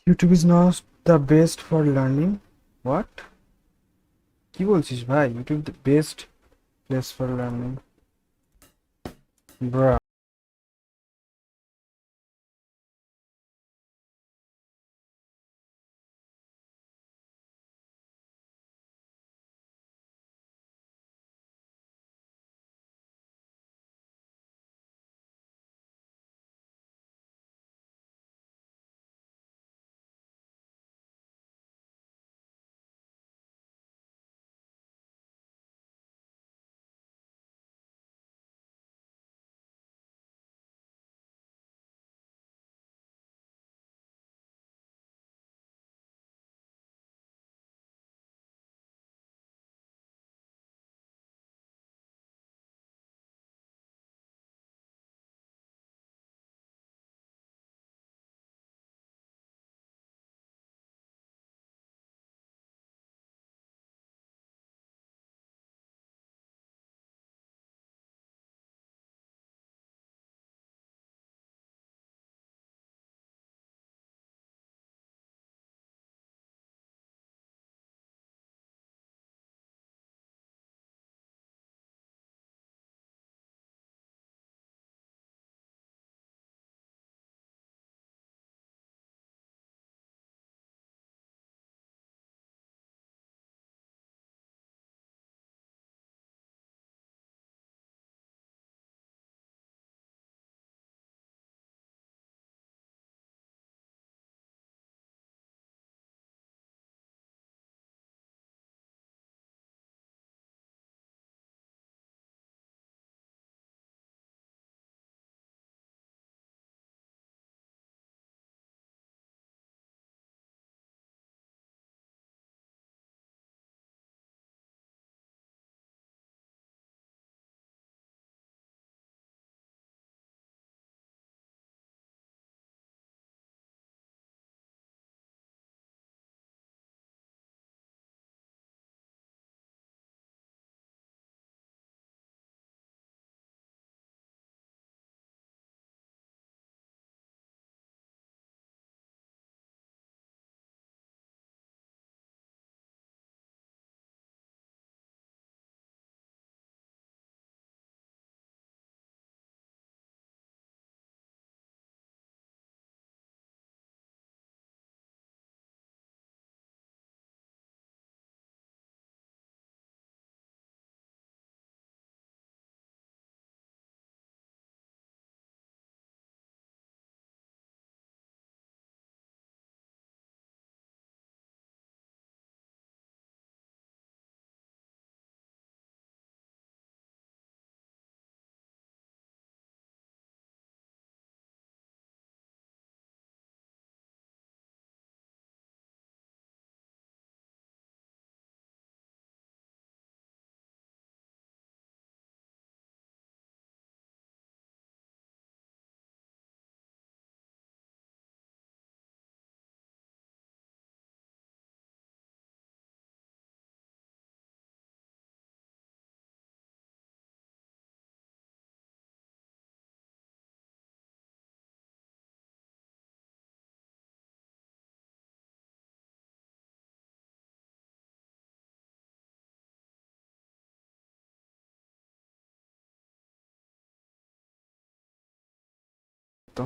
YouTube is not the best for learning. What? কি বলছিস ভাই? YouTube the best place for learning? Bra. তো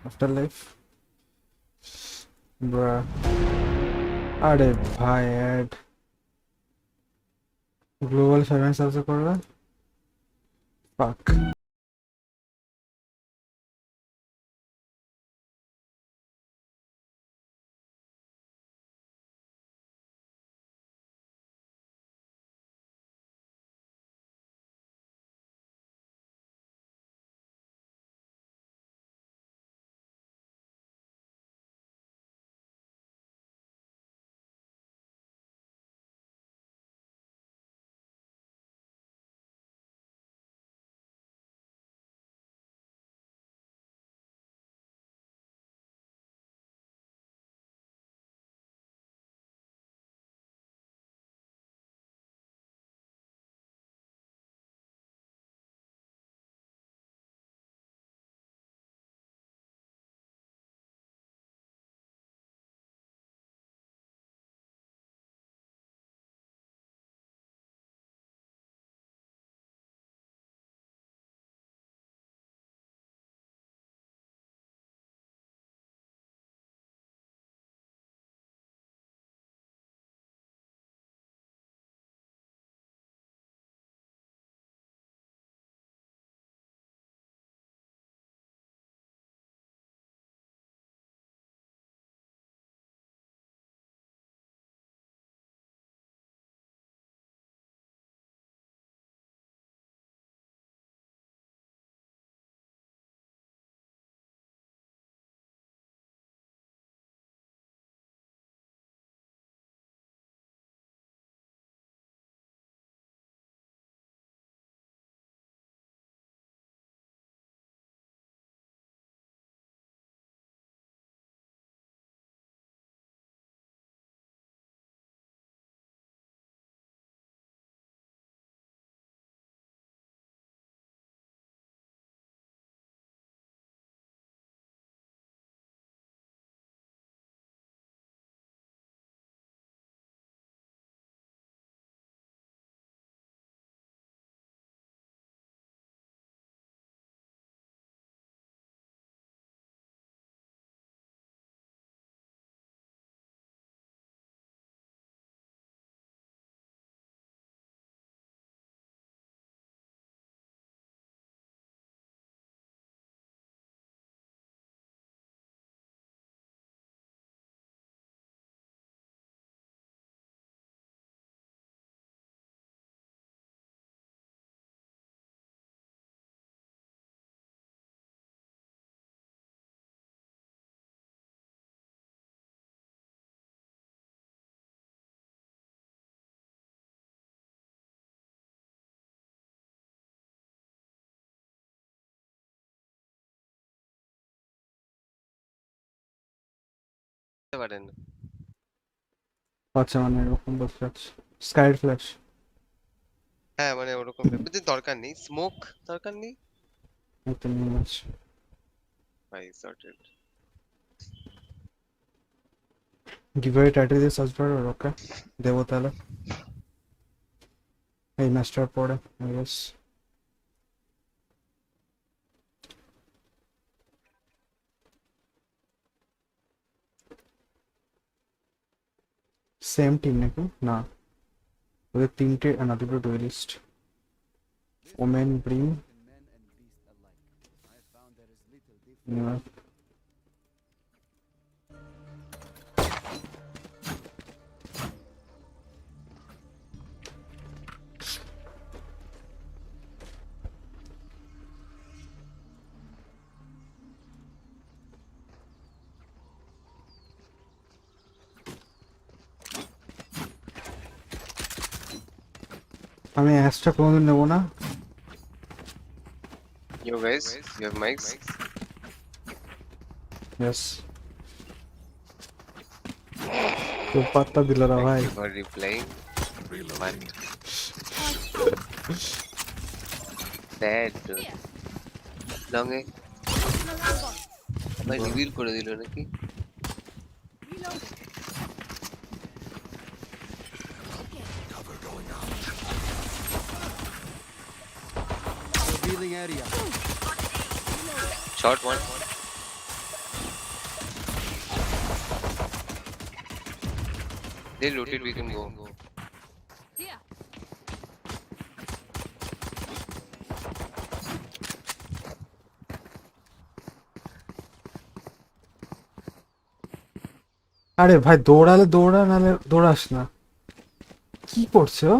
Afterlife. Bruh. আরে ভাই অ্যাড গ্লোবাল 7 সাবসে করবে পাক পারেন। আচ্ছা মানে এরকম বসে আছে স্কাই ফ্ল্যাশ হ্যাঁ মানে ওরকম ব্যাপার দরকার নেই, স্মোক দরকার নেই একটা নিয়ে আছে ভাই, সর্টেড। গিভওয়ে টাইটেল দিয়ে সার্চ করো ওকে দেবো তাহলে এই ম্যাচটার পরে ইয়েস সেম টিম নাকি না ওদের তিনটে না দুটো ডুয়েলিস্ট ওমেন ব্রিং আমি অ্যাশটা কোনোদিন নেবো না Yo guys, you have mics? Yes তো পাত্তা দিল না Thank ভাই you for replying. But sad dude. Long এ আবার রিভিল করে দিল নাকি? Revealing area. Short one. They rotate, we can go. Here. আরে ভাই দৌড়ালে দৌড়া, নালে দৌড়াস না। কি করছে ও?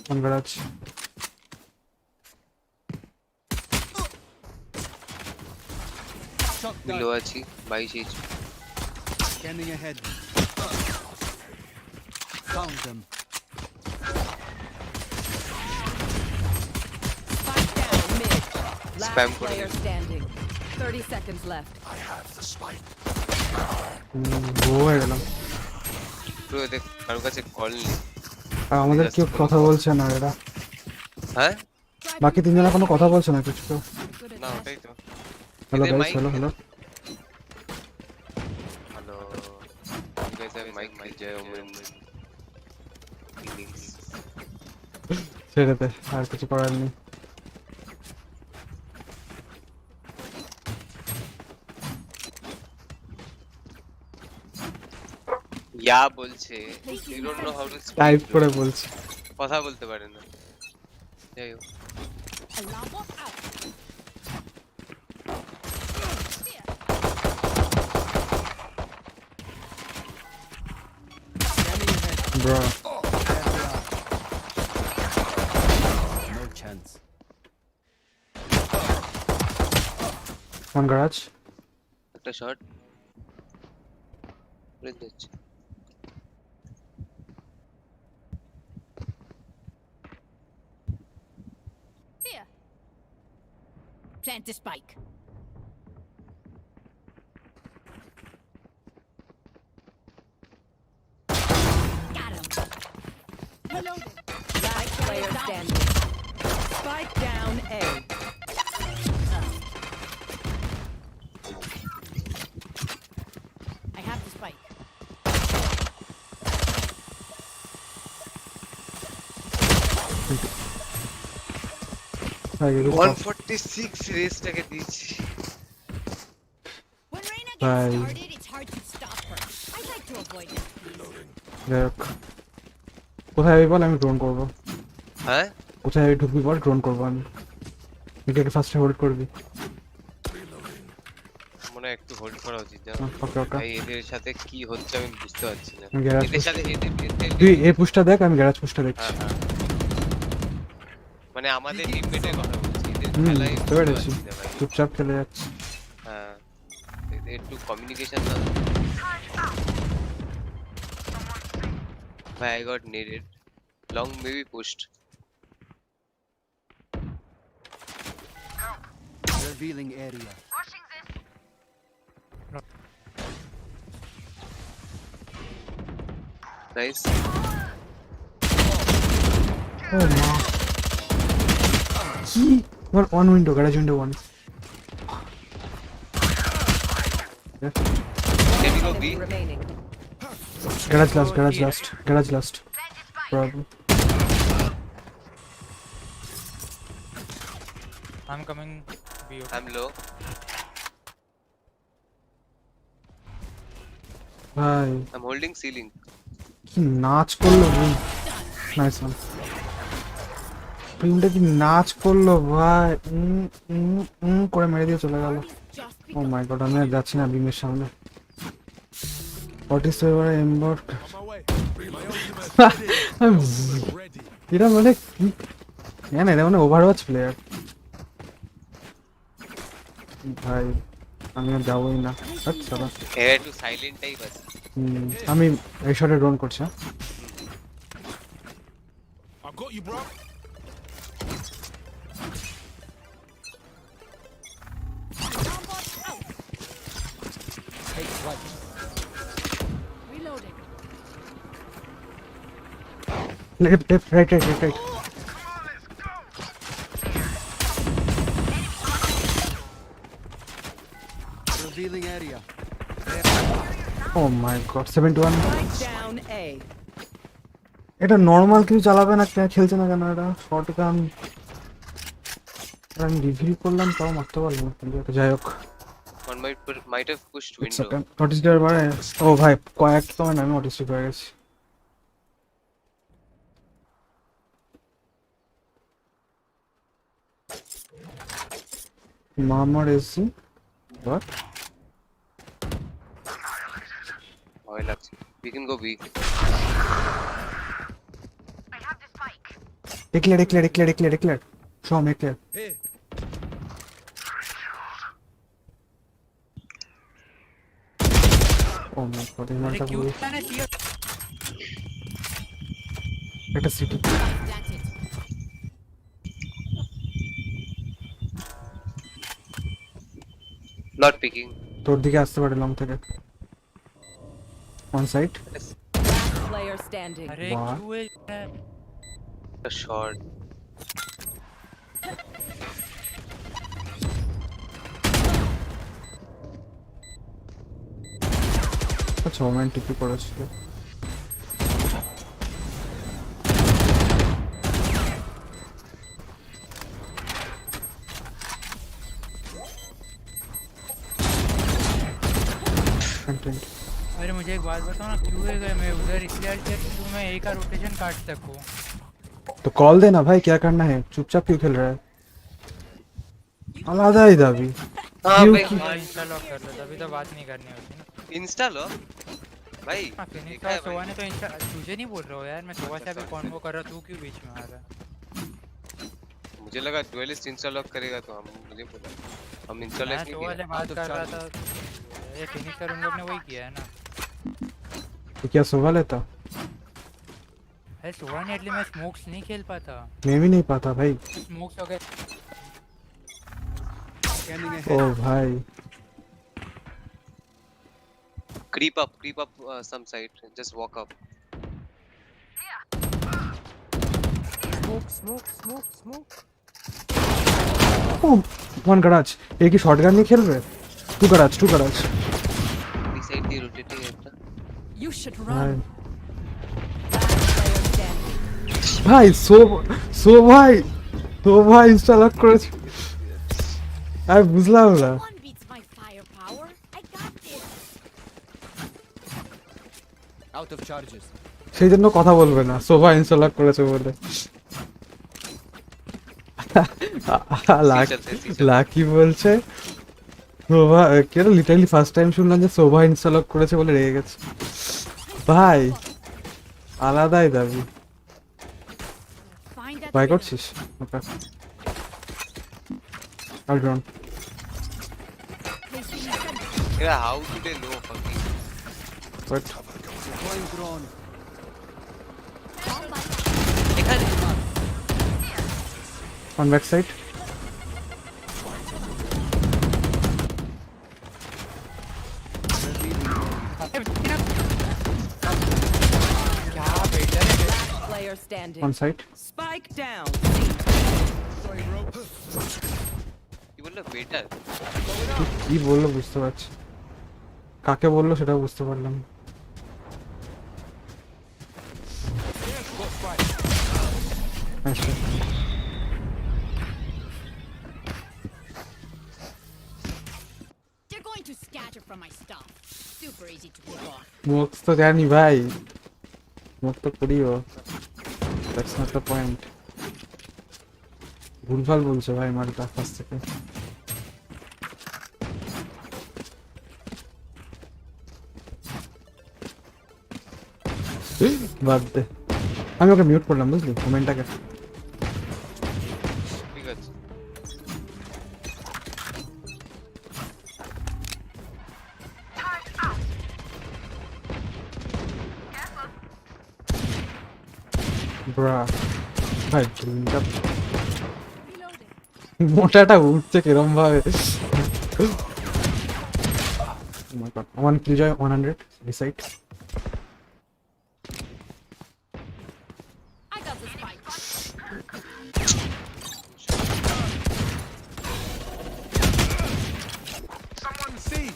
Congrats. Below আছি 22 HP. Scanning ahead. Found them. Spike down mid. Last Spam করে player দিন। standing. 30 seconds left. বউ হয়ে গেলাম। পুরো দেখ কারো কাছে কল নেই। আর আমাদের কেউ কথা বলছে না এরা। হ্যাঁ বাকি তিনজনে কোনো কথা বলছে না কিছু। Good at না that. ওটাই তো। হ্যালো এদের গাইস, mic হ্যালো নেই। Hello. Hello. You guys have mic Jay Omen. Feelings. ছেড়ে দে, আর কিছু করার নেই। ইয়া বলছে you don't know how to speak. Type করে বলছি। কথা বলতে পারে না। যাই হোক Alarm bot out. Scanning ahead. Bro There they are. No chance. Congrats. একটা শট করে দিচ্ছি। Here. Plant the spike. Got him. Reloading. Last player standing. Spike down A. I have the spike. ভাই এগুলো 146 রেসটাকে দিয়েছি। When Reyna Bye. gets started, it's hard to stop her. I like to avoid that. যাই হোক। কোথায় যাবি বল, আমি drone করবো। হ্যাঁ কোথায় যাবি ঢুকবি বল, ড্রোন করবো আমি। এটাকে ফার্স্টে হোল্ড করবি। মনে হয় একটু হোল্ড করা উচিত জানো। ওকে ওকে। ভাই এদের সাথে কি হচ্ছে আমি বুঝতে পারছি না। গ্যারাজ এদের সাথে এদের তুই এই পুশটা দেখ, আমি গ্যারাজ পুশটা দেখছি। হ্যাঁ হ্যাঁ মানে আমাদের টিমমেটের কথা বলছি। এদের হুম, খেলায় বুঝতে পেরেছি। বুঝতে পারছি না ভাই। চুপচাপ খেলে যাচ্ছি। হ্যাঁ এদের একটু কমিউনিকেশন না। ভাই I got needed. Long maybe pushed. Revealing area. Nice. ও মা, কি one window, garage window one. Can we go B? Remaining. Garage last, garage last, garage last. Problem. I'm coming B. Okay. I'm low. ভাই I'm holding ceiling. কি নাচ করলো ভাই। Nice one. টিমটা কি নাচ করলো ভাই। করে মেরে দিয়ে চলে গেল। Just ও মাই গড, আমি আর যাচ্ছি না বিমের সামনে। What is your amber? এরা মানে কি জানে, এরা মানে ওভারওয়াচ প্লেয়ার। ভাই আমি আর যাবোই না। আচ্ছা Here to silent type আছে। আমি এই শটে ড্রোন করছি। হ্যাঁ? I got you, bro. alarm bot out. Take flight. Reloading. Left, left, right, right, right, right. Revealing area. Oh my god, 71. Spike down A. এটা নর্মাল কিছু চালাবে না, খেলছে না কেন এটা? শর্টগান আমি রিভিল করলাম তাও মারতে পারলাম না প্লেয়ারকে। যাই হোক One might have pushed window. Notice দেওয়ার পরে ও ভাই কয়েক তো আমি নোটিস হয়ে গেছি। মামার এসি হোয়াট ভয় লাগছে। We can go B. declare show me clear Hey, oh my god এই अरे মালটা क्यों পুরো मैंने दिया একটা সিটি Planted. Not picking. তোর দিকে আসতে পারে লং থেকে on side Last player standing. अरे वाह। क्यों है A shot. আচ্ছা ওমেন টিপি করেছিল कंटेंट अरे मुझे एक बात बताओ ना क्यों है गए मैं उधर इसलिए किया कि तू मैं एक का रोटेशन काट सकूं तो कॉल देना भाई क्या करना है चुपचाप क्यों खेल रहा है आलादा ही दाबी हाँ क्यों भाई क्यों? हाँ इंस्टा लॉक कर लो तभी तो बात नहीं करनी होती ना इंस्टा लो भाई। हाँ फिनिश देखा का है सोवा भाई। ने तो इंस्टा तुझे नहीं बोल रहा हूँ यार मैं सोवा से अभी कॉन्वो कर रहा तू क्यों बीच में आ रहा है मुझे लगा डुएलिस्ट इंस्टा लॉक करेगा तो हम मुझे बोला हम इंस्टा मैं लॉक नहीं सोवा किया। से बात कर रहा था ये फिनिश कर उन लोग ने वही किया है ना तो क्या सवाल है था अरे सोवा ने एटली मैं स्मोक्स नहीं खेल पाता मैं भी नहीं पाता भाई स्मोक्स हो गए scanning ओ ahead. भाई Creep up some side. Just walk up. ओ वन गराज एक ही शॉटगन नहीं खेल रहे टू गराज B side দিয়ে rotating একটা। You should भाई run. Last player standing. भाई সো ভাই ইনস্টল করেছে আমি বুঝলাম না One beats my firepower. I got this. Out of charges. সেই জন্য কথা বলবে না সোভা ইনস্টল করেছে বলে লাকি বলছে সোভা কেন লিটারালি ফার্স্ট টাইম শুনলাম যে সোভা ইনস্টল করেছে বলে রেগে গেছে ভাই আলাদাই দাবি Find that বাই rhythm. করছিস ওকে আলড্রন Placing a sentry. Yeah, how do they know fucking? But Deploying drone. Bomb by এখানে অন ব্যাক সাইড क्या बेटर है player standing. On side Spike down. কি বললো বেটার? কি বললো বুঝতে পারছি কাকে বললো সেটা বুঝতে পারলাম আচ্ছা They're going to scatter from my stuff. Super easy to pick off. মুখ তো জানি ভাই মুখ তো করিও দ্যাটস নট দ্য পয়েন্ট ভুলভাল বলছে ভাই মালটা ফার্স্ট থেকে বাদ দে আমি ওকে মিউট করলাম বুঝলি কমেন্টটাকে ঠিক আছে। ব্রা ভাই ড্রিমটা মোটাটা উঠছে কিরম ভাবে one Killjoy 100 decide I got the spike. Someone see.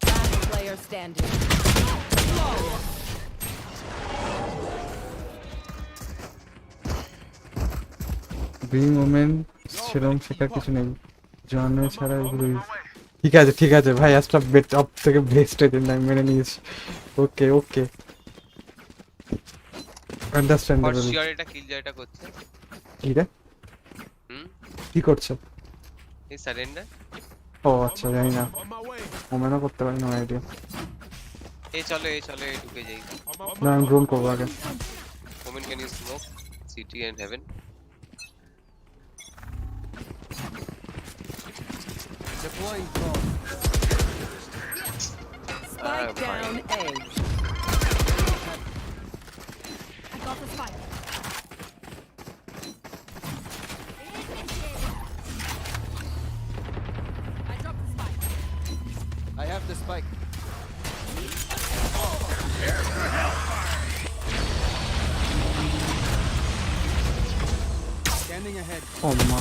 Last player standing. বিং ওমেন সেরকম শেখার কিছু নেই, জন্ম ছাড়া এগুলো ঠিক আছে ভাই, আজটা বেট অফ থেকে বেস্ট দিন আমি মেনে নিয়েছি। ওকে ওকে, ফর আন্ডারস্ট্যান্ডেবল। শিওর এটা কিল জয়টা করছে। কি রে, হুম, কি করছে? এই সারেন্ডার। ও আচ্ছা, জানি না, ওমেনও করতে পারি না আইডিয়া। এই চলো এই ঢুকে যাই। না আমি ড্রোন করবো আগে। Omen can you smoke CT and heaven? Deploying drone. Ah, Spike down A. I got the spike. I dropped the spike. I have the spike. Scanning ahead. ও মা,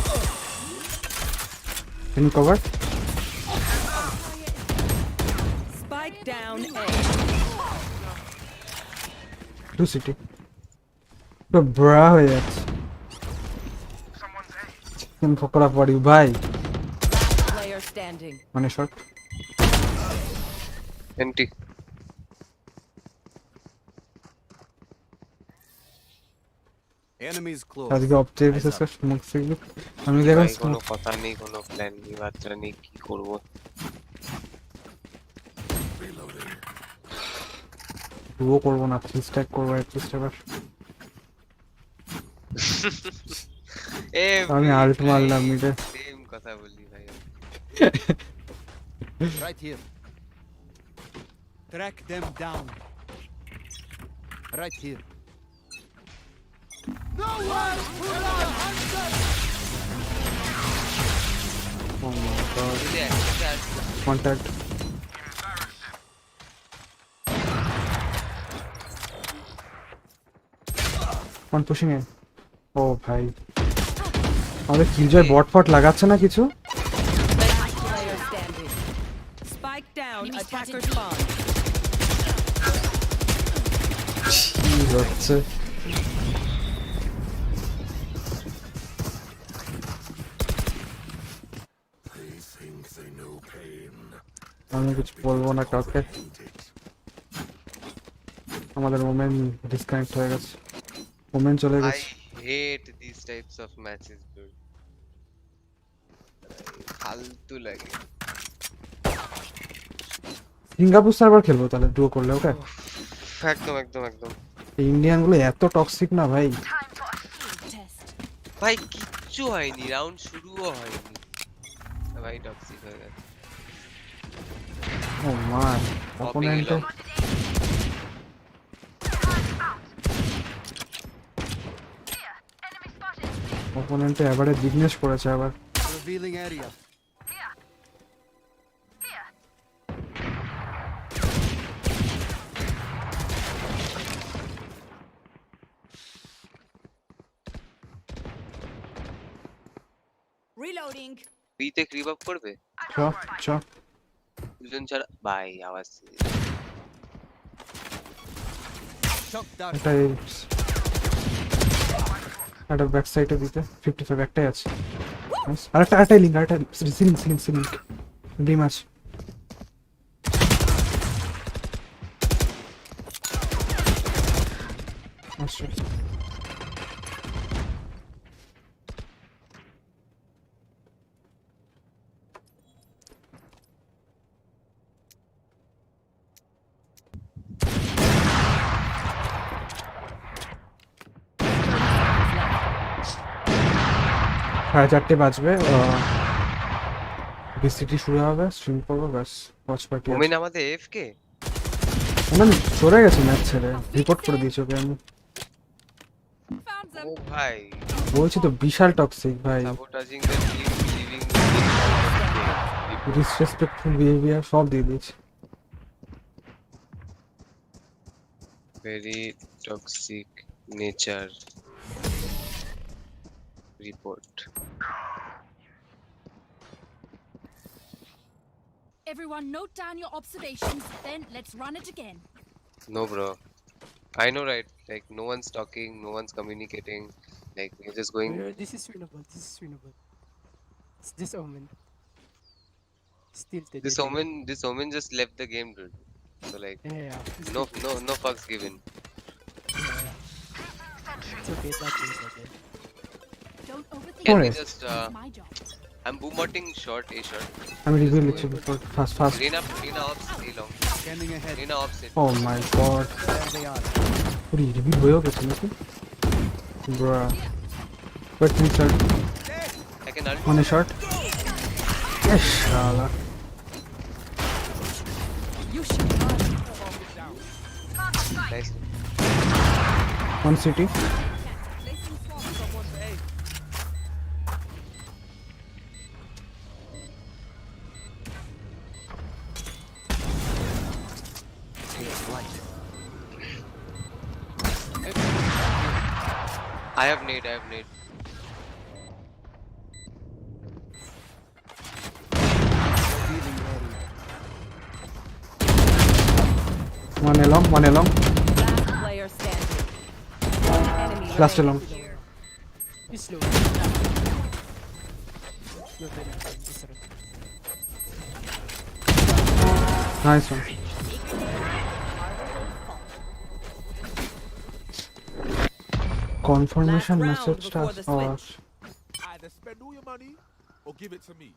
can you cover? Spike down A. Two CT তো bro হয়ে যাচ্ছে। কোন ফকরা পড়ি ভাই, Player standing. মানে শর্ট। এন্টি Enemies close. আজকে অবজেক্ট বিশেষ করে স্মোক সিগন্যাল আমি দেখলাম ভাই কোনো কথা নেই, কোনো প্ল্যান নেই, বাচ্চা নেই, কি করব? ডুও করবো না, থ্রি স্ট্যাক করবো অ্যাটলিস্ট এবার। এ আমি আল্ট মারলাম মিডে। সেম কথা বললি ভাই। Right here. Track them down. Right here. Oh my god, যদি একসাথে আসবে কন্টাক্ট। One pushing A. ও ভাই, আমাদের কিলজয় বট ফট লাগাচ্ছে না কিছু। Last player standing. Spike down. Enemy Attacker spotted. spawn. কি হচ্ছে? আমি কিছু বলবো না কাউকে, আমাদের মোমেন্ট ডিসকানেক্ট হয়ে গেছে, মোমেন্ট চলে I গেছে। hate these types of matches, dude. ফালতু লাগে। সিঙ্গাপুর সার্ভার খেলবো তাহলে ডুও করলে, ওকে? একদম একদম একদম। এই ইন্ডিয়ান গুলো এত টক্সিক না ভাই। Test. ভাই কিচ্ছু হয়নি, রাউন্ড শুরুও হয়নি, ভাই টক্সিক হয়ে গেছে। ও মা, অপোনেন্টে এবারে বিজনেস করেছে আবার। Revealing area. Reloading. বিতে ক্রিপ আপ করবে চ চ, দুজন ছাড়া ভাই, আওয়াজ Shock dart. এটা একটা ব্যাক সাইডে দিতে 55 একটাই আছে। আরেকটা লিঙ্ক, আরেকটা সিলিং ডিম আছে। আচ্ছা সাড়ে 4টে বাজবে, ভিসিটি শুরু হবে, স্ট্রিম করবো, ব্যাস ওয়াচ পার্টি। ওমেন আমাদের এফকে ওমেন সরে গেছে ম্যাচ ছেড়ে, রিপোর্ট করে দিয়েছি ওকে আমি। Found them. ও ভাই, বলছি তো বিশাল টক্সিক ভাই, sabotaging the team, living disrespectful behaviour সব দিয়ে দিয়েছি। Very toxic nature report. Everyone note down your observations, then let's run it again. No bro, I know, right? Like no one's talking, no one's communicating, Like you're just going. This is winnable. This is winnable. It's just Omen. Still dead. This Omen just left the game, dude. So like, Yeah. It's no still- fucks given. Yeah. It's okay. That is okay. Don't overthink Can we Alright. just? it's my job. I'm boomboting short, A short. আমি review লিখছি fast fast Reyna ops, A long. Scanning ahead. Reyna ops it. Oh my god There they are. পুরি review হয়েও গেছে নাকি ব্রা wait thing short I can ult. মানে short yes শালা You should run. Nice. One CT I have nade. Revealing area. One A long Last player standing. One enemy last A long remaining. He's slow. Slow down. This round. Nice one confirmation Last round মেসেজটা before the switch. Either spend all your money or give it to me.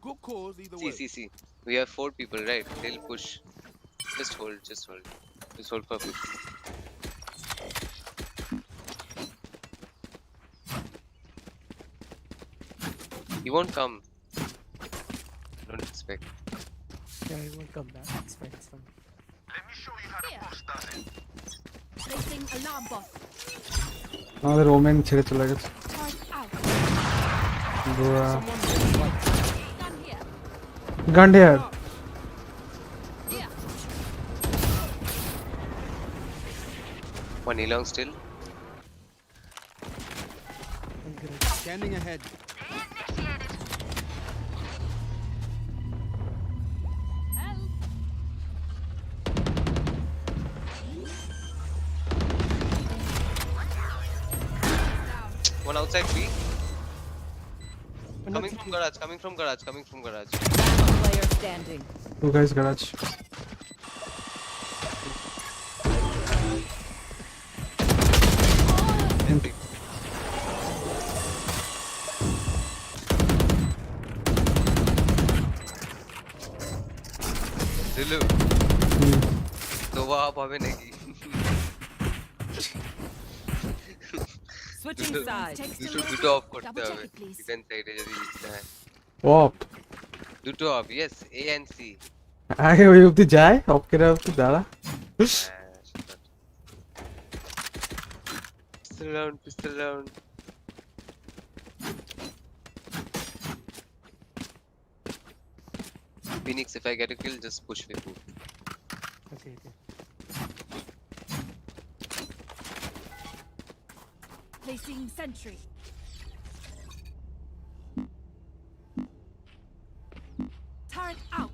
Good cause either way. See. We have 4 people, right? They'll push. Just hold. Just hold for 50. He won't come. Don't expect. Yeah, he won't come back. It's fine. It's fine. Placing alarm bot. আমাদের women ছেড়ে চলে গেছে Turret out. Bra Gun here. গান্ডিয়ার Here. One long still. I'm good. Scanning ahead. Help. One outside B. Oh, no, Coming from garage. Last player standing. Two guys garage Dilu. Nova up হবে নাকি? Switching sides. দুটো off করতে Double check হবে it, please. Defence সাইডে যদি দিতে হয় op দুটো off yes A and C আগে ওই অবধি যায় অপকেরা অবধি দাঁড়া pistol round Phoenix if I get a kill just push with me Okay. Placing sentry. Turret out.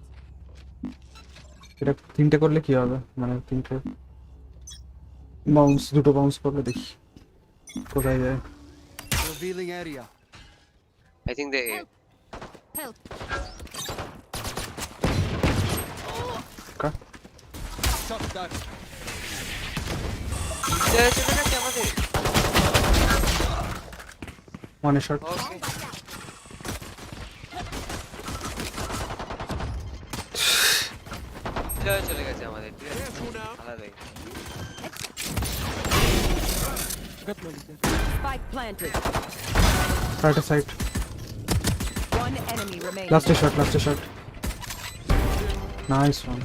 এটা তিনটে করলে কি হবে মানে তিনটে দুটো বাউন্স করলে দেখি কোথায় যায় Revealing area. I think they Help. Shot done. চলে গেছে আমাদের মানে শট ওকে চলে গেছে আমাদের ঠিক আছে আলাদাই Got money there. Spike planted. Right side One enemy remaining. Last shot nice one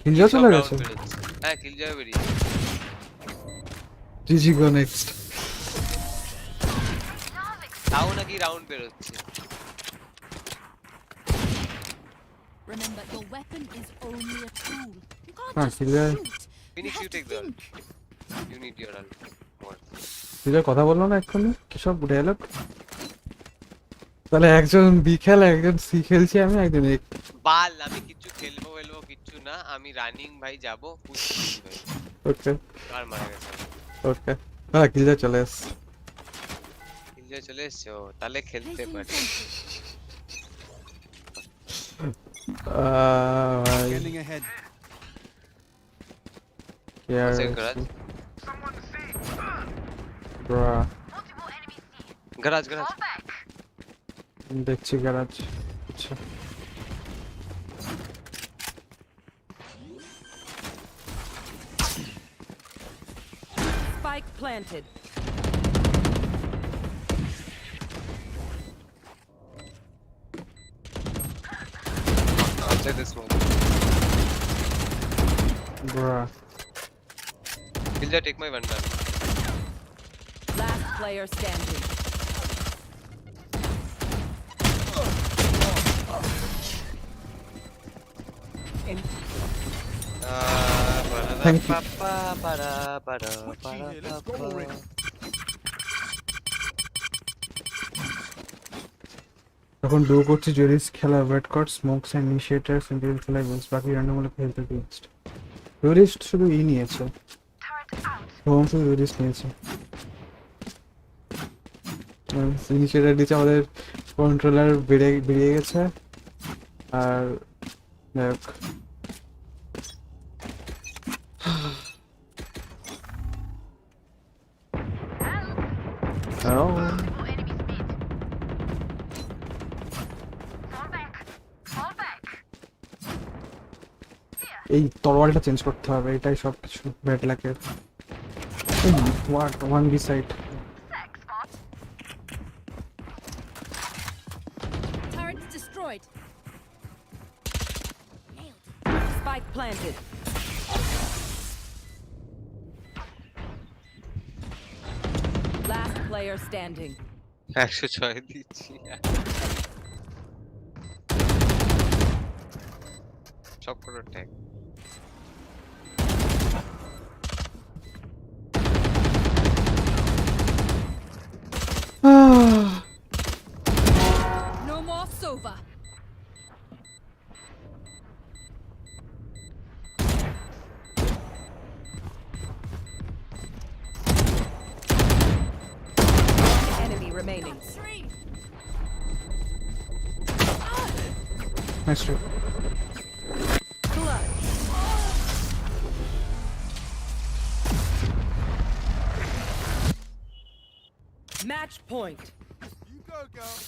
kill চলে গেছে হ্যাঁ কিল যাবে বেরিয়ে জিজি গো নেক্সট তাও নাকি রাউন্ড বেরোচ্ছে Remember, your weapon is only a tool. You can't Ah, just Silvia. shoot. Phoenix, have you to take the think. you need your ult তুই কথা বললো না এক্ষুনি কি সব ডায়লগ তাহলে একজন বি খেলা একজন সি খেলছি আমি একজন এক বাল আমি কিছু খেলবো কিচ্ছু না আমি রানিং ভাই যাব পুশ ভাই ওকে আর মারা গেছে ওকে হ্যাঁ কিলজা চলে এস কিলজয় চলে এসছো, তাহলে খেলতে Placing পারি। sentry. ভাই Scanning ahead. Care One second, garage. Bro garage garage. দেখছি গ্যারাজ আচ্ছা Spike planted. Outside this one. Bro Killjoy, take my one gun. Last player standing. Thank you. Twitchy here, let's go already. তখন do করছি জেরিস খেলা wait কট smokes and initiator sentinel খেলা events বাকি random হলে খেলতে গেস্ট জেরিস শুধু নিয়েছে হোম শুধু জেরিস নিয়েছে ইনিশিয়েটর দিচ্ছে আমাদের কন্ট্রোলার বেরিয়ে গেছে আর দেখ এই তরোয়ালটা চেঞ্জ করতে হবে এটাই সবকিছু ব্যাড লাকের what one B side Turrets destroyed. Spike planted. Last player standing. 106 দিচ্ছি। সব করে tag. No more Sova. Enemy remaining. Three. Nice try Clutch. Match point. You go, girl.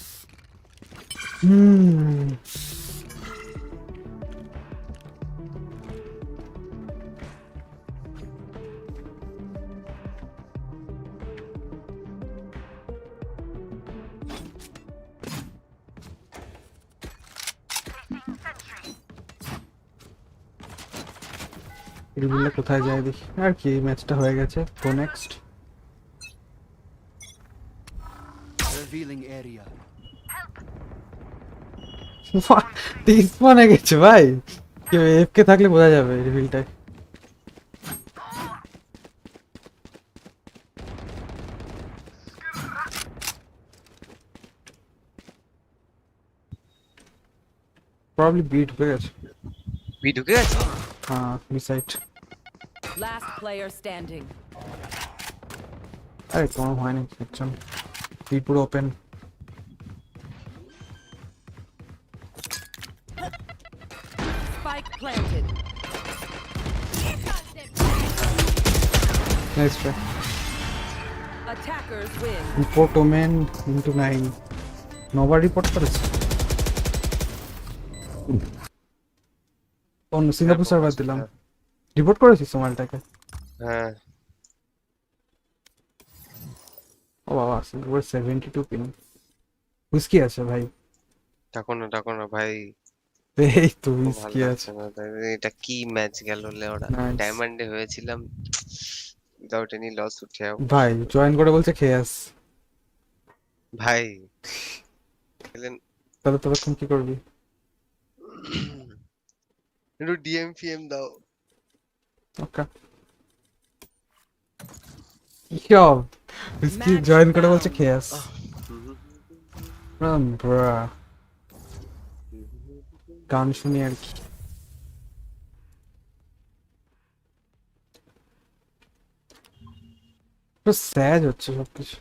রিভিলটা কোথায় যায় দেখি আর কি ম্যাচটা হয়ে গেছে তো নেক্সট Revealing area. তিস মনে গেছে ভাই কেউ এফকে থাকলে বোঝা যাবে রিভিলটাই প্রবাবলি বিট হয়ে গেছে বি ঢুকে গেছে। হ্যাঁ B side Last player standing. আরে কোনো হয়নি একজন বিট পুরো open Spike planted. Nice try Attackers win. Report Omen into 9 নোভার রিপোর্ট করেছে অন্য সিঙ্গাপুর সার্ভার দিলাম রিপোর্ট করেছিস সোমালটাকে হ্যাঁ ও বাবা সিঙ্গাপুর 72 পিন হুইস্কি আছে ভাই ডাকো না ভাই। এই তো খুব হুইস্কি ভালো আছে লাগছে না। এটা কি ম্যাচ গেল লেওড়া। Nice. ডায়মন্ডে হয়েছিলাম উইদাউট এনি লস উঠে যাও। ভাই জয়েন করে বলছে খেয়াস ভাই খেলেন তাহলে ততক্ষণ কি করবি একটু ডিএম ফিএম দাও। ওকে ইয়ব হুইস্কি জয়েন করে বলছে খেয়াস ব্রা গান শুনি আর কি তো স্যাজ হচ্ছে সবকিছু।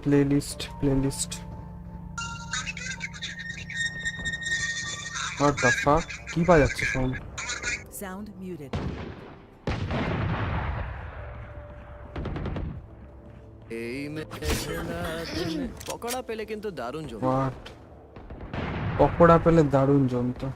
প্লেলিস্ট হোয়াট দ্য ফাক, কি বাজাচ্ছে ফোন? Sound muted. এই মেঘলা দিনে পকোড়া পেলে কিন্তু দারুণ জমে। হোয়াট? পকোড়া পেলে দারুণ জমতো।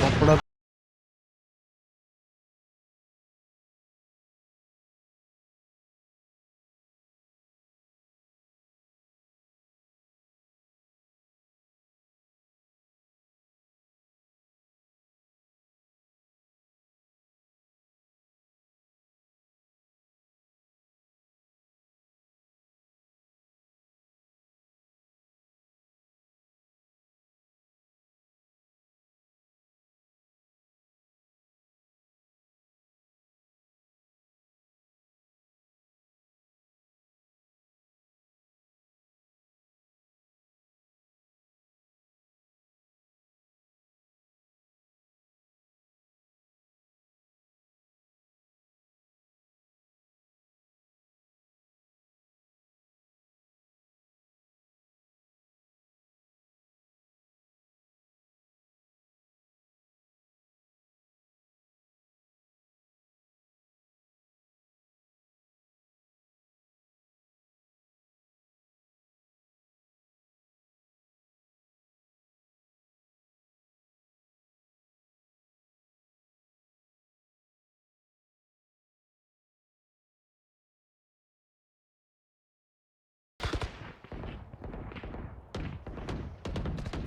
Pakora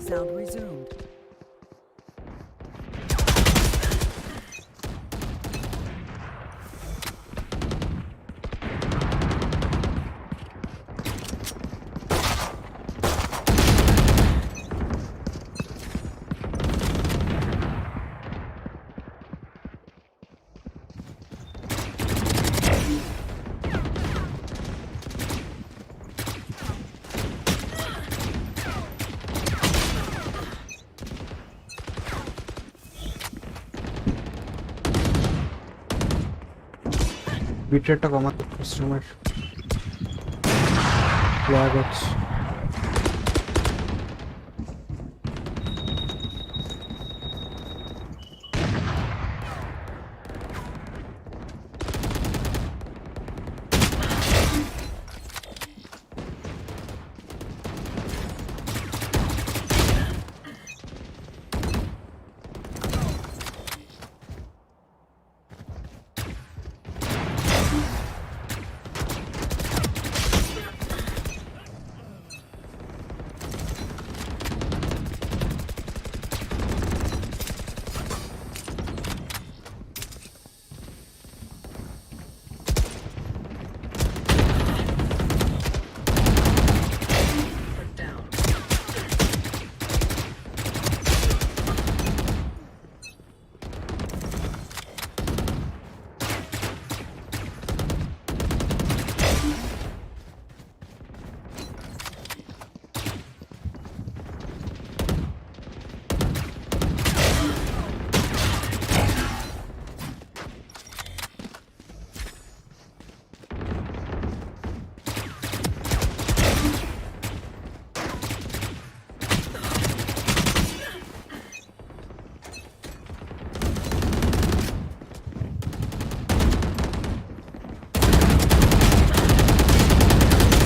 Sound resumed. বিটরেটটা কমাতে কাস্টমার ল্যাগ হচ্ছে।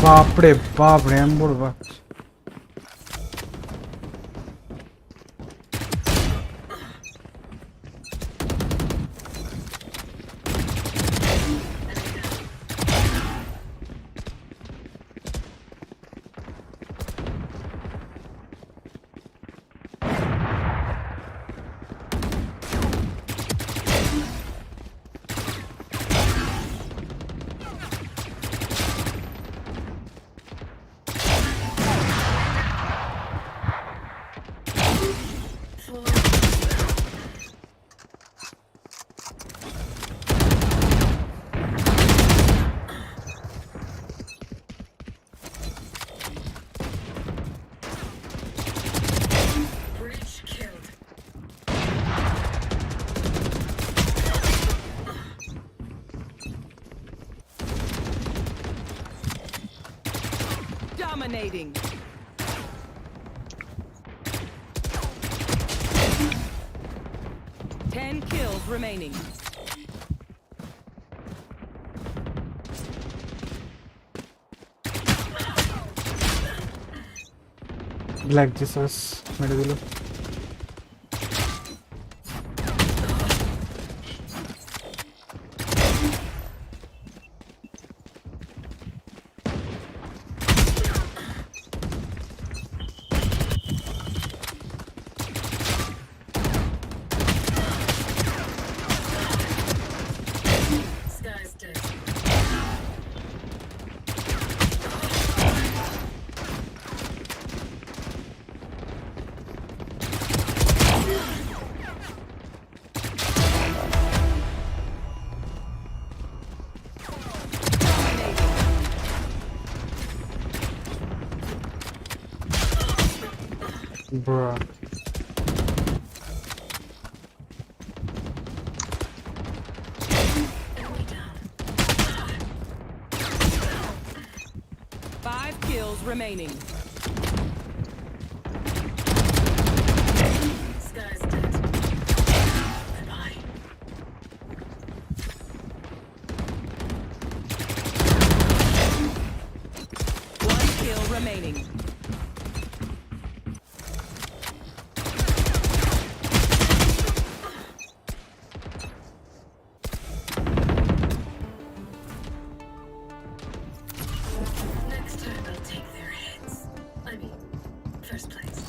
বাপরে বাপ, র্যাম্বোর বাচ্চা। Dominating. Ten kills remaining. Black Jesus মেরে দিল। Bruh. Five kills remaining. One kill remaining. Next time I'll take their heads. I mean, first place.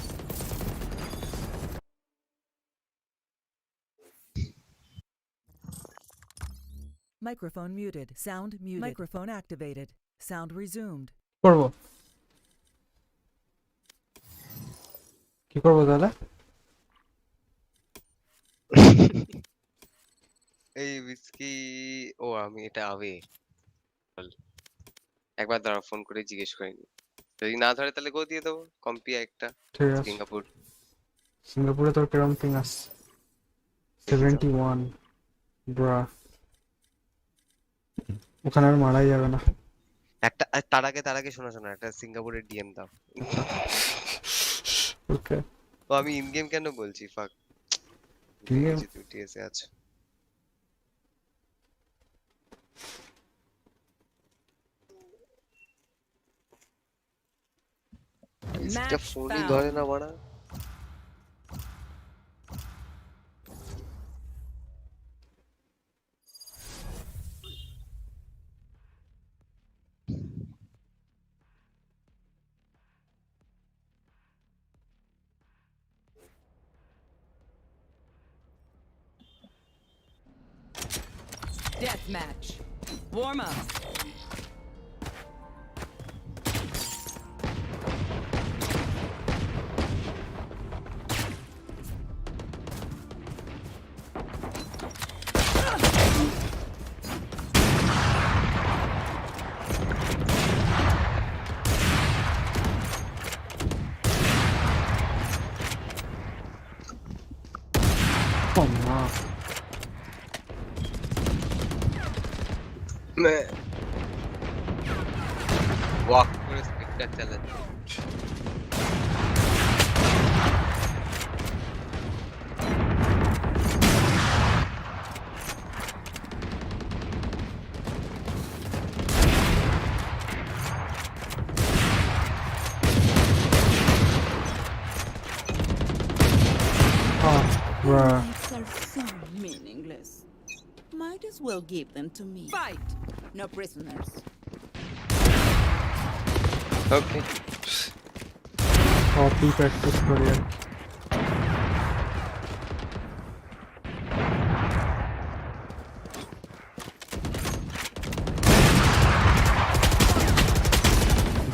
Microphone muted. Sound muted. Microphone activated. Sound resumed. করবো কি করবো তাহলে? এই বিস্কি ও আমি এটা আবে একবার দাঁড়া ফোন করে জিজ্ঞেস করিনি যদি না ধরে তাহলে গো দিয়ে দেবো কম্পি একটা ঠিক আছে। সিঙ্গাপুর সিঙ্গাপুরে তোর কেরম পিং আছে? 71 ব্রা। ওখানে আর মারাই যাবে না। একটা তার আগে শোনা একটা সিঙ্গাপুরের ডিএম দাও ওকে ও আমি ইন গেম কেন বলছি ফাক In-game? তুই টিএসএ আছে এটা Match ফোনই found. ধরে না মারা Death match. Warm up. Oh no. Walk করে স্পিডটা চালাচ্ছে Oh, bruh. Lives are so meaningless. Might as well give them to me. Fight. No prisoners. Okay Copy practice করি আর কি।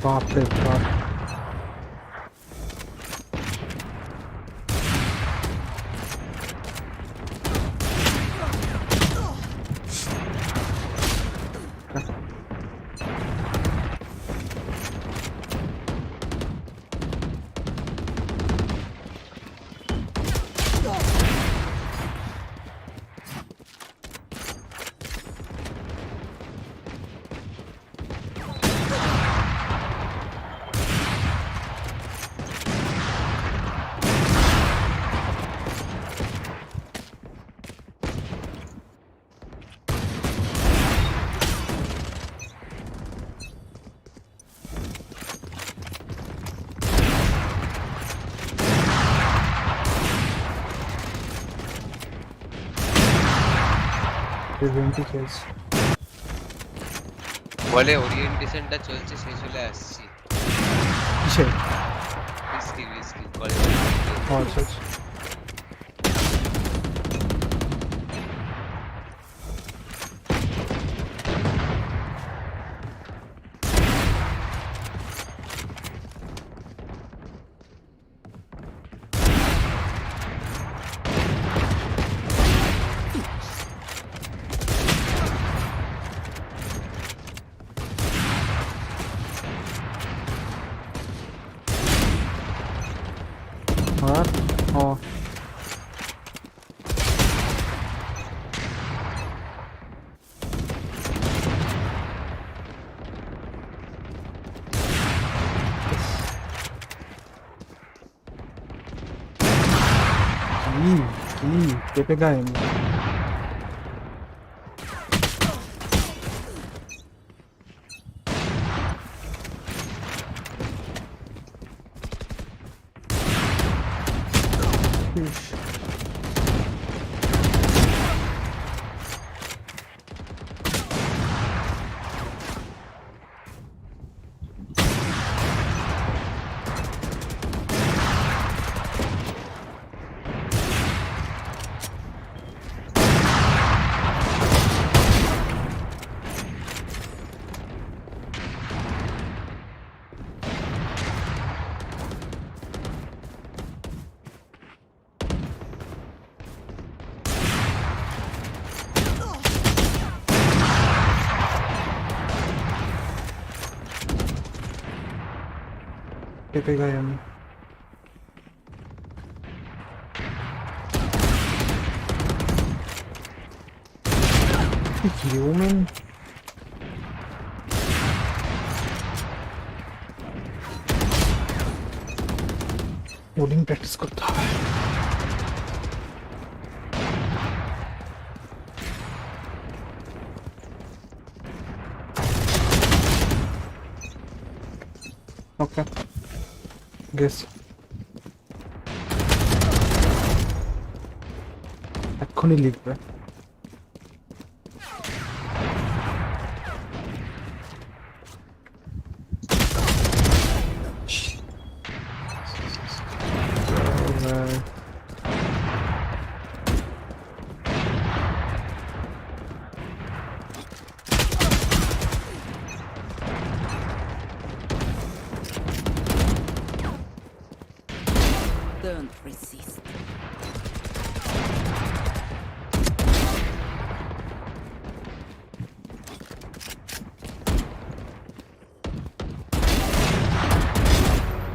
বাপরে বাপ। ভেন্টি খেলছে। বলে ওরিয়েন্টেশনটা চলছে, শেষ হলে আসছি। কিসের? Risky college. আচ্ছা আচ্ছা। আর ও কি পেপে গায়ে পেপে গায়ে আমি কি ওমেন কোডিং প্র্যাকটিস করতে হবে। ওকে গেস এক্ষুনি লিখবে। Don't resist.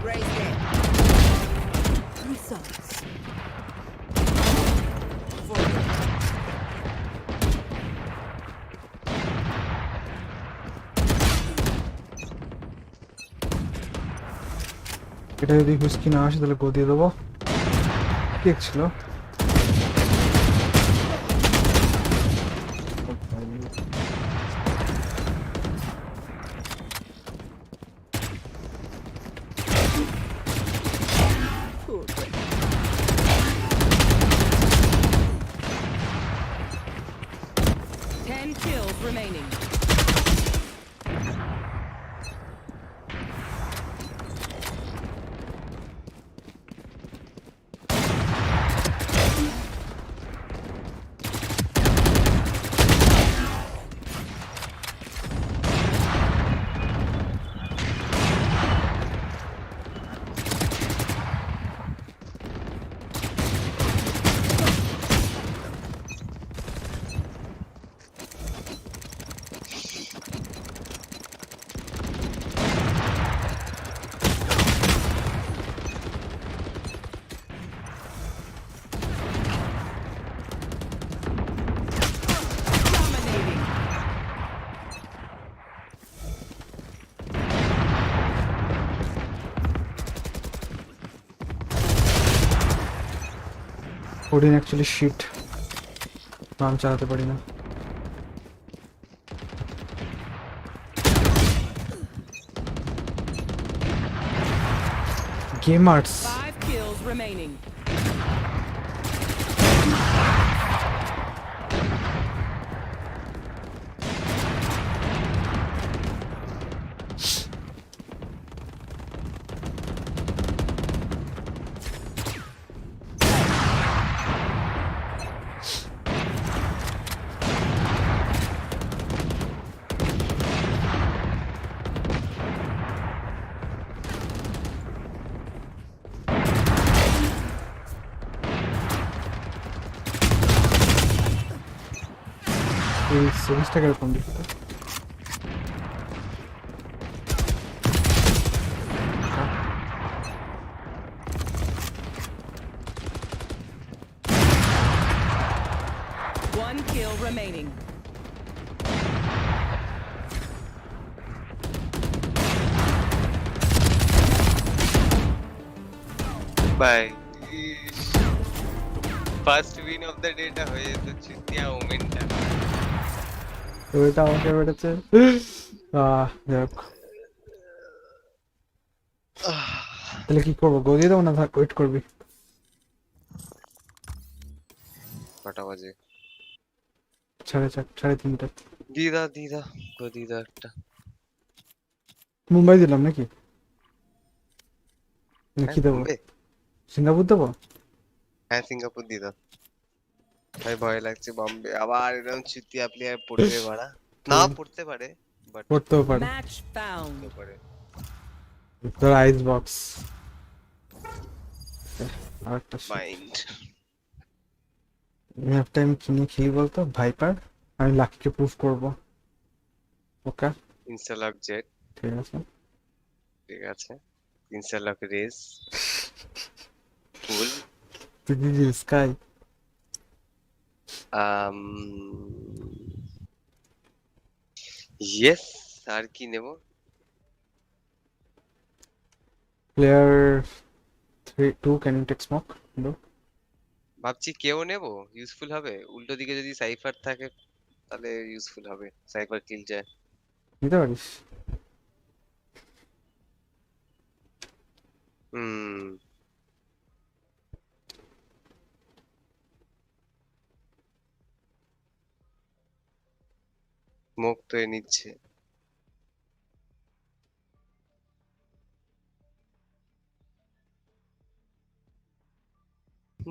Raise it. Results. Forward. এটা যদি হুইস্কি না আসে তাহলে গো দিয়ে দেবো। ঠিক ছিল। Ten kills remaining. Dominating. Coding actually shit, নাম চালাতে পারি না। Gamers 5 kills remaining. সিরিজটা কিরকম দেখতে? One kill remaining. ভাই first win of the data হয়ে যেত চিতিয়া ওমেনটা। তো এটা আমাকে বেড়েছে। যাক, তাহলে কি করবো? গো দিয়ে দেবো না থাক ওয়েট করবি? কটা বাজে? 4:30 3:30। দিদা গো দিদা একটা। মুম্বাই দিলাম নাকি? হ্যাঁ, কি দেবো? বোম্বে? সিঙ্গাপুর দেবো? হ্যাঁ সিঙ্গাপুর দিদা। ভাই ভয় লাগছে বম্বে আবার এরকম চিতিয়া প্লেয়ার পড়বে ভাড়া। না পড়তে পারে বাট পড়তেও পারে। Match found. পড়তে পারে। তোর আইস বক্স আরেকটা মাইন্ড ম্যাপটা আমি কিনে খেলি বলতো ভাইপার। আমি লাকিকে প্রুফ করবো। ওকে ইনস্টালক জেট ঠিক আছে। ঠিক আছে। ইনস্টালক রেস ফুল তুই দিদি স্কাই ইয়েস। আর কি নেব? Player 2 can you take smoke? ভাবছি কেউ নেব ইউজফুল হবে। উল্টো দিকে যদি সাইফার থাকে তাহলে ইউজফুল হবে। সাইফার কিল যায়। নিতে পারিস। হুম মুখ তো এ নিচ্ছে।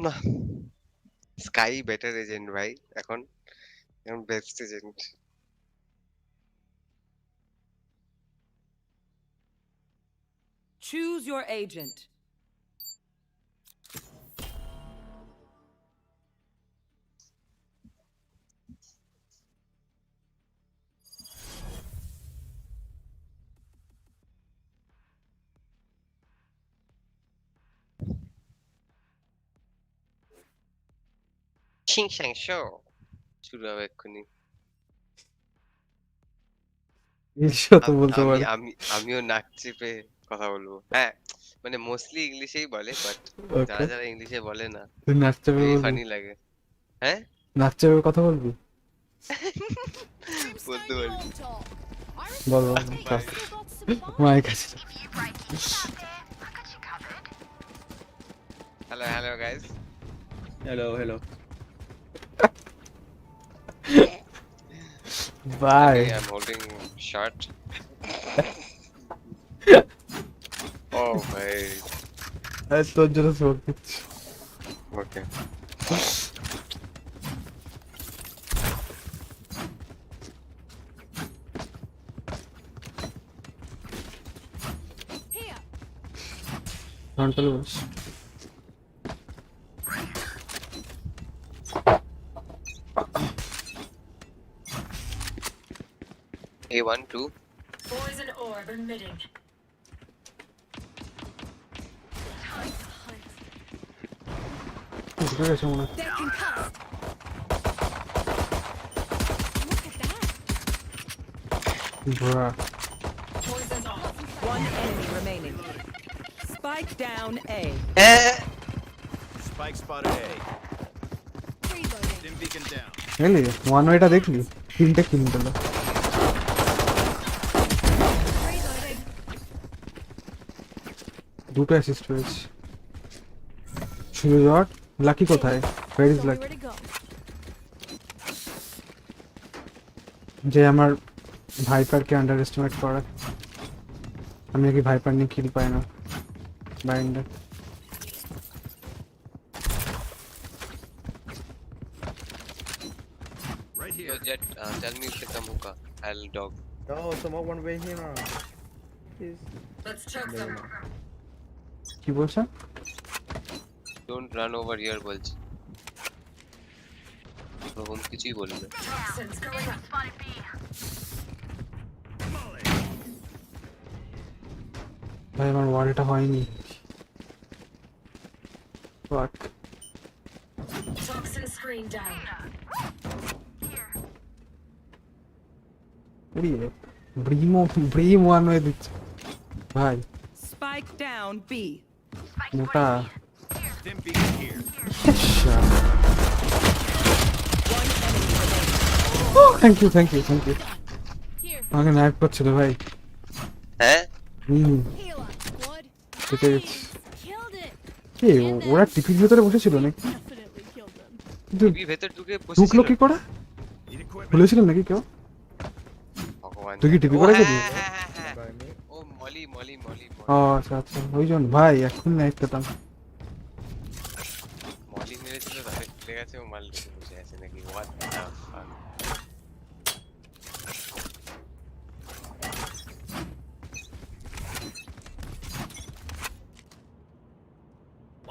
না স্কাই বেটার এজেন্ট ভাই এখন। এখন best agent. Choose your agent. শিং শ্যাং শো শুরু হবে এক্ষুনি। ইংলিশও তো বলতে আমি পারে। আমি আমিও নাক চেপে কথা বলবো। হ্যাঁ মানে মোস্টলি ইংলিশেই বলে বাট যারা ওকে যারা ইংলিশে বলে না তুই নাচতে খুবই বলবি? ফানি লাগে। হ্যাঁ নাচতে কথা বলবি? বলতে পারি। বল বল মাইক আছে। Hello hello guys. hello bye. Okay, I'm holding shot. Oh ভাই তোর জন্য স্মোক দিচ্ছি। ওকে Here. Frontal boss. A1 2 Poison orb emitting. ঢুকে গেছে মনে হয়। They're concussed. Look at that. Bra Poison off. One enemy remaining. Spike down A. Spike spotted A. Reloading. Dim beacon down. এলি one ওয়েটা দেখলি? তিনটে কিল দিল। Reloading. দুটো অ্যাসিস্ট হয়েছে। শুরু জট লাকি কোথায়? Where is lucky? Ready to go. যে আমার ভাইপারকে আন্ডার এস্টিমেট করে। আমি নাকি ভাইপার নিয়ে কিল পাই না binder. Right Yo here. Jet, tell me if come hookah. I'll dog. no someone one way here now please Let's choke them. কি বলছেন? Don't run over here বলছি। তখন কিছুই বলবে না। Toxins going up. ভাই আমার ওয়ালটা হয়নি। Fuck. Toxin screen down. Brim one হয়ে দিচ্ছে ভাই। Spike down B. মোটা thank you thank you thank you. আমাকে নাইফ করছিল ভাই। হ্যাঁ Heal up, squad. কেটে গেছে। Killed it. কি ওরা টিপির ভিতরে বসেছিল নাকি? Definitely killed them. কিন্তু টিভি ভেতর ঢুকে ঢুকলো বসেছিল। কি করে? বলেছিলেন নাকি কেউ? ভগবান তুই কি টিভি ও, করে হ্যাঁ, গেলি? হ্যাঁ, হ্যাঁ, হ্যাঁ। ও মলি মলি মলি মলি। ও আচ্ছা আচ্ছা ওই জন্য ভাই এখন নাইফ পেতাম। মলি মেরেছিল তাতে খুলে গেছে ও মাল ঢুকে বসে আছে নাকি what the fuck.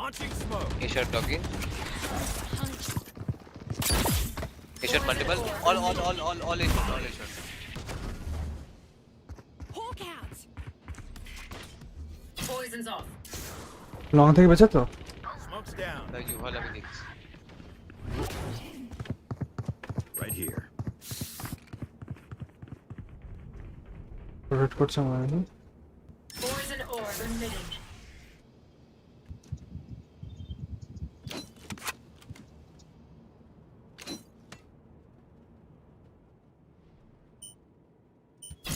Launching smoke. A shot doggy. A shot multiple. All A shot, all A shot. Hawk out. Poison's off. Long থেকে বেঁচে তো? Smoke's down. Now you all have it. Right here. Rotate করছে আমার নাকি? Poison orb emitting.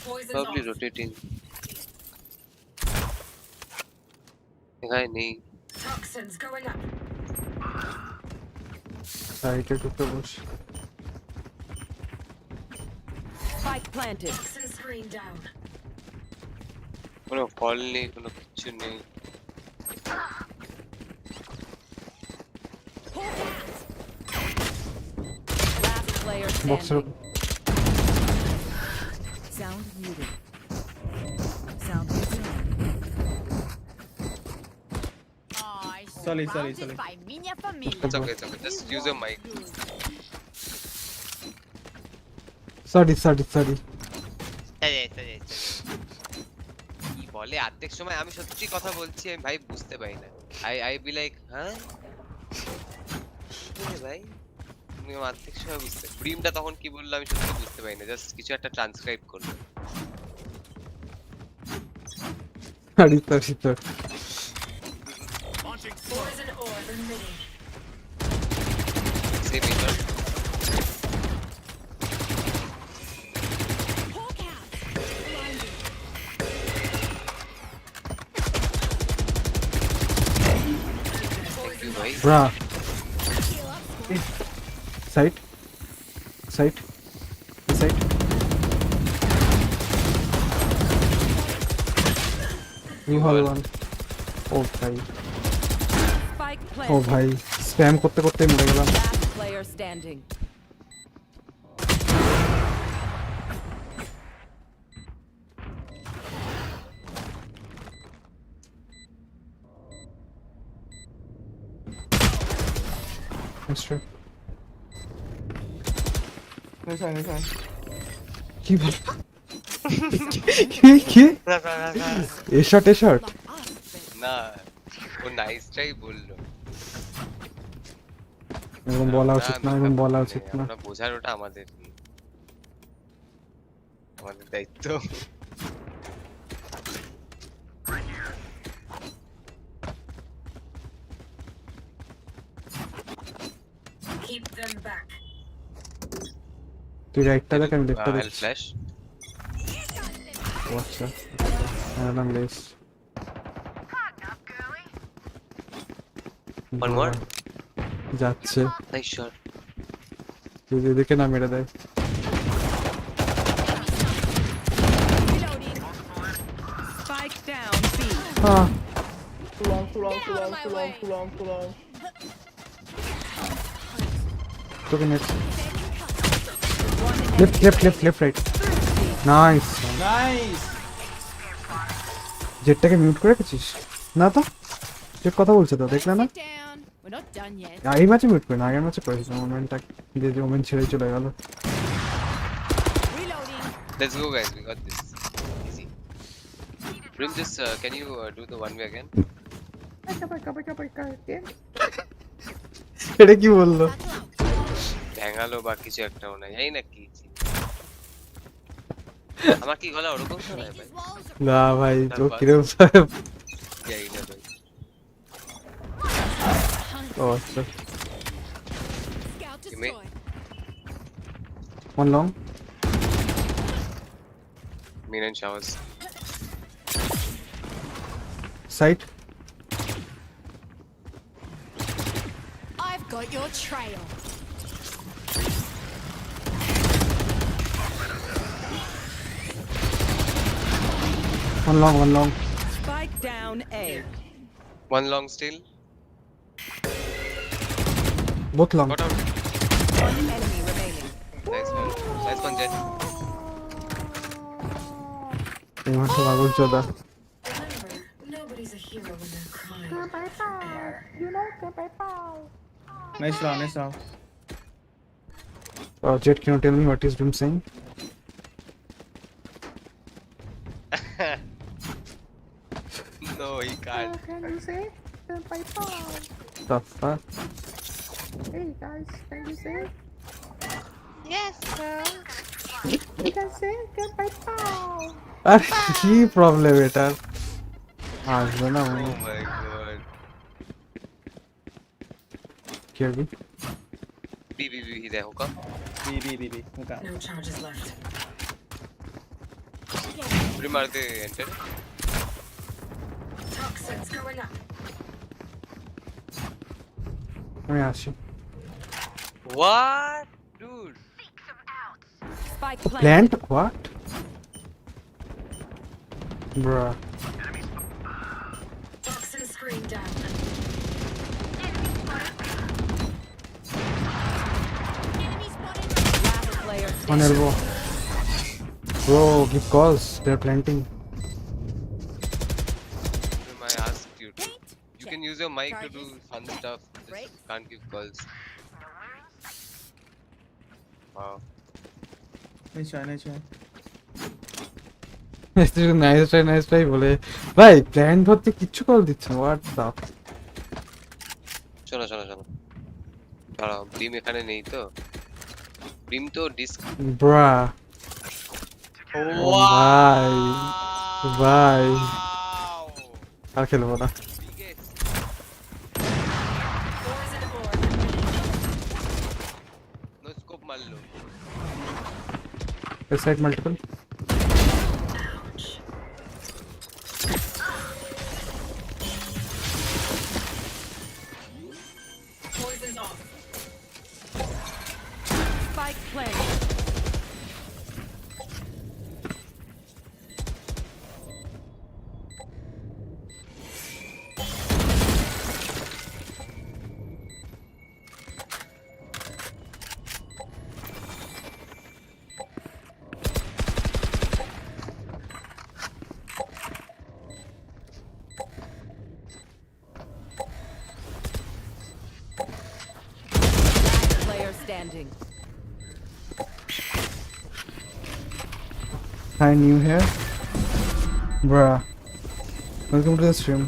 Poison's Probably off. rotating. Guy nahi. Toxins going up. সাইডে ঢুকে বস। Spike planted. Toxin screen down. কোনো ফল নেই কোনো কিছু নেই। Last player বক্সের standing. Sound muted. Sound resumed. Sorry. By minha família. It's okay, it's okay. Just use your mic. Sorry. কি বলে অর্ধেক সময় আমি সত্যি কথা বলছি আমি ভাই বুঝতে পারি না। আই বি লাইক হ্যাঁ ভাই তুমি অর্ধেক সময় বুঝতে ব্রিমটা তখন কি বললো আমি সত্যি বুঝতে পারি না। জাস্ট কিছু একটা ট্রান্সক্রাইব করলো। Sorry. Launching smoke. Poison orb emitting. Same এটার Hawk out. Blinded. Thank you ভাই। Bro Heal up, squad. Side you হল ওয়ান। ও ভাই Spike ও planted. ভাই স্প্যাম করতে করতে মরে গেলাম। Last player standing. Extra. কি বল? কি এশট Like us, then. না ও নাইসটাই বললো। এরকম বলা উচিত না, এরকম বলা উচিত না। আমরা বোঝার ওটা আমাদের দায়িত্ব। Keep them back. তুই রাইটটা দেখ আমি লেফটটা দেখছি। ফ্ল্যাশ ও আচ্ছা আরাম লেস। One more. যাচ্ছে নাইস শট। তুই এদিকে না মেরে দেয়। Reloading. Spike down B. হ্যাঁ Get out of my way. তোকে নেট লেফট রাইট নাইস। জেটটাকে মিউট করে রেখেছিস? না তো জেট কথা বলছে তো দেখলে না? Down. We're not done yet. এই ম্যাচে মিট করি না, আগের ম্যাচে করেছি মোমেন্টটা দিয়ে যে মোমেন্ট ছেড়ে চলে গেল। Reloading. Let's go, guys. We got this. Easy. Brim, just can you do the 1v again? এটা কি বললো? ভ্যাঙালো বা কিছু একটা মনে হয়, এই না কি আমার কি গলা ওরকম শোনায় ভাই? না ভাই তো কিরকম যাই না ভাই। ও আচ্ছা। Scout Give me. destroyed. One long. Main and showers. Side. I've got your trail. One long, one long. Spike down A. One long still. Both long. Got out. One enemy remaining. Nice one. Nice one, Jet. এই মাসে পাগল চোদা। Remember, nobody's a hero when they're crying for air. Nice round, nice round. Jet, can you tell me what is Brim saying? No, he can't. The fuck? আরে কি problem এটা? আসবে না মনে Oh my god. কি হবে? B, he's there, hookah. B. Okay. No charges left. Brim, are they entered? Toxins going up. আমি আসি। What? Dude. Spike planted. Plant? What? Bruh. Toxin screen down. Enemy spotted. Last player On standing. elbow. Bro, give calls. They're planting. Brim, I asked you to. You can use your mic to do fun stuff. Just can't give calls. Wow. Nice try. Nice try বলে ভাই plan ধরতে কিচ্ছু call দিচ্ছে না। What the শোনো দাঁড়াও, Brim এখানে নেই তো? Brim তো ডিস্ক। ব্রা ভাই আর খেলবো না। নো স্কোপ মারলো। Side multiple. Poison's off. Spike planted. Last player standing. Hi, new here. Bruh. Welcome to the stream.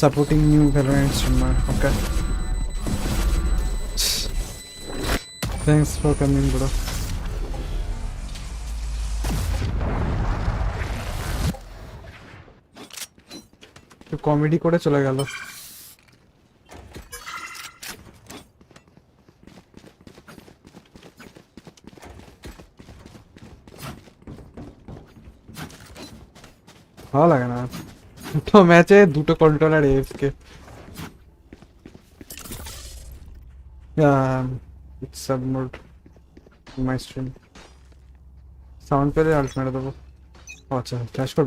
Supporting new Valorant streamer. Okay. Thanks for coming, bro. তো comedy করে চলে গেল। ভালো লাগে না তো ম্যাচে দুটো controller AFK. It's sub mode my stream. Sound পেলে আল্ট মেরে দেবো। আচ্ছা ফ্ল্যাশ কর।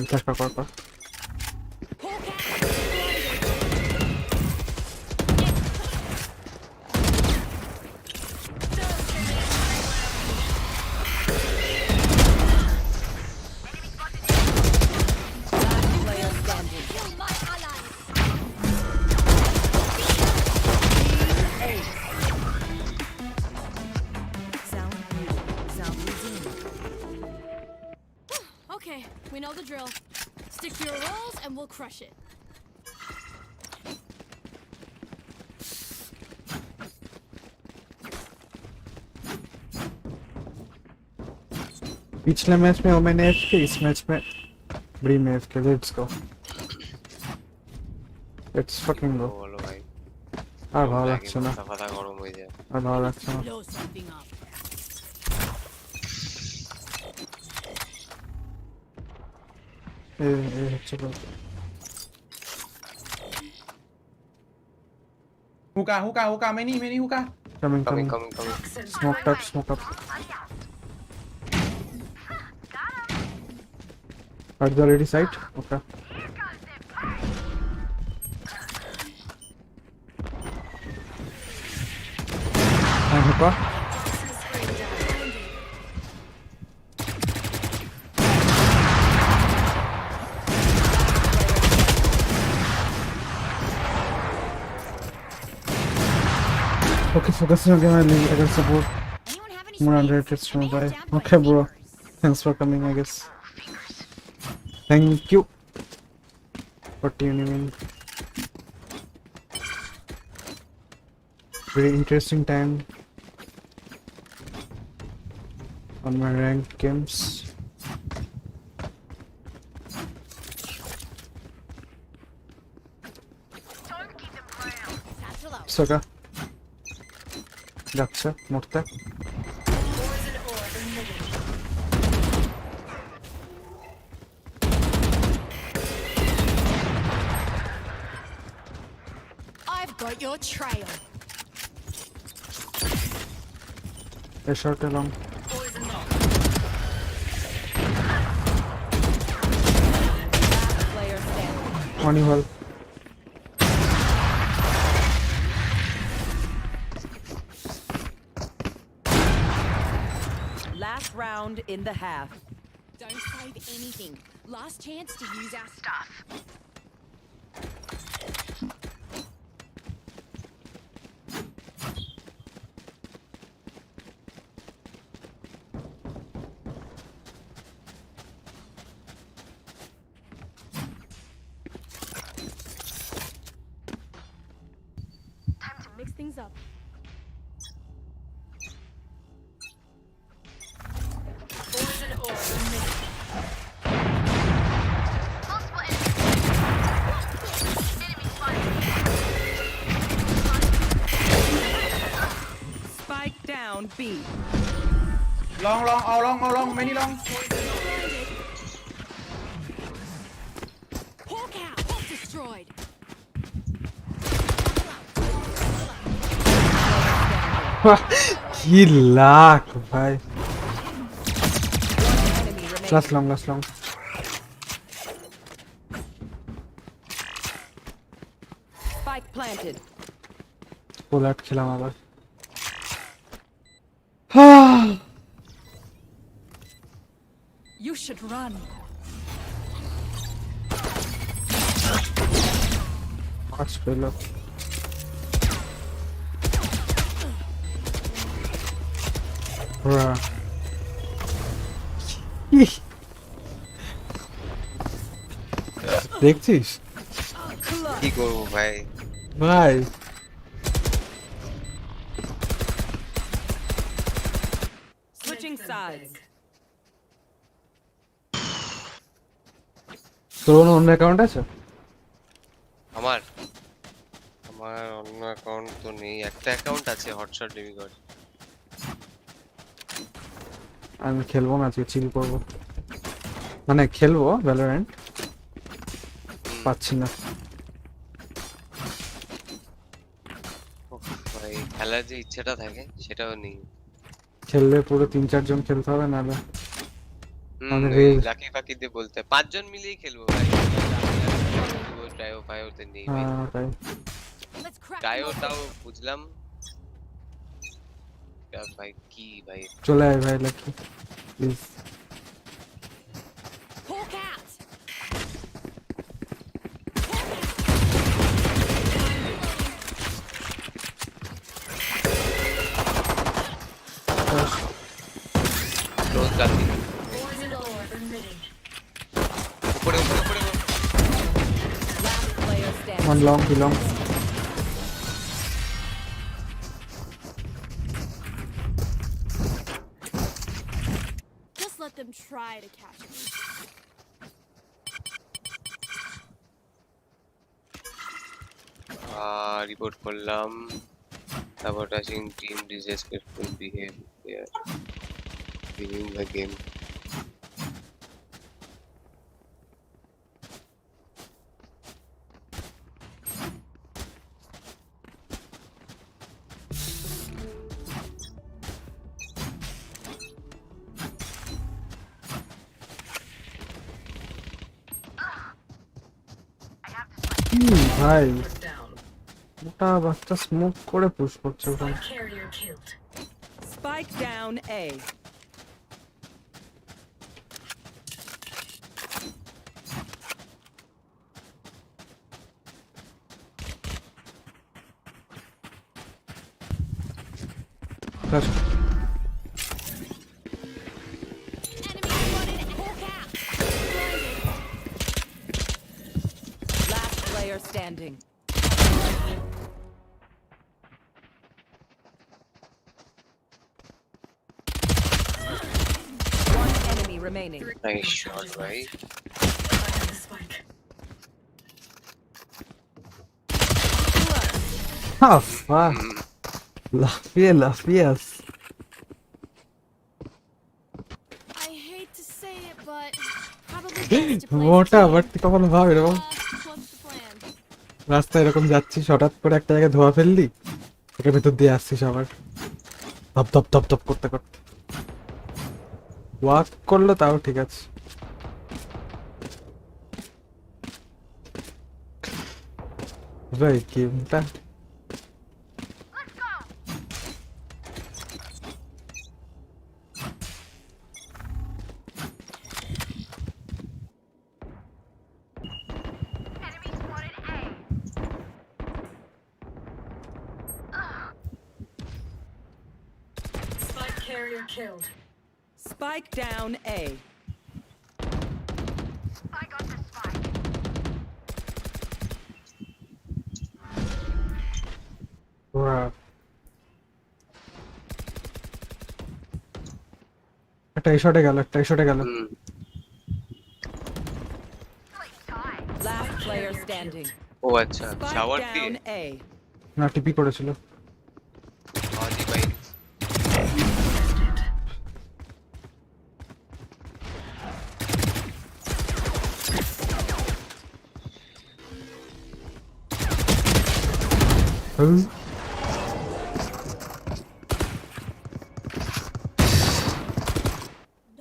Last player standing. Kill my ally. We'll crush it. पिछले मैच में ओमेन एफके, इस मैच में brim एफके. Let's go. Let's fucking go. বলো ভাই আর ভালো লাগছে না. মাথা ফাতা গরম হয়ে যায় আর ভালো লাগছে না. Blow something up. হচ্ছে বল. Hookah, many hookah. Coming. Coming Smoke up. Are they already sight? Okay. And hookah. Okay, focusing on my league. I got support. Anyone have any More space? underrated stream Nailed by. down by Okay, bro. fingers. Thanks for coming, I guess. Thank you for tuning in. Very interesting time on my ranked games. Satchel out. Saka. যাচ্ছে মরতে. I've got your trail. A short along. Player standing. Money hole. Last round in the half. Don't save anything. Last chance to use our stuff. Time to mix things up. Spike down B. Long, many long. Hawk out. Hawk destroyed. কি লাখ ভাই. Enemy remaining. Last long. Spike planted. পোলাট খেলাম আবার. You should run. আজ পেল. দেখছিস কি করবো ভাই ভাই? Switching sides. তোর অন্য অ্যাকাউন্ট আছে? আমার অন্য অ্যাকাউন্ট তো নেই একটা অ্যাকাউন্ট আছে হটশট ডেমিগড আমি খেলবো না, আজকে চিল করবো. মানে খেলবো ভ্যালোরেন্ট, পাচ্ছি না. ভাই খেলার যে ইচ্ছাটা থাকে সেটাও নেই. খেললে পুরো 3-4 জন খেলতে হবে, নাহলে আমাদের এই- লাকি ফাকি দিয়ে বলতে 5 জন মিলেই খেলবো ভাই. ট্রাইও ফাইওতে নেই ভাই. হ্যাঁ তাই. Let's crack them ট্রাইওটাও open. বুঝলাম ভাই কি ভাই চলে আয় ভাই lucky please. Hawk out. Close গাতি উপরে One long, two long. Just let them try to catch me. Report করলাম sabotaging team disrespectful behavior leaving the game. ভাই ওটা বাচ্চা স্মোক করে পুশ করছে ওখানে। Carrier killed. Spike down A. Flash. Enemy spotted. Hawk out. Blinded. Last player standing. One enemy remaining. Nice shot, right? I have the spike. Fuck. লাফিয়ে I hate to say it, but probably best to play মোটা team. But কখনো ভাব এরকম What's the plan? রাস্তায় এরকম যাচ্ছিস হঠাৎ করে একটা জায়গায় ধোয়া ফেললি ওটার ভেতর দিয়ে আসছিস আবার ধপ ধপ ধপ ধপ করতে করতে ওয়াক করলো তাও ঠিক আছে। ভাই গেমটা Spike carrier killed. Spike down A. একটা শটে গেল Last player standing. ও আচ্ছা Spike শাওয়ার দিয়ে down A. না টিপি করেছিল। আজি ভাই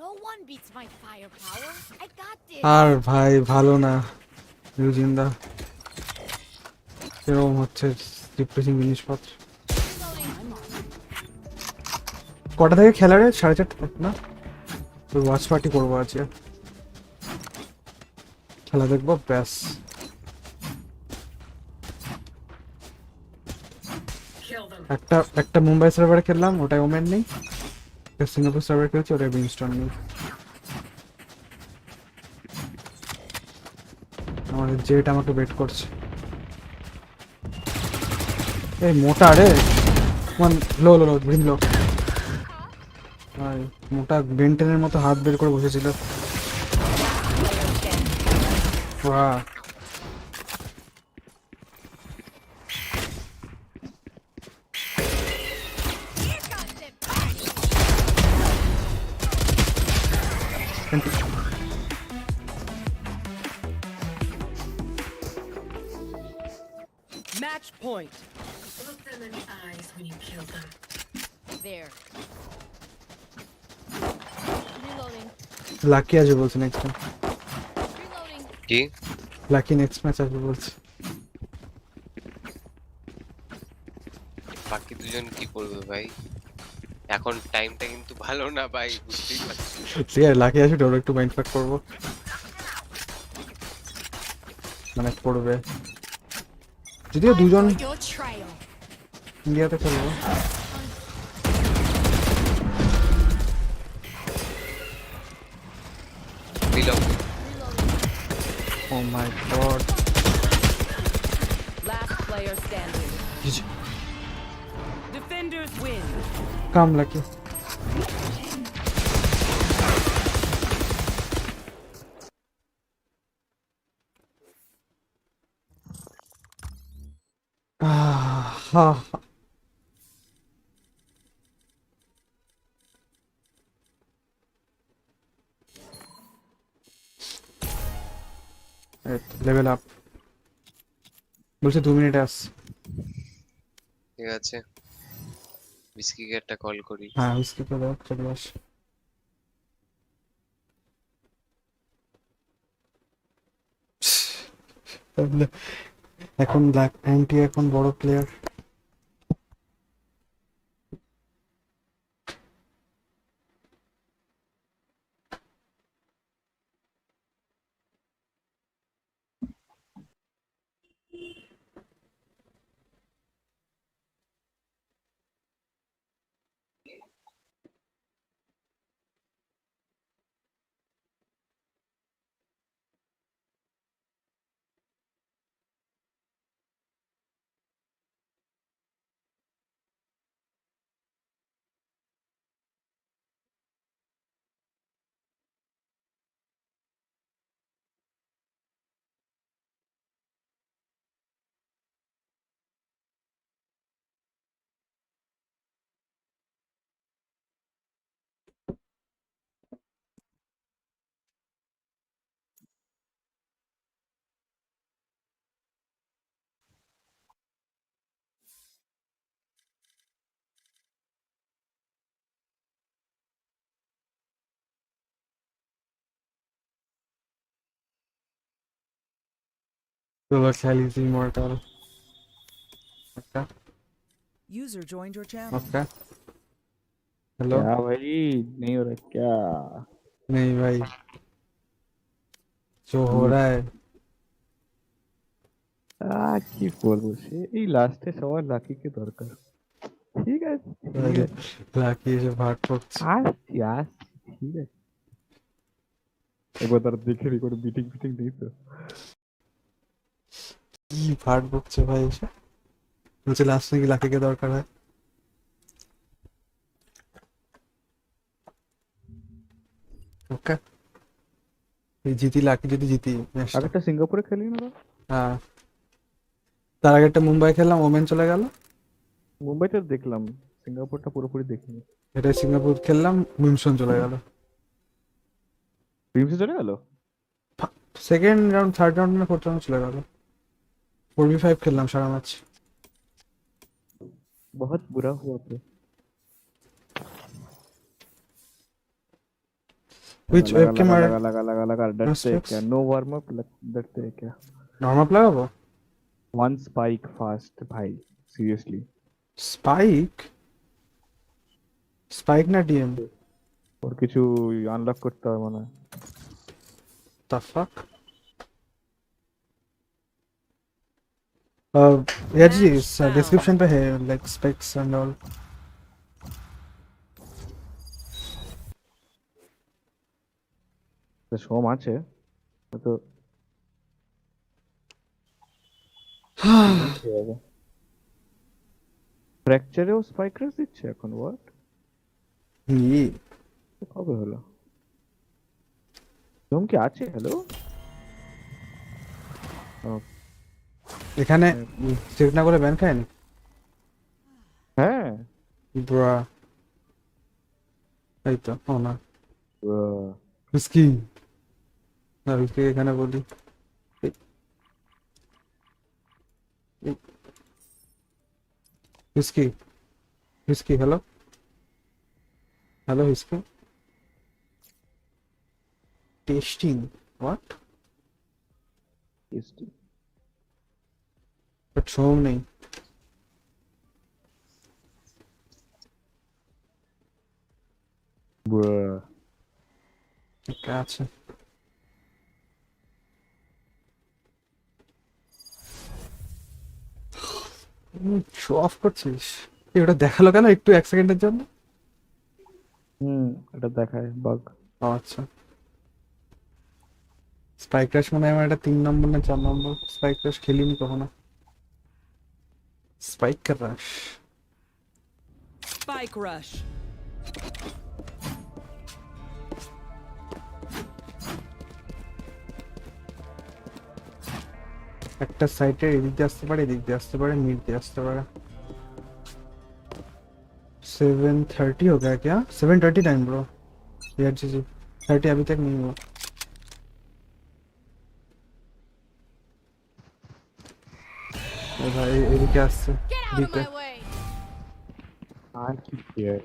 No one beats my firepower. I got this. আর ভাই ভালো না ইউজিন্দা এরকম হচ্ছে ডিপ্রেসিং জিনিসপত্র। কটা থেকে খেলা রে 4:30 না ওয়াচ পার্টি করবো আজকে খেলা দেখবো ব্যাস। Kill them. একটা মুম্বাই সার্ভারে খেললাম ওটাই ওমেন নেই, সিঙ্গাপুর সার্ভারে খেলছি ওটাই বিনস্টন নেই। আমাদের জেট আমাকে বেট করছে। এই মোটা রে লো লো লো ব্রিম লো ভাই মোটা বেন্টেনের মতো হাত বের করে বসেছিল। বাহ Match point. Look them in the eyes when you kill them. There. Reloading. Lucky আসবে বলছে নেক্সট টাইম, Reloading. কি লাকি নেক্সট ম্যাচ আসবে বলছে। বাকি দুজন কি করবে ভাই? এখন টাইমটা কিন্তু ভালো না ভাই, বুঝতেই পারছিস। ঠিক আছে লাকি আসবে ওর একটু মাইন্ড ফাক করবো মানে পড়বে যদিও দুজন Your trail. ইন্ডিয়াতে খেলবো। দিলাম ও মাই গড কাম লাকি। হ্যাঁ, লেভেল আপ। বলছে 2 মিনিট আস। ঠিক আছে, বিস্কিকে একটা কল করি। হ্যাঁ উসকে তো দাও, চলে আস। তাহলে এখন ব্ল্যাক অ্যান্টি এখন বড় প্লেয়ার। চলো খেলি immortal. Okay User joined your channel. Okay. Hello. क्या भाई, नहीं हो रहा क्या? नहीं भाई, जो हो रहा है। কি বলবো, সে এই লাস্টে সবার লাকিকে দরকার। ঠিক আছে ঠিক আছে, লাকি এসে ভাট পড়ছে। আসছি আসছি, ঠিক আছে। একবার তার দেখে নি কোনো মিটিং ফিটিং নেই তো? কি ভাট পড়ছে ভাই এসে, বলছে লাস্ট নাকি লাকিকে দরকার হয়। ওকে জিতি, লাকি যদি জিতি ম্যাচটা। আগেরটা সিঙ্গাপুরে খেলি না তো? হ্যাঁ, তার আগে একটা মুম্বাই খেললাম, ওমেন চলে গেল। মুম্বাইতে দেখলাম, সিঙ্গাপুরটা পুরোপুরি দেখিনি। এটা সিঙ্গাপুর খেললাম, মিমসন চলে গেল। প্রিমসে চলে গেল? সেকেন্ড রাউন্ড, থার্ড রাউন্ড না ফোর্থ রাউন্ড চলে গেল। 4v5 খেললাম সারা ম্যাচ। बहुत बुरा हुआ पे। Which लगा webcam लगा are लगा लगा लगा लगा डरते हैं specs? क्या? नो वार्म अप, डरते हैं क्या? নর্মাল লাগাবো? वन स्पाइक फास्ट भाई, सीरियसली। স্পাইক? স্পাইক না ডিএম? और কিছু আনলক করতে হবে মনে হয়। The fuck? Yeah जी, डिस्क्रिप्शन पे है लाइक स्पेक्स एंड ऑल। তো সোম আছে তো ফ্র্যাকচারেও স্পাইক রেস দিচ্ছে এখন? হোয়াট, ই কবে হলো? সোম কি আছে? হ্যালো, এখানে চেক না করে ব্যান খায়নি? হ্যাঁ ব্রা, এই তো ও না রিস্কি না, রিস্কি এখানে বলি। Risky risky, hello hello risky. Testing what? But সোম নেই। ঠিক আছে, শো অফ করছিস? এই ওটা দেখালো কেন একটু, 1 সেকেন্ডের জন্য? এটা দেখায় বাগ। ও আচ্ছা, স্পাইক রাশ মনে হয় আমার এটা 3 নম্বর না 4 নম্বর। স্পাইক রাশ খেলিনি কখনো। স্পাইক রাশ Spike rush. একটা সাইটে এদিক দিয়ে আসতে পারে, এদিক দিয়ে আসতে পারে, মিড দিয়ে আসতে পারে। 7:30 हो गया क्या? 7:39 ब्रो। यार जी 30 अभी तक नहीं हुआ। भाई এদিকে আসছে Get out of দিতে। my way! আর কি player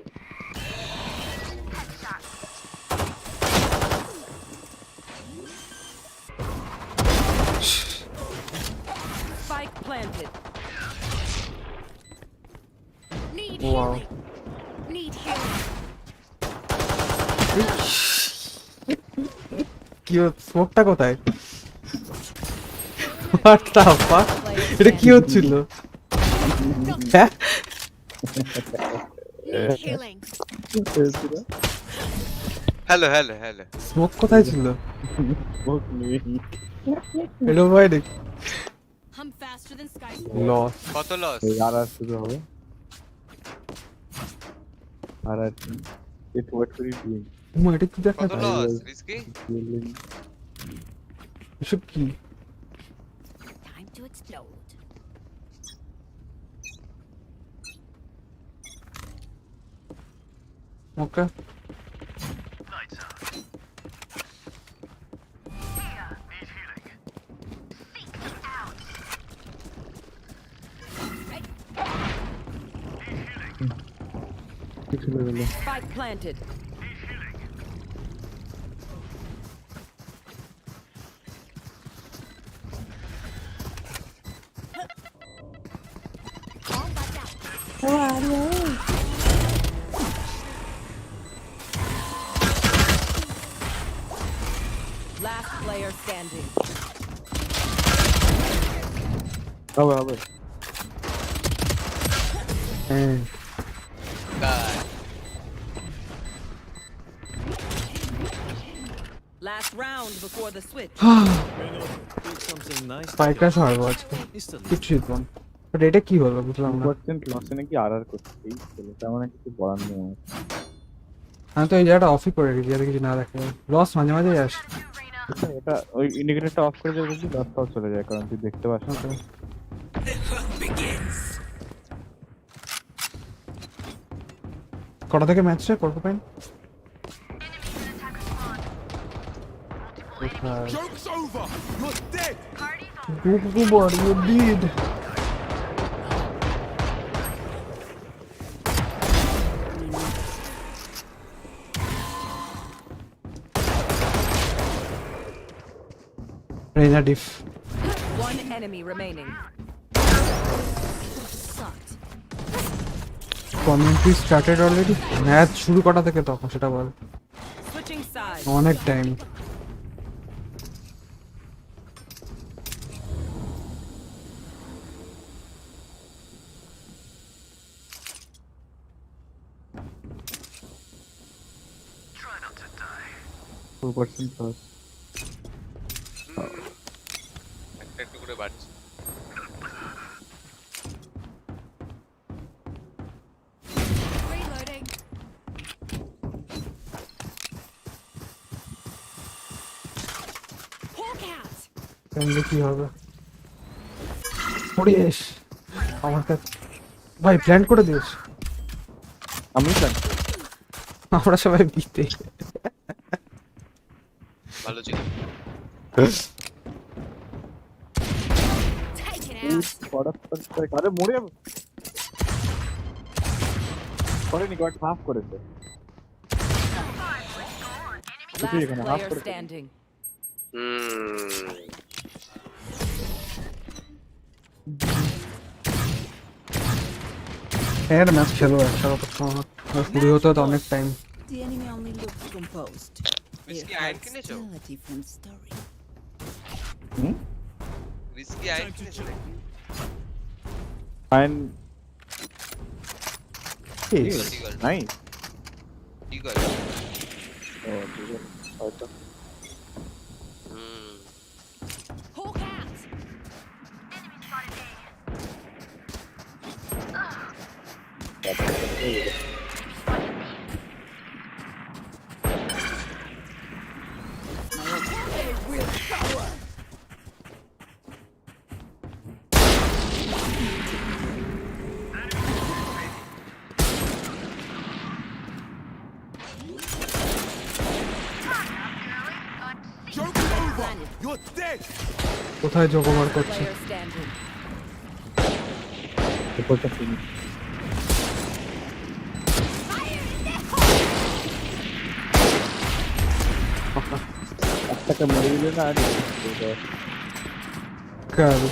Spike planted. Need Wow. healing! Need healing! কি স্মোকটা কোথায়? What the fuck? এটা কি হচ্ছিল? হ্যাঁ? Need healing! হ্যালো স্মোক কোথায় ছিল? স্মোক নেই এটা ভাই দেখ I'm faster than Sky. Loss. কত লস? এই আর শুরু হবে আর it what for you doing এটা কি দেখা কত যায়? লস? রিস্কি? এসব কি? Time to explode. ওকে কিছু level Spike planted. Last player standing. হবে হ্যাঁ Last round before the switch. something nice. স্পাইকার সরব আজকে কিছু দিতাম বাট এটা কি হলো বুঝলাম না। 2% লসে নাকি আর করতে এই ছিল তেমন কিছু বলার নেই আমার। আমি তো এই জায়গাটা অফই করে রেখেছি যাতে কিছু না দেখে। লস মাঝে মাঝে আসে। এটা ওই ইন্ডিকেটরটা অফ করে দেবে যদি লসটাও চলে যায় কারণ তুই দেখতে পাস না তো। কটা থেকে ম্যাচটা করতে পারেন? Joke's over! You're dead! Borat, you did. Reina diff. One enemy remaining. Sucked. Commentary started already? Match শুরু কটা থেকে তখন সেটা বল। Switching sides. অনেক time. Try not to die. 2% plus একটু করে বাড়ছে। Reloading. Hawk out! কেমনে কি হবে? পড়িস আমার কাছে ভাই প্ল্যান করে দিস। আমি জানি আমরা সবাই বিতে ভালো ছিল। Take it out! আরে মরে যাবো করেনি গড হাফ করেছে Last এখানে half player করে দিন। standing. এর ম্যাচ খেলো একটা কথা শোনো শুরু হতে তো অনেক time. The enemy only looks composed. Risky আইন কিনেছো? Still a different story. Risky আইন কিনেছো? Fine Yes. নাই কি করে? ও ঠিক আছে হয়তো Hawk out! তারপরে You're dead. কোথায় যোগ ওভার Last করছে? player standing. উপরটা ফিনিশ। একটাকে মেরে দিলে না আর কাল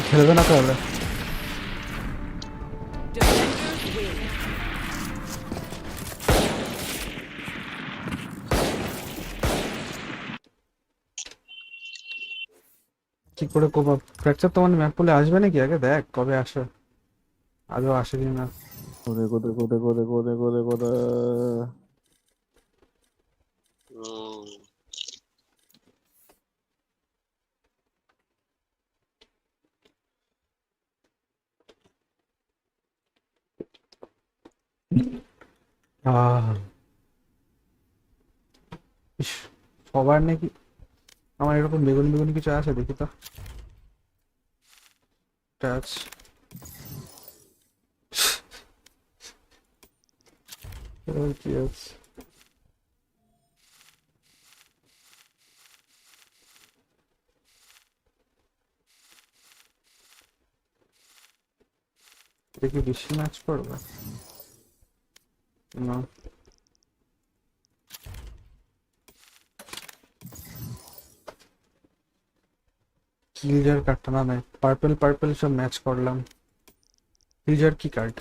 খেলবে না তাহলে? Defenders win. কি করে কোবা ফ্র্যাকচার তোমার ম্যাপ বলে আসবে নাকি? আগে দেখ কবে আসে, আজও আসেনি না। কোদে কোদে কোদে কোদে কোদে কোদে কোদে হুম। আহ ইস, সবার নাকি আমার এরকম বেগুনি বেগুনি কিছু আছে, দেখি তো। টাচ কি আছে? এটা কি বেশি ম্যাচ করবে না? কিলজার কার্ডটা না নাই, পার্পল পার্পল সব ম্যাচ করলাম। কিলজার কি কার্ড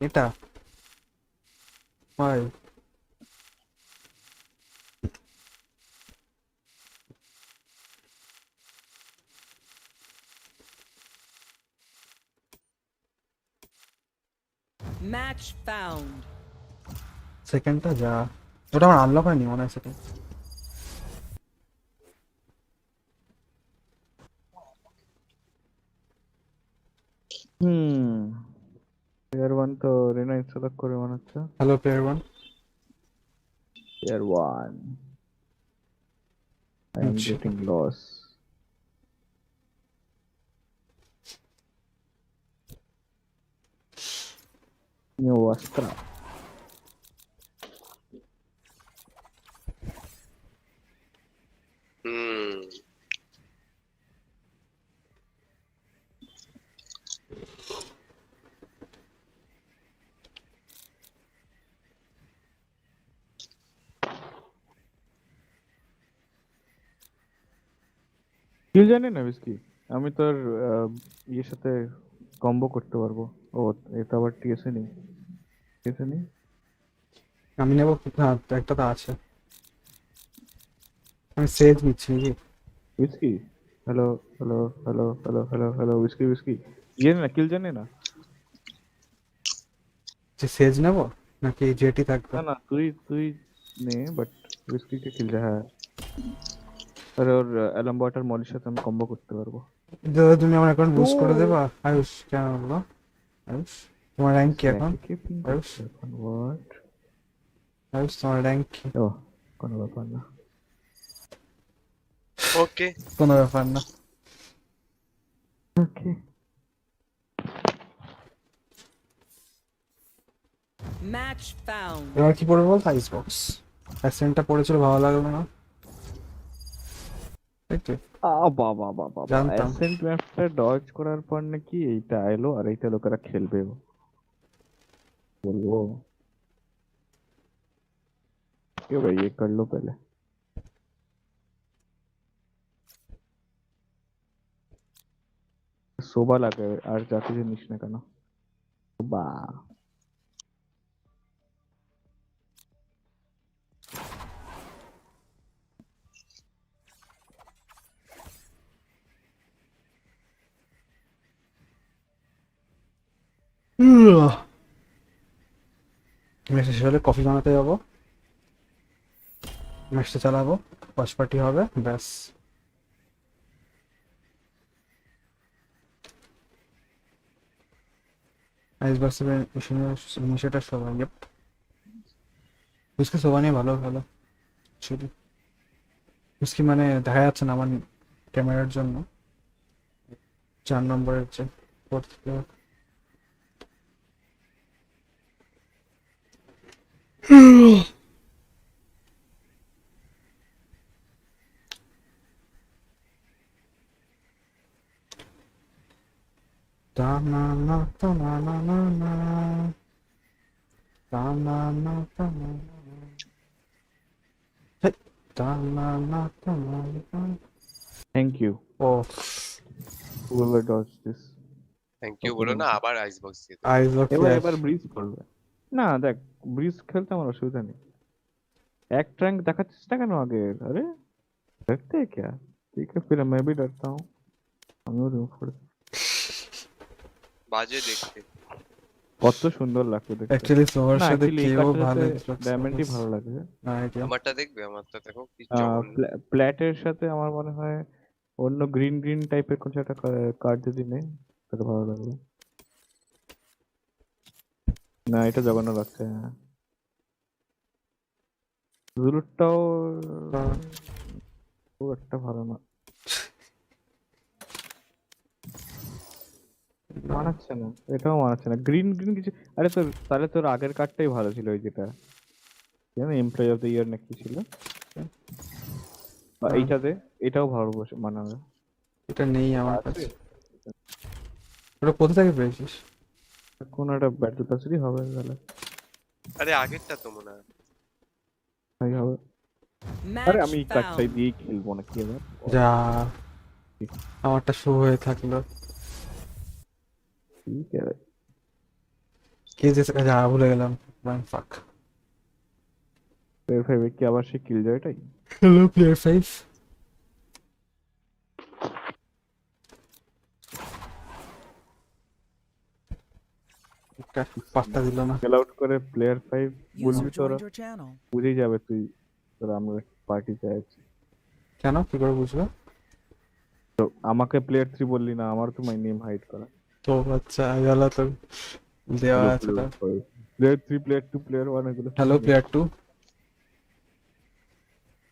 এটা? ভাই Match found. সেকেন্ডটা যা, ওটা আমার আনলক হয়নি মনে হয় সেকেন্ড। প্লেয়ার ওয়ান তো রেনা ইনস্টল করে মনে হচ্ছে। Hello player one. Player one I am getting loss. New Astra hmm. Kill জানি না বিস্কি, আমি তোর ইয়ের সাথে কম্বো করতে পারবো। ও এটা আবার টিএসএ নেই, টিএসএ নেই। আমি নেবো, হ্যাঁ একটা তো আছে। আমি সেজ নিচ্ছি নাকি? Whisky hello hello hello hello hello hello whisky whisky জানি না, কিল জানি না। যে সেজ নেবো নাকি জেটি থাকবে? না না তুই তুই নে, বাট উইস্কিকে কিল যা। হ্যাঁ আর ওর অ্যালাম ওয়াটার মলির সাথে আমি কম্বো করতে পারবো। দাদা তুমি আমার অ্যাকাউন্ট বুস্ট করে দেবা? আয়ুষ কেন বলবো? আয়ুষ তোমার র্যাঙ্ক কি এখন? আয়ুষ হোয়াট? আয়ুষ তোমার র্যাঙ্ক কি? ও কোনো ব্যাপার না। ওকে, কোনো ব্যাপার না। ওকে Match found. এবার কি পড়বে বল? আইস বক্স অ্যাসেন্টটা পড়েছিল, ভালো লাগলো না দেখতে। বাবা বাবা জানতাম। অ্যাসেন্ট ম্যাপটা ডজ করার পর নাকি এইটা এলো আর এইটা লোকেরা খেলবে বলবো। क्यों भाई ये कर लो पहले। शोभा লাগে আর জাতি জিনিস না কেন শোভা। ম্যাচটা শেষ হলে কফি বানাতে যাবো, ম্যাচটা চালাবো, ওয়াচ পার্টি হবে, ব্যাস। আইস বক্সে সেটা সবাই বুঝকে সবাই নিয়ে ভালো ভালো ছবি বুঝকি মানে দেখা যাচ্ছে না আমার ক্যামেরার জন্য। 4 নম্বরের যে Ta-na-na, ta-na-na-na-na. Ta-na-na, ta-na-na-na. Hey. Ta-na-na, ta-na-na. Thank you Oh, whoever does this. Thank you বলো না, আবার আইস বক্স দিয়ে দাও। eyes of এবার flash. এবার ব্রিজ করবে না, দেখ ব্রিজ খেলতে আমার অসুবিধা নেই। এক ট্র্যাঙ্ক দেখাচ্ছিস না কেন আগে? আরে দেখতে क्या ठीक है फिर मैं भी डरता हूँ। আমিও রিমুভ করে দিই। বাজে দেখতে। কত সুন্দর লাগতো দেখতে। Actually, তোমার না সাথে অ্যাকচুয়ালি এই কেউ কার্ডটার ভালো সাথে Xbox ডায়মন্ডই Series। ভালো লাগে। না, এটা আমারটা দেখবে, আমারটা দেখো কি জঘন্য। প্ল্যাটের সাথে আমার মনে হয় অন্য গ্রিন গ্রিন টাইপের কিছু একটা কার্ড যদি নেই তাহলে ভালো লাগবে। না এটা জঘন্য লাগছে। হ্যাঁ জুলুটটাও খুব একটা ভালো না, মানাচ্ছে না, এটাও মানাচ্ছে না। গ্রিন গ্রিন কিছু, আরে তোর তাহলে তোর আগের কার্ডটাই ভালো ছিল, ওই যেটা জানো এমপ্লয়ি অফ দ্য ইয়ার নাকি ছিল, বা এইটাতে এটাও ভালো বসে মানাবে। এটা নেই আমার কাছে। ওটা কোথা থেকে পেয়েছিস? কোন একটা ব্যাটল পাসেরই হবে তাহলে। আরে আগেরটা তো মনে হয়। তাই হবে। আরে আমি এই কার্ডটাই দিয়েই খেলবো না কি এবার। যা, আমারটা শো হয়ে থাকলো। ঠিক আছে কে যে যা ভুলে গেলাম। ফাক। প্লেয়ার 5 কি আবার সে কিল জয়টাই? Hello player 5। পাত্তা দিল না। ফেল আউট করে প্লেয়ার 5 বলবি তোরা Joined your channel. বুঝেই যাবে তুই তোরা আমরা পার্টি চাইছি। কেন কি করে বুঝবে? তো আমাকে প্লেয়ার 3 বললি না, আমার তো মাই নেম হাইড করা। তো আচ্ছা গেল তো দেওয়া আছে তো। প্লেয়ার 3 প্লেয়ার 2 প্লেয়ার 1 এগুলো। Hello player 2।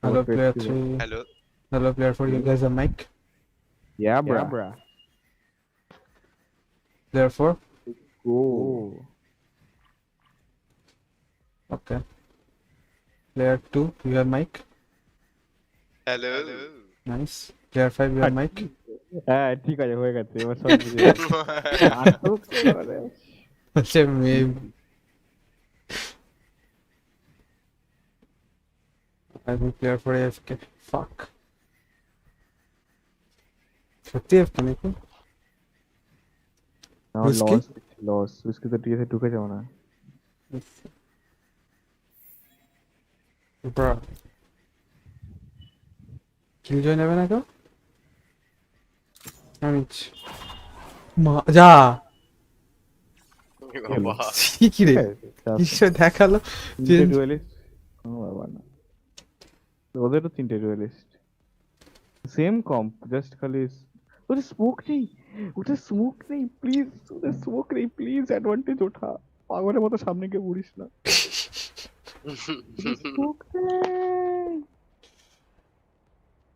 Hello player 3। Hello hello player 4, you guys are mic? Yeah bro. Player 4? Oh. Okay. Player 2, you have mic? Hello. Nice. Player 5, you have mic? হ্যাঁ ঠিক আছে হয়ে গেছে এবার সব বুঝে গেছি। আচ্ছা মেম। I think player 4 AFK. Fuck. সত্যি AFK নাকি? Whiskey? লস উইস্কি তো টিএসএ ঢুকে যাও না। Bro. Kill join হবে না তো? আমি যা বাবা কি রে কিসে দেখালো ডুয়েলিস্ট ও বাবা না, ওদেরও 3টে ডুয়েলিস্ট সেম কম্প, জাস্ট খালি ওটা স্মোক নেই, ওটা স্মোক নেই প্লিজ, ওটা স্মোক নেই প্লিজ, অ্যাডভান্টেজ ওঠা পাগলের মতো সামনে গিয়ে উড়িস না। স্মোক নেই,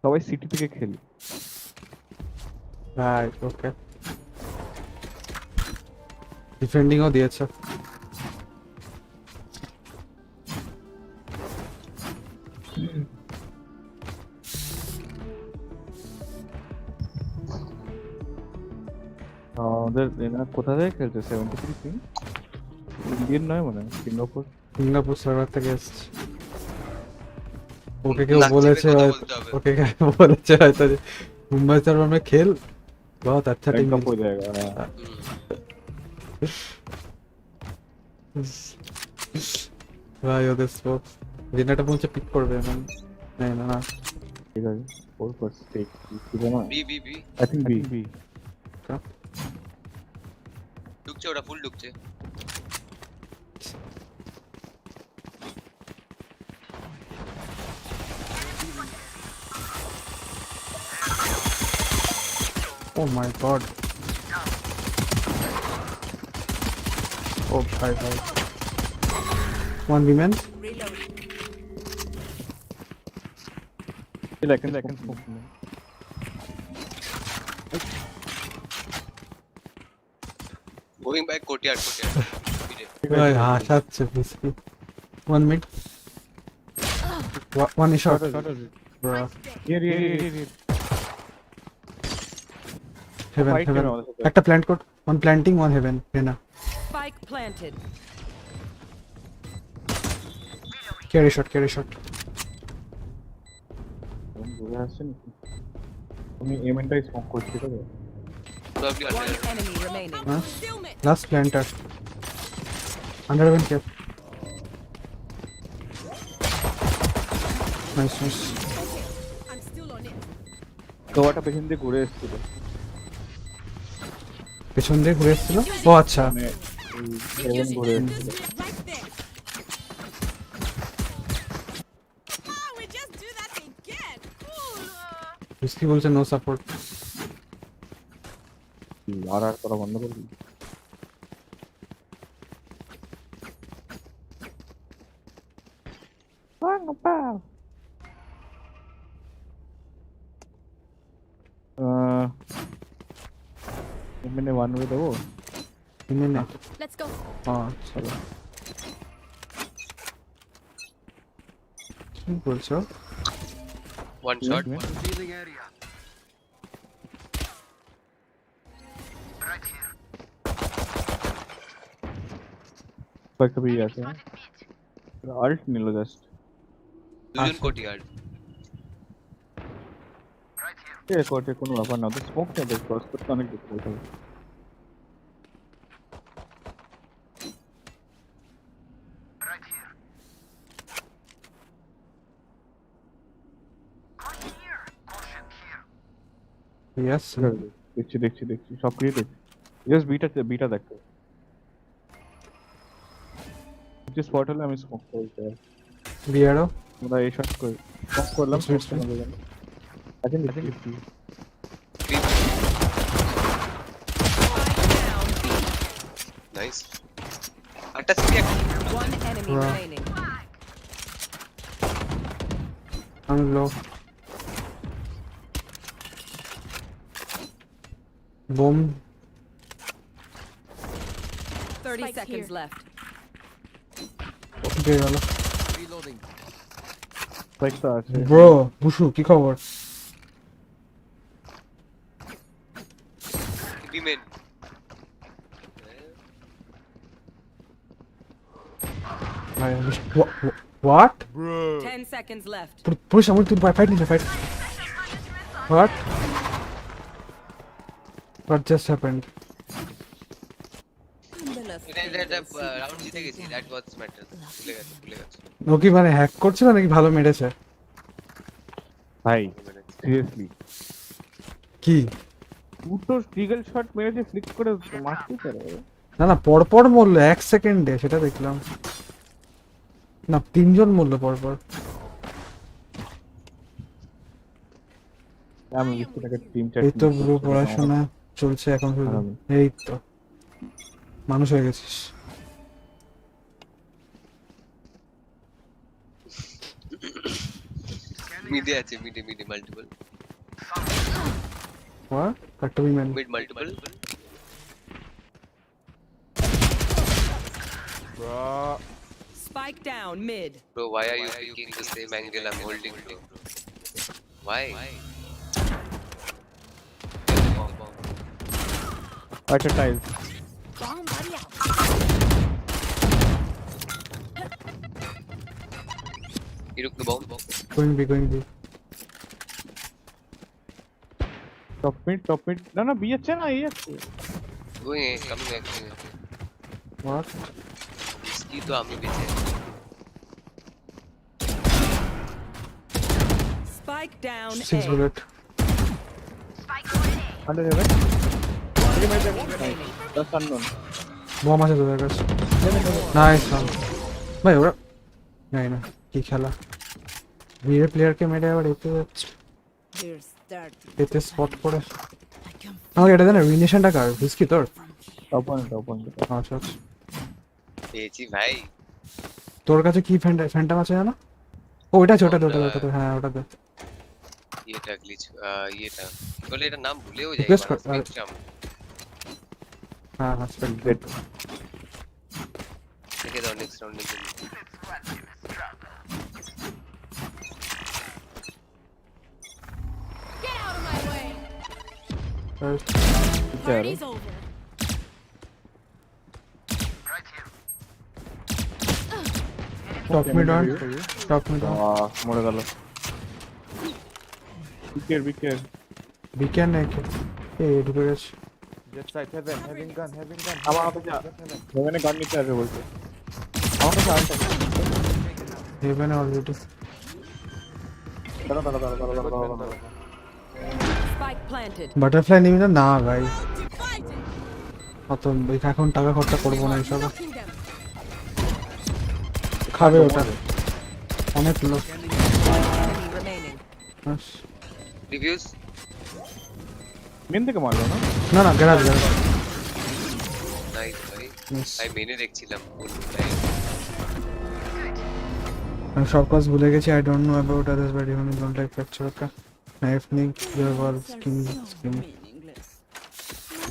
সবাই সিটি থেকে খেলি। রাইট ওকে ডিফেন্ডিংও দিয়েছে। আমাদের এনা কোথা থেকে খেলছে? 73 পিং ইন্ডিয়ান নয় মানে সিঙ্গাপুর সার্ভার থেকে এসেছে। ওকে কেউ বলেছে ওকে কেউ বলেছে হয়তো যে মুম্বাই সার্ভার में खेल बहुत अच्छा टीम हो जाएगा। ভাই ওদের স্পোক জেনারেটর পৌঁছে পিক করবে না না না ঠিক আছে 4% টেক ঠিক আছে না B B B I think B ঢুকছে, ওটা ফুল ঢুকছে। Oh my god. Oh bye bye. One woman. Second smoke. Going back courtyard. ভাই হাসাচ্ছে বিস্কি। One mid. One is short. Bro. Here. Heaven, Fight heaven. me now. একটা plant court. One planting, one heaven. Rena. Spike planted. Carry shot. ঘুরে আসছে নাকি? তুমি এমএনটাই smoke করছি তো? Probably One under. enemy remaining. Huh? Last planter. Under heaven cap. Nice. I'm still on it. কভারটা পেছন দিয়ে ঘুরে এসেছিল। পেছন দিয়ে ঘুরে এসেছিল? ও আচ্ছা। মানে এই হেভেন ঘুরে এসেছিল। Right there. We just do that again. Risky বলছে নো সাপোর্ট। আর করা বন্ধ করবি? এমএনএ ওয়ান ওয়ে দেবো? মিনে। Let's go. চলো। কি বলছো? One shot. কয়েকটা পেয়ে আছে। আল্ট নিল জাস্ট। দুজন কোটিয়ার্ড। কোর্টে কোনো ব্যাপার না, তো স্মোক না দেখ, ক্রস করতে অনেক ডিফিকাল্ট হবে। Yes. দেখছি সব কিছু দেখছি। জাস্ট বিটা দেখো। যে স্পট হলে আমি স্মোক করতে পারি। বিয়ারো। আমরা এই শট করে স্মোক করলাম। দেখি Nice. একটা সিটি একটা। One enemy Wow. remaining. I'm low. Boom. 30 Spike seconds here. left. দিয়ে গেল। কয়েকটা আছে। ব্রো, বুশু কি খবর? বিমেন। What? 10 seconds left. Push, I want to fight. What? What just happened? এটা রাউন্ড জিতে গেছি। That was matter. ভুলে গেছি। ও কি মানে হ্যাক করছিল নাকি ভালো মেরেছে? ভাই সিরিয়াসলি কি? দুটো স্টিগল শট মেরেছে, ফ্লিক করে মারতে পারে। না পরপর মরলো 1 সেকেন্ডে, সেটা দেখলাম। না 3 জন মরলো পরপর। আমি বিস্কুটটাকে টিম চ্যাট। এই তো ব্রো পড়াশোনা চলছে এখন শুধু। এই তো মানুষ হয়ে গেছিস। মিডে আছে, মিডে মাল্টিপল। What? একটা বিমান। Mid multiple. Spike down mid. Bro, why are you picking the same angle I'm holding, bro? Why? আচ্ছা tile. Bomb buddy out. You took the bomb. Going B. Top mid. না B আছে না, এই আছে। Going A, coming A. What? इसकी तो आमी पीछे। Spike down 6 A. bullet. Under heaven. এই মেরে দেখো। 10 আননোন। বম আছে তোদের কাছে। Nice one. ভাই ওরা না কি খেলা। ভিড়ে প্লেয়ারকে মেরে আবার Here's dirty. এতে স্পট করে। আমাকে এটা জানা রিনেশনটা কার? রিস্কি তোর? অপোনেন্ট। আচ্ছা। পেয়েছি ভাই। তোর কাছে কি ফ্যান্টম আছে জানো? ও ওটা ছোট হ্যাঁ ওটাতে। এটা গ্লিচ এটা বলে এটা নাম ভুলেও যাই। Request কর, স্পেকট্রাম। হ্যাঁ স্পেক্ট্রেট। দেখে দাও নেক্সট রাউন্ডে। Get out of my way. Party's over. Top mid on. Top mid on. মরে গেল। বিকের Beacon নাকি? এই ঢুকে গেছে। Jet side, having gun. আমার হাতে যা ওখানে গান নিতে আসবে বলছে আমার কাছে আনতে হেভেন অলরেডি। দাঁড়া Spike planted. বাটারফ্লাই নিবি না ভাই। অত এখন টাকা খরচা করবো না এসব। Knocking them. খাবে ওটা। অনেক লোক। Enemy remaining. রিভিউজ মেন থেকে মারলো না না গ্যারাজ। নাইস ভাই Nice. আমি মেনে দেখছিলাম আমি সব কাজ ভুলে গেছি। I don't know about others but even don't like fracture का knife nick your wall skin Meaningless.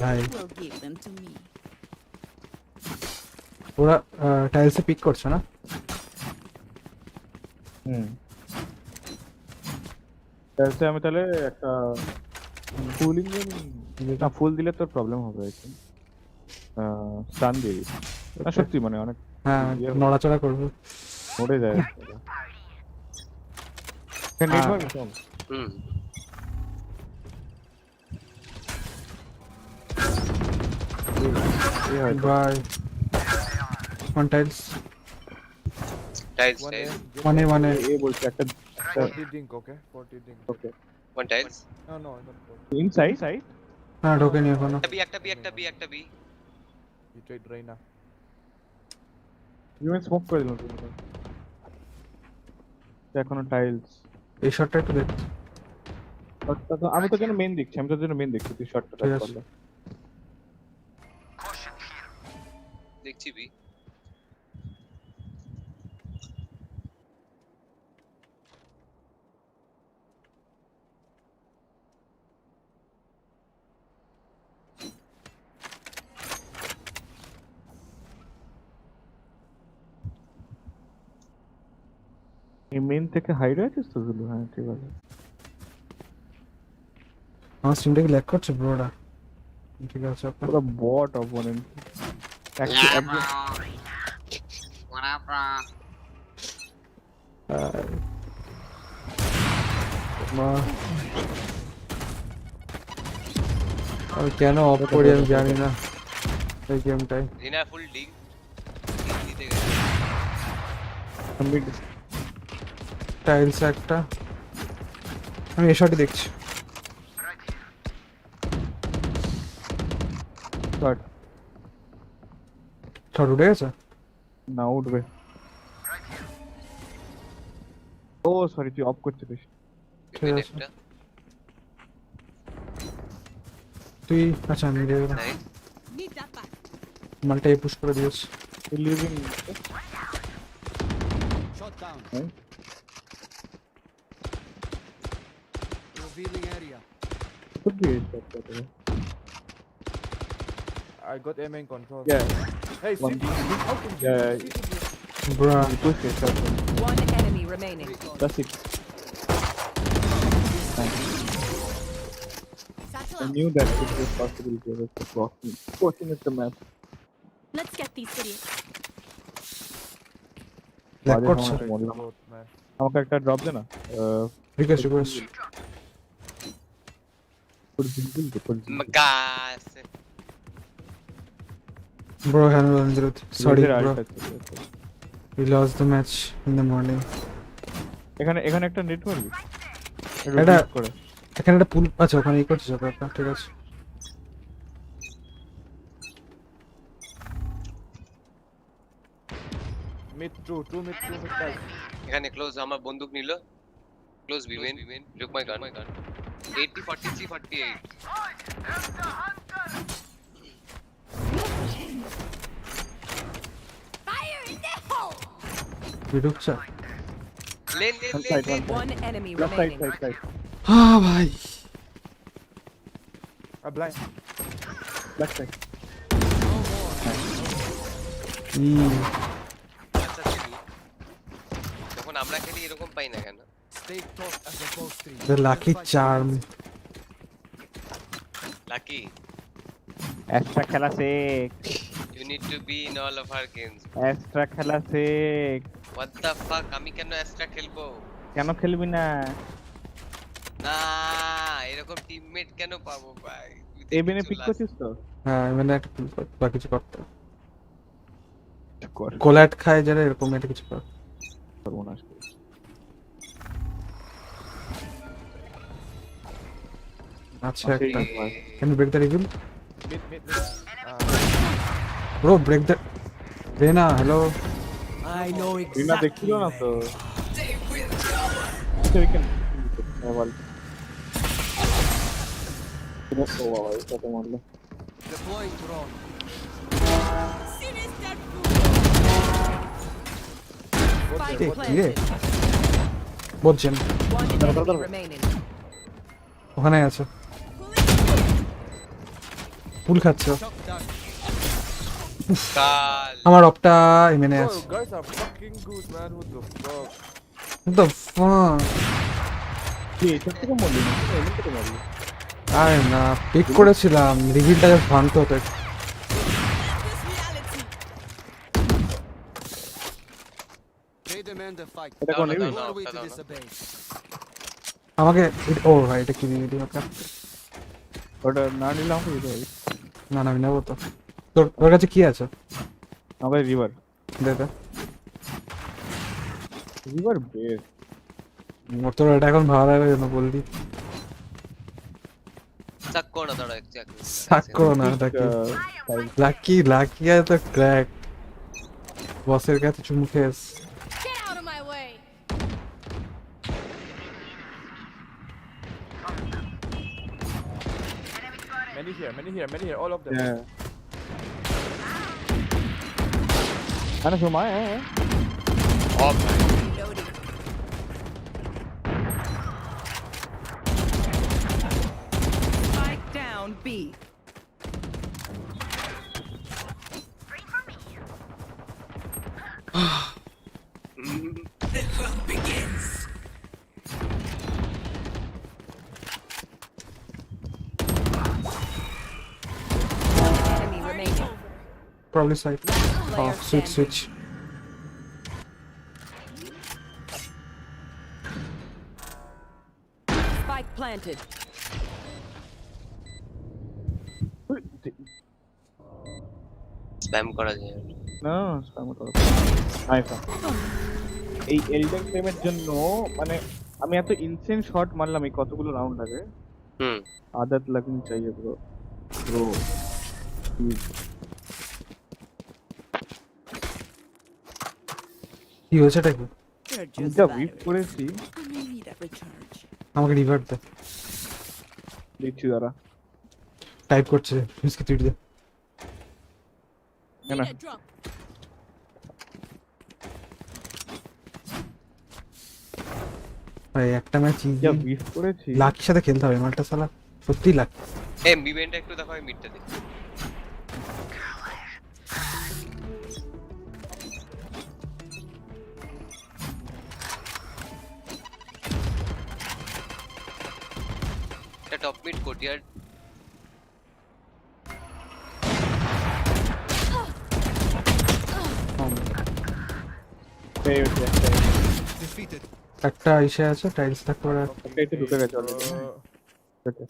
ভাই Will give them to me. ওরা টাইলসে পিক করছে না? তাহলে আমি তাহলে একটা ফুলিং না ফুল দিলে তোর প্রবলেম হবে আর কি স্টান দিয়ে দিই। না সত্যি মানে অনেক হ্যাঁ নড়াচড়া করবে। মরে যায় নেটওয়ার্ক কম by on tiles tiles one a এ বলছে একটা 40 dink, okay? 40 dink. Okay one tiles No, not 40. Inside না ঢোকেনি এখনো। একটা B You tried Reina. Even smoke করে দিলাম এখনো টাইলস এই শটটা একটু দেখ। আমি তো যেন মেন দেখছি আমি তো যেন মেন দেখছি তুই শটটা ঠিক আছে। করলে দেখছি বি এই মেন থেকে হাইড আছিস তো জুলু হ্যাঁ ঠিক আছে আমার স্ট্রিমটা কি ল্যাগ করছে ব্রোডা? ঠিক আছে আপনার পুরো বট অপোনেন্ট একদম আমি কেন অফ করি আমি জানি না এই গেমটাই। রিনা ফুল ডিং দিতে গেছে আমি টাইলস একটা আমি এই শটই দেখছি। শট শট উঠে গেছে না উঠবে ও সরি তুই অফ করতে দিস ঠিক আছে তুই আচ্ছা আমি দিয়ে দিলাম। Need that back. মালটাই পুশ করে দিয়েছি। তুই living Shot down. Revealing area. could be a shot by the way. I got aim and control. Yeah, Hey, One. CT, how can you Yeah, CT? Bruh. you push it, shot. One enemy remaining. That's it. Satchel I out. knew that it was possibility of us walking at the map. Let's get these idiots. Lag বাজে করছে। সময় মরলাম। Both, man. আমাকে একটা drop দে না request request মাগাস bro handle 1-0 sorry bro we lost the match in the morning এখানে এখানে একটা net মারবি এটা করে এখানে একটা পুল আছে ওখানে ই করছিস ব্যাপারটা ঠিক আছে Mid two mid guys. এখানে ক্লোজ আমার বন্দুক নিল ক্লোজ বিমেন লুক মাই গান 80 43 48 Fire in the hole. ঢুকছে lane One enemy Left side, remaining. side. ভাই Blind. Left side. আমরা খেলি এরকম পাই না কেন? Stay taut as a bowstring. The lucky charm. Lucky, extra খেলা শেখ, you need to be in all of our games. Extra খেলা শেখ। What the fuck? আমি কেন এক্সট্রা খেলবো? কেন খেলবি না? না, এরকম টিমমেট কেন পাবো ভাই? এবেনে পিক করছিস তো? হ্যাঁ মানে একটা কিল কর বা কিছু করতে কর, কোলাট খায় যারা এরকম একটা কিছু কর। সর্বনাশ করিস। আচ্ছা একটা can you break the reveal bro break the Rena hello I know বিনা দেখছিল না তো। আচ্ছা উইকেন বল। ও বাবা এটা তো মারলো। deploying drone. Spike কি রে planted. বলছেন One enemy remaining. ওখানে আছে ফুল খাচ্ছে কাল আমার অপটা এমএনে আছে guys are fucking good, man. What the fuck? what the fuck কি এটা থেকে মরলি না? এমন থেকে মরলি? আরে না পিক করেছিলাম রিভিলটা জাস্ট ভাঙতে হতো একটু। They demand a fight. এটা কোন নিবি? No way to disobey. আমাকে ও ভাই এটা কি দিয়ে দিই ওটা ওটা না নিলে আমাকে দিতে হবে। না না আমি নেবো তো তোর কাছে কি আছে আমাকে রিভার, দে দে রিভার বেস। মোর তোর এটা এখন ভালো লাগে না বললি সাক করো দাঁড়া এক চেক। সাক করো না দেখি লাকি লাকি আছে তো ক্র্যাক বসের কাছে চুমু খেস Get out of my way. Many here, all of them. হ্যাঁ আরে সময় of Reloading. Spike down B. Enemy remaining. probably side Player oh switch standing. switch Spike planted. Spam করা যায়। না স্প্যাম করো। আইফা এই এলডেন ফ্লেমের জন্য মানে আমি এত ইনসেন শট মারলাম এই কতগুলো রাউন্ড লাগে। হুম आदत लगनी चाहिए ब्रो ब्रो কি হয়েছে এটা কি আমি যা উইপ করেছি আমাকে রিভার্ট দে দিচ্ছি দাঁড়া। টাইপ করছে মিসকে তুই দে Need a drop. ভাই একটা ম্যাচ যা উইপ করেছি লাকির সাথে খেলতে হবে মালটা শালা সত্যি লাকি এম ইভেন্টটা একটু দেখো আমি মিডটা দেখি। এটা টপ মিড কোটিয়ার এই ওকে Defeated. একটা ইসে আছে টাইলস থাকতে পারে একটা একটু ঢুকে গেছে অলরেডি। ওকে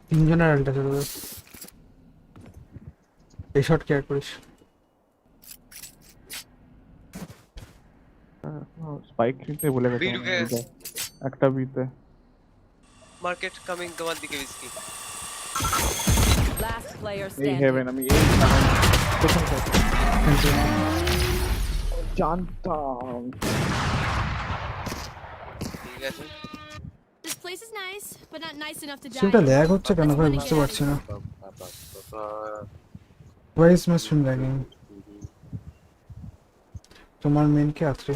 তিনজনের আলটা চলে এই শট কেয়ার করিস স্পাইক নিতে ভুলে গেছি বি ঢুকে গেছে। একটা বিতে মার্কেট কামিং তোমার দিকে বিস্কি। Last player এই standing. হেভেন আমি এই প্রথম জানতাম। ঠিক আছে This place is nice, but not nice enough to die. সিমটা in. ল্যাগ হচ্ছে কেন Let's ভাই wanna বুঝতে get out of পারছি না বাবা। why is my stream lagging তোমার মেন কি আত্রে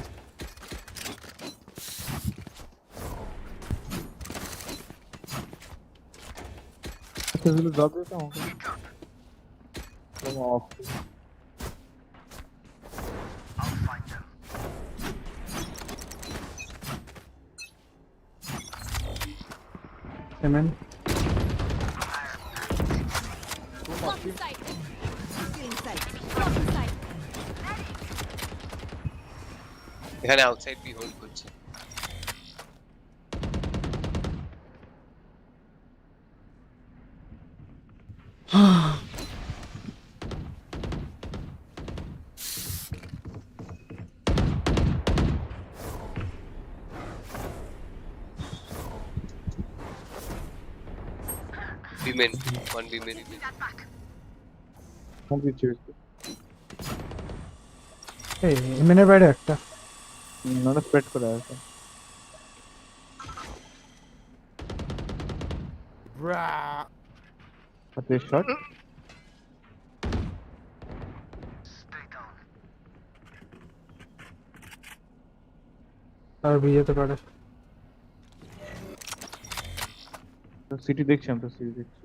সেগুলো ড্রপ দিতে আমাকে তোমার of Amen. Blocking sight. Feeling sight. Blocking sight. এখানে আউটসাইড বি হোল্ড করছে। বিমেন ওয়ান বিমেন Smoke দিচ্ছি বেশি। এই এমএনের বাইরে একটা। ওটা স্প্রেড করে আছে। আচ্ছা শট। আর বিয়েতে পারে। সিটি দেখছি আমরা, সিটি দেখছি।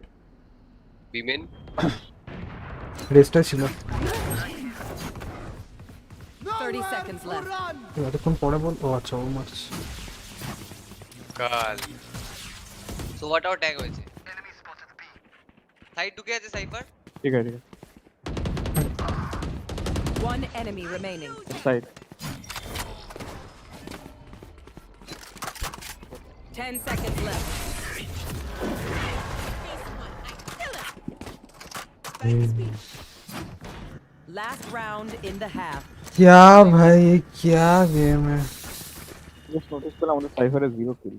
বিমেন রেস্টটা ছিল। 30 seconds left. এতক্ষণ পরে বল। ও আচ্ছা ও মারছে। কাল সোভাটাও ট্যাগ হয়েছে। সাইড ঢুকে আছে সাইফার। ঠিক আছে, ঠিক আছে। One enemy remaining. Side. 10 seconds left. Last round in the half. क्या भाई ये क्या गेम है। জাস্ট নোটিস করলাম আমাদের সাইফারে 0 কিল।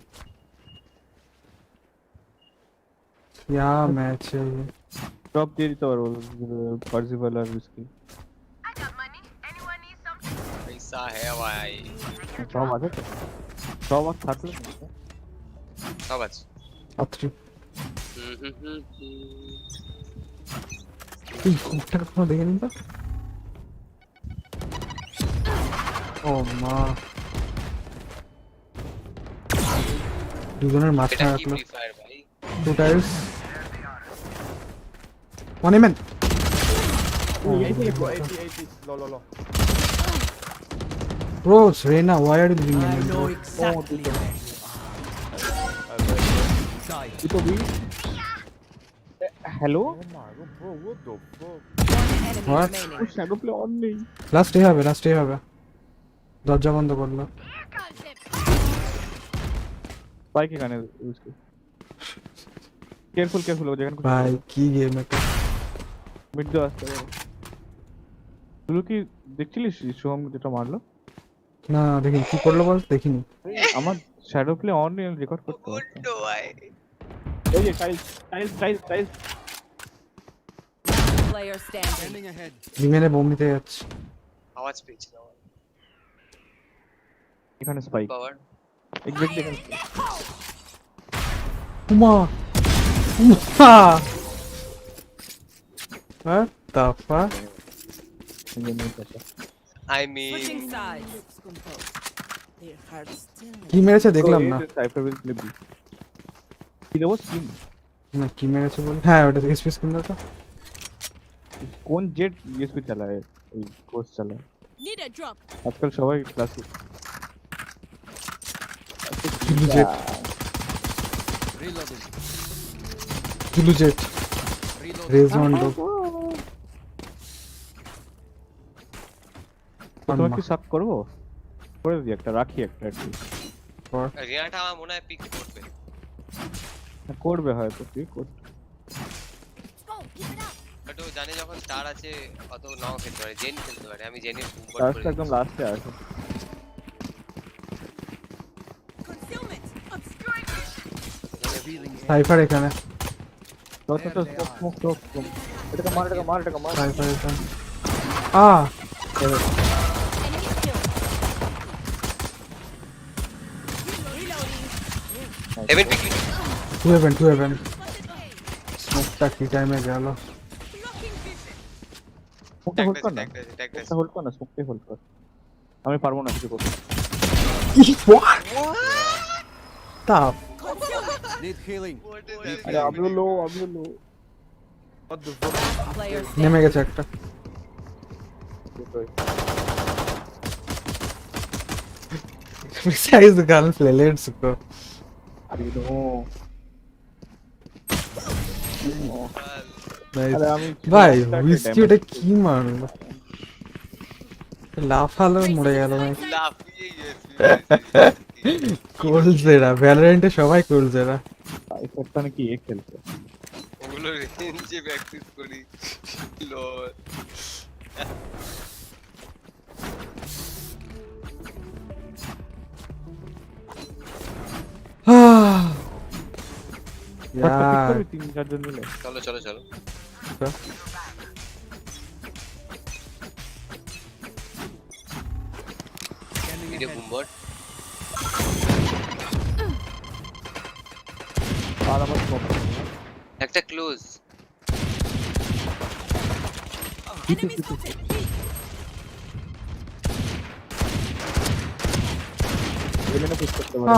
क्या मैच है ये। টপ দিয়ে দিতে পারবো পার্সিভাল আর রিস্কি। पैसा है भाई। সব আছে তো? সব আর থাকলে সব আছে। আত্রি এই কোনটা কোনো দেখে নিন তো। ও মা দুজনের মাঝখানে এটা কি রাখলো। ফ্রি ফায়ার ভাই? টু টাইলস ওয়ান এমএন। Rose, Reina, why are you doing that? Hello One enemy What? remaining. Shadow play on নেই। লাস্টে হবে। দরজা বন্ধ করলো। স্পাইক এখানে ইউজ করি। কেয়ারফুল ও যেখানে ভাই কি গেম এটা। মিড দো আসতে পারে। তুই কি দেখছিলিস সোহম যেটা মারলো? না দেখিনি কি করলো বল দেখিনি। আমার শ্যাডো প্লে অন নেই, রেকর্ড করতে পারছি। গুড ভাই। এই যে টাইলস Player standing. বিমেনে বোম নিতে যাচ্ছে। আওয়াজ পেয়েছি না এখানে স্পাইক পাওয়ার। এক্স্যাক্টলি এখানে। Uma What the fuck? I mean Switching sides. কি মেরেছে দেখলাম না। Cypher will play B. কি দেবো স্কিন? না কি মেরেছে বল। হ্যাঁ ওটা এসপি স্কিন দাও। কোন জেট ইউএসপি চালায়? ওই কোর্স চালায় Need a drop. আজকাল সবাই ক্লাসিক। কিলু জেট রেজন্ডো। তোমাকে কি সাক করবো? করে দিই একটা, রাখি একটা আর কি। রিয়াটা আমার মনে হয় পিক করবে। করবে হয়তো পিক করবে। Go, keep it up. But ও জানে যখন স্টার আছে অত নাও খেলতে পারে, জেন খেলতে পারে। আমি জেনে বুমবার লাস্ট করে একদম লাস্টে আছে। Concealment. Obscuring. সাইফার এখানে। তো স্মোক এটাকে মার। সাইফার এখানে। Enemy killed. Heaven pick. To heaven স্মোকটা কি টাইমে গেল। স্মোকটা হোল্ড কর না, স্মোকটা হোল্ড কর না, স্মোকটাই হোল্ড কর। আমি পারবো না কিছু করতে। What? Stop. Need healing. আরে আমিও লো। Player নেমে গেছে একটা। Precise gunplay, let's go. আরে নো Nice. আরে আমি ভাই short হুইস্কি damage ওটা কি মারলো, লাফালো মরে গেল ভাই। লাফিয়ে গেছি কোলজেরা ভ্যালোরেন্টে সবাই কোলজেরা। সাইফারটা নাকি এ খেলছে। ওগুলো রেঞ্জে প্র্যাকটিস করি লল একটা pick করবি 3-4 জন মিলে? চলো চলো চলো ভিডিও বুমবট আর আমার smoke। একটা ক্লোজ Enemy spotted. এখানে push করতে পারে।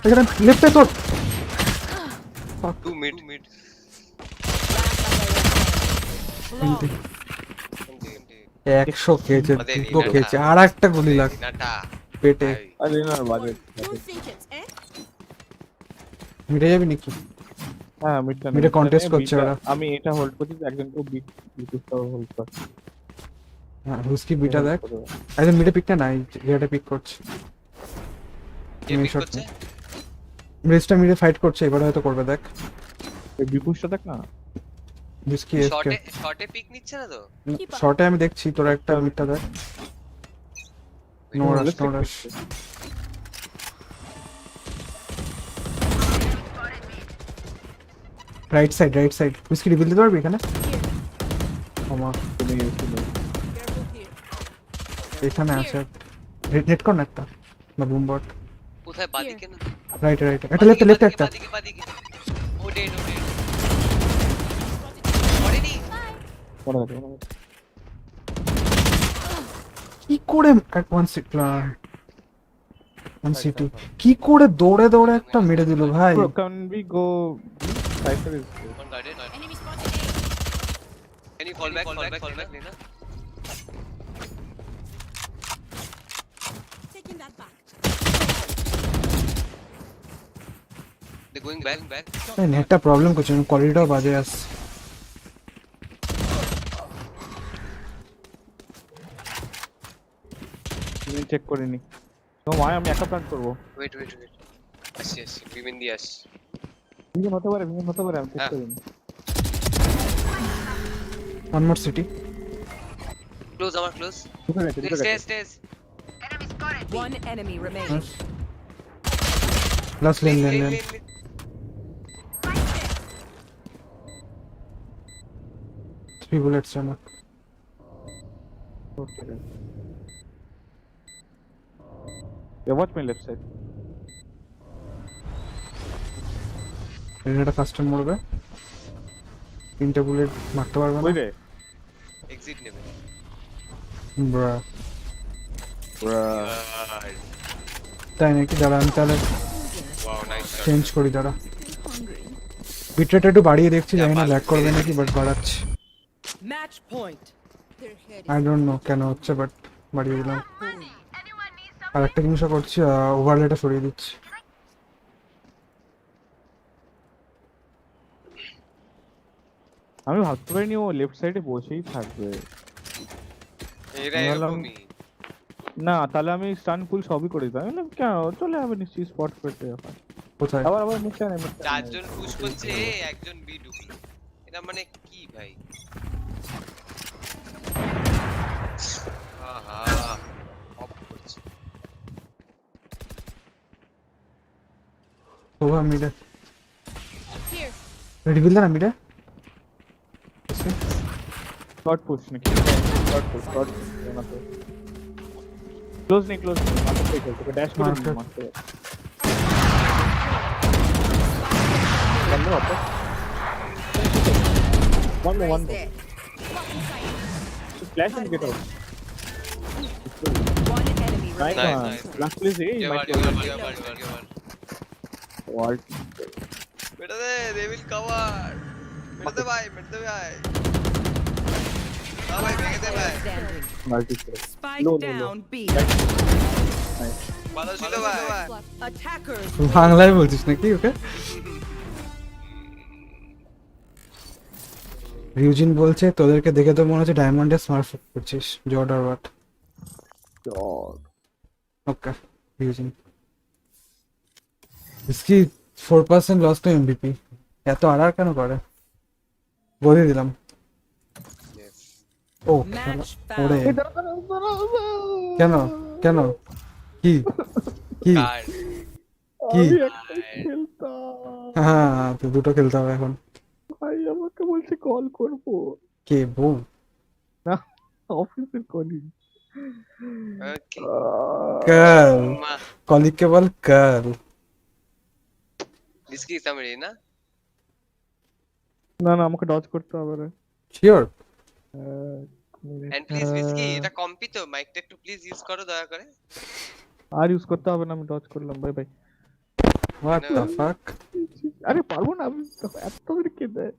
এখানে লেফটে তোর 2 মিড এমটি 100 খেয়েছে, দুটো খেয়েছে, আর একটা গুলি লাগ নাটা পেটে। আরে না বাজে। Don't think it, eh? মিটে যাবি নাকি? হ্যাঁ মিডটা মিডে contest করছে ওরা। আমি এটা হোল্ড করছি, একজনকে বিটটা হোল্ড কর। হ্যাঁ হুইস্কি বিটা দেখ, একদম মিডে পিকটা নাই, এটা পিক করছে। কে পিক করছে ব্রেস্টটা মিডে ফাইট করছে, এবার হয়তো করবে দেখ। এই বিপুশটা দেখ না। হুইস্কি এসকে শর্টে পিক নিচ্ছে না তো শর্টে আমি দেখছি, তোরা একটা মিডটা দেখ। নো রাশ রাইট সাইড হুইস্কি রিভিল দিতে পারবি এখানে? আমার Careful here. এখানে আছে, নেট কর না একটা না বুম বট। কোথায় বাদিকে না রাইট এটা লেফট একটা। বাদিকে ও ডেড পড়েনি কি করে ওয়ান সিটি কি করে দৌড়ে একটা মেরে দিল ভাই। Can we go Cypher is on guarded Enemy spotted. can you fall back Lena Taking that back. they going back নেটটা প্রবলেম করছে, কোয়ালিটিটাও বাজে আসছে। তুমি চেক করে নি। তো আমি একা প্ল্যান করব। wait আসি বিমিন দি আস ভিজন হতে পারে আমি চেক করি। One more city close our close stay One enemy remaining. Last lane lane. 3 bullets জানা। Okay. Yeah, watch my left side. এটা কাস্টম মরবে, 3টা বুলেট মারতে পারবে না। ওই রে exit নেবে ব্রা তাই নাকি? দাঁড়া আমি তাহলে wow nice shot চেঞ্জ করি, দাঁড়া বিটরেট একটু বাড়িয়ে দেখছি, জানি না ল্যাগ করবে নাকি, বাট বাড়াচ্ছি। Match point. Their head I don't know কেন হচ্ছে, বাট বাড়িয়ে দিলাম। আর একটা জিনিসও করছি, ওভারলেটা সরিয়ে দিচ্ছি। আমি ভাবতে পারিনি ও লেফট সাইডে বসেই থাকবে। এরা এরকমই না তাহলে আমি স্টান ফুল সবই করে দিতাম। আমি কেন চলে যাবে নিশ্চয়ই স্পট করতে এখন। কোথায়? আবার মিশন চারজন পুশ করছে একজন বি ঢুকলো, এটা মানে কি ভাই? আহা অফ করছে ওভার মিডে here. রিভিল না মিডে শর্ট পুশ নাকি? শর্ট পুশ না তো ক্লোজ নেই মাত্র পেয়ে তোকে ড্যাশ করে দিই মাত্র। বন্ধ আপনি one flash and get out. One enemy Nice remaining. one. Last please hey might be wall. বেটা দে they will cover বেটা দে ভাই না ভাই ভেঙে দে ভাই Standing. Multi Spike No. down B. Nice. ভালো ছিল ভাই Attackers. বাংলায় বলছিস নাকি ওকে? রিউজিন বলছে তোদেরকে দেখে তো মনে হচ্ছে ডায়মন্ডে স্মার্ট করছিস জর্ড আর হোয়াট God. ওকে রিউজিন ইসকি 4% লস টু এমভিপি এত আর কেন করে বলে দিলাম Yes. Match ওরে found. কেন কেন কি কি Card. কি আমি একটা খেলতাম। হ্যাঁ তো দুটো খেলতে হবে এখন ভাই আমাকে বলছে কল করবো। কে বউ না অফিসের কলিগ। Okay. কাল Ma. কলিগকে বল কাল Whiskey summary, na? না না আমাকে ডজ করতে হবে রে। শিওর And please whiskey, এটা কম্পি তো মাইকটা একটু প্লিজ ইউজ করো দয়া করে। আর ইউজ করতে হবে না, আমি ডজ করলাম। Bye bye. What the fuck আরে পারবো না আমি, এত করে কে দেয়?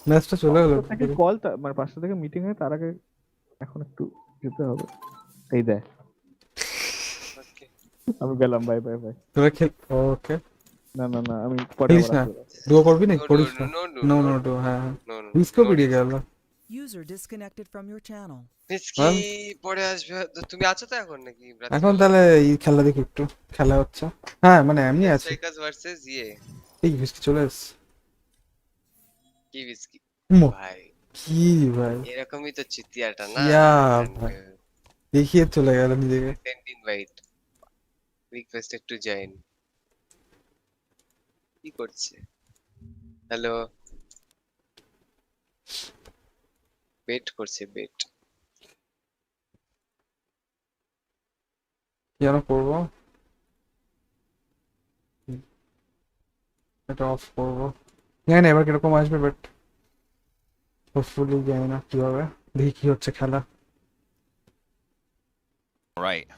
ম্যাচটা চলে গেল থেকে কল মানে 5টা থেকে মিটিং হয়, তার আগে এখন একটু যেতে হবে। এই দেয় ওকে আমি গেলাম, বাই বাই বাই। তোরা খেল ওকে না না না আমি পরে খেলিস না ডুও করবি না করিস না নো নো ডু হ্যাঁ নো নো রিস্কও বেরিয়ে গেল User disconnected from your channel. whiskey পরে আসবে তো তুমি আছো তো এখন নাকি এখন তাহলে এই খেলা দেখি একটু খেলা হচ্ছে হ্যাঁ মানে এমনি আছে স্ট্রাইকার্স ভার্সেস এই বিস্কি চলে এস কি whiskey মো ভাই কি ভাই এরকমই তো চিতিয়াটা না ইয়া ভাই দেখিয়ে চলে গেল নিজেকে send invite requested to join কি করছে হ্যালো বেট করছে বেট কেন করবো এটা অফ করবো জানি না এবার কিরকম আসবে বাট হোপফুলি জানি না কি হবে দেখি কি হচ্ছে খেলা Right.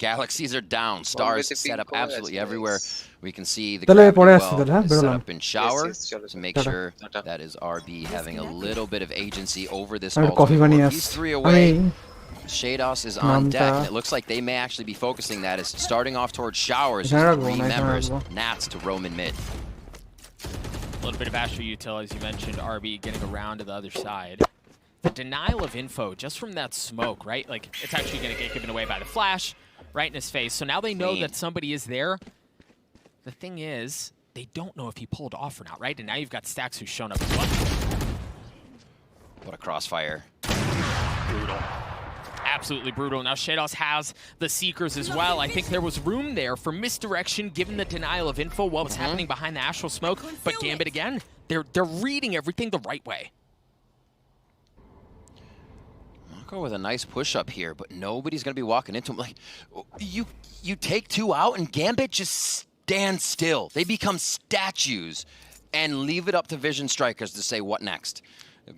Galaxies are down. Stars set up absolutely everywhere. We can see the Tale gravity pore well আসছে হ্যাঁ is set বেরোলাম up in shower yes, to make Tata. sure that is RB having a little bit of agency over this আমি coffee ultimate বানিয়ে war. He's আসছি 3 আমি away. Shados is on Namta. deck, and it looks like they may actually be focusing that as starting off towards showers. Eখানে Just রাখবো, 3 না, এখানে members. রাখবো। Nats to Roman mid. A little bit of Astro util, as you mentioned, RB getting around to the other side. The denial of info just from that smoke, right? Like, it's actually going to get given away by the flash right in his face. So now they know that somebody is there. The thing is, they don't know if he pulled off or not, right? And now you've got Stacks who's shown up as well. What a crossfire. Brutal. Absolutely brutal. Now Shados has the Seekers as well. I think there was room there for misdirection given the denial of info, what was happening behind the astral smoke. But Gambit again, they're reading everything the right way. Go with a nice push-up here, but nobody's going to be walking into him. Like, you take 2 out, and Gambit just stands still. They become statues and leave it up to Vision Strikers to say what next.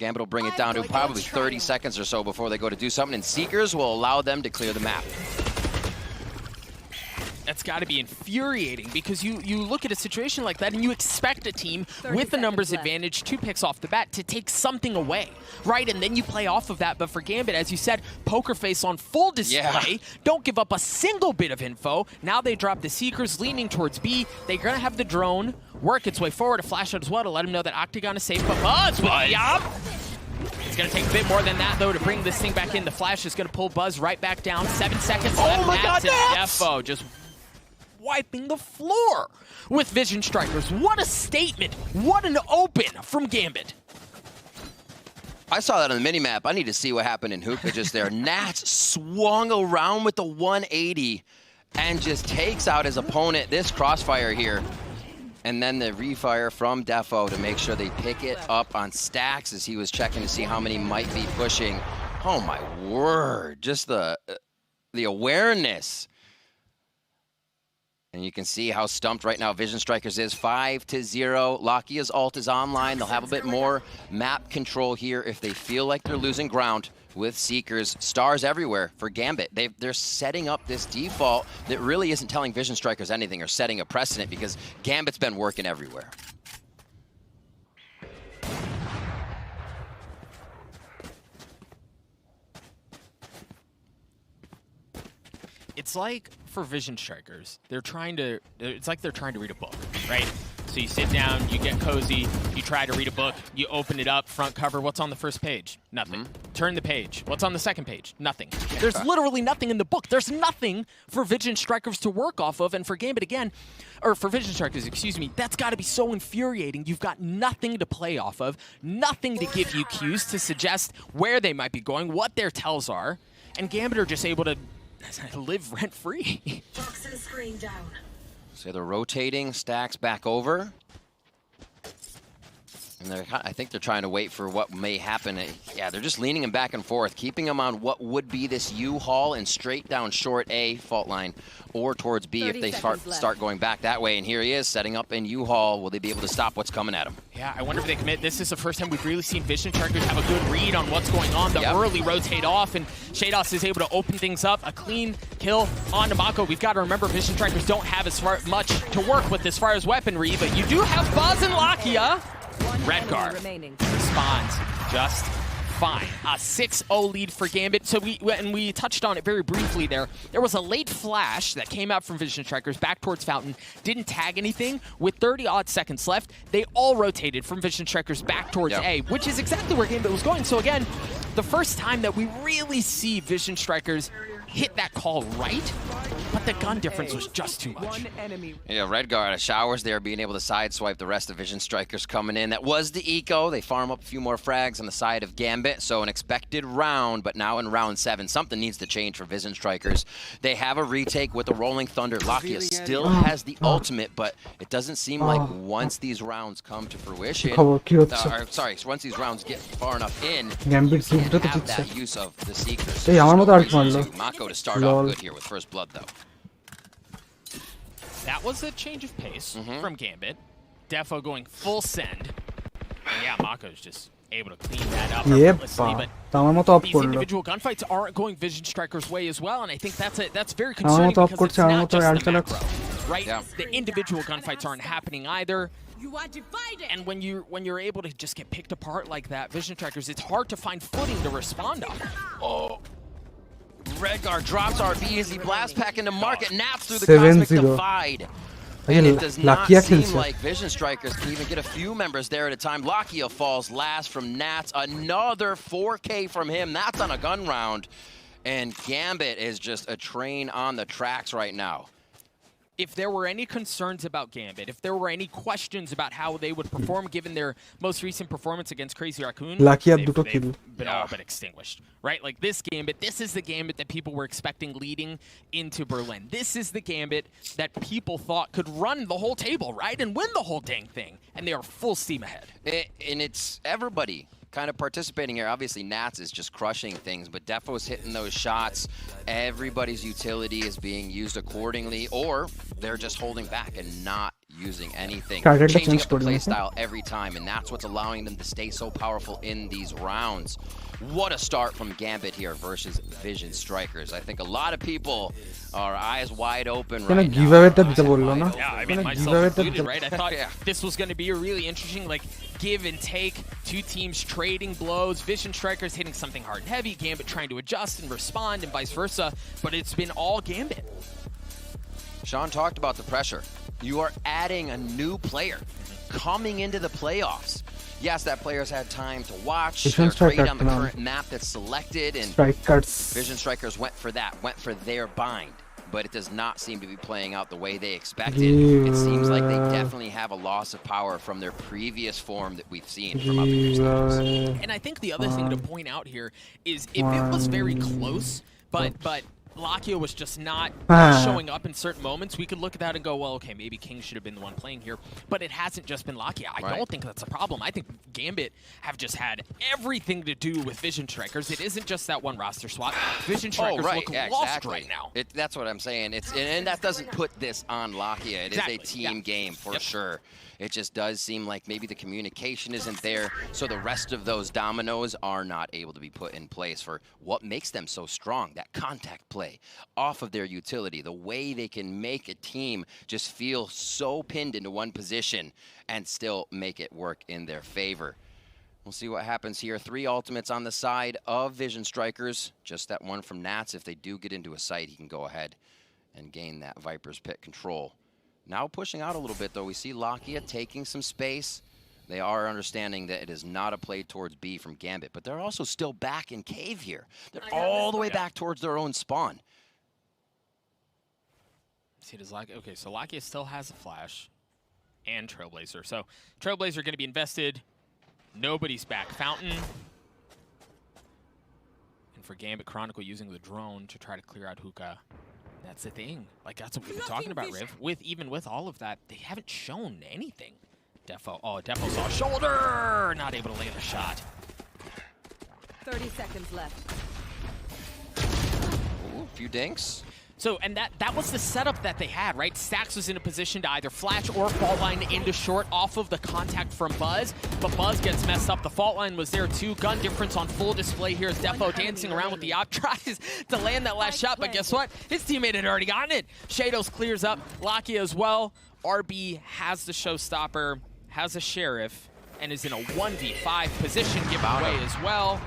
Gambit will bring it down to probably 30 seconds or so before they go to do something, and Seekers will allow them to clear the map. That's got to be infuriating because you look at a situation like that and you expect a team with the numbers advantage, 2 picks off the bat, to take something away, right? And then you play off of that. But for Gambit, as you said, poker face on full display. Yeah. Don't give up a single bit of info. Now they drop the Seekers leaning towards B. They're going to have the drone work its way forward, a flash out as well to let him know that Octagon is safe. But Buzz with the up. It's going to take a bit more than that, though, to bring this thing back in. The flash is going to pull Buzz right back down. 7 seconds left. Oh my God, Defo just wiping the floor with Vision Strikers. What a statement. What an open from Gambit. I saw that on the mini-map. I need to see what happened in Hookah just there. Nats swung around with the 180 and just takes out his opponent. This crossfire here. And then the refire from Defo to make sure they pick it up on Stacks as he was checking to see how many might be pushing. Oh my word. Just the awareness. And you can see how stumped right now Vision Strikers is. 5-0. Lakia's ult is online. They'll have a bit more map control here if they feel like they're losing ground with Seekers. Stars everywhere for Gambit. They're setting up this default that really isn't telling Vision Strikers anything or setting a precedent because Gambit's been working everywhere. It's it's like for Vision Strikers, it's like they're trying to read a book, right? So you sit down, you get cozy, you try to read a book, you open it up, front cover, what's on the first page? Nothing. Turn the page. What's on the second page? Nothing. There's literally nothing in the book. There's nothing for Vision Strikers to work off of, and for Gambit again, or for Vision Strikers, excuse me, that's got to be so infuriating. You've got nothing to play off of, nothing to give you cues to suggest where they might be going, what their tells are, and Gambit are just able to live rent-free. Toxin screen down. So they're rotating, stacks back over. And I think they're trying to wait for what may happen. Yeah, they're just leaning him back and forth, keeping him on what would be this U-haul and straight down short A fault line, or towards B if they start going back that way. And here he is setting up in U-haul. Will they be able to stop what's coming at him? Yeah, I wonder if they commit. This is the first time we've really seen Vision Strikers have a good read on what's going on. The early rotate off, and Shados is able to open things up. A clean kill on Mako. We've got to remember Vision Strikers don't have as much to work with as far as weaponry, but you do have Buzz and Lakia. Redgar responds just fine. A 6-0 lead for Gambit. So we touched on it very briefly there. There was a late flash that came out from Vision Strikers back towards Fountain. Didn't tag anything. With 30-odd seconds left, they all rotated from Vision Strikers back towards A, which is exactly where Gambit was going. So again, the first time that we really see Vision Strikers hit that call right, but the gun difference was just too much. Yeah, Redgar out of showers there, being able to sideswipe the rest of Vision Strikers coming in. That was the eco. They farm up a few more frags on the side of Gambit, so an expected round, but now in round 7, something needs to change for Vision Strikers. They have a retake with the Rolling Thunder. Lakia still has the ultimate, but it doesn't seem like once these rounds come to fruition, once these rounds get far enough in, you can't have that use of the Seekers. Mako to start off good here with first blood, though. That was a change of pace from Gambit. Defo going full send. And yeah, Mako's just able to clean that up effortlessly, but these individual gunfights aren't going Vision Strikers' way as well, and I think that's very concerning because it's not just the macro, right? Yeah. The individual gunfights aren't happening either. You are divided. And when you're able to just get picked apart like that, Vision Strikers, it's hard to find footing to respond on. Oh. Redgar drops RB as he blast pack into market. Naps through the Cosmic Divide. And it does not seem like Vision Strikers can even get a few members there at a time. Lakia falls last from Nats. Another 4K from him. That's on a gun round. And Gambit is just a train on the tracks right now. If there were any concerns about Gambit, if there were any questions about how they would perform given their most recent performance against Crazy Raccoon, they've been all but extinguished, right? Like this Gambit, this is the Gambit that people were expecting leading into Berlin. This is the Gambit that people thought could run the whole table, right? And win the whole dang thing. And they are full steam ahead. And it's everybody kind of participating here. Obviously, Nats is just crushing things, but Defo's hitting those shots. Everybody's utility is being used accordingly, or they're just holding back and not using anything. Changing up the play style every time, and that's what's allowing them to stay so powerful in these rounds. What a start from Gambit here versus Vision Strikers. I think a lot of people are eyes wide open right now. Yeah, I mean, myself included, right? I thought this was going to be a really interesting, like, give and take. Two teams trading blows. Vision Strikers hitting something hard and heavy. Gambit trying to adjust and respond and vice versa. But it's been all Gambit. Sean talked about the pressure. You are adding a new player coming into the playoffs. Yes, that player's had time to watch. They're great on the current map that's selected, and Vision Strikers went for that, went for their bind. But it does not seem to be playing out the way they expected. It seems like they definitely have a loss of power from their previous form that we've seen from other years. And I think the other thing to point out here is if it was very close, but Lakia was just not showing up in certain moments, we could look at that and go, well, okay, maybe King should have been the one playing here. But it hasn't just been Lakia. I don't think that's a problem. I think Gambit have just had everything to do with Vision Strikers. It isn't just that one roster swap. Vision Strikers look lost right now. That's what I'm saying. And that doesn't put this on Lakia. It is a team game for sure. It just does seem like maybe the communication isn't there, so the rest of those dominoes are not able to be put in place for what makes them so strong, that contact play off of their utility, the way they can make a team just feel so pinned into one position and still make it work in their favor. We'll see what happens here. 3 ultimates on the side of Vision Strikers. Just that one from Nats. If they do get into a site, he can go ahead and gain that Viper's Pit control. Now pushing out a little bit, though. We see Lakia taking some space. They are understanding that it is not a play towards B from Gambit, but they're also still back in cave here. They're all the way back towards their own spawn. See, does Lakia? Okay, so Lakia still has a flash and Trailblazer. So Trailblazer going to be invested. Nobody's back. Fountain. And for Gambit, Chronicle using the drone to try to clear out Hookah. That's the thing. Like, that's what we've been talking about, Riv. Even with all of that, they haven't shown anything. Defo. Oh, Defo saw shoulder! Not able to land a shot. 30 seconds left. Ooh, a few dinks. So, and that was the setup that they had, right? Stax was in a position to either flash or fault line into short off of the contact from Buzz, but Buzz gets messed up. The fault line was there too. Gun difference on full display here as Defo dancing around with the op, tries to land that last shot, but guess what? His teammate had already gotten it. Shadows clears up, Lakia as well. RB has the showstopper, has a sheriff, and is in a 1v5 position given away as well.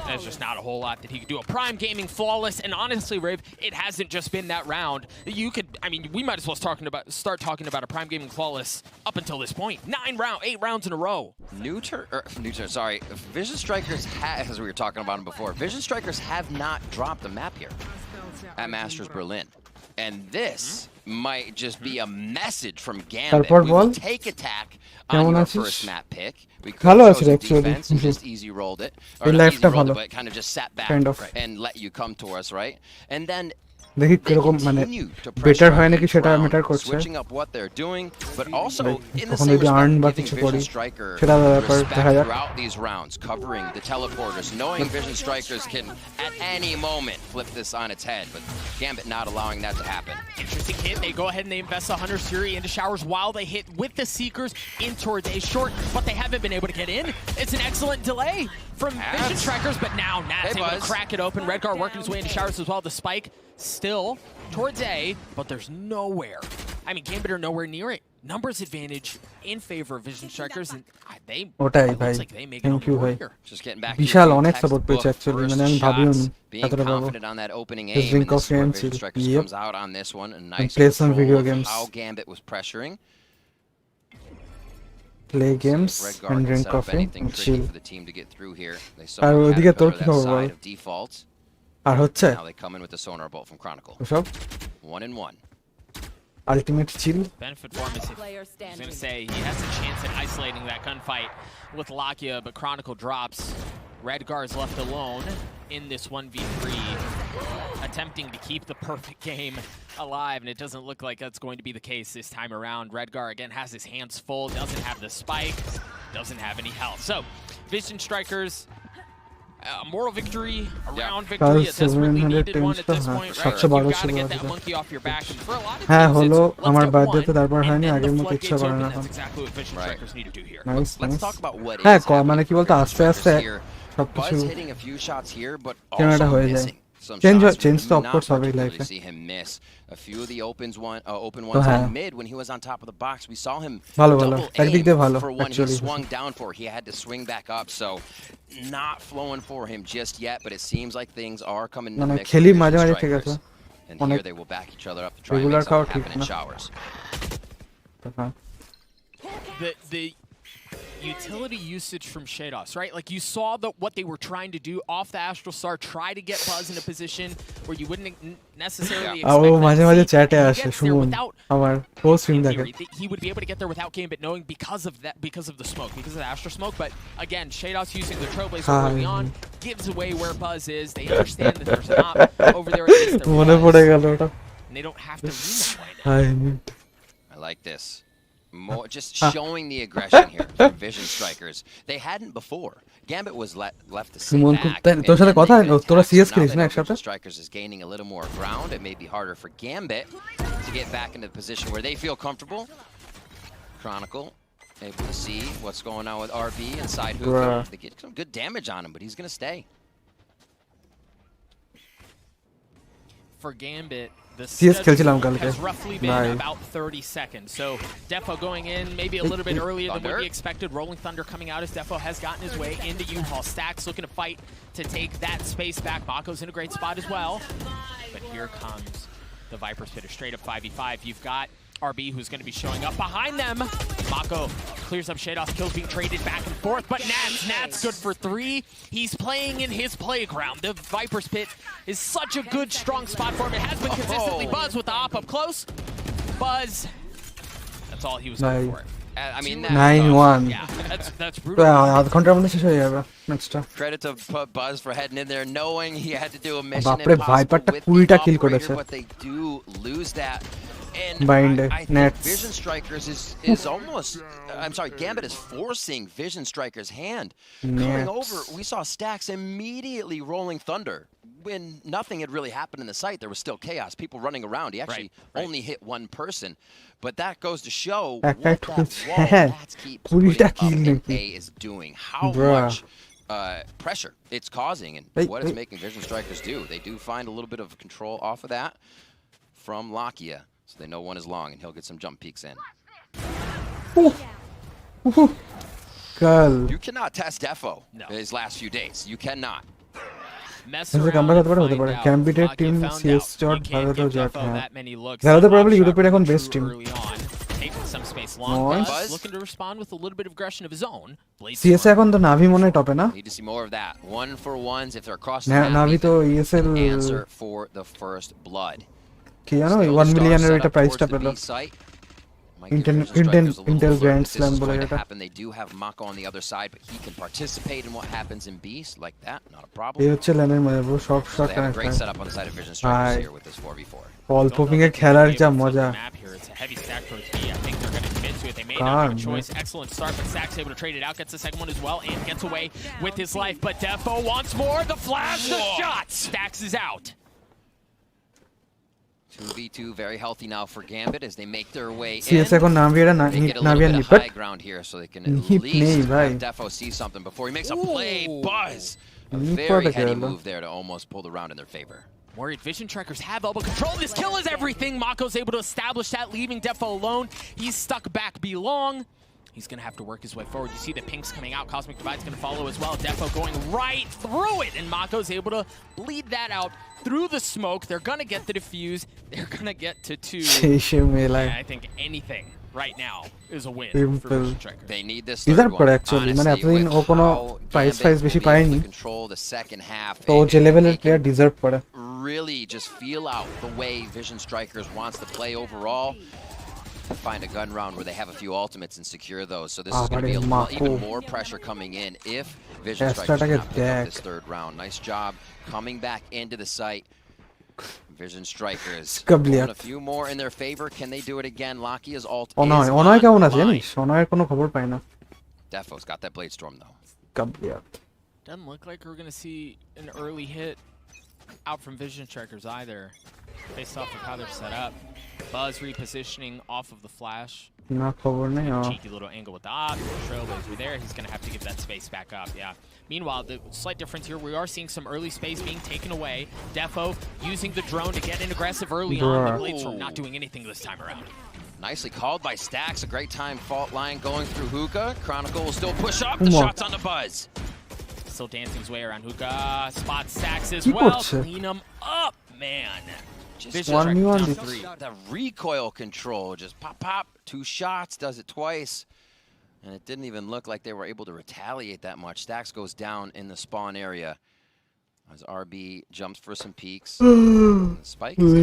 There's just not a whole lot that he could do. A Prime Gaming flawless, and honestly, Riv, it hasn't just been that round. You could, I mean, we might as well start talking about a Prime Gaming flawless up until this point. 8 rounds in a row. Sorry. Vision Strikers, as we were talking about them before, Vision Strikers have not dropped the map here at Masters Berlin. And this might just be a message from Gambit. We will take attack on your first map pick. We could have chosen defense and just easy rolled it. Or not easy rolled it, but kind of just sat back and let you come to us, right? And then দেখি কিরকম মানে better হয় নাকি সেটা matter করছে switching up what they're doing, but also in the তখন same যদি earn বা respect, কিছু giving করি Vision Striker সেটা ব্যাপার respect দেখা যাক throughout these rounds, covering the teleporters, knowing Vision Strikers can at any moment flip this on its head, but Gambit not allowing that to happen. Interesting hit. They go ahead and they invest the Hunter's Fury into showers while they hit with the Seekers in towards A short, but they haven't been able to get in. It's an excellent delay from Vision Strikers, but now Nat's able to crack it open. Redguard working his way into showers as well. The spike still towards A, but there's nowhere. I mean, Gambit are nowhere near it. Numbers advantage in favor of Vision Strikers, and they looks like they make it on the board here. Just getting back বিশাল অনেক support পেয়েছে actually মানে আমি ভাবিও নি being এতটা পাবো confident on that opening aim, and this is where Vision Strikers comes out on this one, and nice play some control video of games. how Gambit was pressuring. play games Redguard and can drink set up coffee anything and tricky chill for the team to get through here. They saw R him ওইদিকে have to তোর go কি to that খবর বল side of default. আর হচ্ছে Now they come in with the sonar bolt from Chronicle. সব 1-1. Ultimate chill Benefit for him is I was going to say he has a chance at isolating that gunfight with Lakia, but Chronicle drops. Redguard's left alone in this 1v3, attempting to keep the perfect game alive, and it doesn't look like that's going to be the case this time around. Redguard, again, has his hands full, doesn't have the spike, doesn't have any health. So, Vision Strikers, a moral victory, a round victory, a desperately needed one at this point, right? Like, you gotta get that monkey off your back, and for a lot of হ্যাঁ teams, হলো it's আমার let's get বার্থডেতে one, তারপর and হয়নি then আগের the মতো ইচ্ছা floodgates করে open. না That's এখন exactly what Vision Strikers need to do here. Nice Let's nice talk about what হ্যাঁ is happening মানে কি বলতো for আস্তে Vision আস্তে Strikers here. সবকিছু Buzz hitting a few shots here, but কেনাটা also হয়ে যায় missing some change shots. Change We তো do অফকোর্স not হবেই particularly লাইফে see him miss a few of the open ones হ্যাঁ on mid when he was on top of the box. We saw him ভালো ভালো double একদিক aim দিয়ে ভালো for one he actually swung down for. He had to swing back up, so not flowing for him just yet, but it seems like things are coming to মানে mix খেলি with মাঝে Vision মাঝে ঠিক আছে Strikers. And here they will back each other up to try and regular make খাওয়া something ঠিক happen in না showers. হ্যাঁ The utility usage from Shados, right? Like you saw what they were trying to do off the Astral Star, try to get Buzz in a position where you wouldn't necessarily ও expect মাঝে that মাঝে to see. চ্যাটে He আসে gets there শুনুন without, আমার post stream in দেখে theory, he would be able to get there without Gambit knowing because of that, because of the smoke, because of the Astral Smoke. But again, Shados using the Trailblazer early on gives away where Buzz is. They understand that there's an op over there. At least there মনে পড়ে গেল ওটা and they don't have to rewind. I like this. More just showing the aggression here from Vision Strikers. They hadn't before. Gambit was left to sit back. তোর সাথে কথা তোরা CS খেলিস না একসাথে Vision Strikers is gaining a little more ground. It may be harder for Gambit to get back into the position where they feel comfortable. Chronicle able to see what's going on with RB inside Hookah. They get some good damage on him, but he's going to stay. For Gambit, the CS schedule খেলছিলাম কালকে has roughly been about 30 seconds. So Defo going in maybe a little bit earlier than would be expected. Rolling Thunder coming out as Defo has gotten his way into U-Haul. Stax looking to fight to take that space back. Bako's in a great spot as well. But here comes the Viper's Pit, a straight up 5v5. You've got RB who's going to be showing up behind them. Mako clears up shade off, kills being traded back and forth, but Nat's good for 3. He's playing in his playground. The Viper's Pit is such a good, strong spot for him. It has been consistently Buzz with the op up close. Buzz, that's all he was going for. I mean, 9-1. Yeah, that's brutal. আধ ঘন্টার মধ্যে শেষ হয়ে যাবে ম্যাচটা Credit to Buzz for heading in there, knowing he had to do a mission বাপরে impossible ভাইপারটা with 20টা the kill operator, করেছে but they do lose that. And Bind, I think nets. Vision Strikers is almost, I'm sorry, Gambit is forcing Vision Strikers' hand. Coming Nets. over, we saw Stacks immediately rolling Thunder. When nothing had really happened in the site, there was still chaos, people running around. He actually only hit one person. But that goes to show what that wall Nats keeps putting up and A is doing. How much pressure it's causing and what it's making Vision Strikers do. They do find a little bit of control off of that from Lakia. So they know one is long and he'll get some jump peeks in. Girl. You cannot test Defo his last few days. You cannot. ক্যাম্পিটেড team CS জট ভারত জট ভারত probably ইউরোপের এখন best team Looking to respond with a little bit of aggression of his own. CS এখন তো নাভি মনে হয় টপে না Need to see more of that. 1-for-1s if they're across the নাভি map. তো ESL Answer for the first blood. কি জানো 1 মিলিয়নের এটা প্রাইসটা পেল Intel Grand Slam বলে এটা They do have Mako on the other side, but he can participate in what happens in Beast like that, not a problem. এই হচ্ছে ল্যানের মধ্যে ব্রো সব shot They have a connect great setup on the side of Vision Strikers here with this 4v4. Ball popping এর খেলার যা মজা It's a heavy stack towards B. I think they're going to commit to it. They may not have a choice. Excellent start, but Stack's able to trade it out, gets the second one as well, and gets away with his life. But Defo wants more. The flash, the shot. Stacks is out. 2v2 very healthy now for Gambit as they make their way in. CS এখন নাভিরা They get a little নাভিয়া bit of nipped high ground here so they can Nip at least bhai. have Defo see something before he makes a play. Buzz! A Nip very pata heady gelo. move there to almost pull the round in their favor. Worried Vision Trackers have elbow control. This kill is everything. Mako's able to establish that, leaving Defo alone. He's stuck back B long. He's going to have to work his way forward. You see the pinks coming out. Cosmic Divide's going to follow as well. Defo going right through it, and Mako's able to bleed that out through the smoke. They're going to get the defuse. They're going to get to 2. Yeah, I think anything right now is a win for Vision Trackers. They need this deserve third করে one. Actually মানে Honestly, এতদিন with ও কোনো how price Gambit বেশি will be able পায়নি to control the second half তো ও and যে লেভেলের they can player deserve করে really just feel out the way Vision Strikers wants to play overall. Find a gun round where they have a few ultimates and secure those. So this is going to be even more pressure coming in if Vision Strikers can pick up this third round. Nice job coming back into the site. Vision Strikers a few more in their favor. Can they do it again? Lakia's ult is Onoy কেমন আছে জানিস অনয়ের কোনো খবর পাই না Defo's got that Blade Storm though. কাবলিয়াত Doesn't look like we're going to see an early hit out from Vision Strikers either, based off of how they're set up. Buzz repositioning off of the flash. না খবর নেই Cheeky little angle with the op. Trailblazer there. He's going to have to give that space back up. Yeah. Meanwhile, the slight difference here, we are seeing some early space being taken away. Defo using the drone to get in aggressive early on. The Blade Storm not doing anything this time around. Nicely called by Stacks. A great time fault line going through Hookah. Chronicle will still push up. The shots on the Buzz. Still dancing his way around Hookah. Spot Stacks as well. Clean him up, man. Just the recoil control, just pop, pop, 2 shots, does it twice. And it didn't even look like they were able to retaliate that much. Stacks goes down in the spawn area as RB jumps for some peaks. Spike is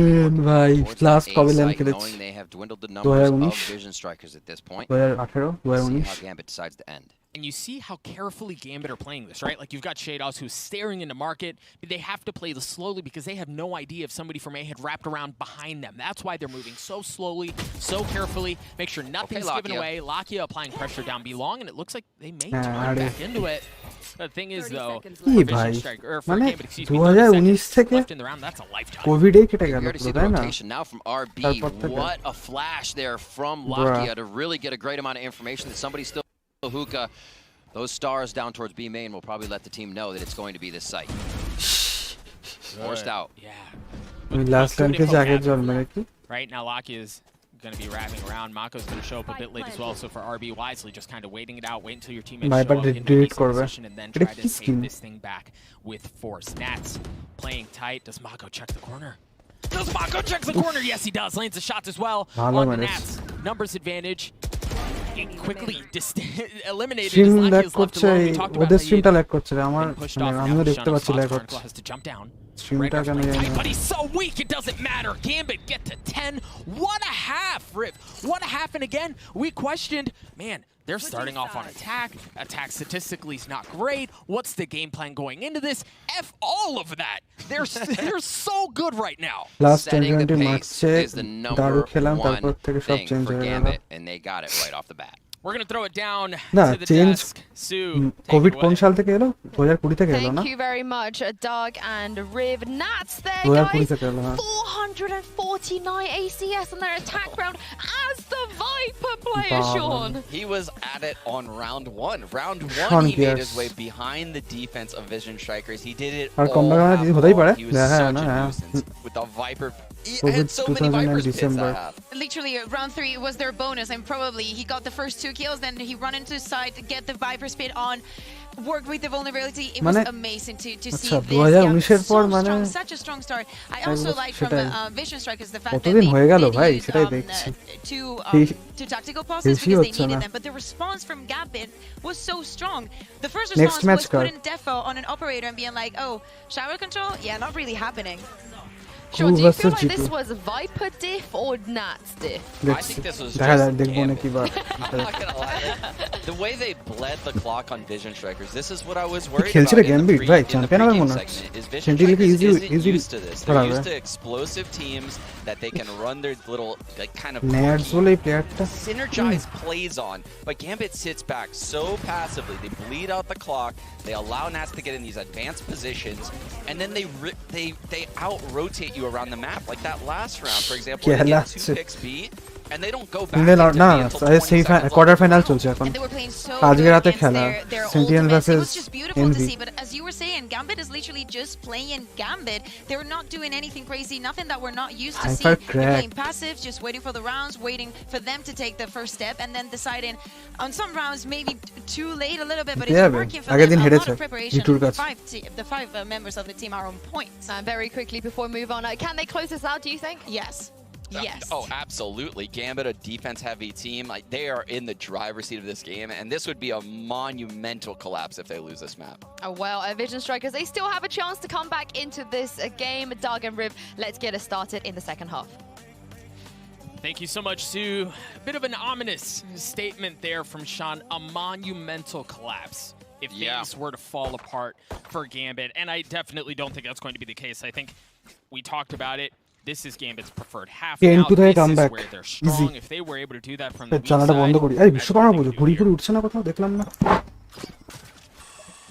ভাই last কবে land করেছে knowing they have dwindled the numbers of Vision Strikers at this point. 2018 See how Gambit decides to end. And you see how carefully Gambit are playing this, right? Like you've got Shados who's staring into market. They have to play this slowly because they have no idea if somebody from A had wrapped around behind them. That's why they're moving so slowly, so carefully. Make sure nothing's given away. Lakia applying pressure down B long, and it looks like they may turn back into it. The thing is, though, for Vision Strike, or for Gambit, excuse me, 2019 থেকে left in the round, that's a lifetime. কোভিডে কেটে গেল Here to see the rotation now from RB. What a flash there from Lakia to really get a great amount of information that somebody's still Hookah. Those stars down towards B main will probably let the team know that it's going to be this site. Forced out. Yeah. Last time ke jaage jol mere ki Right now, Lakia is going to be wrapping around. Mako's going to show up a bit late as well. So for RB, wisely, just kind of waiting it out, wait until your teammates show up in the position, and then try to take this thing back with force. Nats playing tight. Does Mako check the corner? Does Mako checks the corner? Yes, he does. Lands the shots as well Hello, on the Maris. Nats. Numbers advantage. He quickly eliminated stream as lag Lucky is left করছে alone. We talked about ওদের how he স্ট্রিমটা lag করছে রে আমার been pushed মানে off. আমিও Now দেখতে Sean পাচ্ছি lag Fox হচ্ছে has to jump down. স্ট্রিমটা Redgar's কেন playing জানি tight, না but he's so weak, it doesn't matter. Gambit get to 10. What a half, Rip. What a half. And again, we questioned, man, they're starting off on attack. Attack statistically is not great. What's the game plan going into this? F all of that. They're so good right now. Last Setting the 20 pace ম্যাচে is the দারু number খেলাম তারপর one থেকে সব thing change for হয়ে গেল Gambit, and they got it right off the bat. We're going to throw it down না to the change desk. Sue, take Covid it কোন away. সাল থেকে এলো 2020 থেকে এলো না Thank you very much, Doug and Riv. Nats there, 2020 guys. থেকে এলো হ্যাঁ 449 ACS on their attack round as the Viper player, Baba. Sean. He was at it on round one. Round Sean one, he made Pierce. his way behind the defense of Vision Strikers. He did it আর all comeback half যদি হতেই পারে long. He was হ্যাঁ such না a হ্যাঁ nuisance with the Viper. He COVID had so many 2009 Vipers pits December. that half. Literally, round 3 was their bonus, and probably he got the first 2 kills, then he run into side, get the Viper spit on, work with the vulnerability. It was amazing to see আচ্ছা this. 2019 এর পর So মানে strong, such a strong start. I also like from Vision Strikers the fact that কতদিন they হয়ে গেল did ভাই use সেটাই দেখছি two tactical pauses বেশি because they হচ্ছে needed না them, but the response from Gambit was so strong. The first Next response match was card. putting defo on an operator and being like, oh, shower control? Yeah, not really happening. Sean, do you feel like G2. this was Viper diff or Nats diff? I think this was দেখা just যাক দেখবো Gambit. নাকি বা I'm not gonna lie. The way they bled the clock on Vision Strikers, this is what I was worried খেলছে about রে in the Gambit ভাই in the champion হবে pregame মনে হচ্ছে segment. Is Vision সেন্টিনেলকে Strikers easy isn't easy used to this. করা They're হবে used to explosive teams that they can run their little like kind of নেয়ার্স quirky, বলে এই প্লেয়ারটা synergized plays on, but Gambit sits back so passively. They bleed out the clock. They allow Nats to get in these advanced positions, and then they out rotate you around the map. Like that last round, for example, they get 2 picks B, and they don't go back না into না B until 20 সেই seconds quarter left. Final চলছে এখন And they were playing so আজকে good রাতে against খেলা their sentinel ultimates. It versus was just beautiful to Envy see, but as you were saying, Gambit is literally just playing Gambit. They're not doing anything crazy, nothing that we're not used to Hyper seeing. They're crack. playing passive, just waiting for the rounds, waiting for them to take the first step, and then deciding on some rounds maybe too late a little bit, but it's Yeah, working for আগের them. দিন A lot হেরেছে of preparation. জিটুর কাছে The five members of the team are on point. Very quickly before we move on, can they close this out, do you think? Yes. Yes. Oh, absolutely. Gambit, a defense-heavy team. Like, they are in the driver's seat of this game, and this would be a monumental collapse if they lose this map. Oh, well, Vision Strikers, they still have a chance to come back into this game. Doug and Riv, let's get it started in the second half. Thank you so much, Sue. A bit of an ominous statement there from Sean. A monumental collapse if things were to fall apart for Gambit. And I definitely don't think that's going to be the case. I think we talked about it. This is Gambit's preferred half. Now, this is where they're strong. If they were able to do that from the weak জানাটা বন্ধ side, করি এই বিশ্বকর্মা পুজো ঘুরি ঘুরি উঠছে না কোথাও দেখলাম না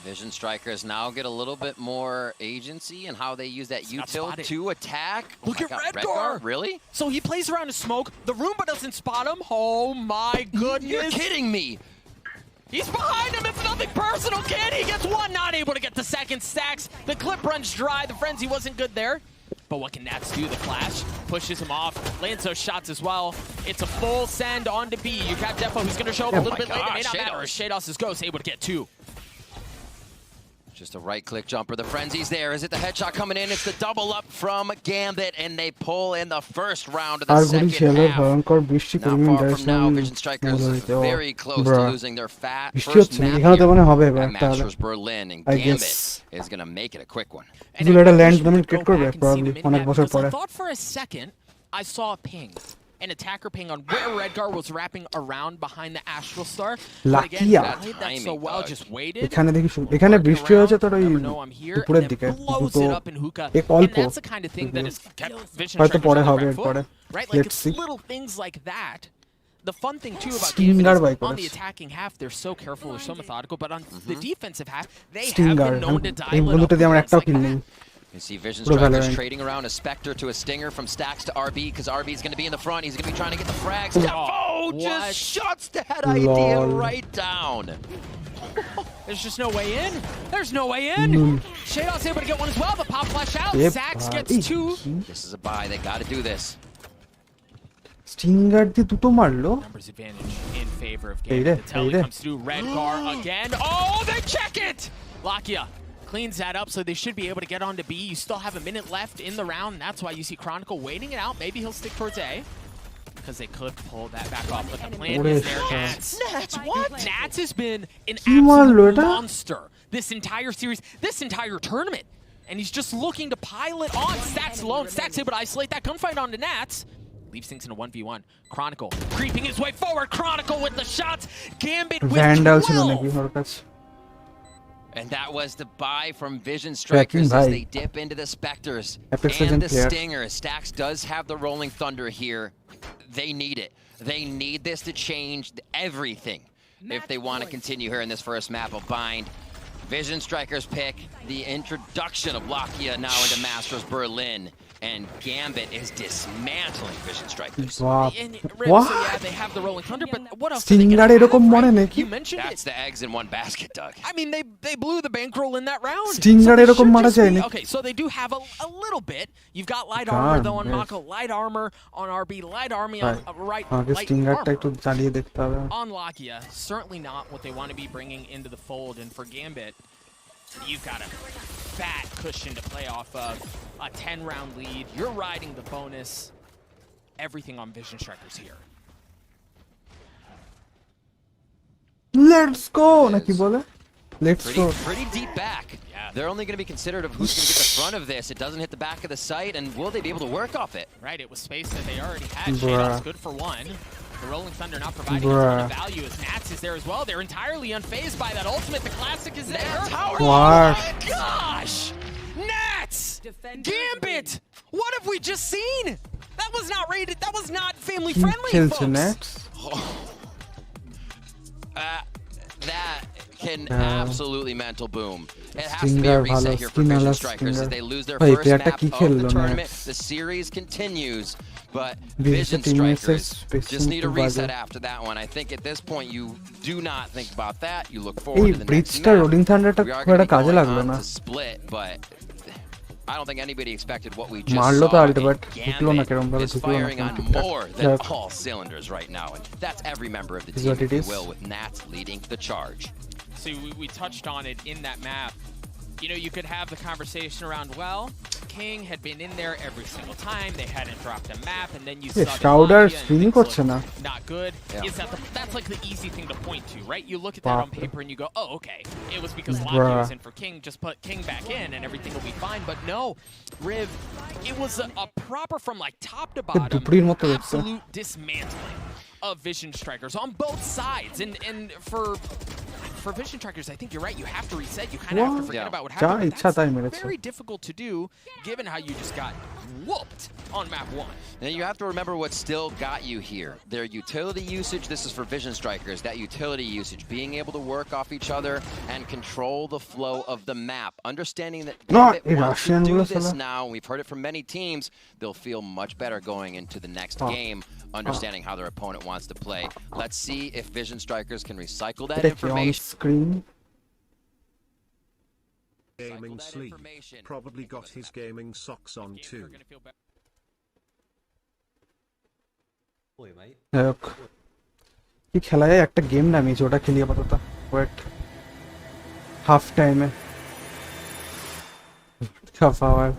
Vision Strikers now get a little bit more agency in how they use that util to attack. Look at Redgar. Really? So he plays around in smoke. The Roomba doesn't spot him. Oh my goodness. You're kidding me. He's behind him. It's nothing personal, kid. He gets one, not able to get the second. Stacks. The clip runs dry. The frenzy wasn't good there. But what can Nats do? The flash pushes him off. Lands those shots as well. It's a full send on to B. You got Defo who's going to show up a little bit later. May not matter. Shados' Ghost able to get 2. Just a right-click jumper. The frenzy's there. Is it the headshot coming in? It's the double up from Gambit, and they pull in the first round of the second half. Not far from now, Vision Strikers very close to losing their first map here at Masters Berlin, and Gambit is going to make it a quick one. I thought for a second I saw a ping. An attacker ping on where Redgar was wrapping around behind the Astral Star. But again, he played that so well, just waited. এখানে দেখি এখানে বৃষ্টি হয়েছে তোর ওই উপরের দিকে দুটো এক অল্প And that's the kind of thing that has kept Vision হয়তো পরে Strikers on হবে the এর back পরে foot, right? Like let's it's see little things like that. The fun thing too about Stinger Gambit by is on the Koras. attacking half, they're so careful, they're so methodical, but on the defensive half, they have Stinger been known to এই dial it বন্ধুটা up দিয়ে আমার with একটাও like kill that. নেই You see Vision Pro Strikers Valorant. trading around a Spectre to a Stinger from Stacks to RB, because RB is going to be in the front. He's going to be trying to get the frags. Oh, just shuts that idea right down. There's just no way in. There's no way in. Shados able to get one as well. The pop flash out. Zax gets 2. This is a buy. They got to do this. Stinger দিয়ে দুটো মারলো Numbers advantage in favor of Hey Gambit. there, The tele hey there. comes through. Redgar again. Oh, they check it. Lakia Cleans that up, so they should be able to get on to B. You still have a minute left in the round, and that's why you see Chronicle waiting it out. Maybe he'll stick towards A, because they could pull that back off, but the plan is there. Nats, what? Nats has been an absolute monster this entire series, this entire tournament. And he's just looking to pile it on. Stacks alone, Stacks able to isolate that gunfight onto Nats. Leaves things in a 1v1. Chronicle creeping his way forward. Chronicle with the shots. Gambit with 12. And that was the buy from Vision Strikers as they dip into the Spectres and the Stingers. Stacks does have the Rolling Thunder here. They need it. They need this to change everything if they want to continue here in this first map of Bind. Vision Strikers pick the introduction of Lakia now into Masters Berlin. And Gambit is dismantling Vision Strikers. What? So yeah, they have the Rolling Thunder, but what else do they get? Right? You mentioned That's the eggs in one basket, Doug. I mean, they blew the bankroll in that round. Okay, so they do have a little bit. You've got light armor though on Mako, light armor on RB, light army on light armor on Lakia. Certainly not what they want to be bringing into the fold, and for Gambit, you've got a fat cushion to play off of. A 10-round lead. You're riding the bonus. Everything on Vision Strikers here. Let's go! Let's go. Pretty deep back. Yeah. They're only going to be considered of who's going to get the front of this. It doesn't hit the back of the site, and will they be able to work off it? Right, it was space that they already had. Shadow's good for one. The Rolling Thunder not providing a ton of value as Nats is there as well. They're entirely unfazed by that ultimate. The classic is there. What? Oh my gosh! Nats! Gambit! What have we just seen? That was not rated. That was not family friendly, folks. Nats? That can absolutely mental boom. It has to be a reset here for Vision Strikers as they lose their first map of the tournament. The series continues, but Vision Strikers just need a reset after that one. I think at this point you do not think about that. You look forward to the next map. We are going to be going on to split, but I don't think anybody expected what we just saw. Gambit is firing on more than all cylinders right now, and that's every member of the team, if you will, with Nats leading the charge. See, we touched on it in that map. You know, you could have the conversation around, well, King had been in there every single time. They hadn't dropped a map, and then you saw not good. Is that's like the easy thing to point to, right? You look at that on paper and you go, oh, okay. It was because Lakia was in for King. Just put King back in, and everything will be fine. But no, Riv, it was a proper from like top to bottom, absolute dismantling of Vision Strikers on both sides, and for Vision Strikers, I think you're right. You have to reset. You kind of have to forget about what happened. That's very difficult to do, given how you just got whooped on map 1. And you have to remember what still got you here. Their utility usage, this is for Vision Strikers, that utility usage, being able to work off each other and control the flow of the map. Understanding that Gambit wants to do this now, we've heard it from many teams, they'll feel much better going into the next game, understanding how their opponent wants to play. Let's see if Vision Strikers can recycle that information. Gaming sleep. Probably got his gaming socks on too. কি খেলা যায় একটা game নামিয়েছি ওটা খেলি আপাতত wait half টাইমে half hour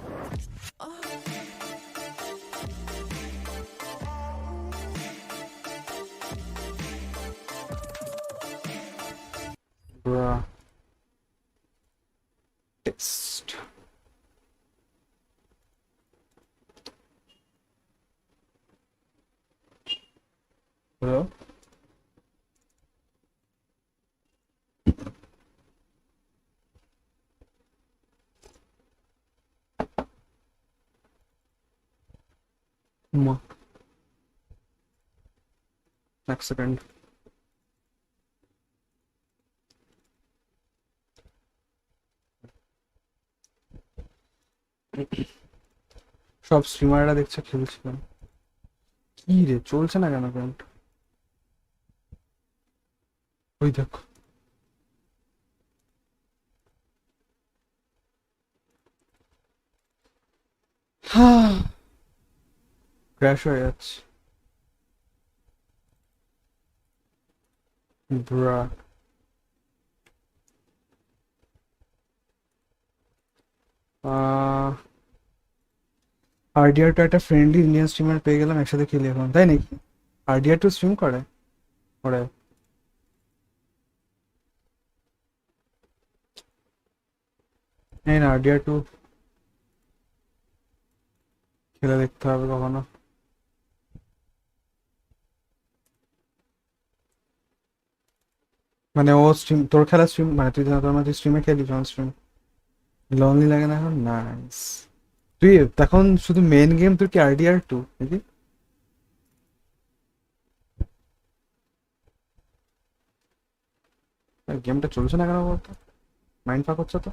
bruh test hello next second সব স্ট্রিমাররা দেখছে খেলছিলাম কি রে চলছে না কেন কাউন্ট ওই দেখো ক্র্যাশ হয়ে যাচ্ছে ব্রা আরডিআর টু একটা ফ্রেন্ডলি ইন্ডিয়ান স্ট্রিমার পেয়ে গেলাম, একসাথে খেলি এখন, তাই নাকি? আরডিআর টু স্ট্রিম করে ওরা? এই না, আরডিআর টু খেলে দেখতে হবে কখনো। মানে ও স্ট্রিম, তোর খেলা স্ট্রিম, মানে তুই তোর মধ্যে স্ট্রিমে খেলিস অন স্ট্রিম, লনলি লাগে না এখন? নাইস। তুই তখন শুধু মেন গেম তোর কি আরডিআর টু নাকি? গেমটা চলছে না কেন বলতো? মাইন্ড ফাক হচ্ছে তো।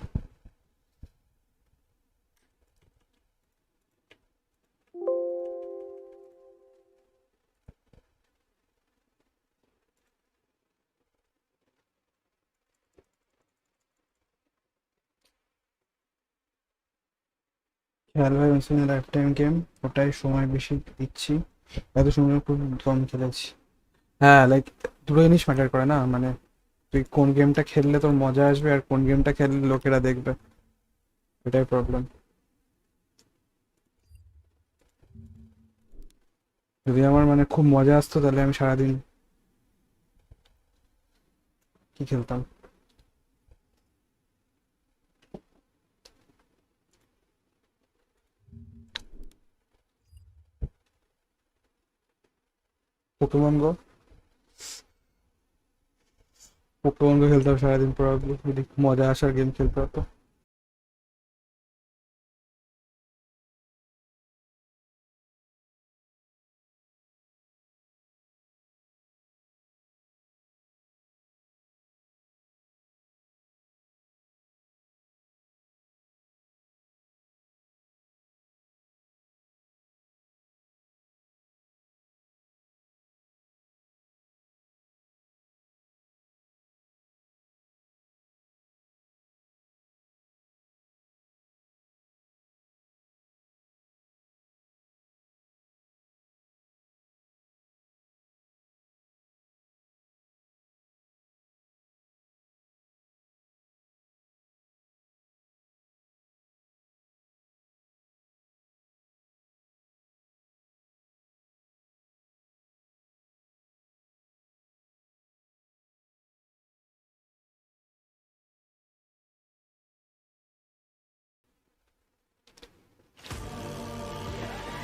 খেয়াল ভাই লাইফ টাইম গেম, ওটাই সময় বেশি দিচ্ছি, এত সময় খুব কম খেলেছি। হ্যাঁ, লাইক দুটো জিনিস ম্যাটার করে না, মানে তুই কোন গেমটা খেললে তোর মজা আসবে আর কোন গেমটা খেললে লোকেরা দেখবে, এটাই প্রবলেম। যদি আমার মানে খুব মজা আসতো তাহলে আমি সারাদিন কি খেলতাম। পোকেমন গো, পোকেমন গো খেলতাম সারাদিন প্রবাবলি, যদি মজা আসার গেম খেলতে হতো।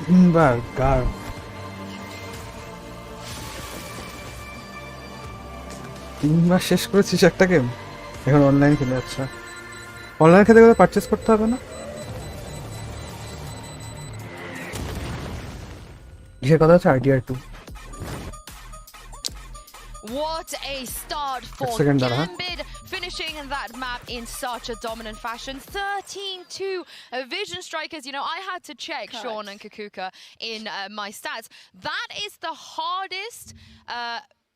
তিনবার গার, তিনবার শেষ করেছিস একটা গেম, এখন অনলাইন খেলে? আচ্ছা, অনলাইন খেতে গেলে পারচেস করতে হবে না? কিসের কথা হচ্ছে? RDR two. What a start for Second, Gambit, finishing that map in such a dominant fashion. 13-2 Vision Strikers. You know, I had to check Sean and Kakuka in my stats. That is the hardest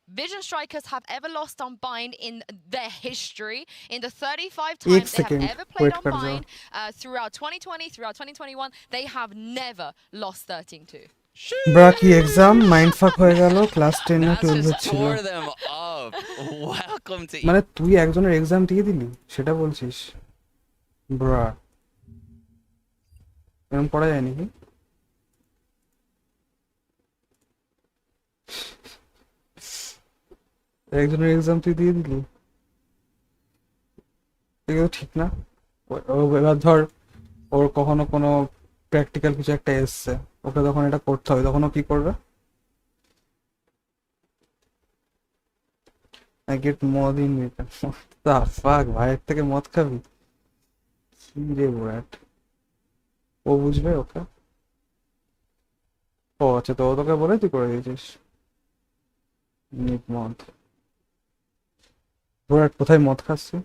Vision Strikers have ever lost on Bind in their history. In the 35 times they have ever played on Bind throughout 2020, throughout 2021, they have never lost 13-2. Bra কি exam mind ফাক হয়ে গেল, class 10 না 12 ছিল। মানে তুই একজনের exam দিয়ে দিলি সেটা বলছিস? ব্রা, এরকম পড়া যায় নাকি? একজনের এক্সাম তুই দিয়ে দিলি, এগুলো ঠিক না। এবার ধর ওর কখনো কোনো প্র্যাকটিক্যাল কিছু একটা এসছে, ওকে তখন এটা করতে হবে, তখন ও কি করবে? I get more in it. The fuck, ভাইয়ের থেকে মদ খাবি? কি রে Borat, ও বুঝবে ওকে? ও আচ্ছা, তো ও তোকে বলে তুই করে দিয়েছিস নিট মদ। Borat, কোথায় মদ খাচ্ছি?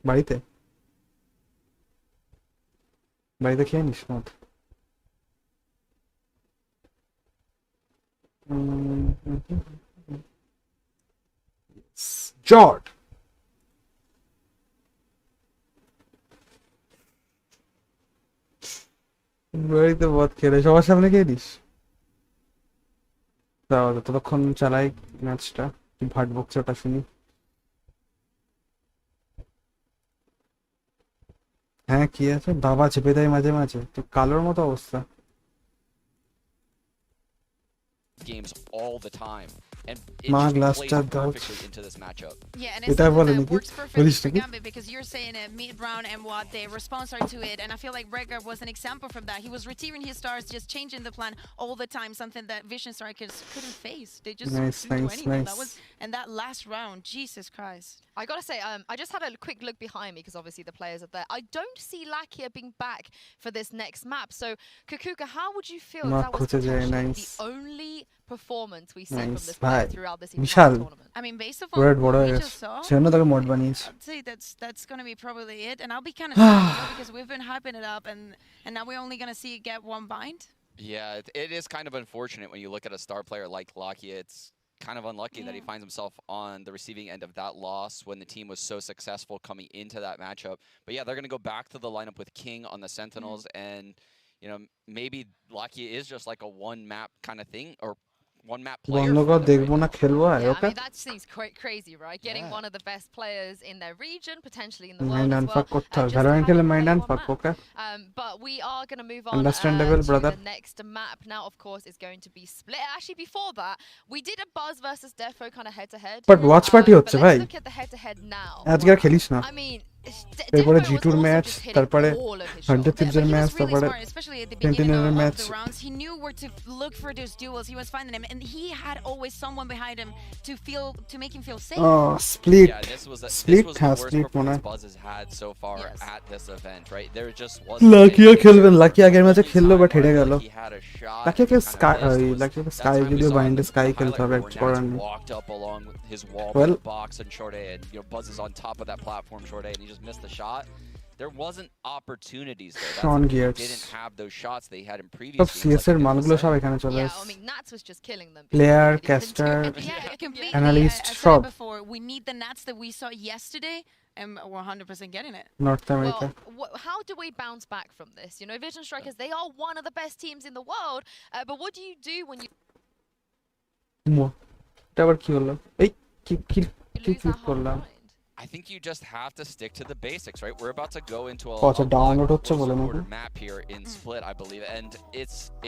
বাড়িতে? বাড়িতে খেয়ে নিস মদ? জর্ড, বাড়িতে মদ খেলে সবার সামনে খেয়ে দিস? তাহলে ততক্ষণ চালাই ম্যাচটা, ভাট বকছে ওটা শুনি। হ্যাঁ কি আছে বাবা চেপে দেয় মাঝে মাঝে তো কালোর মতো অবস্থা games all the time, and it মা just গ্লাসটা plays দাও perfectly into this matchup. Yeah, and এটা বলে নাকি works perfectly বলিস for নাকি Gambit because you're saying mid round and what the response are to it, and I feel like Redragon was an example from that. He was retrieving his stars, just changing the plan all the time, something that Vision Strikers couldn't face. They just Nice, couldn't do nice, anything. nice. That was, and that last round, Jesus Christ. I gotta say, I just had a quick look behind me because obviously the players are there. I don't see Lakia being back for this next map. So, Kakuka, how would you feel if that was potentially the only performance we see from this player throughout this entire tournament? I mean, based on Borat what বড় we হয়ে just saw, সেজন্য তাকে mod বানিয়েছে I'd say that's gonna be probably it. And I'll be kind of sad because we've been hyping it up, and now we're only gonna see it get one bind. Yeah, it is kind of unfortunate when you look at a star player like Lakia. It's kind of unlucky that he finds himself on the receiving end of that loss when the team was so successful coming into that matchup. But yeah, they're going to go back to the lineup with King on the Sentinels, and you know, maybe Lakia is just like a one map kind of thing, or one map player. বন্ধ কর দেখবো না খেলবো আর Yeah, I okay mean, that seems crazy, right? Getting one of the best players in their region, potentially in the world mind as আনফাক well. করতে হবে just to Valorant have খেলে him mind play one আনফাক map. Okay But we are going to move on Understandable, to brother. the next map. Now, of course, is going to be Split. Actually, before that, we did a Buzz versus Defo kind of head-to-head. But watch party But হচ্ছে let's ভাই look at the head-to-head now. আজকে আর খেলিস না I mean, এরপরে Defo was জিটুর also match just hitting তারপরে all of his hundred shots. থিপসের He match was really তারপরে smart, especially at the beginning সেন্টিনেলের of match the rounds. He knew where to look for those duels. He was finding them, and he had always someone behind him to make him feel safe. Split Yeah, this was split the হ্যাঁ worst split মনে performance হয় Buzz has had so far Yes. at this event, right? There just wasn't লাকিও anything. খেলবেন lucky আগের ম্যাচে Only খেললো time but where হেরে I feel গেল like he had a shot লাকিকে and kind sky of missed was লাকিকে that sky time we যদিও saw in বাইন্ডে the sky খেলতে highlight হবে where কিছু করার Nats নেই walked up along with his wall Well- with the box and short A, and you know Buzz is on top of that platform short A, and he just missed the shot. There wasn't opportunities there. That's Sean the thing. He Gears. didn't have those shots they had in previous সব games. CS এর মালগুলো সব এখানে চলে Yeah, I এসেছে mean, Nats was just killing them. Player He didn't do castor anything. Yeah, completely. Analyst, I said সব। it before. We need the Nats that we saw yesterday, and we're 100% getting it. North America Well, how do we bounce back from this? You know, Vision Strikers, they are one of the best teams in the world, but what do you do when you এটা আবার কি হলো এই কি কি কি lose click that whole করলাম mind? I think you just have to stick to the basics, right? We're about to go into a আচ্ছা ডাউনলোড হচ্ছে বলে নাকি quarter map here in Split, I believe, and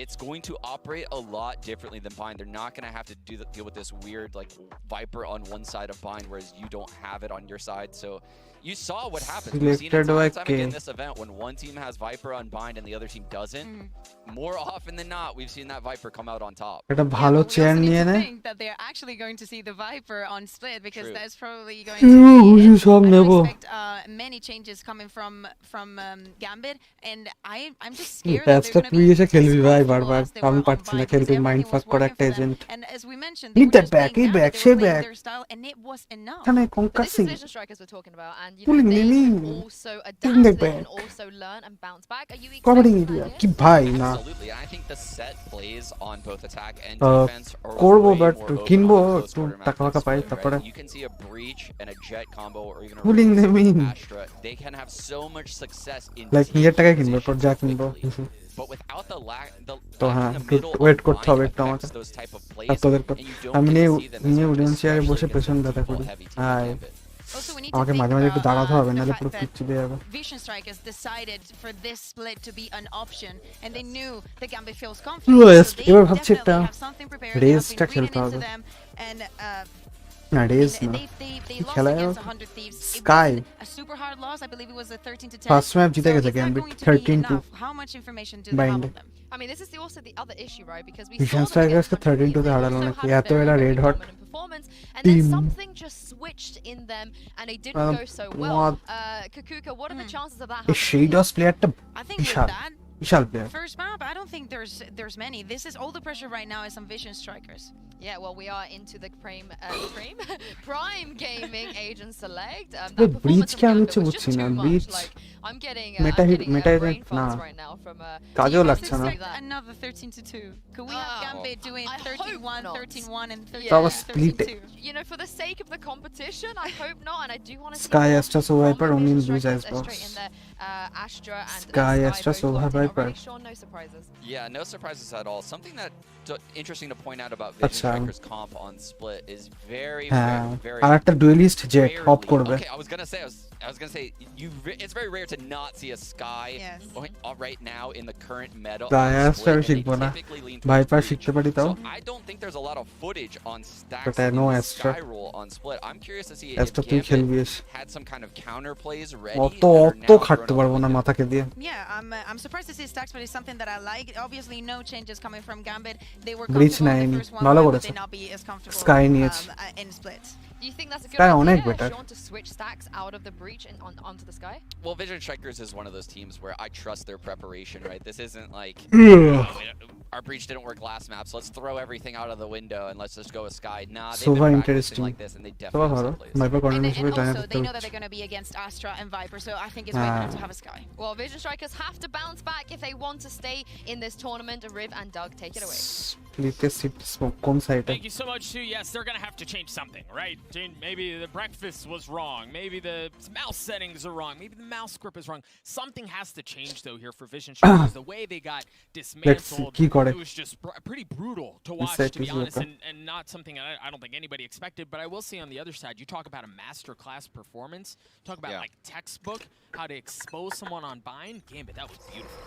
it's going to operate a lot differently than Bind. They're not going to have to deal with this weird like Viper on one side of Bind, whereas you don't have it on your side. So you saw what happens. We've seen it Selected time by and time again K. this event when one team has Viper on Bind and the other team doesn't. More often than not, we've seen that Viper come out on top. একটা ভালো But we chair also need নিয়ে to নে think that they're actually going to see the Viper on Split because True. that's probably going to be it. সব I নেব don't expect many changes coming from Gambit, and I'm just scared that প্যাচটা they're going to তুই be এসে as খেলবি ভাই comfortable বারবার as they আমি were on পারছি না Bind খেলতে because মাইন্ড everything ফাক was করা working একটা for them. Agent And as we mentioned, they Need were that just back, playing need Gambit, back, they say were playing back. their style, and it was enough. এখানে But this কঙ্কাসি is Vision Strikers we're talking about, and you Pulling know, they me can in. also Taking adapt, it they can back. also learn and bounce back. Are you covering excited area by কি this? ভাই না Absolutely, and I think the set plays on both attack and Uh, defense are করবো way but more open কিনবো on close একটু quarter map টাকা than ফাকা পাই Split, তারপরে right? You can see a breach and a jet combo or even a Pulling them in. Astra. They can have so much success in like team নিজের টাকায় কিনবো তোর positions যা কিনবো quickly. But without the lack তো in হ্যাঁ the একটু middle wait of করতে Bind হবে একটু আমাকে affects those type of R plays, তোদের and you don't আমি get নিয়ে to see them as নিয়ে much, উডিয়েন্স চেয়ারে especially বসে against পেছন a ব্যথা করি people-heavy team like hi Gambit. Also, we need to আমাকে think মাঝে মাঝে একটু দাঁড়াতে হবে the নাহলে fact পুরো that পিচ্ছি দিয়ে যাবে Vision Strikers decided for this split to be an option, and they knew the Gambit feels confident. Yes, So they এবার ভাবছি definitely একটা have something prepared. They have রেসটা been খেলতে reading হবে into them, and না race and না they কি lost খেলা against 100 Thieves. It sky wasn't a super hard loss. I believe it was a 13-10. First match জিতে So গেছে it's not gambit going to be 13-2 enough. How much information do they have bind on them? I mean, this is also the other issue, right? Because we vision saw them against স্ট্রাইকার্সকে 100 13-2 তে Thieves, হারালো they নাকি also had এত a এরা very, red very hot dominant performance, and team then something just switched in them, and it didn't go so well. Kakuka, what are the chances of that এই happening? Shades প্লেয়ারটা I think with বিশাল that বিশাল player first map, I don't think there's many. This is all the pressure right now is on Vision Strikers. Yeah, well, we are into the prime gaming agent select. That Breach performance কি from আমি Gambit was বুঝছি just না too much. Breach Like, I'm getting meta meta brain না farts right now from কাজেও This লাগছে is না like another 13-2. Could we have Gambit doing I hope 13-1, not. 13-1, and তাও split 13-2? You know, for the sake of the competition, I hope not, and I do want to see Skye more Astra from so Viper the ওনিন Vision ব্লুজ Strikers, ice box straight in there. Astra and Sky Sky Astra both locked in Soubhik already. Sean, no surprises. Yeah, no surprises at all. Something that interesting to point out about Vision আচ্ছা Strikers comp on Split is very, হ্যাঁ very আর একটা duellist jet hop rarely- করবে Okay, I was gonna say, I was gonna say, it's very rare to not see a Sky right now in the current meta. Astra শিখবো না viper শিখতে পারি তাও So I don't think there's a lot of footage on Stacks But I know Astra. Sky roll on Split. I'm curious to see Astra if তুই খেলবি had some kind of counter plays ready. অত খাটতে পারবো না মাথাকে দিয়ে Yeah, I'm surprised to see Stacks, but it's something that I like. Obviously, no changes coming from Gambit. They were Breach comfortable in 9 the first one, ভালো why would করেছে they not be as comfortable Sky নিয়েছে in Split? Do you think that's a good Sky idea, অনেক better Sean, to switch Stacks out of the breach and onto the Sky? Well, Vision Strikers is one of those teams where I trust their preparation, right? This isn't like, our breach didn't work last map, so let's throw everything out of the window and let's just go with Sky. Nah, they've been practicing like this and they definitely have some plays. And also, they know that they're going to be against Astra and Viper, so I think it's great enough to have a Sky. Well, Vision Strikers have to bounce back if they want to stay in this tournament. Riv and Doug, take it away. Thank you so much, too. Yes, they're going to have to change something, right? Maybe the breakfast was wrong. Maybe the mouse settings are wrong. Maybe the mouse grip is wrong. Something has to change, though, here for Vision Strikers. The way they got dismantled, it was just pretty brutal to watch, to be honest, and not something I don't think anybody expected. But I will say on the other side, you talk about a masterclass performance, talk about like textbook, how to expose someone on bind. Gambit, that was beautiful.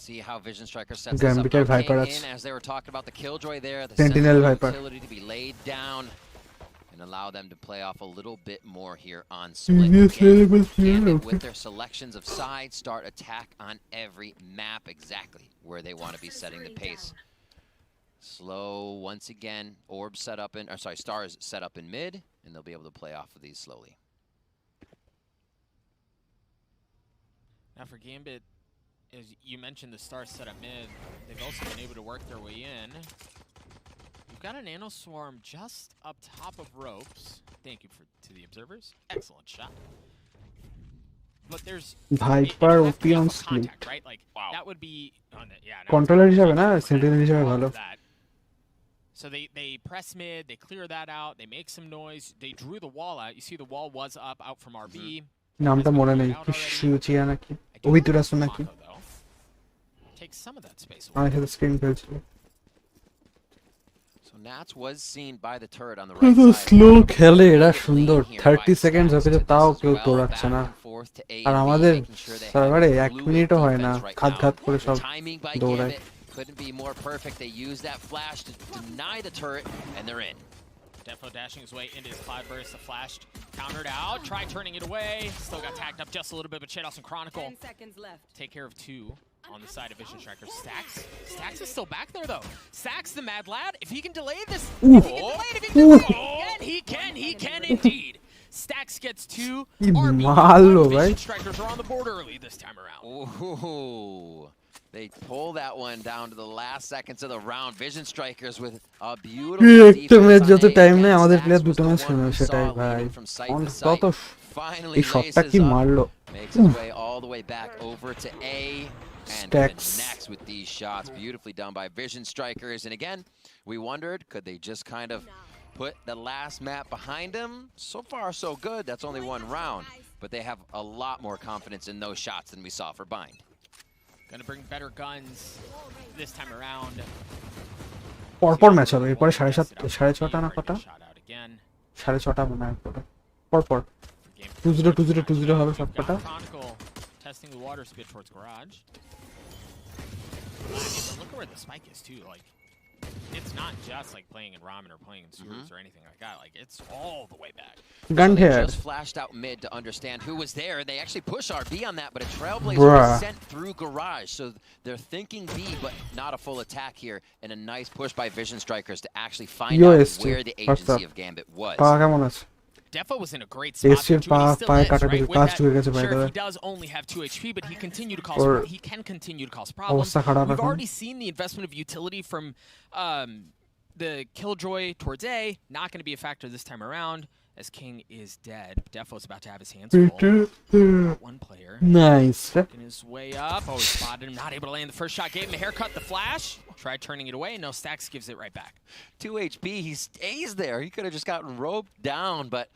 See how Vision Striker sets this up. Viper in as they were talking about the Killjoy there, the Sentinel Viper utility to be laid down and allow them to play off a little bit more here on Split. Gambit with their selections of sides start attack on every map exactly where they want to be setting the pace. Slow once again, orbs set up in, or sorry, stars set up in mid, and they'll be able to play off of these slowly. Now for Gambit, as you mentioned, the stars set up mid. They've also been able to work their way in. We've got a Nano Swarm just up top of ropes. Thank you to the observers. Excellent shot. But there's Viper OP on Split. Right? Like that would be on the, controller হিসেবে না Sentinel হিসেবে ভালো So they press mid, they clear that out, they make some noise, they drew the wall out. You see the wall was up out from RB. নামটা মনে নেই শিউচিয়া নাকি ওবিতুরাসু নাকি Take some of that space away. আমার সাথে screen ফেলছিল So Nats was seen by the turret on the right side. Slow খেলে এরা সুন্দর 30 সেকেন্ডস হয়েছে তাও কেউ দৌড়াচ্ছে না আর আমাদের সার্ভারে 1 মিনিটও হয় না ঘাত করে সব দৌড়ায় Couldn't be more perfect. They use that flash to deny the turret, and they're in. Defo dashing his way into his Cloudburst. The flash countered out. Tried turning it away. Still got tagged up just a little bit, but Shadows and Chronicle 10 seconds left. take care of 2 on the side of Vision Striker. Stacks is still back there, though. Stacks the mad lad. If he can delay this, he can indeed. Stacks gets 2. Vision Strikers are on the board early this time around. Ooh. They pull that one down to the last seconds of the round. Vision Strikers with a beautiful defense যত time নেই আমাদের player দুটো match খেলে সেটাই ভাই কত এই শটটা কি মারলো makes his way all the way back over to A and connects with these shots. Beautifully done by Vision Strikers. And again, we wondered, could they just kind of put the last map behind them? So far, so good. That's only one round. But they have a lot more confidence in those shots than we saw for Bind. Gonna bring better guns this time around. পরপর match হবে এরপরে 6:30 না কটা 6:30 মনে হয় পরপর 20 হবে সবকটা testing the water speed towards garage. Look at where the spike is too. Like it's not just like playing in ramen or playing in sewers or anything like that. Like it's all the way back. Gun They here. just flashed out mid to understand who was there. They actually push RB on that, but a Trailblazer was sent through garage. So they're thinking B, but not a full attack here. And a nice push by Vision Strikers to actually find out where the agency of Gambit was. Defo was in a great spot. He still is, right? With that, sure, he does only have 2 HP, but he can continue to cause problems. We've already seen the investment of utility from the Killjoy towards A. Not going to be a factor this time around, as King is dead. Defo's about to have his hands full. One player. Nice. Working his way up. Oh, he spotted him. Not able to land the first shot. Gave him a haircut. The flash. Tried turning it away. No, Stacks gives it right back. 2 HP. He stays there. He could have just gotten roped down, but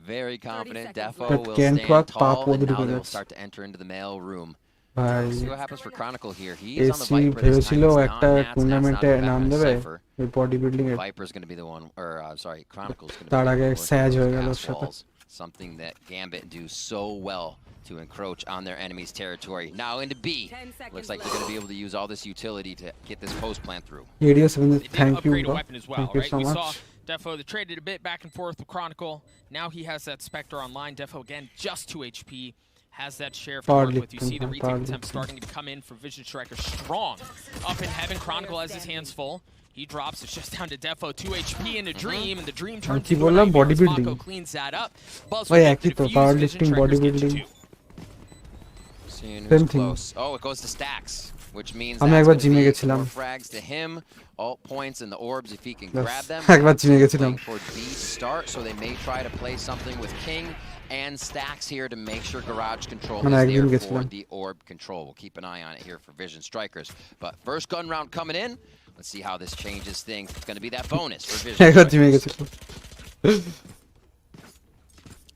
very confident. Defo will stand tall, and now they will start to enter into the mail room. See what happens for Chronicle here. He is on the Viper this time. It's not Nats having to back Cypher. Body building এর Viper's going to be the one, or sorry, Chronicle's going to তার be আগে the one স্যাজ working হয়ে those গেল gas সাথে walls. Something that Gambit do so well to encroach on their enemy's territory. Now into B. Looks like they're going to be able to use all this utility to get this post plant through. ADS7, thank you, Upgrade a bro. weapon as well, Thank you right? so We much. saw Defo, they traded a bit back and forth with Chronicle. Now he has that Spectre online. Defo again, just 2 HP. Has that share to work with. You see the retake attempt starting to come in for Vision Striker strong. Up in heaven, Chronicle has his hands full. He drops, it's just down to Defo, 2 HP in a Dream, and the Dream turns into a nightmare as Mako cleans that up. Buzz will get the defuse, powerlifting, Vision Strikers get to bodybuilding. 2. Seeing Same who's thing. close. Oh, it goes to Stacks, which means আমি that's একবার gonna জিমে be গেছিলাম। more frags to him. Alt points and the orbs if he can Yes. grab them. একবার জিমে গেছিলাম। Playing for B to start, so they may try to play something with King and Stacks here to make sure Garage Control is there for the orb control. We'll keep an eye on it here for Vision Strikers. But first gun round coming in. Let's see how this changes things. It's going to be that bonus for Vision Strikers.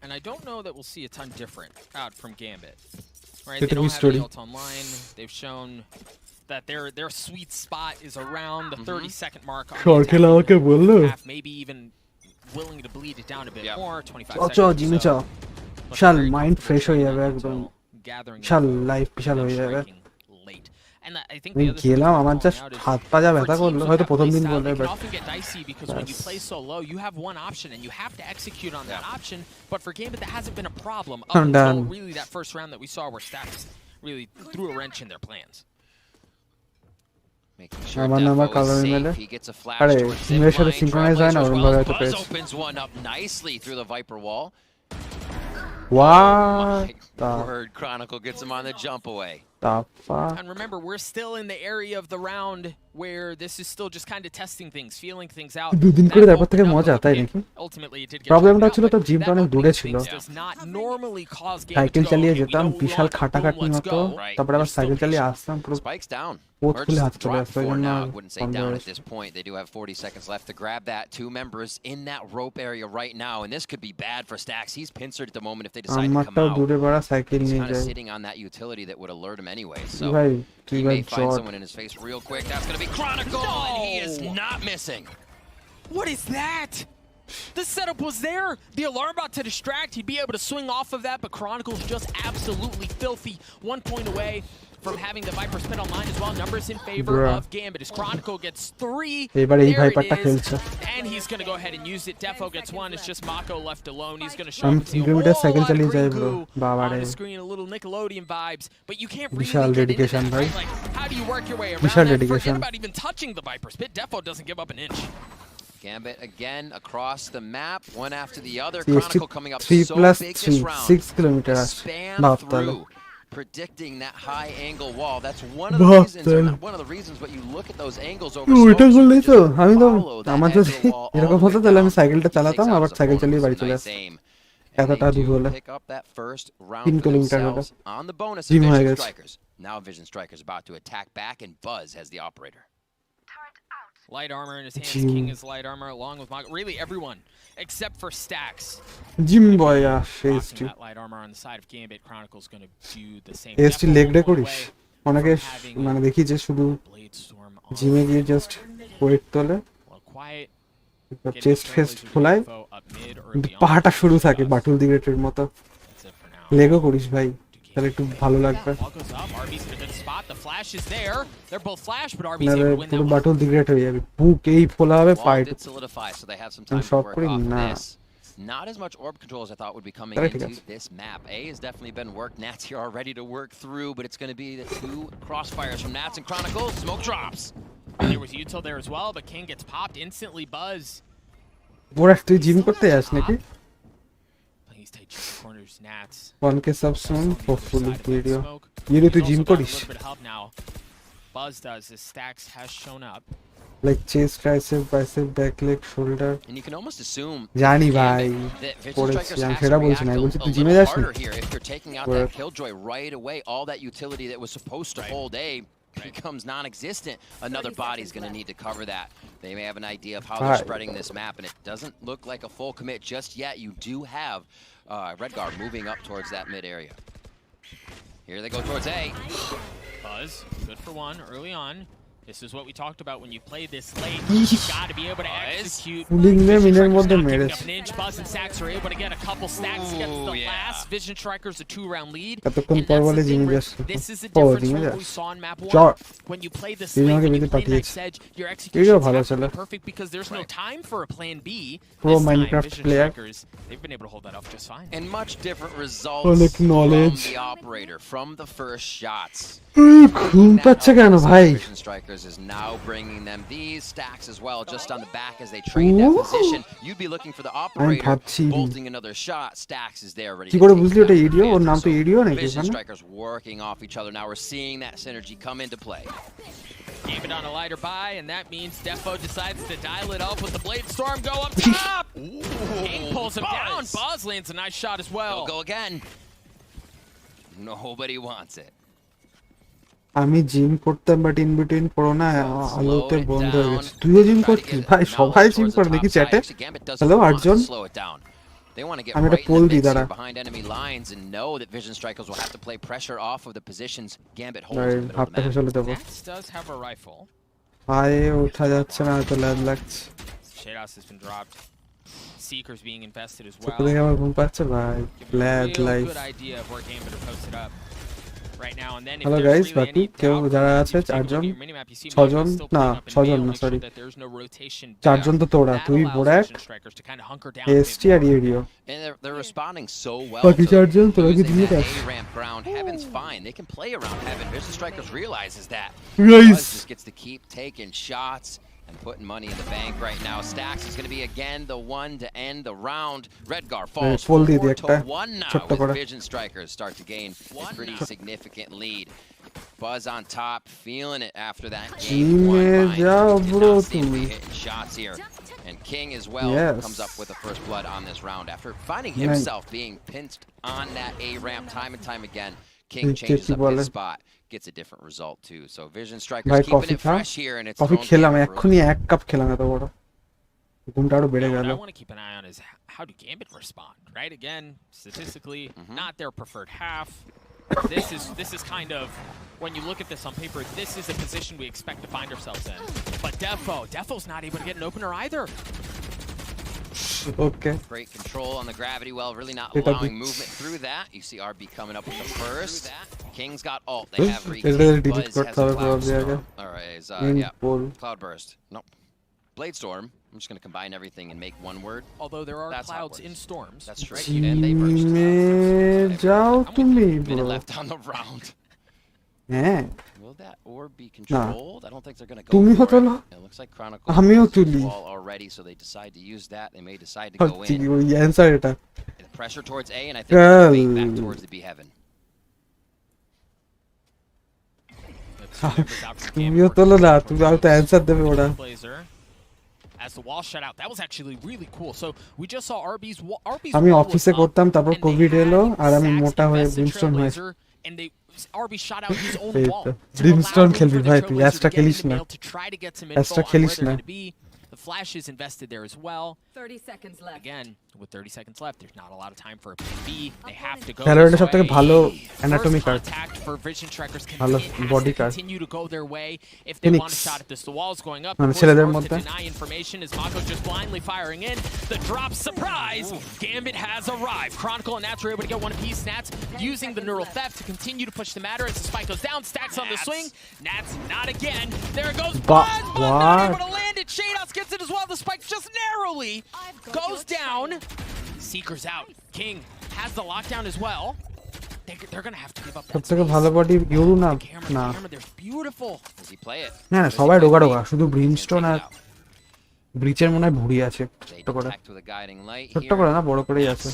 And I don't know that we'll see a ton different out from Gambit. Right? It's They a don't good have story. the ult online. They've shown that their sweet spot is around the 30-second mark. On the Sarkhel attack. আমাকে বললো Half, maybe even willing to bleed it down a bit more. 25 চ seconds. জিমে চ বিশাল mind fresh হয়ে যাবে একদম বিশাল life বিশাল হয়ে যাবে And I think আমি the other thing গেলাম আমার worth just calling out is হাত পা যা ব্যথা for করলো teams হয়তো with প্রথম that দিন play বললে style, it but can often get dicey because when you play so low, you have one option and you have to execute on that option. But for Gambit, that hasn't been a problem up I'm until done. really that first round that we saw where Stacks really threw a wrench in their plans. Making sure আমার number Defo is colour safe. মেলে He gets a flash আরে towards সিমের সাথে zipline. Synchronise হয় না Trailblazer as ওরকম well ভাবে as হয়তো Buzz পেয়েছে opens one up nicely through the Viper wall. What? Word Chronicle gets him on the jump away. The fuck? And remember, we're still in the area of the round where this is still just kind of testing things, feeling things out. দুদিন করে তারপর থেকে মজা তাই নাকি Ultimately, it did get প্রবলেমটা checked out, ছিল তো but জিমটা that অনেক দূরে opening ছিল things does not normally cause Gambit cycle to go, চালিয়ে okay, we যেতাম know what we বিশাল want, boom, খাটাখাটনি let's হতো go. তারপরে আবার সাইকেল চালিয়ে আসতাম পুরো Spikes down. পোত Or খুলে just হাত চলে drop আসতো ওই four জন্য now. R I wouldn't say বন্ধ down হয়ে at this point. They do have 40 seconds left to grab that. 2 members in that rope area right now, and this could be bad for Stacks. He's pincered at the moment if they decide to come আমারটাও out. দূরে বাড়া cycle He's নিয়ে kind of যায় sitting on that utility that would alert him anyway. So ভাই তুই he ভাই may find জট someone in his face real quick. That's going to be Chronicle, and he is not missing. What is that? The setup was there. The alarm about to distract. He'd be able to swing off of that, but Chronicle's just absolutely filthy. 1 point away from having the Viper spin online as well. Numbers in favor Bruh. of Gambit as Chronicle gets 3. এবার এই There ভাইপারটা it is. খেলছে And he's going to go ahead and use it. Defo gets 1. It's just Mako left alone. He's going to show আমি up 3 a kilometre whole cycle lot of চালিয়ে যাই green bro goo বাবারে on the screen, a little Nickelodeon vibes, but you can't really বিশাল get into dedication that, ভাই right? Like, how do you work your way around বিশাল that? Dedication Forget about even touching the Viper spit. Defo doesn't give up an inch. Gambit again across the map, one after the other. CST Chronicle coming up 3 so plus big 3 this round. 6 kilometre আসে Spam বাপ তাহলে through, predicting that high angle wall. That's one of the বাপ reasons, or তাহলে not one of the reasons, but you look at those angles over ওইটা smokes, you করলেই তো just আমি তো follow that আমার যদি angle wall all এরকম the way হতো তাহলে আমি down. সাইকেলটা He চালাতাম takes out আবার his সাইকেল opponent চালিয়ে with বাড়ি some চলে nice আসতাম aim. And এতটা they দূর do হলে pick up that first round 3 for kilometre হলে themselves on the bonus of gym হয়ে Vision গেছে Strikers. Now Vision Strikers about to attack back, and Buzz has the operator. Light armor in his hands. Jim. King is light armor along with Mako. Really everyone except for Stacks. Gym boy আসে Rocking ST that light armor on the side of Gambit. Chronicle's going to do the same. ST Defo leg day 1 point করিস away অনেকে from having মানে দেখি যে শুধু Bladestorm জিমে গিয়ে just wait তোলে well, quiet. চেস্ট ফেস্ট খোলায় Defo up mid or কিন্তু beyond. পাহাটা শুরু থাকে বাটুল দিগ্রেটের মতো That's it for now. লেগও করিস ভাই তাহলে একটু ভালো লাগবে Ball goes up. RB's in a good spot. The flash is there. They're both flash, but RB's নাহলে able to win that পুরো one. বাটুল দিগ্রেট হয়ে যাবে বুক এই ফোলা হবে Wall fight did solidify, so they have some আমি time to শর্ট work করি off না this. Not as much orb control as I thought would be coming তাহলে ঠিক into আছে this map. A has definitely been worked. Nats here are ready to work through, but it's going to be the 2 crossfires from Nats and Chronicles. Smoke drops. There was util there as well, but King gets popped instantly. Buzz. Borat তুই gym করতে যাস নাকি He's tight to the corners. Nats. 1k subs soon hopefully video Smoke. ইয়ে তুই He's gym also got a করিস little bit of help now. Buzz does. His Stacks has shown up. Like chest tricep bicep back leg shoulder And you can almost assume জানি ভাই that Vision করেছি Strikers আমি has সেটা to বলছি react না a বলছি তুই little জিমে যাস harder here. If you're taking out Borat. that Killjoy right away, all that utility that was supposed to hold A becomes non-existent. Another body's going to need to cover that. They may have an idea of how they're Right. spreading this map, and it doesn't look like a full commit just yet. You do have Redguard moving up towards that mid area. Here they go towards A. Buzz, good for one early on. This is what we talked about when you play this late. You got to be able to execute. Pulling them in and what they made Up an inch, Buzz and Stacks are able to get a couple stacks to get to the last. Vision Strikers a 2-round lead. And that's the thing where this is the difference from what we saw in map 1. When you play this late, when you play Knife's Edge, your execution is perfect because there's no time for a plan B. Pro Minecraft player. They've been able to hold that off just fine. And much different results from the operator, from the first shots. ঘুম পাচ্ছে কেন ভাই? Vision Strikers is now bringing them these stacks as well, just on the back as they trade that position. You'd be looking for the operator bolting another shot. Stacks is there ready. কি করে বুঝলি ওটা ইডিও? ওর নাম তো ইডিও নাকি? Vision Strikers working off each other. Now we're seeing that synergy come into play. Gave it on a lighter buy, and that means Defo decides to dial it up with the Blade Storm go up top. King pulls him down. Buzz lands a nice shot as well. He'll go again. Nobody wants it. আমি gym করতাম but in between corona আলোতে বন্ধ হয়ে গেছে। তুইও gym করছিস ভাই? সবাই জিম করে দেখি চ্যাটে। হ্যালো আর্জুন, আমি একটা পোল দিই দাঁড়া। হাফটা শেষ হলে দেবো। ভাই ওঠা যাচ্ছে না, তো ল্যাগ লাগছে। Seekers being invested as well. দেখে আমার ঘুম পাচ্ছে ভাই। Lag life. Right now and then. Hello guys, বাকি কেউ যারা আছে 4 জন 6 জন না 6 জন না সরি 4 জন তো তোরা, তুই বোরাট এসটি আর ইডিও, and they're responding so well. বাকি 4 জন তোরা কি দিয়ে দাও? ramp ground, Heaven's fine, they can play around Heaven. Vision Strikers realizes that. Guys just gets to keep taking shots and putting money in the bank right now. Stacks is going to be again the one to end the round. Redgar falls 4-1 now with Vision Strikers start to gain a pretty significant lead. Buzz on top, feeling it after that game. Hitting shots here. And King as well comes up with the first blood on this round after finding himself being pinched on that A ramp time and time again. King changes up his spot. Gets a different result too. So Vision Strikers keeping it fresh here, and it's coffee খেলাম এক্ষুনি 1 cup খেলাম এত বড় ঘুমটা আরো বেড়ে গেল। What I want to keep an eye on is how do Gambit respond, right? Again, statistically not their preferred half. This is kind of, when you look at this on paper, this is a position we expect to find ourselves in. But Defo's not able to get an opener either. Okay. Great control on the gravity well, really not allowing movement through that. You see RB coming up with the first. King's got ult. They have Buzz has a Cloud. Alright, yeah. Cloudburst. Nope. Blade Storm. I'm just going to combine everything and make one word. Although there are clouds in storms. That's true. And they burst. Minute left on the round. Will that orb be controlled? I don't think they're going to go for it. It looks like Chronicle wall already, so they decide to use that. They may decide to go in. The pressure towards A, and I think they'll fade back towards the B heaven. তুমিও তোলো না, তুমি আর তো answer দেবে ওরা। As the wall shut out, that was actually really cool. So we just saw RB's আমি অফিসে করতাম, তারপর কোভিড এলো আর আমি মোটা হয়ে ব্রিমস্টোন হয়ে and they RB shot out his own wall. Brimstone খেলবি ভাই, তুই অ্যাস্ট্রা খেলিস না, অ্যাস্ট্রা খেলিস না। The Flash is invested there as well. 30 seconds left. Again, with 30 seconds left, there's not a lot of time for a plan B. They have to go. Valorant সবথেকে ভালো anatomy card, for Vision Strikers ভালো body card. Continue to go their way if they want a shot at this. The wall's going up. মানে ছেলেদের মধ্যে deny information as Mako just blindly firing in. The drop surprise. Gambit has arrived. Chronicle and Nats are able to get one apiece. Nats using the neural theft to continue to push the matter as the spike goes down. Stacks on the swing. Nats not again. There goes Buzz. Buzz not able to land it. Shados gets it as well. The spike just narrowly goes down. Seekers out. King has the lockdown as well. They're gonna have to give up. সবথেকে ভালো body ইউরু না না beautiful. Does he play it? না সবাই ডোগা ডোগা, শুধু brimstone আর ব্রিচের মনে হয় ভুড়ি আছে ছোট করে, ছোট করে না বড় করেই আছে।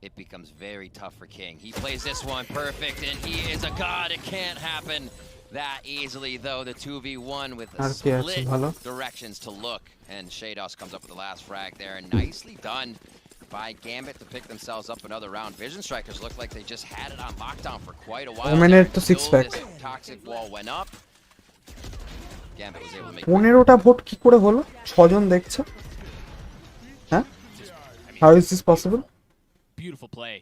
It becomes very tough for King. He plays this one perfect, and he is a god. It can't happen that easily, though. The 2v1 with a split directions to look, and Shados comes up with the last frag there, and nicely done by Gambit to pick themselves up another round. Vision Strikers look like they just had it on lockdown for quite a while. This toxic wall went up. Gambit was able to make 15টা vote কি করে হলো? 6 জন দেখছে। হ্যাঁ? How is this possible? Beautiful play.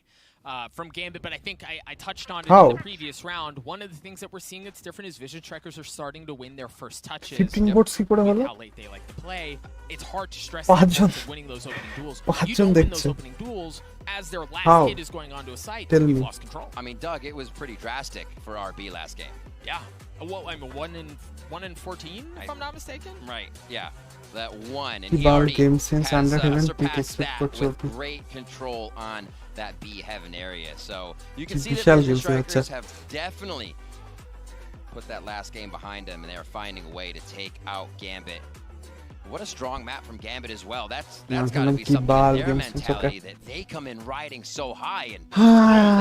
from Gambit, but I think I touched on it How? in the previous round. One of the things that we're seeing that's different is Vision Strikers are starting to win their first touches. 15 votes কি করে হলো? How late they like to play. It's hard to stress the পাঁচজন importance of winning those opening duels. You পাঁচজন don't win those দেখছে। opening duels as their last How? hit is going onto a site. Tell You've me. lost control. I mean, Doug, it was pretty drastic for RB last game. Yeah. Well, I mean, 1 in 14, if I'm not mistaken. Right. Yeah. That one, and He he bought already game sense has under heaven, pick surpassed expect that what's with up. great control on that B heaven area. So you can see that Vishal Vision gives you a Strikers check. have definitely put that last game behind them, and they're finding a way to take out Gambit. What a strong map from Gambit as well. That's got to be something in their mentality that they come in riding so high and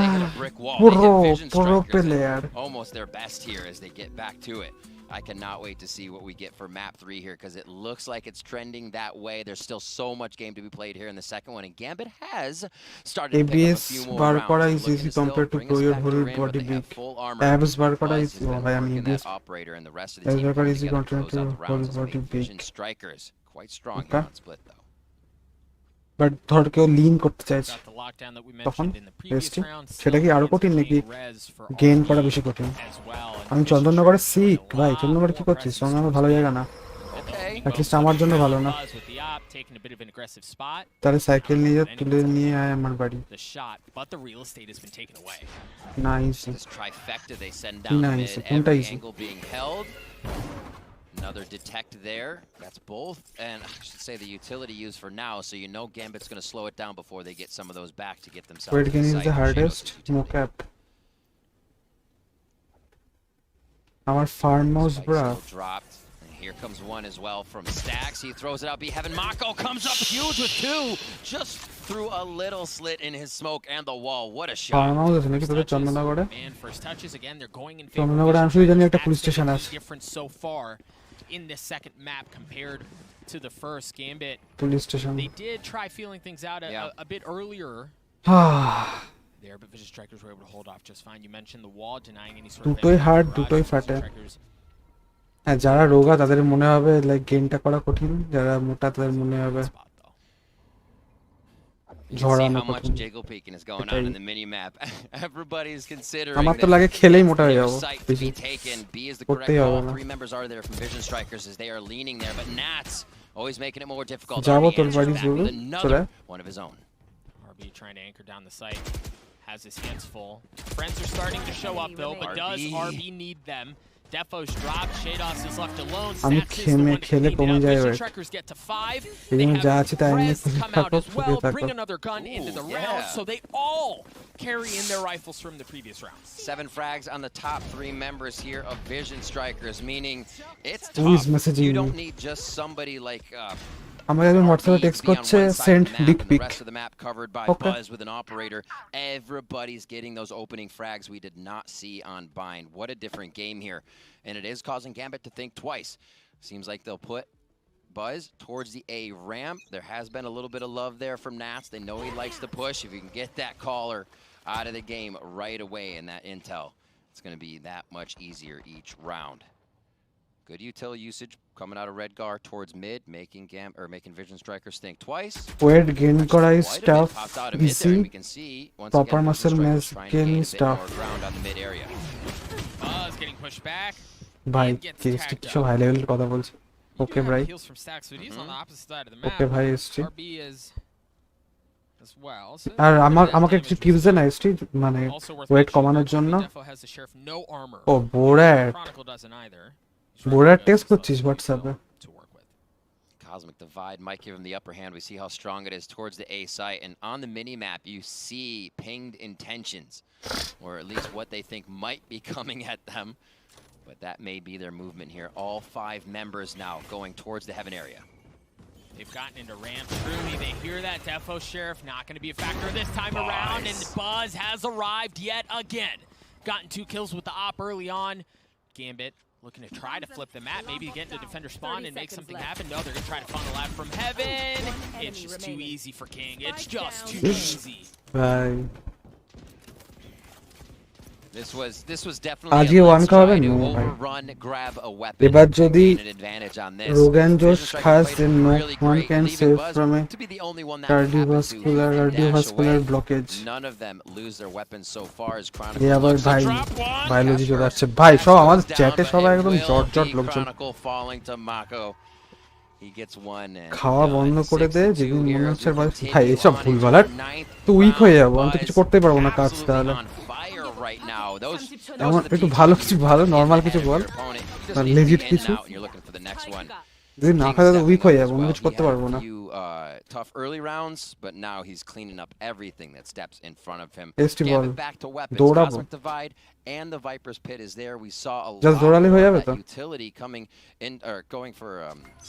they hit a brick wall. They hit Vision Strikers at almost their best here as they get back to it. I cannot wait to see what we get for map 3 here, because it looks like it's trending that way. There's still so much game to be played here in the second one, and Gambit has started to pick up a few more বার করা rounds. is easy compared to pro your whole body big. Abs বার করা is ভাই আমি ABS operator and the rest of the abs team বার করা coming easy together to compared close to out the whole rounds as we body make big. Vision Strikers quite strong Okay. on split though. But ধর কেউ Lin করতে চাইছে Got the lockdown that we তখন mentioned in the previous রেস্টি round. সেটা কি আরো কঠিন নাকি গেইন করা বেশি কঠিন আমি চন্দননগরে শিখ ভাই চন্দননগরে কি করছিস চন্দননগর ভালো জায়গা না অ্যাটলিস্ট আমার জন্য ভালো না Taking a bit of an aggressive spot. তাহলে সাইকেল নিয়ে যা তুলে নিয়ে আয় আমার বাড়ি The shot, but the real estate has been taken away. Nice This trifecta they send down the Nice. mid, কোনটা every easy? angle being held. Another detect there. That's both, and I should say the utility used for now, so you know Gambit's going to slow it down before they get some of those back to get themselves. Wait, gain is inside the Shadows hardest utility. mocap আমার farm house Spike bra still dropped. And here comes one as well from Stacks. He throws it out. Be Heaven Mako comes up huge with 2, just through a little slit in his smoke and the wall. What a shot! Farm house আছে নাকি তোদের চন্দননগরে And first touches again, they're going in favor. চন্দননগরে আমি শুধু জানি একটা police station আছে Different so far in this second map compared to the first Gambit. Police station They did try feeling things out a bit earlier. There, but Vision Strikers were able to hold off just fine. You mentioned the wall denying any sort of দুটোই hard দুটোই ফাটে হ্যাঁ যারা রোগা তাদের মনে হবে like গেমটা করা কঠিন যারা মোটা তাদের মনে হবে You can see how much jiggle peeking is going on in the mini map. Everybody's considering আমার তো লাগে খেলেই মোটা হয়ে their যাবো site to বেশি be taken. B is the correct করতেই হবে call. না 3 members are there from Vision Strikers as they are leaning there, but Nats always making it more difficult. যাবো RB তোর answers বাড়ি back জুড়ে with another চলে one of his own. RB trying to anchor down the site. Has his hands full. Friends are starting to show up though, but does RB need them? Defo's dropped. Shados is left alone. আমি Stats is the one to খেলে clean কমে it up. যায় Vision wait Strikers get to 5. এই They জন্য যা have আছে তাই নিয়ে Prez খুশি come থাকো out as সুখে well. থাকো Bring another gun into the round, so they all carry in their rifles from the previous round. 7 frags on the top 3 members here of Vision Strikers, meaning it's Who is tough. messaging You me? don't need just somebody like আমার একজন হোয়াটসঅ্যাপে text করছে send dick pic rest of the map covered by Okay. Buzz with an operator. Everybody's getting those opening frags we did not see on Bind. What a different game here. And it is causing Gambit to think twice. Seems like they'll put Buzz towards the A ramp. There has been a little bit of love there from Nats. They know he likes to push. If you can get that caller out of the game right away in that intel, it's going to be that much easier each round. Good util usage coming out of Redgar towards mid, making Vision Strikers think twice. Weight gain করা is Quite a bit tough popped out of mid there, easy and we can see once proper again Vision muscle Strikers match trying to gain gain a is bit tough more ground on the mid area. Buzz getting pushed back. ভাই And gets কেসটি tagged সব up. High level কথা বলছে ওকে ভাই Heals from Stacks, but he's on the opposite side of the map. Okay ভাই ST RB is as well. So আর limited আমাকে damage কিছু টিপস দেন এসটি মানে also worth ওয়েট mentioning, কমানোর RB জন্য Defo has the sheriff no armor. ও Borat Chronicle doesn't either. Borat text করছিস হোয়াটসঅ্যাপে Cosmic Divide might give him the upper hand. We see how strong it is towards the A site. And on the mini-map, you see pinged intentions, or at least what they think might be coming at them. But that may be their movement here. All 5 members now going towards the Heaven area. They've gotten into ramp. Truly, they hear that Defo Sheriff. Not going to be a factor this time around. And Buzz has arrived yet again. Gotten 2 kills with the op early on. Gambit looking to try to flip the map, maybe get into defender spawn and make something happen. No, they're going to try to funnel out from heaven. It's just too easy for King. It's just too easy. ভাই This was definitely আজকে a one let's খাওয়াবেন try to no ভাই overrun, grab a weapon, এবার and যদি gain an advantage on this. Rogan josh Vision Strikers খাস played then it no really one great, can leaving save Buzz from a to be the only one that happened to cardiovascular dash away. Blockage None of them lose their weapons so far as এ Chronicle আবার looks to ভাই drop one. Biology চলে আসছে ভাই সব আমাদের চ্যাটে সবাই একদম Will জট জট be লোকজন Chronicle falling to Mako. He gets one and খাওয়া বন্ধ করে দে 6-2 যেদিন মনে here as হচ্ছে we ভাই continue এসব on ভুল into বলার our ninth তো উইক হয়ে যাবো আমি তো round. কিছু করতেই পারবো না কাজ Absolutely তাহলে on fire right now. Those এমন are the একটু PGs ভালো you কিছু need ভালো to get নর্মাল ahead কিছু of ball your opponent. You just বা need to be legit in and কিছু out and you're looking for the next one. যদি না King খাওয়া তো উইক stepping হয়ে up যাবো as অন্য well. কিছু He করতে had পারবো a না few tough early rounds, but now he's cleaning up everything that steps in front of him. Tasty ball Gambit back to weapons. দৌড়াবো Cosmic Divide and the Viper's Pit is there. We saw a just lot দৌড়ালে হয়ে more যাবে of তো that utility coming in or going for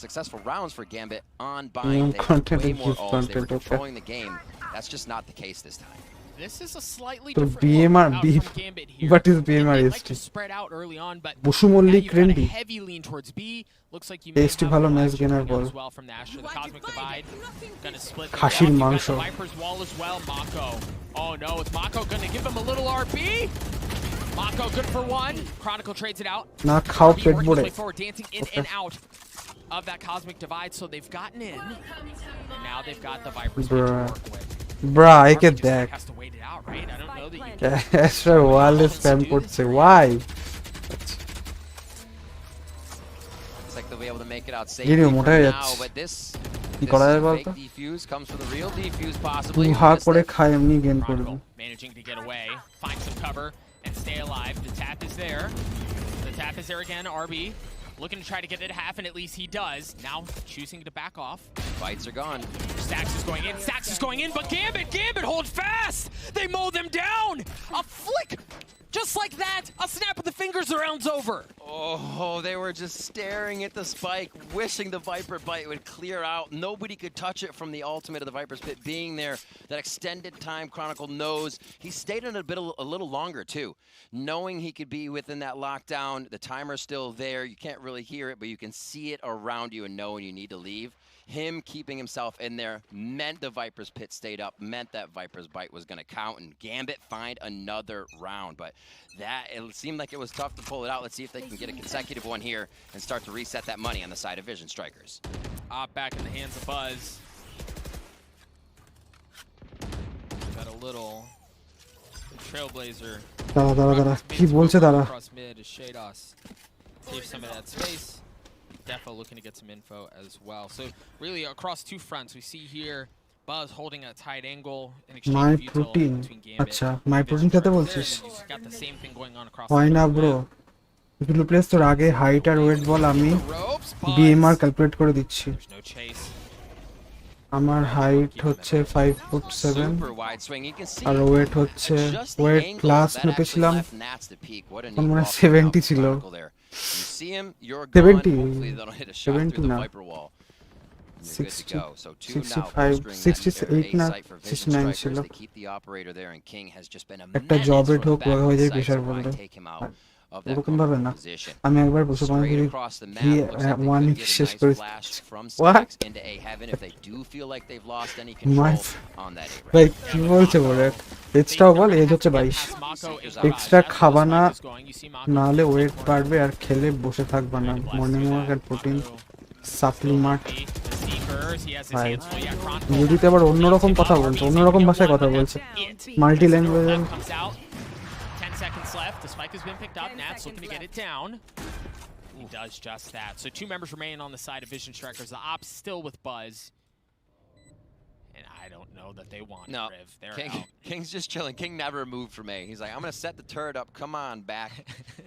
successful rounds for Gambit on buying. They had content way and more gift ults. They were content, okay. controlling the game. That's just not the case this time. This is a slightly তো different BMR look out B from Gambit here. what is They BMR like is to spread out early on, but Basu now Mallick you've got a রেন্ডি heavy lean towards B. Looks like you may tasty have ভালো a match flash গেনার coming out বল as well from the Asher. The Cosmic Divide gonna split them খাসির up. You've got মাংস the Viper's wall as well. Mako. Oh no, is Mako gonna give him a little RP? Mako good for one. Chronicle trades it out. না খাও RB পেট working ভরে his way forward, dancing in and out of that Cosmic Divide. So they've gotten in, and now they've got the Viper's Pit to Bruh. work with. Bra একে দেখ Has to wait it out, right? I don't know that you ক্যাশরা ওয়ালে spam করছে ওয়াই Looks like they'll be able to make it out গিরি safely মোটা for হয়ে now, যাচ্ছে but this কি করা যায় বল fake তো defuse comes for the real defuse তুই possibly. হা করে খায় এমনি গেম করবি Chronicle managing to get away, find some cover, and stay alive. The tap is there. The tap is there again. RB looking to try to get it half, and at least he does. Now choosing to back off. Fights are gone. Stax is going in. Stax is going in, but Gambit hold fast. They mow them down. A flick. Just like that, a snap of the fingers, the round's over. Oh, they were just staring at the spike, wishing the Viper bite would clear out. Nobody could touch it from the ultimate of the Viper's Pit being there. That extended time Chronicle knows. He stayed in a little longer too, knowing he could be within that lockdown. The timer's still there. You can't really hear it, but you can see it around you and know when you need to leave. Him keeping himself in there meant the Viper's Pit stayed up, meant that Viper's bite was going to count, and Gambit find another round. But that, it seemed like it was tough to pull it out. Let's see if they can get a consecutive one here and start to reset that money on the side of Vision Strikers. Back in the hands of Buzz. Got a little Trailblazer. দাঁড়া কি বলছে দাঁড়া Across mid is Shados. Save some of that space. Defo looking to get some info as well. So really across two fronts, we see here Buzz holding a tight angle in exchange my of utility protein between Gambit আচ্ছা and my Vision protein খেতে Strikers there, বলছিস and you've got the same thing going on across হয় the না map. Bro people place তোর আগে height আর wait বল আমি BMR calculate করে দিচ্ছি There's no chase. আমার হাইট হচ্ছে 5'7" Super wide swing. You can see আর ওয়েট হচ্ছে just the wait angles plus that মেপেছিলাম actually left Nats to peak. What a তখন neat মনে ball হয় coming out 70 from ছিল Chronicle there. You see him, you're gone. 70 Hopefully they don't hit a shot through 70 the না Viper wall. You're good to 60 go. So two now 65 bolstering that 68 না A site for Vision 69 ছিল Strikers. They keep the operator there, and King has just been a একটা menace জবে from the ঢোক back of হয়ে the যায় site, pressure so why বললে take him out of that ওরকম ভাবে না comfortable position. আমি একবার বসে পানি Straight দিয়ে across the map, দিয়ে looks like they one could innings get a শেষ nice করে flash from What? Stax into A heaven if they do feel like they've lost any My control on that A ভাই round. কি বলছে বলে এক্সট্রাও বল age হচ্ছে 22 extra খাবা না না হলে ওয়েট বাড়বে আর খেলে বসে থাকবা না মর্নিং ওয়াক আর প্রোটিন সাপ্লিমেন্ট ভাই ইউডিতে আবার অন্যরকম কথা বলছে অন্যরকম ভাষায় কথা বলছে multi language Comes out. 10 seconds left. The spike has been picked up. Nats looking to get it down. He does just that. So two members remain on the side of Vision Strikers. The ops still with Buzz. And I don't know that they want No, Riv. They're King, out. King's just chilling. King never moved from A. He's like, I'm going to set the turret up. Come on back.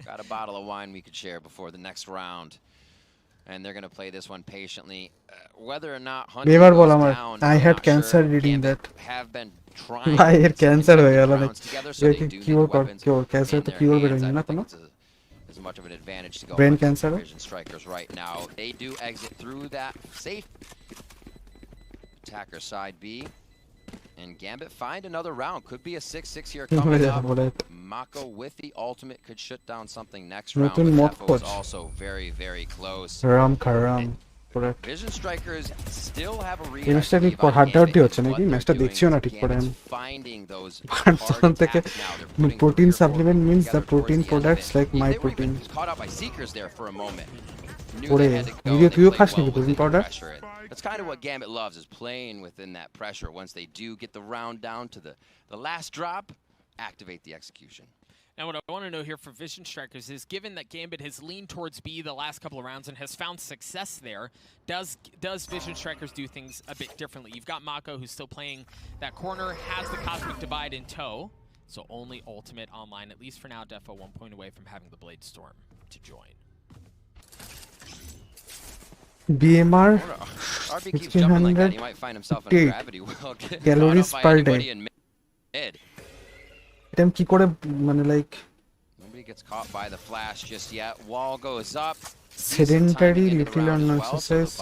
Got a bottle of wine we could share before the next round. And they're going to play this one patiently. Whether or not Hunter এবার বল goes আমার down, I I'm had not cancer sure. Reading Gambit that have been trying ভাই to এর get cancer some হয়ে গেল rounds নাকি together, so they do need কিউর কর weapons কিউর cancer in তো their কিউর hands. বেরোয় I না don't কোনো think it's as much of an advantage to go brain with cancer Vision Strikers right now. They do exit through that safe attacker side B. And Gambit find another round. Could be a 6-6 here coming up. Mako with the ultimate could shut down something next round. নতুন But মত Defo খোঁজ is also very, very close. রাম খারাম Borat. Vision Strikers still have a এই ম্যাচটা কি হাড্ডাহাড্ডি হচ্ছে নাকি? ম্যাচটা দেখছিও না ঠিক করে আমি। বার্সেলোনা থেকে protein supplement means the protein products like my protein. ওরে ভিডিও তুইও খাস নাকি protein powder? That's kind of what Gambit loves, is playing within that pressure. Once they do get the round down to the last drop, activate the execution. Now, what I want to know here for Vision Strikers is, given that Gambit has leaned towards B the last couple of rounds and has found success there, does Vision Strikers do things a bit differently? You've got Mako, who's still playing that corner, has the Cosmic Divide in tow, so only ultimate online, at least for now. Defo 1 point away from having the Blade Storm to join. BMR RB keeps jumping like that, he might find himself in a gravity well. calories per day. এটা কি করে মানে like nobody gets caught by the flash just yet. Wall goes up. sedentary little or no exercise.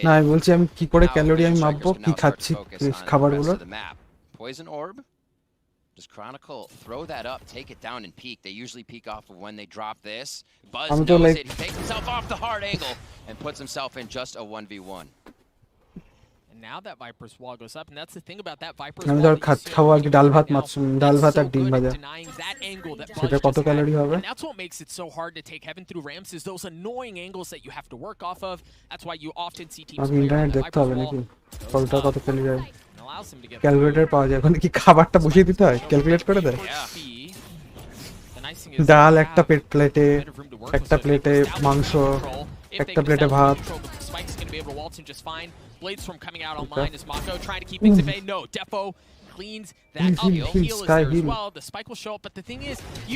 না আমি বলছি আমি কি করে ক্যালোরি আমি মাপবো, কি খাচ্ছি খাবারগুলো। Poison orb. Does Chronicle throw that up, take it down and peek? They usually peek off of when they drop this. Buzz knows it. He takes himself off the hard angle and puts himself in just a 1v1. And now that Viper's wall goes up, and that's the thing about that Viper's আমি wall. ধর খাওয়া আর কি ডাল ভাত মাছ ডাল ভাত আর ডিম ভাজা, সেটা কত ক্যালোরি হবে? And that's what makes it so hard to take heaven through ramps, is those annoying angles that you have to work off of. That's why you often see teams আমি ইন্টারনেট দেখতে হবে নাকি কতটা কত calorie হয়? allows him to get calculator পাওয়া যায়, ওখানে কি খাবারটা বসিয়ে দিতে হয়, ক্যালকুলেট করে দেয়? ডাল একটা প্লেটে, একটা প্লেটে মাংস, একটা প্লেটে ভাত। Bladestorm coming out online as Mako trying to keep things at bay. No, Defo cleans that up. Heal is there as well. The spike will show up, but the thing is, you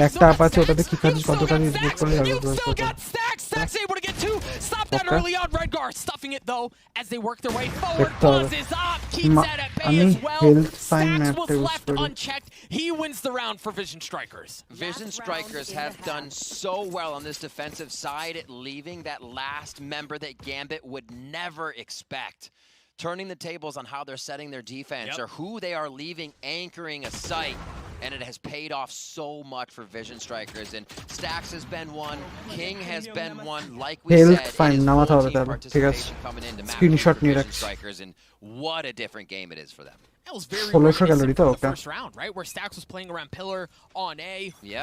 still got Stacks. Stacks able to get two. Stop that early on. Redgar stuffing it though as they work their way forward. Buzz is up, keeps that at bay as well. Stacks was left unchecked. He wins the round for Vision Strikers. Vision Strikers have done so well on this defensive side, leaving that last member that Gambit would never expect. Turning the tables on how they're setting their defense, or who they are leaving anchoring a site, and it has paid off so much for Vision Strikers. And Stacks has been one, King has been one. Like we said, it is full team participation coming into map for Vision Strikers, and what a different game it is for them. That was very reminiscent from the first round, right? Where Stacks was playing around Pillar on A,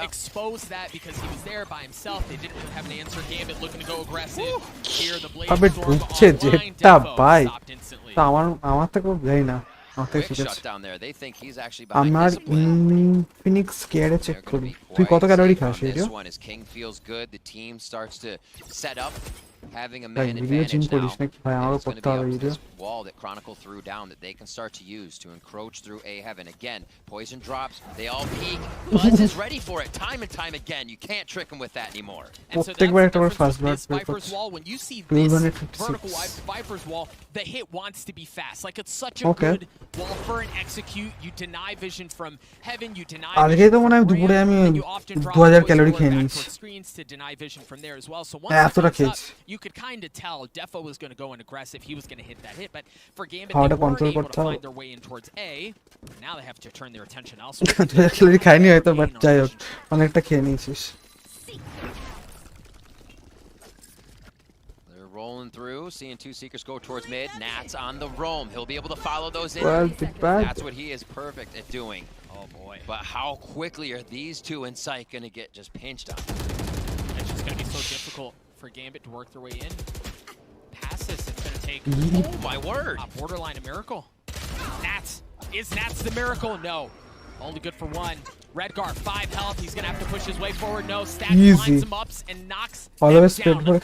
exposed that because he was there by himself. They didn't really have an answer. Gambit looking to go aggressive. Here, the Blade Storm online. Defo stopped instantly. আমার থেকে যাই না, আমার Infinix কেয়ারে check করি। তুই কত calorie খাস এই video? Having a man advantage now, it's going to be up to this wall that Chronicle threw down that they can start to use to encroach through A heaven. Again, poison drops, they all peek. Buzz is ready for it time and time again. You can't trick him with that anymore. And so that's the difference with this Viper's wall. When you see this vertical Viper's wall, the hit wants to be fast. Like, it's such a good wall for an execute. You deny vision from heaven, you deny আজকে তো মনে হয় দুপুরে আমি 2000 calorie খেয়ে নিয়েছি। Screens to deny vision from there as well. So once it comes up, you could kind of tell Defo was going to go in aggressive. He was going to hit that hit, but for Gambit, they weren't able to find their way in towards A. Now they have to turn their attention elsewhere. 2000 calorie খাইনি হয়তো, but যাই হোক অনেকটা খেয়ে নিয়েছিস। Rolling through, seeing two Seekers go towards mid. Nat's on the roam. He'll be able to follow those in. That's what he is perfect at doing. Oh boy. But how quickly are these two in sight going to get just pinched on? It's just going to be so difficult for Gambit to work their way in. Past this, it's going to take, oh my word, borderline a miracle. Nats, is Nats the miracle? No. Only good for one. Redgar, 5 health. He's going to have to push his way forward. No, Stack lines him up and knocks always them down.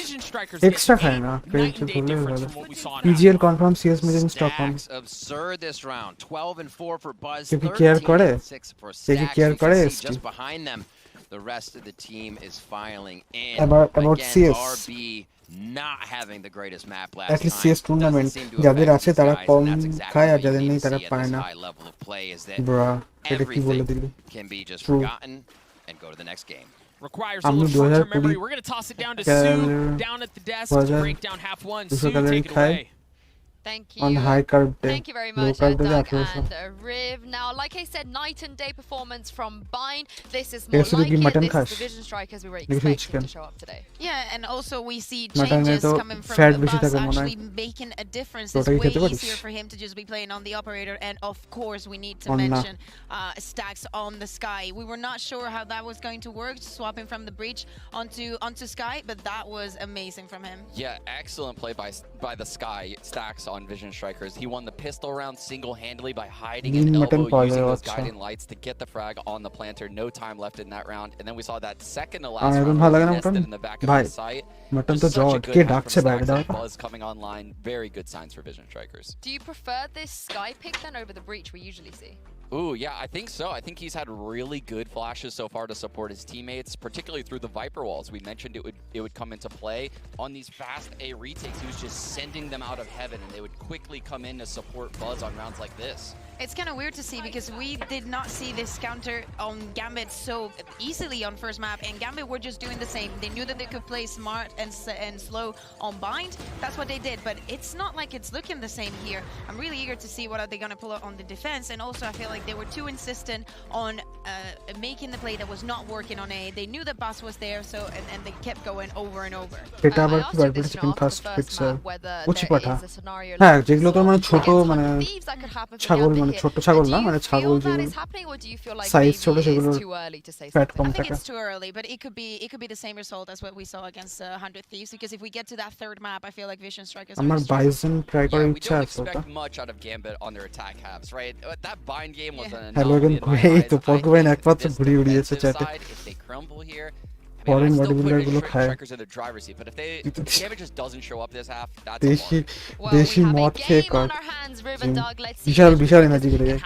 Vision Strikers extra খায় না, night and day difference from what we saw now. PGL confirm CS meeting Stockholm. Absurd this round. 12 and 4 for Buzz. 13 and 6 for Stacks. Just behind them. The rest of the team is filing in. About CS. RB not having the greatest map last at least time. CS tournament যাদের আছে তারা কম খায় আর যাদের নেই তারা পায় না। Bra এটা কি বলে দিলি? Can be just forgotten and go to the next game. Requires a little short-term memory. We're going to toss it down to Sue down at the desk to break down half one. Sue, take it away. Thank on you. high carb day. Thank you very Low much, carb day Doug 1800 and Riv. Now, like I said, night and day performance from Bind. This is more Yesterday like কি it. mutton This খাস? is the Vision Strikers we were নাকি শুধু expecting chicken? to show up today. Yeah, and also we see Mutton A changes তো coming from fat the বেশি bus থাকে মনে হয়। actually making a difference. তো It's ওটা কি way খেতে পারিস? easier for him to just be playing on the operator, and of course we need to On না। mention stacks on the sky. We were not sure how that was going to work, swapping from the breach onto sky, but that was amazing from him. Yeah, excellent play by the Sky stacks on Vision Strikers. He won the pistol round single-handedly by hiding an elbow, using those guiding lights to get the frag on the planter. No time left in that round, and then we saw that second to last round ভালো লাগে না nested mutton in the back of ভাই the site. Mutton Just তো such a জট good K half from ডাকছে বাইরে Stacks, দাও Buzz coming online. Very good signs for Vision Strikers. Do you prefer this Sky pick then over the breach we usually see? Ooh, yeah, I think so. I think he's had really good flashes so far to support his teammates, particularly through the Viper walls. We mentioned it would come into play on these fast A retakes. He was just sending them out of heaven, and they would quickly come in to support Buzz on rounds like this. It's kind of weird to see because we did not see this counter on Gambit so easily on first map, and Gambit were just doing the same. They knew that they could play smart and slow on Bind. That's what they did, but it's not like it's looking the same here. I'm really eager to see what are they going to pull out on the defense, and also I feel like they were too insistent on making the play that was not working on A. They knew the bus was there, so and they kept going over and over. এটা আবার কি বারবার chicken fast pizza উচি পাঠা হ্যাঁ যেগুলো তো মানে ছোট মানে ছাগল মানে ছোট ছাগল না মানে ছাগল যে সাইজ ছোট সেগুলো ফ্যাট কম I think থাকে it's too early, but it could be the same result as what we saw against 100 Thieves, because if we get to that third map, I feel like Vision Strikers আমার 22 জন try করার We ইচ্ছা don't আছে ওটা expect much out of Gambit on their attack halves, right? That Bind game was an hello anomaly again in my এই eyes. তো I পগবেন think একমাত্র this ঘুরি উড়িয়েছে defensive চ্যাটে side, if they crumble here, foreign I still put bodybuilder গুলো Vision খায় Strikers in the driver's seat, but if Gambit just doesn't show up this half, that's a দেশি mark. দেশি মদ খেয়ে কর বিশাল বিশাল energy বেড়ে যায়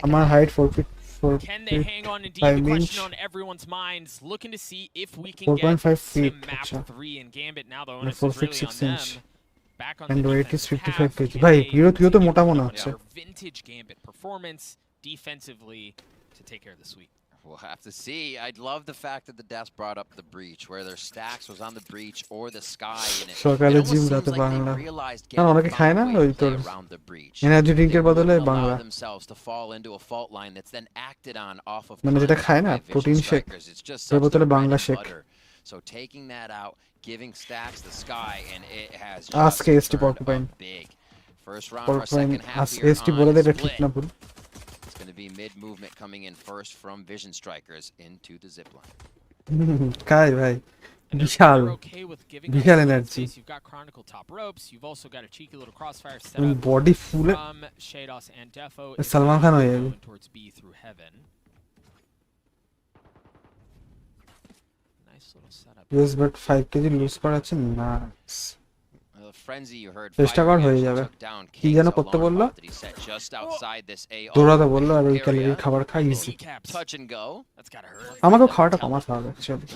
আমার height 4 fit 4 Can they hang on? Indeed, 5 the inch question on everyone's minds, looking to see if we can 4.5 get feet, to map acha. 3 and Gambit. Now the And onus 4 is feet really 6 on them. inch. Back on And the weight is defensive 55 half, kg. can ভাই they hero তুইও তো use মোটা মনে হচ্ছে their vintage Gambit performance defensively to take care of the sweep? We'll have to see. I'd love the fact that the desk brought up the breach, where their stacks was on the breach or the sky, and it সকালে almost gym seems রাতে like Bangla they realized না অনেকে Gambit খায় না found a way ওই to তোর play around the breach. Energy ড্রিঙ্কের They বদলে wouldn't Bangla allow themselves to fall into a fault line that's then acted on off of মানে যেটা contact খায় না by Vision protein shake Strikers. It's just তার such বদলে their Bangla bread and shake butter. So taking that out, giving stacks the sky, and it has আজকে just ST turned পরকুপাইন up big. First round of our পরকুপাইন second half আজকে here ST on বলে দে এটা ঠিক Split. না ভুল It's going to be mid-movement coming in first from Vision Strikers into the zipline. কাই ভাই বিশাল They're okay with giving বিশাল up energy space. You've got Chronicle top ropes. You've also got a cheeky little crossfire set এবং up body full from Shados and Defo. Salman Khan হয়ে যাবে Towards B through heaven. Nice little setup. Yes but 5 KG lose করাচ্ছে না The frenzy you heard চেষ্টা কর হয়ে যাবে কি যেন করতে বললো দৌড়াতে বললো আর ওই ক্যালোরি খাবার খাই ইজি touch and go. আমাকেও খাওয়াটা কমাতে হবে অ্যাকচুয়ালি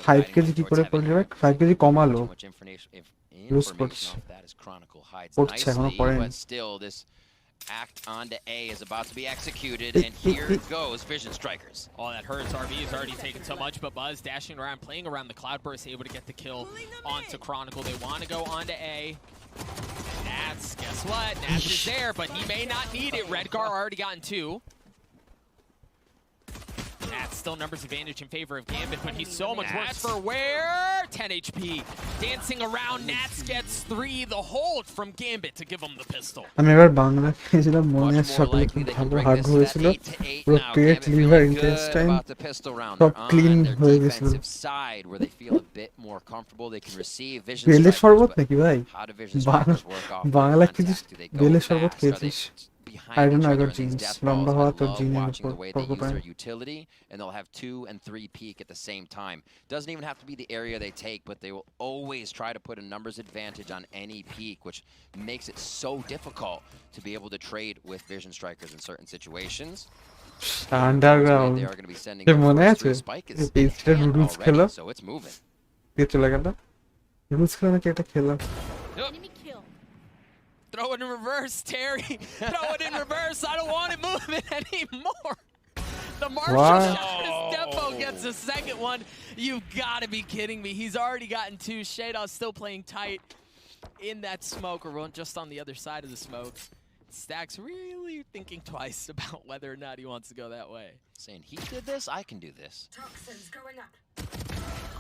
5 কেজি কি করে করলি ভাই 5 কেজি কমালো লুজ করছে করছে এখনো পরে But still, this act onto A is about to be executed, and here goes Vision Strikers. Oh, that hurts. RB has already taken so much, but Buzz dashing around, playing around the Cloudburst, able to get the kill onto Chronicle. They want to go onto A. Nats, guess what? Nats is there, but he may not need it. Redgar already gotten 2. Nats still numbers advantage in favor of Gambit, but he's so much worse for where? 10 HP. Dancing around, Nats gets 3. The hold from Gambit to give him the pistol. আমি এবার বাংলা খেয়েছিলাম মনে আছে সকালে খুব ভালো hard হয়েছিল পুরো পেট লিভার ইন্টেস্টাইন সব ক্লিন হয়ে গেছিল বেলের শরবত নাকি ভাই বাংলা খেয়েছিস বেলের শরবত খেয়েছিস I don't know, I got jeans. লম্বা হওয়া তোর জিনের উপর পরকুপাইন utility, and they'll have 2 and 3 peak at the same time. Doesn't even have to be the area they take, but they will always try to put a numbers advantage on any peak, which makes it so difficult to be able to trade with Vision Strikers in certain situations. Underground মনে আছে পেজটা noodles খেলো So it's moving. দিয়ে চলে গেল noodles খেলো নাকি এটা খেলো Throw it in reverse, Terry. Throw it in reverse. I don't want it moving anymore. The Marshall shot as Defo gets the second one. You've got to be kidding me. He's already gotten 2. Shadow still playing tight. in that smoke or just on the other side of the smoke. Stack's really thinking twice about whether or not he wants to go that way. Saying he did this, I can do this. Toxins going up.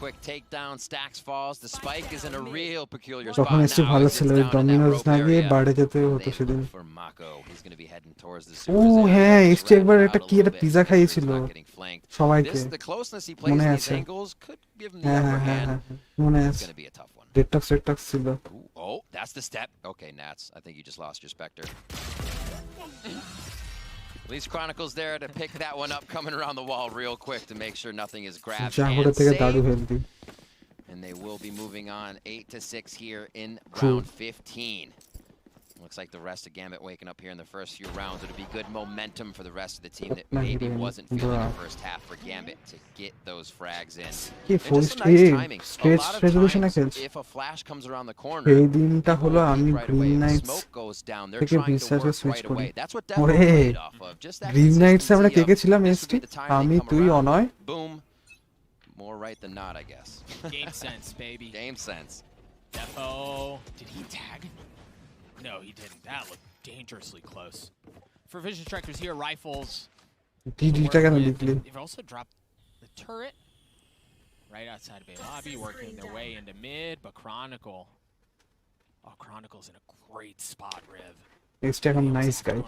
Quick takedown, Stacks falls. The spike is in a real peculiar তখন spot এসে now. ভালো He ছিল, sits down in that Domino's rope না গিয়ে area. বাড়ি যেতে They হতো সেদিন। look for Mako. He's going to be heading towards the O sewers area. হ্যাঁ, Just এসছে একবার wrapping একটা out a কি little একটা bit, pizza making sure he's খাইয়েছিল not getting flanked. সবাইকে। This, the closeness he plays মনে in আছে। these angles could give him the হ্যাঁ upper হ্যাঁ hand. হ্যাঁ মনে It's আছে। going to be a tough one. রেডটক্স ছিল। Ooh, oh, that's the step. Okay, Nats, I think you just lost your Spectre. At least Chronicles there to pick that one up, coming around the wall real quick to make sure nothing is grabbed জাহরে and থেকে দারু saved. Healthy. And they will be moving on 8-6 here in True. round 15. Looks like the rest of Gambit waking up here in the first few rounds. It'll be good momentum for the rest of the team that maybe wasn't feeling the first half for Gambit to get those frags in. কি And full just some nice timing. A stretch lot of রেজলিউশনে times, খেলছে। if a flash comes around the corner, এই দিনটা people হলো will আমি peek right green away. If নাইটস smoke goes down, they're থেকে trying to বিশ্বাসে work switch right করি। away. That's what Defo ওরে played off of. Just that green নাইটসে আমরা consistency কে কে of ছিলাম this ST? would be the time they আমি come তুই around. অনয়। Boom. More right than not, I guess. Game sense, baby. Game sense. Defo. Did he tag? No, he didn't. That looked dangerously close. For Vision Strikers here, rifles. ডিডিটা কেন লিখলি? They've also dropped the turret right outside of Bay Lobby, working their way into mid, but Chronicle. Oh, Chronicle's in a great spot, Riv. ST এখন nice guy.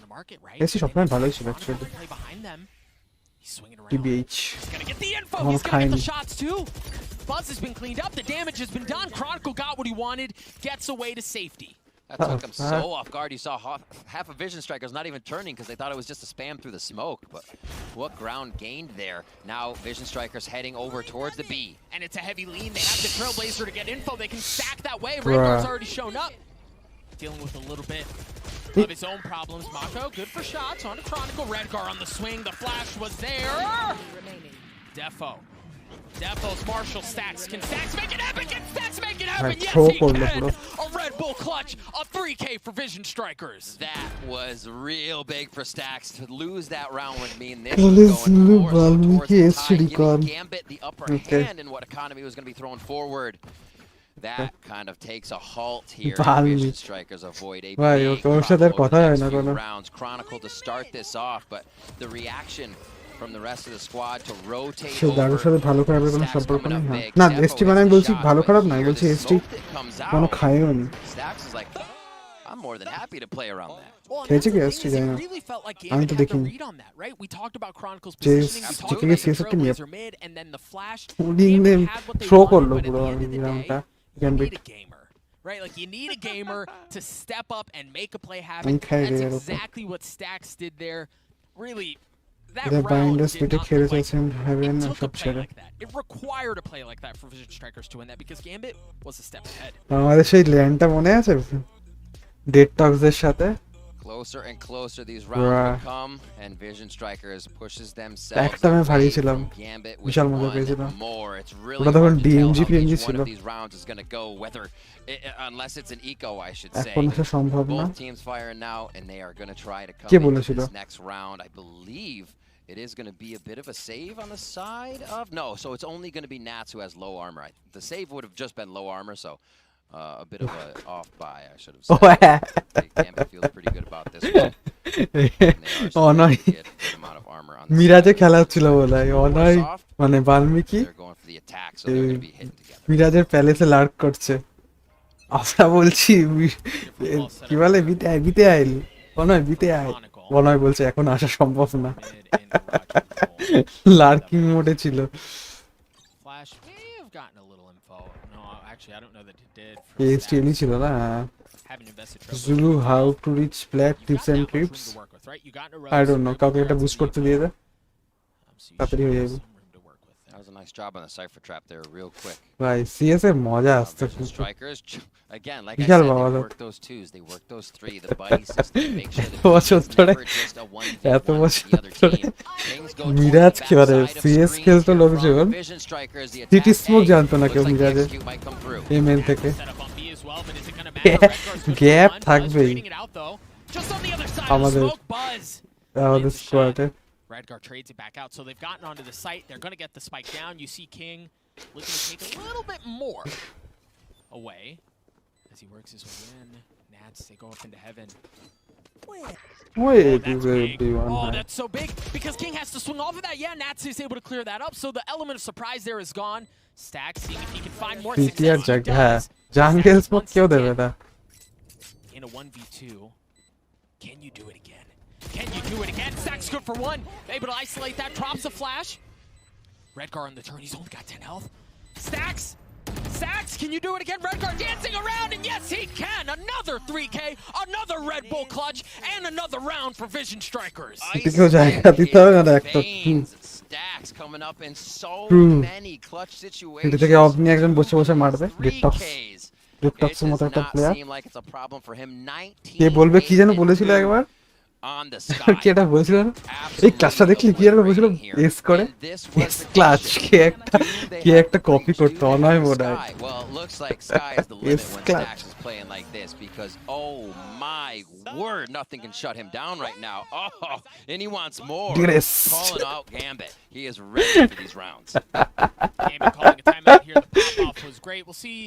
ST সবসময় ভালোই ছিল actually. Play behind them. He's swinging around. টিবিএইচ। He's gonna get the info. এখনো He's gonna get খাইনি। the shots too. Buzz has been cleaned up. The damage has been done. Chronicle got what he wanted. Gets away to safety. That took him so off guard. You saw half of Vision Strikers not even turning because they thought it was just a spam through the smoke. But what ground gained there. Now Vision Strikers heading over towards the B. And it's a heavy lean. They have the Trailblazer to get info. They can stack that way. Redgar's already shown up. Dealing with a little bit of his own problems. Mako, good for shots. On to Chronicle. Redgar on the swing. The flash was there. Defo. Defo's Marshall Stacks. Can Stacks make it happen? Can Stacks make it happen? Yes, he can. A Red Bull clutch. A 3K for Vision Strikers. That was real big for Stacks. To lose that round would mean this was going more so towards the tie, giving Gambit the upper hand in what economy was going to be thrown forward. That kind of takes a halt here. Vision Strikers avoid a big drop over the next few rounds. Chronicle to start this off, but the reaction from the rest of the squad to rotate সে দারুর সাথে over. ভালো খারাপের কোনো Stacks সম্পর্ক coming নেই। up হ্যাঁ big. না Defo ST মানে hits আমি the বলছি shot, ভালো but খারাপ নাই, here বলছি the ST smoke that comes কোনো out, খায়ও নি। Stacks is like, I'm more than happy to play around that. খেয়েছে কি এসটি জানি না। আমি তো দেখিনি। Right? We talked about Chronicle's যে positioning. We talked থেকে about the সিএসএফ নিয়ে Trailblazer mid, and then the flash. লিং নেম থ্রো করলো পুরো রাউন্ডটা Gambit. Right, like you need a gamer to step up and make a play happen. And carry That's it over. exactly what Stacks did there. Really, that The round binders did পিটে not খেলে look like যাচ্ছেন haven it took সব a play ছেড়ে। like that. It required a play like that for Vision Strikers to win that because Gambit was a step ahead. আমাদের সেই ল্যান্ডটা মনে আছে ডেডটক্সদের সাথে? Closer and closer these rounds become, and Vision Strikers pushes themselves একটা আমি ভারী away ছিলাম, from Gambit with বিশাল মজা পেয়েছিলাম। one more. It's really ওটা তখন hard to tell DMG how PMG each ছিল। one of these rounds is going to go, whether unless it's an eco, I should say. এখন সে সম্ভব না। Both teams firing now, and they are going to try to come K into বলেছিল? this next round. I believe it is going to be a bit of a save on the side of so it's only going to be Nats who has low armor. The save would have just been low armor, so a bit of a off buy, I should have said. Gambit feels pretty good about this one. Onoy মিরাজে খেলা হচ্ছিল বলে অনয় মানে বাল্মীকি মিরাজের প্যালেসে Lark করছে। আমরা বলছি কি বলে বিতে আয় বিতে আয় অনয় বিতে আয়। অনয় বলছে এখন আসা সম্ভব না, লার্কিং মোডে ছিল। Flash may have gotten a little info. No, actually, I don't know that he did. এসটিএলই ছিল না। Zulu how to reach flat tips and trips. I don't know, কাউকে এটা বুস্ট করতে দিয়ে দে তাড়াতাড়ি হয়ে যাবে। That was a nice job on the cipher trap there, real quick. ভাই সিএস এর মজা আসছে। Strikers again, like I said, they work those twos, they work those three, the buddy system, make sure that it's never just a 1v1 the other team. Things go Miraj কি করে CS খেলতো লোকজন city smoke জানতো না কেউ মিরাজে ML থেকে gap থাকবেই আমাদের স্কোয়াডে। Redgar trades it back out, so they've gotten onto the site. They're going to get the spike down. You see King looking to take a little bit more away. As he works his way in, Nats, they go up into heaven. Wait, That's will big. be one Oh, high. that's so big because King has to swing off of that. Yeah, Nats is able to clear that up, so the element of surprise there is gone. Stack, seeing if he can find more PTR success. He jug, হ্যাঁ does. jungle Stack smoke once কেউ দেবে again না in a 1v2. Can you do it again? Can you do it again? Stack's good for one. Able to isolate that. Drops a flash. Redgar on the turn. He's only got 10 health. Stacks! Stacks, can you do it again? Redgar dancing around, and yes, he can! Another 3K, another Red Bull clutch, and another round for Vision Strikers. এদিকেও জায়গা দিতে হবে না একটা Stacks coming up in so True. many clutch এটা situations. থেকে অগ্নি একজন বসে বসে মারবে ডিটক্সের মতো একটা player Seem like it's a problem for him. 19 কে বলবে কি যেন বলেছিল একবার on the কি এটা বলেছিল না এই ক্লাসটা দেখলি কি আর বলেছিল এস করে এস ক্লাচ কি একটা কপি করতে অনয় মনে হয় Well, it looks like Sky is the limit when Stacks is playing like this because, oh my word, nothing can shut him down right now. Oh, and he wants more. Yes. Calling out Gambit. He is ready for these rounds. Gambit calling a timeout here. The pop-off was great. We'll see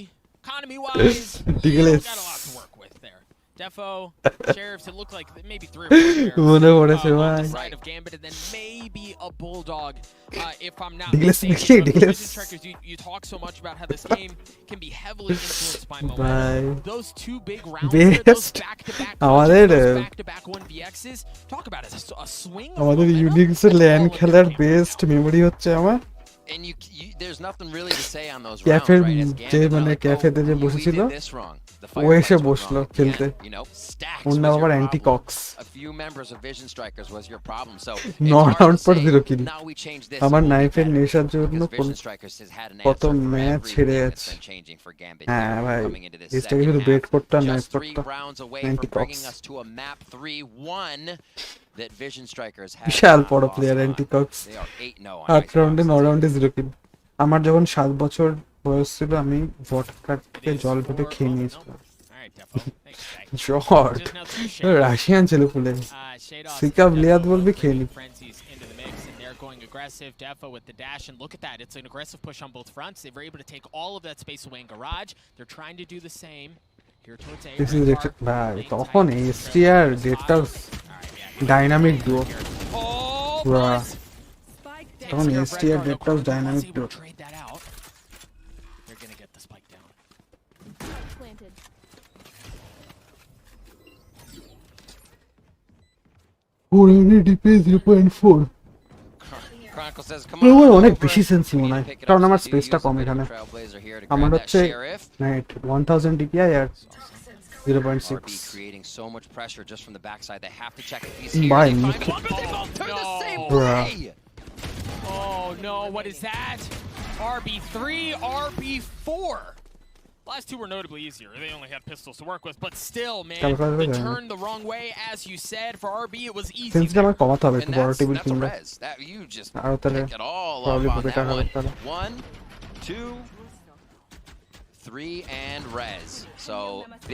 economy-wise. Diggles. Got a lot to work with there. Defo, Sheriffs, it looked like maybe 3 or 4 there. মনে পড়েছে On ভাই the side of Gambit, and then maybe a Bulldog, if I'm not Diggles, mistaken. But Diggles. Vision Strikers, you talk so much about how this game can be heavily influenced by Bye. momentum. Those 2 big rounds there, those Best. back-to-back আমাদের clutches, those back-to-back 1vx's, talk about a swing of আমাদের momentum. ইউনিক্সের land খেলার best memory হচ্ছে আমার And you there's nothing really to say on those rounds, ক্যাফের right? As যে Gambit, মানে they're like, ক্যাফেতে যে we বসেছিল did this wrong. The ও এসে fireflies were বসলো wrong. খেলতে And, you know, Stacks ওর was নাম your আবার anti problem. Cox A few members of Vision Strikers was your problem. So ন it's hard রাউন্ড to পর say. 0 kill Now we change this. আমার and we'll be নাইফের better. নেশার জন্য Because Vision Strikers has had an কত answer for match everything ছেড়ে that's আছে been changing for Gambit হ্যাঁ here ভাই coming into this এসটাকে second শুধু half. বেট করতাম নাইফ Just 3 করতাম rounds away anti from cox bringing us to a map 3-1 that Vision Strikers have বিশাল not বড় lost player on. Anti cox They are 8-0 on 8 রাউন্ডে 9 রাউন্ডে 0 কিল আমার যখন 7 বছর বয়স ছিল আমি ভডকাকে জল ভেবে খেয়ে নিয়েছিলাম জট রাশিয়ান ছিল ফুলে সিকাব লিয়াদ বলবি খেয়ে নি Frenzies into the mix, and they're going aggressive. Defo with the dash, and look at that. It's an aggressive push on both fronts. They were able to take all of that space away in Garage. They're trying to do the same here towards A. This is ভাই তখন STR ডেটটা dynamic duo পুরা তখন STR ডেটটা dynamic duo Trade that out. They're gonna get the spike down. Planted. DP 0.4 Chronicle says, come আমার on অনেক over. বেশি সেন্সি মনে হয় Pick it up কারণ আমার so you স্পেসটা use কম the এখানে Trailblazer here to আমার grab that হচ্ছে Sheriff. 1000 DPI R RB 0.6 creating so much pressure just from the backside. They have to check if he's here. Bye, They find Nick. him, but they both turn the same Bruh. way. Oh no, what is that? RB3, RB4. Last 2 were notably easier. They only had pistols to work with, but still, man, the turn the wrong way, as you said. For RB, it was easy. সেন্সটা আমার কমাতে হবে একটু And বড় table that's a কিনলে res. That you just আরো তাহলে pick it all up problem on হবে that টাকা one. তাহলে 1, 2, 3, and res. So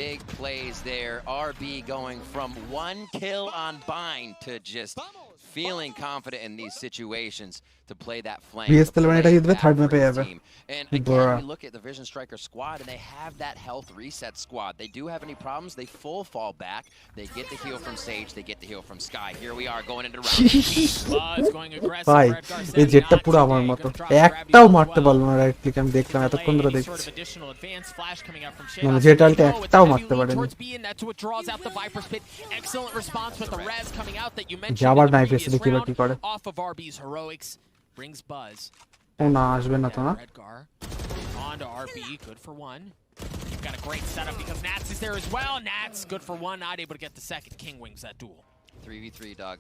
big plays there. RB going from 1 kill on bind to just feeling confident in these situations to play that flank. VS to play এটা জিতবে that third for ম্যাপে his যাবে team. And again, Bruh. we look at the Vision Striker squad, and they have that health reset squad. They do have any problems, they full fall back. They get the heal from Sage, they get the heal from Sky. Here we are going into round 8. Buzz going aggressive. ভাই Redgar এই setting জেটটা not পুরো today. আমার মতো Gonna drop একটাও gravity as মারতে well. পারলো না right click আমি দেখলাম এতক্ষণ ধরে Any দেখছি sort of additional advanced flash coming out from মানে Shaydox. জেটালটা Oh, it's a একটাও heavy মারতে lead পারেনি towards B, and that's what draws out the Viper's Pit. Excellent response with the res coming out that you mentioned যে আবার in the knife এসে previous দেখি বা কি করে round. Off of RB's heroics brings Buzz. ও না আসবে না তো না Redgar on to RB, good for 1. You've got a great setup because Nats is there as well. Nats, good for 1, not able to get the second. King wings that duel. 3v3, dog.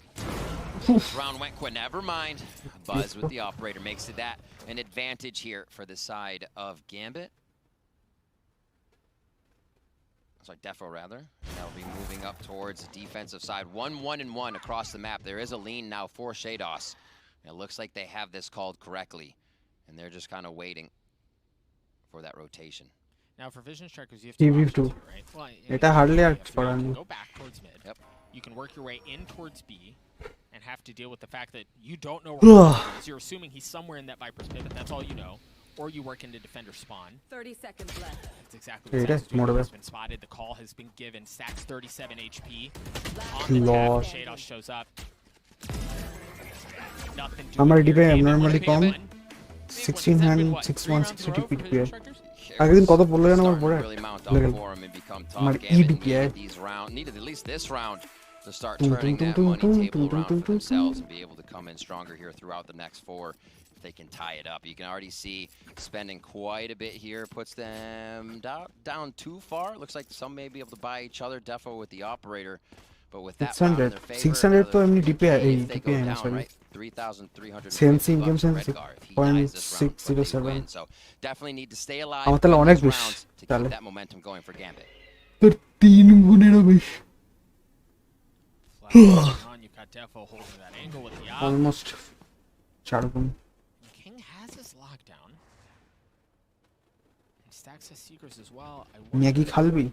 Round went quick. Never mind. Buzz with the operator makes it that an advantage here for the side of Gambit. Sorry, Defo rather. And that'll be moving up towards the defensive side. 1-1-1 across the map. There is a lean now for Shaydoss. It looks like they have this called correctly, and they're just kind of waiting for that rotation. Now for Vision Strikers, you have two TV2 options here, right? Well, এটা হারলে আর you have করার to নেই go back towards mid. Yep. You can work your way in towards B and have to deal with the fact that you don't know where he's you're assuming he's somewhere in that Viper's pit, but that's all you know. or you work into defender spawn. 30 seconds left. That's exactly what Hey, Stacks is doing. more of He's it. been spotted. The call has been given. Stacks 37 HP. On the tap, Lord. Shados shows up. Nothing to আমার it here. ডিপে Game normally one, কম big one. 1660 DPI আগের দিন কত বললো জানো আমার Borat Really mount level up for him and become আমার tough. Gambit DPI needed these round, needed at least this round to start Tum, turning tum, that tum, money tum, table tum, around tum, for tum, themselves and be able to come in stronger here throughout the next 4 if they can tie it up. You can already see spending quite a bit here puts them down too far. Looks like some may be able to buy each other, defo with the operator. But with that round in their favor, 600 তো এমনি DPI এই if they go DPI না down, sorry right? 3,300 sense income bucks sense for Redgar if he dies this round before they 0.607 win. So definitely need to stay alive আমার তাহলে in অনেক these বেশি rounds to তাহলে keep that momentum going for Gambit. তোর 3 গুণেরও বেশি You've got Defo holding that angle with the op. Almost 4 গুণ King has his lockdown. And Stacks has Seekers as well. Maggi খালবি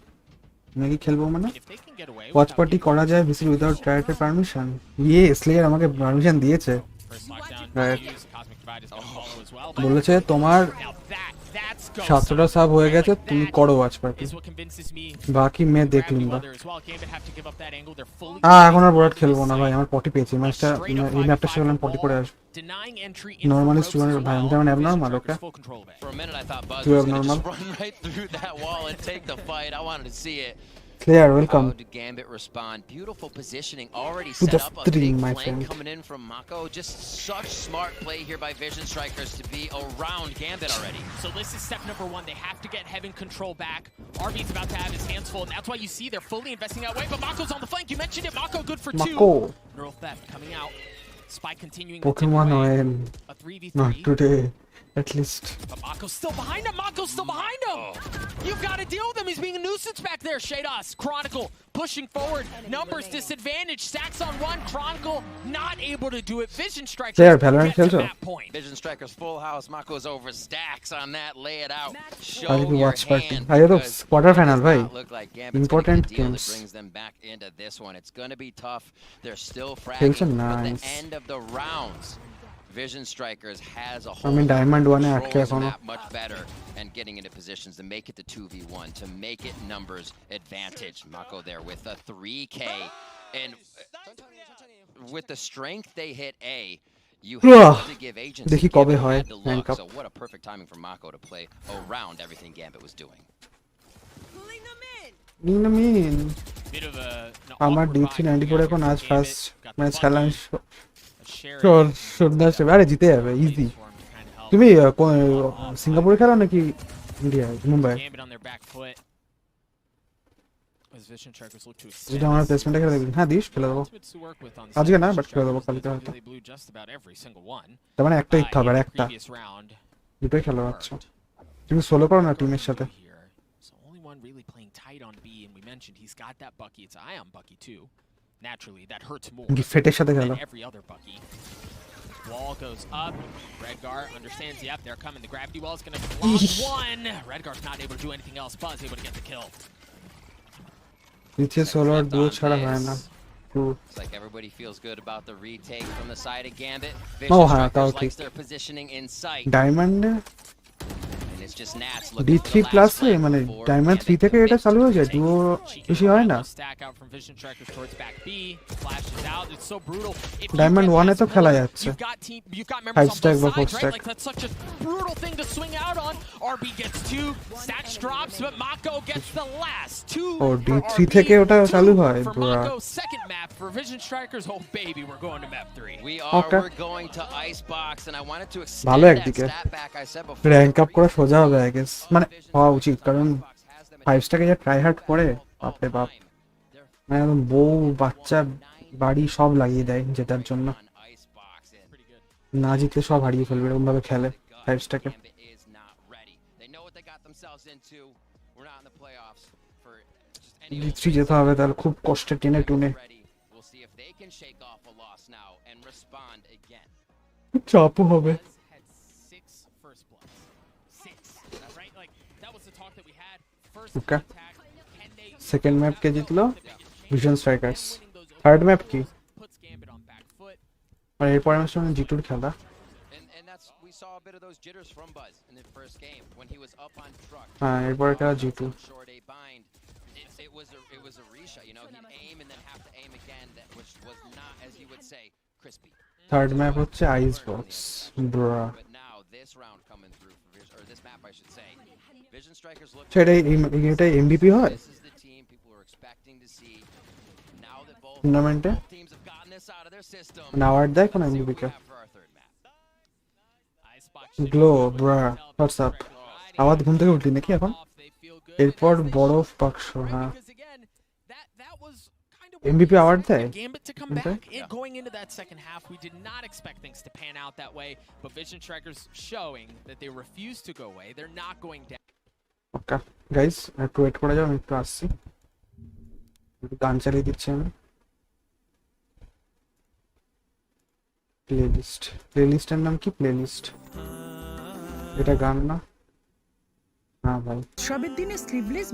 Maggi খেলবো মানে If they can get away watch without party করা যায় VC without priority permission ইয়ে slayer আমাকে permission দিয়েছে first lockdown Right. used, Cosmic Divide is going to follow as well. বলেছে তোমার Now that's 7টা সাব হয়ে গেছে তুমি করো watch party is what convinces me. বাকি মে দেখ Grab you Lunga other as well. Gambit have to give up that angle. They're fully এখন আর Borat খেলবো না ভাই আমার পটি পেয়েছি ম্যাচটা এই ম্যাপটা শেষ হলে পটি করে আসবো denying entry নরমালি স্টুডেন্ট ভাই আমি যেমন abnormal okay For a minute I thought Buzz You was going to abnormal? just run right through that wall and take the fight. I wanted to see it. Player, welcome. How did Gambit respond? Beautiful positioning, already To set the up a stream, big my flank friend. coming in from Mako. Just such smart play here by Vision Strikers to be around Gambit already. So this is step number 1. They have to get Heaven control back. RB's about to have his hands full, and that's why you see they're fully investing that way. But Mako's on the flank. You mentioned it. Mako good for 2. Mako. Neural theft coming out. Spy continuing Pokemon to tip away. oil A 3v3. not today at least But Mako's still behind him. Mako's still behind him. You've got to deal with him. He's being a nuisance back there. Shados, Chronicle pushing forward. Numbers disadvantage. Stacks on 1. Chronicle not able to do it. Vision Strikers Player, Valorant get to খেলছো? that point. Vision Strikers full house. Mako's over Stacks on that. Lay it out. Show আজকে your watch party hand. আরে তো because quarter it final does ভাই not look like Gambit's gonna important get the deal that games brings them back into this one. It's going to be tough. They're still খেলছে fragging, but nice the end of the rounds, Vision Strikers has a আমি hold. Diamond 1 এ আটকে Controls the এখনো map much better and getting into positions to make it the 2v1, to make it numbers advantage. Mako there with a 3K. And with the strength they hit A, you have to give agency. দেখি Gambit কবে হয় had to rank look. Up So what a perfect timing for Mako to play around everything Gambit was doing. Mean Bit of a আমার awkward D3 vibe 94 এখন here আজ for first Gambit. Got the match bucket, খেলাম a share শোর in. সন্ধ্যা আসবে আরে জিতে যাবে easy For him to kind of help. তুমি সিঙ্গাপুরে খেলো নাকি India Mumbai Gambit on their back foot. As Vision Strikers look to যেটা extend আমার this. প্লেসমেন্টে খেলে দেখবি হ্যাঁ দিস খেলে দেবো Ultimates to work with on আজকে না Vision বাট খেলে দেবো Strikers. কালকে হয়তো They blew just about every single one. তার মানে একটা ইচ্ছা হবে আর In the একটা previous round. দুটোই খেলো আচ্ছা তুমি সোলো করো না টিমের সাথে Here. So only one really playing tight on B, and we mentioned he's got that Bucky. It's Ion Bucky too. Naturally, that hurts more গিফটের সাথে খেলো than every other Bucky. Wall goes up. Redgar understands. Yep, they're coming. The gravity wall is going to block one. Redgar's not able to do anything else. Buzz able to get the kill. নিচে solo আর দুও ছাড়া হয় না It's like everybody feels good about the retake from the side of Gambit. Oh, Vision হ্যাঁ তাও Strikers ঠিক likes their positioning in sight. ডায়মন্ডে And it's just Nats looking D3 for the last plus flank মানে before diamond 3 থেকে এটা চালু হয়ে যায় দুও বেশি হয় না Stack out from Vision Strikers towards back B. Flashes out. It's so brutal. If you diamond get 1 এ তো past খেলা Miller, যাচ্ছে you've got 5 members on stack both বা 4 sides, right? stack Like that's such a brutal thing to swing out on. RB gets 2. Stacks drops, but Mako gets the last 2. O for D3 RB, থেকে ওটা 2 চালু হয় for পুরা Mako. Second map for Vision Strikers. Oh baby, we're going to map 3. We are. Okay. We're going to Icebox, and I wanted to ভালো extend that একদিকে stat back I said before. Rank up করা সোজা হবে I guess মানে হওয়া উচিত কারণ 5 স্টাকে যা ট্রাই হার্ড করে বাপরে বাপ মানে একদম বউ বাচ্চা বাড়ি সব লাগিয়ে দেয় জেতার জন্য না জিতলে সব হারিয়ে ফেলবে এরকম ভাবে খেলে 5 স্টাকে Gambit is not ready. They know what they got themselves into. We're not in the playoffs for just any D3 যেতে হবে তাহলে খুব কষ্টে টেনে টুনে ready. We'll see if they can shake off a loss now and respond again. চাপও হবে Had 6 first bloods. 6. Right? Like that was the talk that we had. First okay attack. Can they second map কে জিতলো Vision Strikers third map কি puts Gambit on back foot? আর এরপর আমার সঙ্গে জিটুর খেলা we saw a bit of those jitters from Buzz in the first game when he was up on truck. এরপর একটা G2 Short A bind. It was a reshot, you know, he'd aim and then have to aim again, which was not, as you would say, crispy. Third map হচ্ছে আইসবক্স bra But now this round coming through for Vision, or this map I should say, Vision Strikers look. সেটা এটা MVP হয় This is the team people are expecting to see. Now that both টুর্নামেন্টে teams have gotten this out of their system. Award দেয় কোন MVP K For our third map. Glow bra WhatsApp আওয়াজ ঘুম থেকে উঠলি নাকি এখন এরপর বরফ বাক্স হ্যাঁ MVP award দেয় Gambit to come back and going into that second half, we did not expect things to pan out that way, but Vision Strikers showing that they refuse to go away. They're not going down. Okay guys একটু wait করে যাও আমি একটু আসছি একটু গান চালিয়ে দিচ্ছি আমি প্লেলিস্টের নাম কি প্লেলিস্ট এটা গান না হ্যাঁ ভাই সবের দিনে sleeveless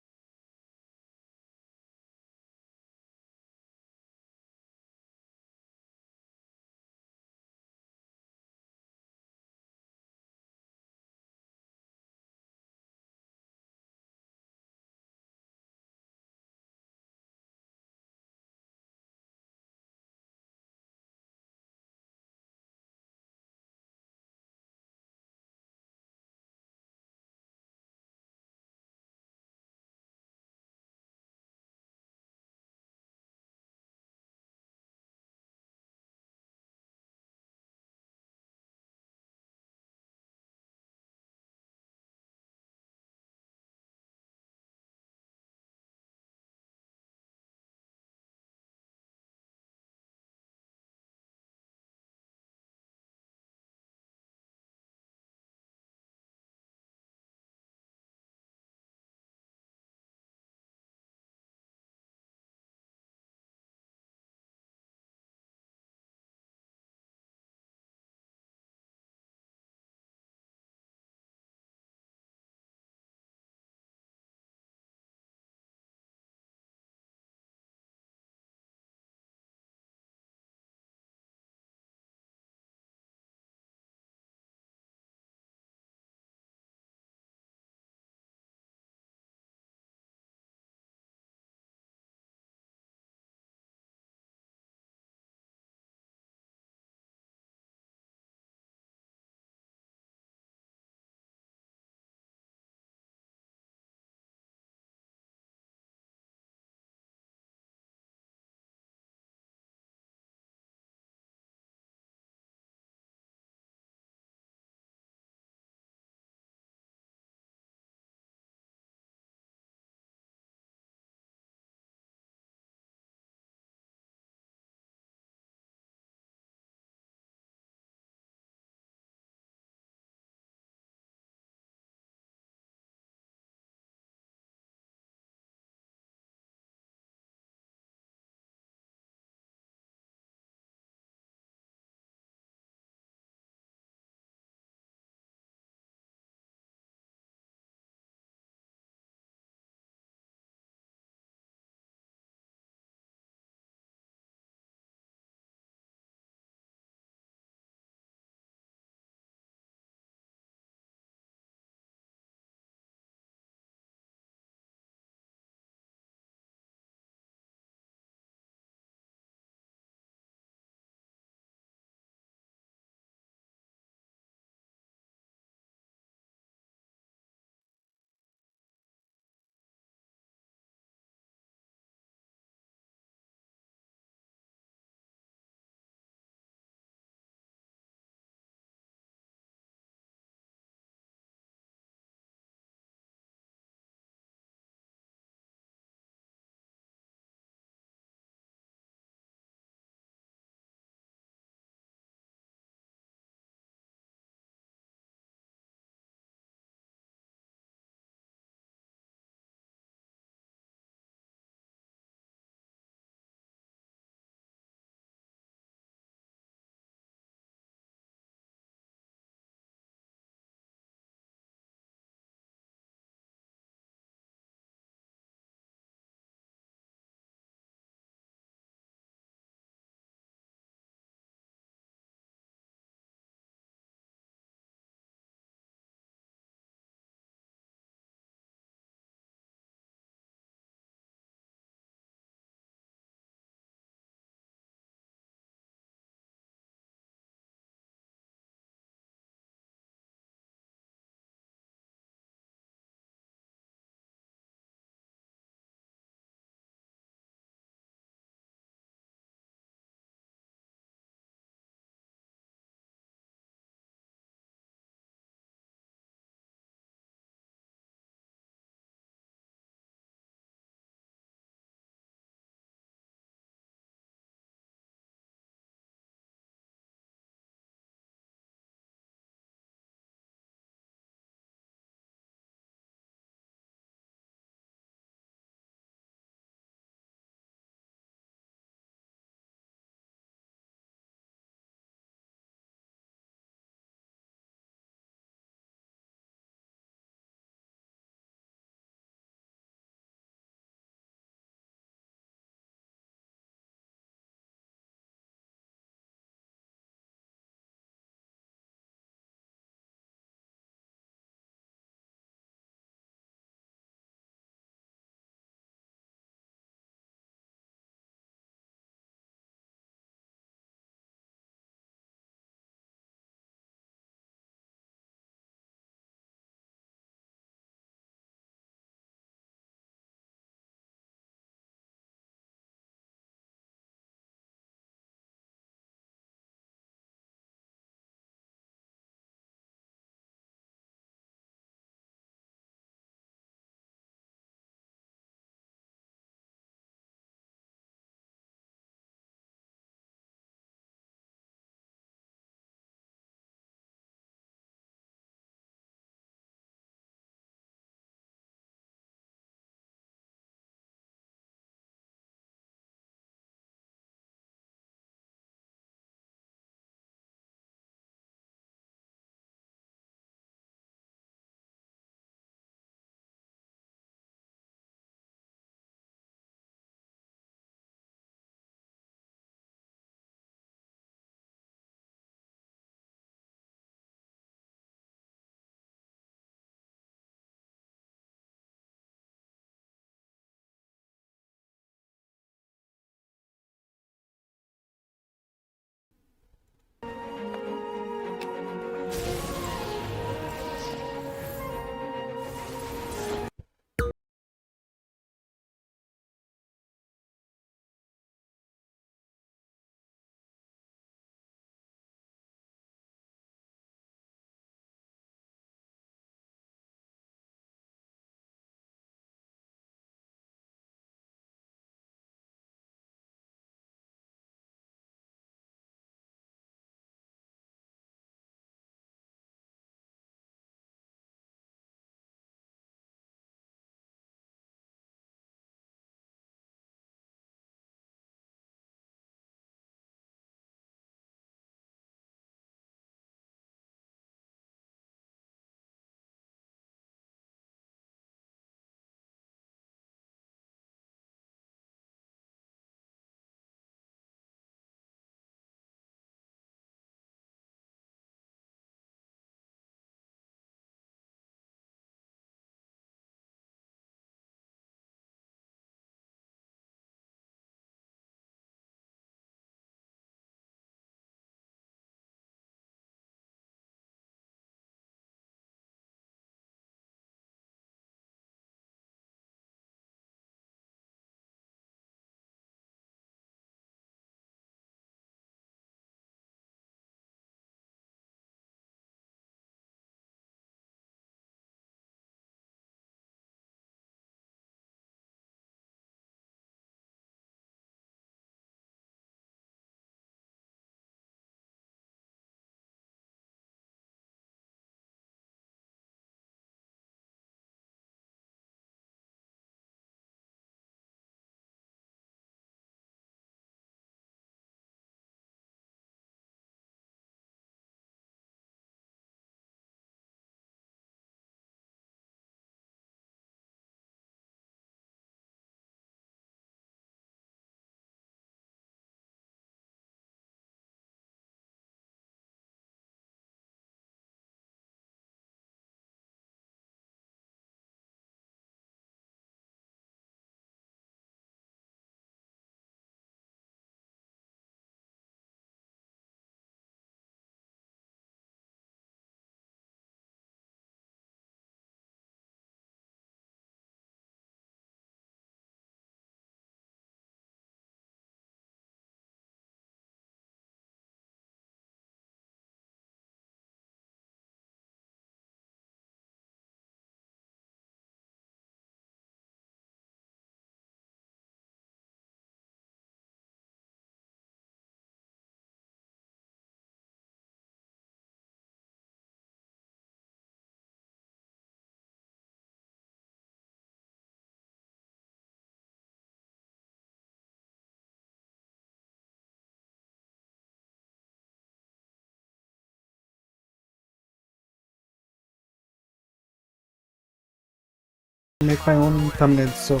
make my own thumbnails, so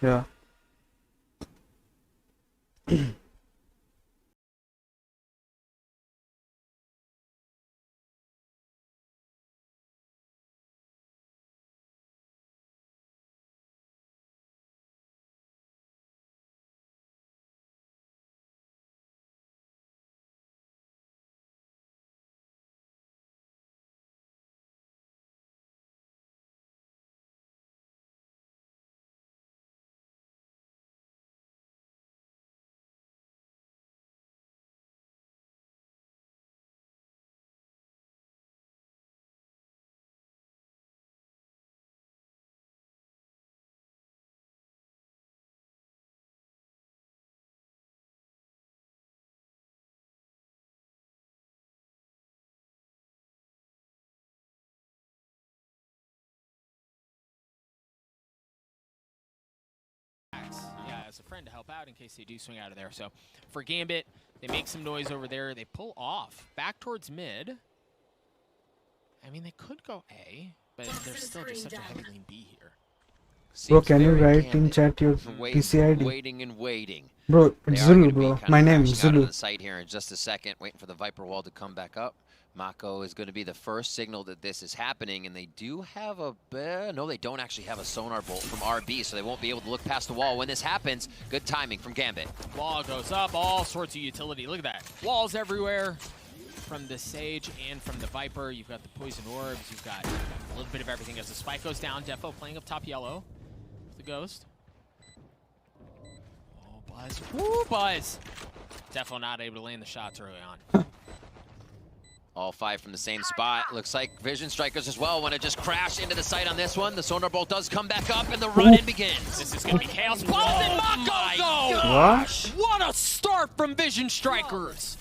yeah. Yeah, as a friend to help out in case they do swing out of there. So for Gambit, they make some noise over there. They pull off back towards mid. I mean, they could go A, but there's still just such a heavy lane B here. Bro, can you write in chat your PC ID? Waiting and waiting. Bro, it's Zulu, bro. My name is Zulu. The site here in just a second, waiting for the Viper wall to come back up. Mako is going to be the first signal that this is happening, and they do have a... no, they don't actually have a sonar bolt from RB, so they won't be able to look past the wall when this happens. Good timing from Gambit. Wall goes up, all sorts of utility. Look at that. Walls everywhere from the Sage and from the Viper. You've got the Poison Orbs. You've got a little bit of everything as the spike goes down. Defo playing up top yellow. The Ghost. Oh, Buzz. Woo, Buzz! Defo not able to land the shots early on. All five from the same spot. Looks like Vision Strikers as well want to just crash into the site on this one. The Sonar Bolt does come back up and the run-in begins. This is going to be chaos. Both in Mako go! What? What a start from Vision Strikers!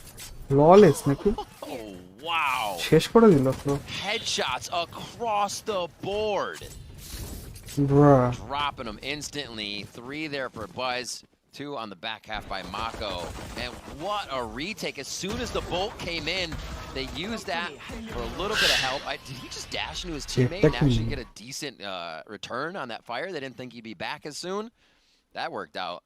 Flawless, naku. Oh, wow. শেষ করে দিল bro. Headshots across the board. Bruh. Dropping them instantly. 3 there for Buzz. 2 on the back half by Mako. And what a retake. As soon as the bolt came in, they used that for a little bit of help. Did he just dash into his teammate and actually get a decent return on that fire? They didn't think he'd be back as soon. That worked out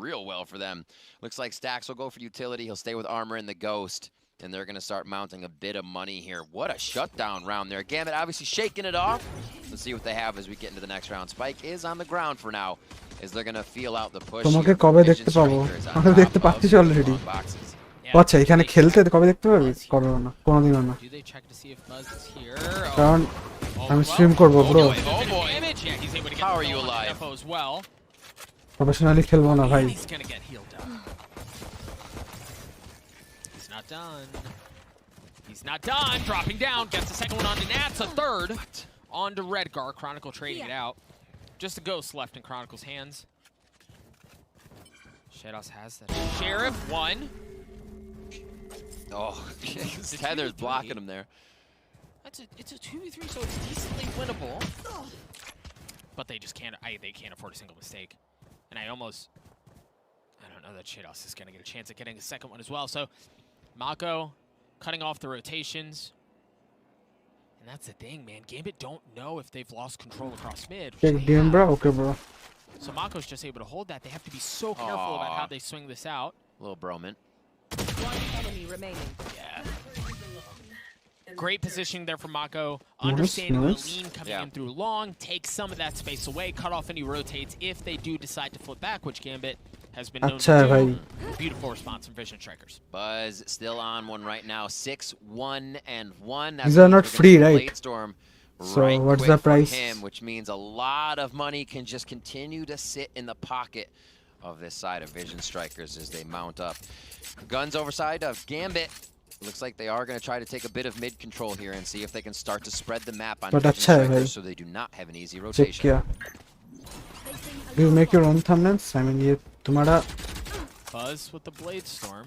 real well for them. Looks like Stax will go for utility. He'll stay with Armor and the Ghost. And they're going to start mounting a bit of money here. What a shutdown round there. Gambit obviously shaking it off. Let's see what they have as we get into the next round. Spike is on the ground for now, as they're going to feel out the push. তোমাকে কবে দেখতে পাবো? আমি দেখতে পাচ্ছি already. আচ্ছা এখানে খেলতে কবে দেখতে পাবি? কবে না, কোনোদিনও না। কারণ আমি স্ট্রিম করব bro. How are you alive? Professionally খেলবো না ভাই। Done. He's not done. Dropping down. Gets the second one onto Nats. A third onto Redgar. Chronicle trading it out. Just a Ghost left in Chronicle's hands. Shadows has that. Sheriff, 1. Oh, Tether's blocking him there. It's a 2v3, so it's decently winnable. But they just can't. They can't afford a single mistake. And I don't know that Shadows is gonna get a chance at getting a second one as well. So Mako cutting off the rotations. And that's the thing, man. Gambit don't know if they've lost control across mid. Bro. Okay, bro. So Mako's just able to hold that. They have to be so careful about how they swing this out. A little broman. One enemy remaining. Yeah. Great positioning there from Mako. Understanding the lean coming in through long. Take some of that space away. Cut off any rotates if they do decide to flip back, which Gambit has been known to do. Beautiful response from Vision Strikers. Buzz still on one right now. 6-1-1. These are not free, right? Storm So what's the price? him, which means a lot of money can just continue to sit in the pocket of this side of Vision Strikers as they mount up. Guns overside of Gambit. Looks like they are going to try to take a bit of mid control here and see if they can start to spread the map on Vision Strikers so they do not have an easy rotation. Do you make your own thumbnails? I mean, तुम्हारा Buzz with the Blade Storm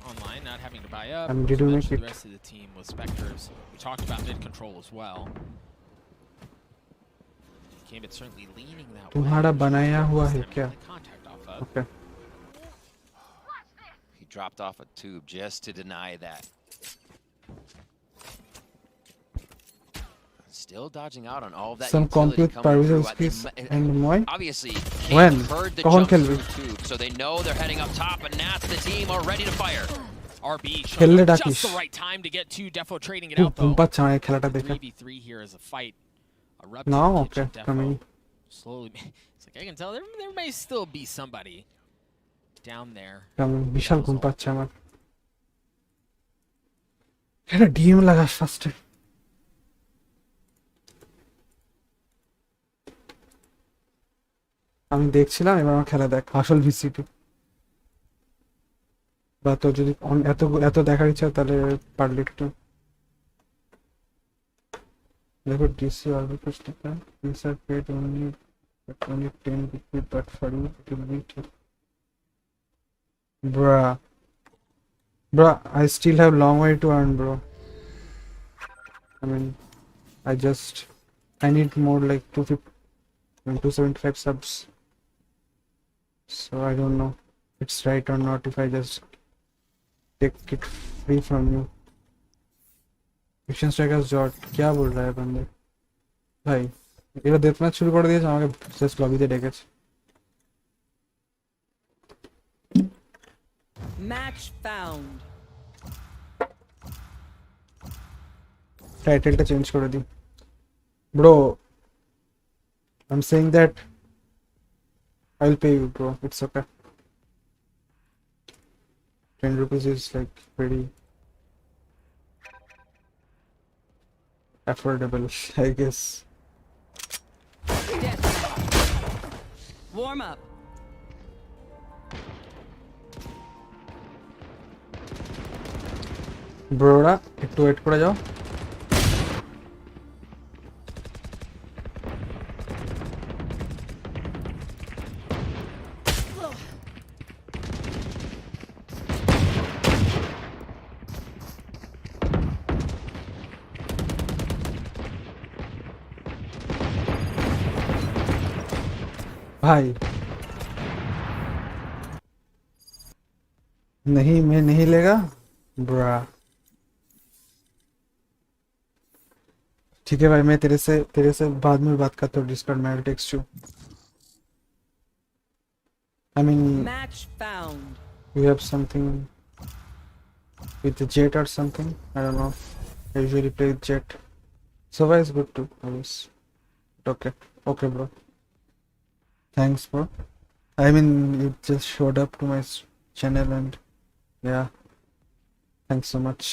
online, not having to buy up. Did you make the rest of the team with Spectres. We talked about mid control as well. Gambit certainly leaning that way. तुम्हारा बनाया हुआ है क्या? Okay. He dropped off a tube just to deny that. Still dodging out on all of that Some utility compute coming through. Parviz Skis and Moy. Obviously, When? Kane heard the কখন jump খেলবি? through tube, so they know they're heading up top, and Nats, the team, are ready to fire. RB খেললে showing up ডাকিস। just the right time to get to Defo trading it খুব out ঘুম though. পাচ্ছে আমার এই খেলাটা দেখে। 3v3 here is a fight. No, Erupting okay, kitchen coming. Defo slowly. It's like I can tell there may still be somebody down there. আমি বিশাল ঘুম পাচ্ছে আমার। এটা ডিএম লাগাস ফার্স্টে। আমি দেখছিলাম, এবার আমার খেলা দেখ আসল ভিসিটি। বা তো যদি এত এত দেখার ইচ্ছা তাহলে পারলে একটু দেখো DC orbital sticker insert paid only 10 rupees but for you it will be bruh I still have long way to earn, bro. I mean I need more like 275 subs, so I don't know if it's right or not if I just take it free from you. Fiction Strikers Jot क्या बोल रहा है बंदे भाई? এরা death match শুরু করে দিয়েছে, আমাকে জাস্ট লবিতে ডেকেছে। Match found. টাইটেলটা চেঞ্জ করে দিই bro. I'm saying that I'll pay you, bro. It's okay. 10 rupees is like pretty affordable, I guess. Warm up. ব্রোরা একটু ওয়েট করে যাও। भाई नहीं, मैं नहीं लेगा ब्रा। ठीक है भाई, मैं तेरे से बाद में बात करता हूँ डिस्कॉर्ड में। I will text you. I mean, Match found. you have something with the jet or something? I don't know. I usually play with jet. So is good too, I guess. Okay, okay, bro. Thanks, bro. I mean, you just showed up to my channel and yeah, thanks so much.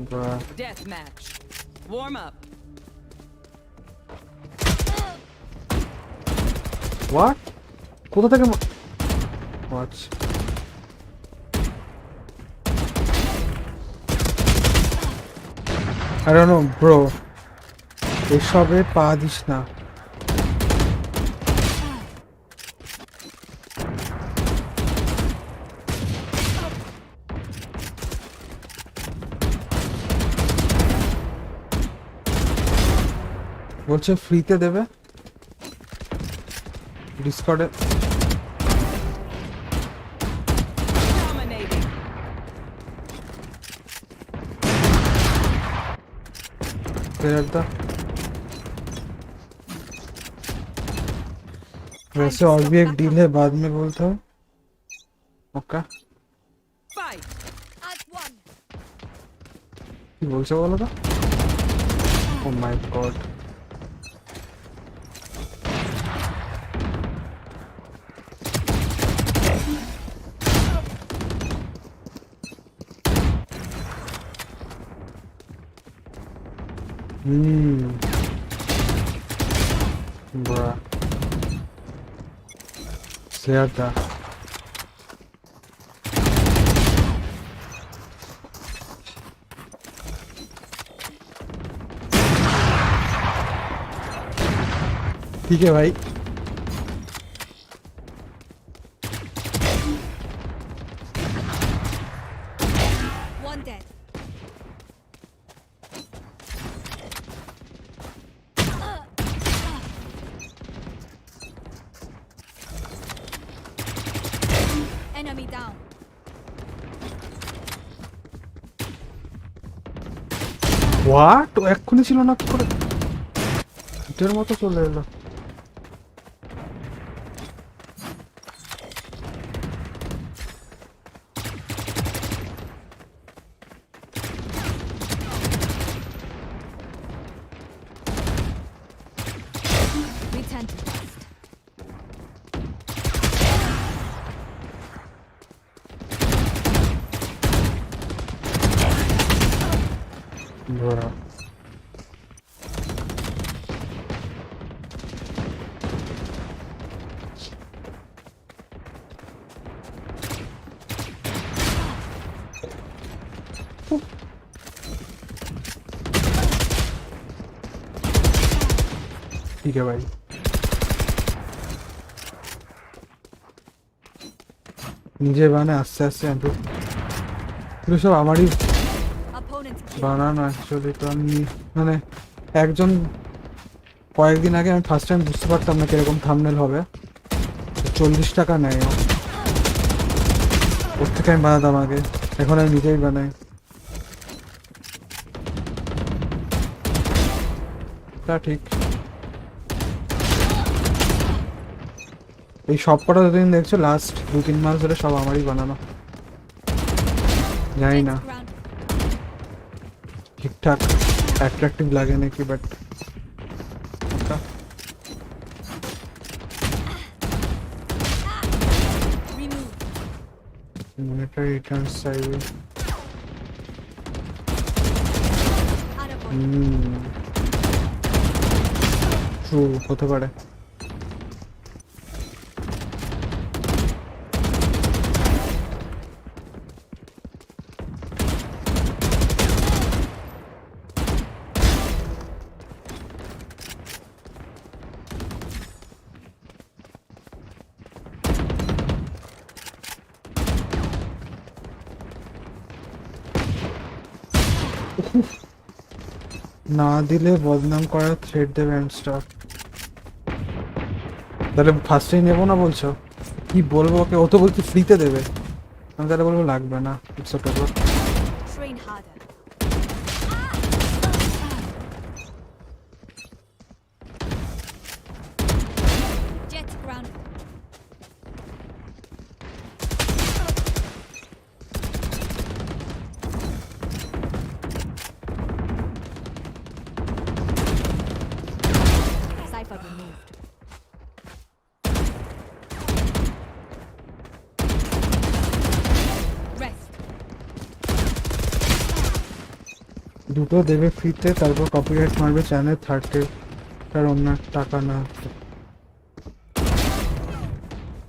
Bruh. Death match. Warm up. What? কোথা থেকে watch? I don't know, bro. এসবে পা this না। বলছে ফ্রিতে দেবে ডিসকর্ডে। वैसे और भी एक डील है, बाद में बोलता हूँ। ओके কি বলছে বলো তো? ও মাই গড। Bruh. Certo. ठीक है भाई। One dead. Enemy down. What এক্ষুনি ছিল না কি করে এটার মতো চলে এলো Return to dust. Borat. ठीक है भाई নিজে বানায় আস্তে আস্তে এগুলো সব আমারই বানানো অ্যাকচুয়ালি তো আমি মানে একজন কয়েকদিন আগে আমি ফার্স্ট টাইম বুঝতে পারতাম না কিরকম থাম্বনেল হবে 40 টাকা নেয় ওর থেকে আমি বানাতাম আগে এখন আমি নিজেই বানাই তা ঠিক এই সব কটা যতদিন দেখছো লাস্ট 2-3 মাস ধরে সব আমারই বানানো জানি না ঠিকঠাক অ্যাট্রাকটিভ লাগে নাকি বাট মনিটরি রিটার্নস চাইবে ট্রু হতে পারে না দিলে বদনাম করার থ্রেড দেবে এন্ড স্টাফ তাহলে ফার্স্টেই নেবো না বলছো কি বলবো ওকে ও তো বলছি ফ্রিতে দেবে আমি তাহলে বলবো লাগবে না it's okay Train harder. Jet grounded. Cypher removed. Rest. দুটো দেবে ফ্রিতে তারপর কপিরাইট মারবে চ্যানেল থার্ডে তার অন্য টাকা না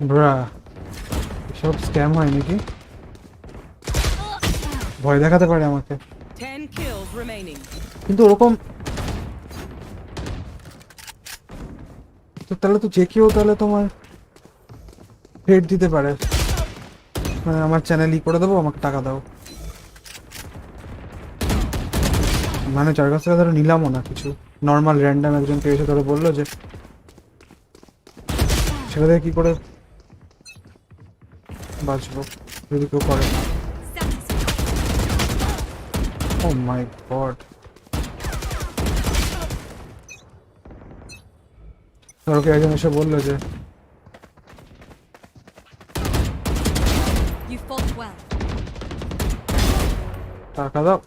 ব্রা সব স্ক্যাম হয় নাকি ভয় দেখাতে পারে আমাকে 10 kills remaining. কিন্তু ওরকম তো তাহলে তো যে কেউ তাহলে তোমার হেড দিতে পারে মানে আমার চ্যানেল করে দেবো আমাকে টাকা দাও মানে যার কাছ থেকে ধরো নিলামও না কিছু নর্মাল র্যান্ডাম একজনকে এসে ধরো বললো যে সেটা থেকে কি করে বাঁচবো যদি কেউ করে ও মাই গড ধরো কে একজন এসে বললো যে You fought well. টাকা দাও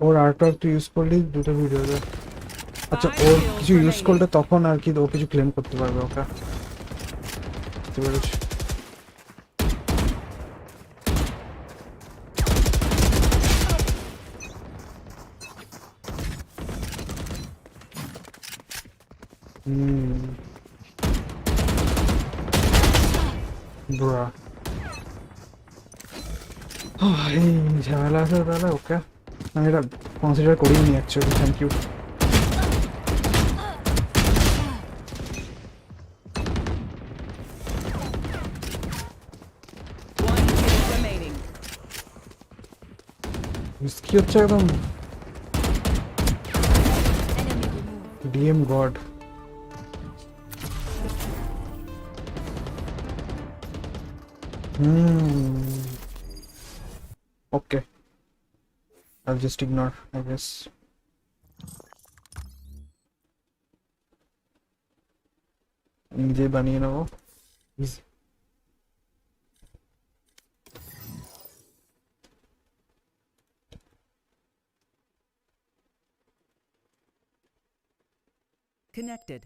ওর আর্টওয়ার্ক তো ইউজ করলেই দুটো ভিডিও দেয় আচ্ছা ওর কিছু ইউজ করলে তখন আর কি ও কিছু ক্লেম করতে পারবে ওকে বুঝতে পেরেছি ব্রা এই ঝামেলা আছে তাহলে ওকে আমি এটা কনসিডার করিনি অ্যাকচুয়ালি থ্যাংক ইউ কি হচ্ছে একদম DM god okay I'll just ignore, I guess. নিজে বানিয়ে নেবো। Connected.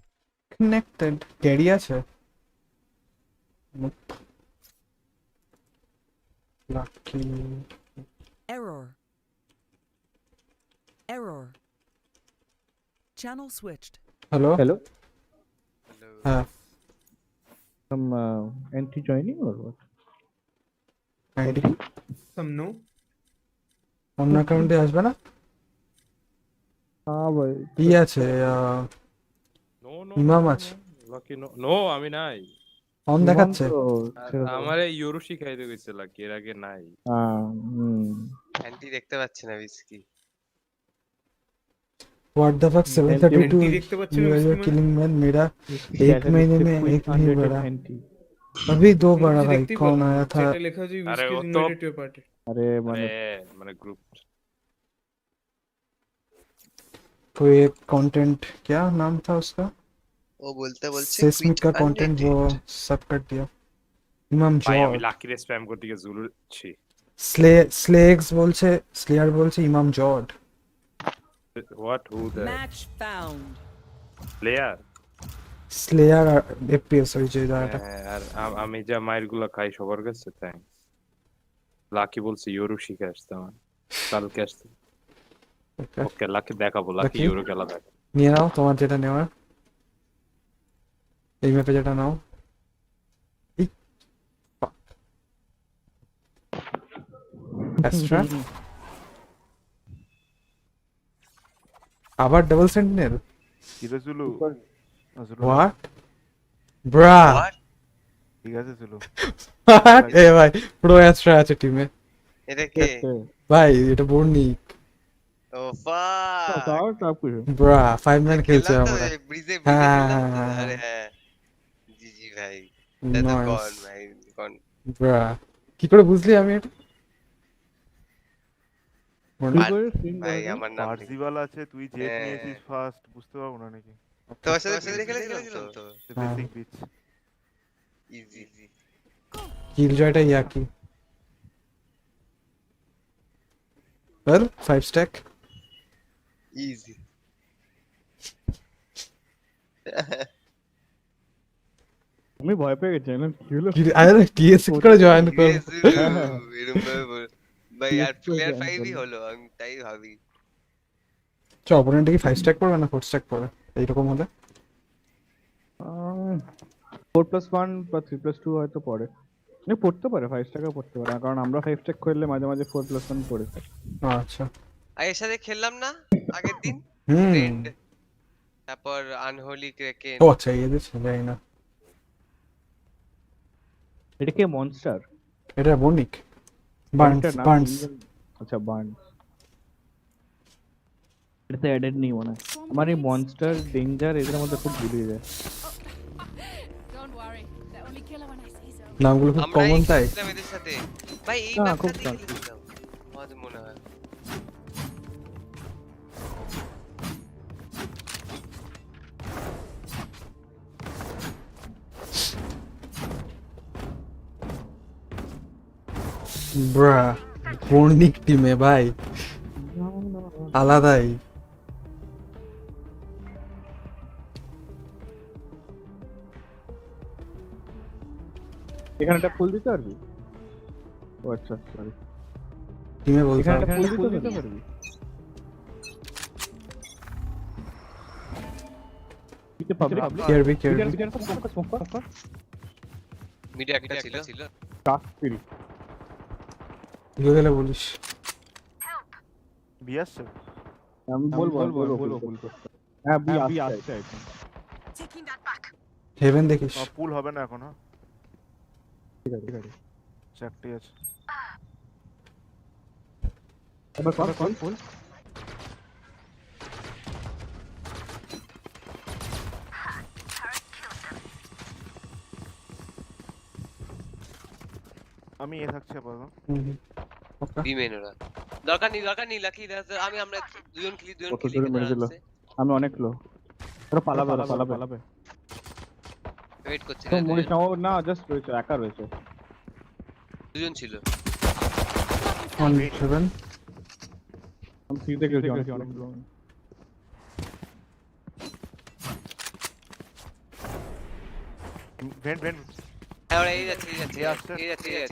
Connected. ক্যারি আছে? Lucky. Error. Error. Channel switched. Hello? Hello? Some anti joining or what? Anti? Some no. অন্য অ্যাকাউন্টে আসবে না? হ্যাঁ ভাই। কি আছে? ইমাম আছে। লাকি নো আমি নাই। অন দেখাচ্ছে। আমারে ইউরো শিখাইতে গেছে লাকি এর আগে নাই। অ্যান্টি দেখতে পাচ্ছি না বিস্কি। What the fuck 732 you are killing man मेरा 1 महीने में 1 नहीं बढ़ा अभी 2 बढ़ा भाई कौन आया था अरे वो तो अरे ग्रुप कोई एक कंटेंट क्या नाम था उसका वो बोलते सेस्मिक का कंटेंट वो सब कट दिया इमाम भाई जॉर्ज আমি লাকি রে স্প্যাম করতে গিয়ে জুলু ছি স্লেক্স বলছে স্লেয়ার বলছে ইমাম George What? Who the? Match found. Slayer FPS ওই যে এটা আর আমি যা মাইরগুলো খাই সবার কাছে থ্যাঙ্কস লাকি বলছে ইউরো শিখে আসতাম কালকে আসতে ওকে লাকি দেখাবো লাকি ইউরো খেলা দেখ নিয়ে নাও তোমার যেটা নেওয়ার এই ম্যাপে যেটা নাও এক্সট্রা আবার double sentinel zero what bra ঠিক আছে জুলু এ ভাই প্রো এক্সট্রা আছে টিমে এটা কে ভাই এটা বর্ণিক ও ফাক তাও টপ করে ব্রা 5 ম্যান খেলছে আমরা ব্রিজে খেললাম আরে হ্যাঁ জি ভাই দাদা কোন ভাই কোন ব্রা কি করে বুঝলি আমি এটা ভাই আমার নাম পার্সিবাল আছে তুই জেট নিয়েছিস ফার্স্ট বুঝতে পারবো না নাকি তোমার সাথে খেলেছিলাম তো বেসিক বিচ ইজি কিল জয়টা ইয়াকি well 5 stack easy আমি ভয় পেয়ে গেছি না কি হলো আরে টিএস করে জয়েন কর ভাই আর প্লেয়ার 5ই হলো আমি তাই ভাবি চ অপোনেন্ট কি 5 স্ট্যাক পড়বে না 4 স্ট্যাক পড়বে এইরকম হলে 4+1 বা 3+2 হয়তো পড়ে না পড়তে পারে 5 টাকা পড়তে পারে কারণ আমরা 5 স্ট্যাক করলে মাঝে মাঝে 4+1 পড়ে থাকে আচ্ছা আর এর সাথে খেললাম না আগের দিন ফ্রেন্ড তারপর আনহোলি ক্রেকেন ও আচ্ছা এই যে যাই না এটা কি মনস্টার এটা বনিক বার্নস আচ্ছা বার্নস এটা তো এডেড নেই মনে আমার এই মনস্টার ডেঞ্জার এদের মধ্যে খুব গুলিয়ে যায় Don't worry, they only kill her when I say so. নামগুলো খুব কমন তাই এদের সাথে ভাই এই হ্যাঁ খুব খেলছিলাম আমার মনে হয় ব্রা বর্নিক টিমে ভাই আলাদাই এখানে একটা ফুল দিতে পারবি ও আচ্ছা সরি টিমে বলতে এখানে একটা ফুল দিতে পারবি দিতে পাবলিক কেয়ারবি মিডিয়া একটা ছিল কাট ফিল গেলে বলিস বি আসছে আমি বলবো হ্যাঁ বি আসছে এখন হেভেন দেখিস পুল হবে না এখন ঠিক আছে চারটি আছে এবার কোন পুল আমি এ থাকছে বলো বি মেন ওরা দরকার নেই লাকি আমি আমরা দুজন কত খেলি জোরে মেরে দিল আমি অনেক লো ওরা পালাবে ওয়েট করছি তো মরিস না ও না জাস্ট রয়েছে একা রয়েছে দুজন ছিল 1-7 আমি ফ্রি থেকে খেলছি অনেক লো ভেন্ট ওরা এই যাচ্ছে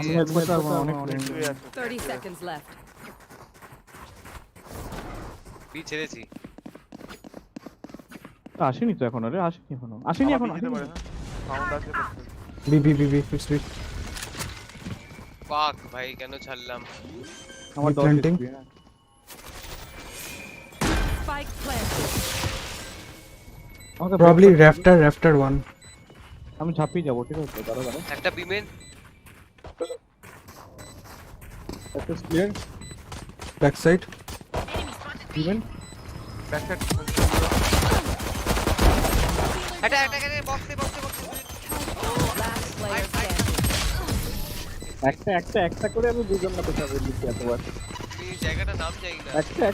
আমি হেল্প করতে পারবো না অনেক 30 seconds left. বি ছেড়েছি আসেনি তো এখন আরে আসেনি এখন সাউন্ড আছে বি ফিক্স বি পাক ভাই কেন ছাড়লাম আমার planting Spike planted. Probably rafter 1 আমি ঝাঁপিয়ে যাবো ঠিক আছে দাঁড়া একটা বিমেন একটা clear back side even back side এটা বক্সে Last player standing. একটা করে আমি বুঝলাম না কোথায় লিখি এতবার এই জায়গাটা নাম জানি না একটা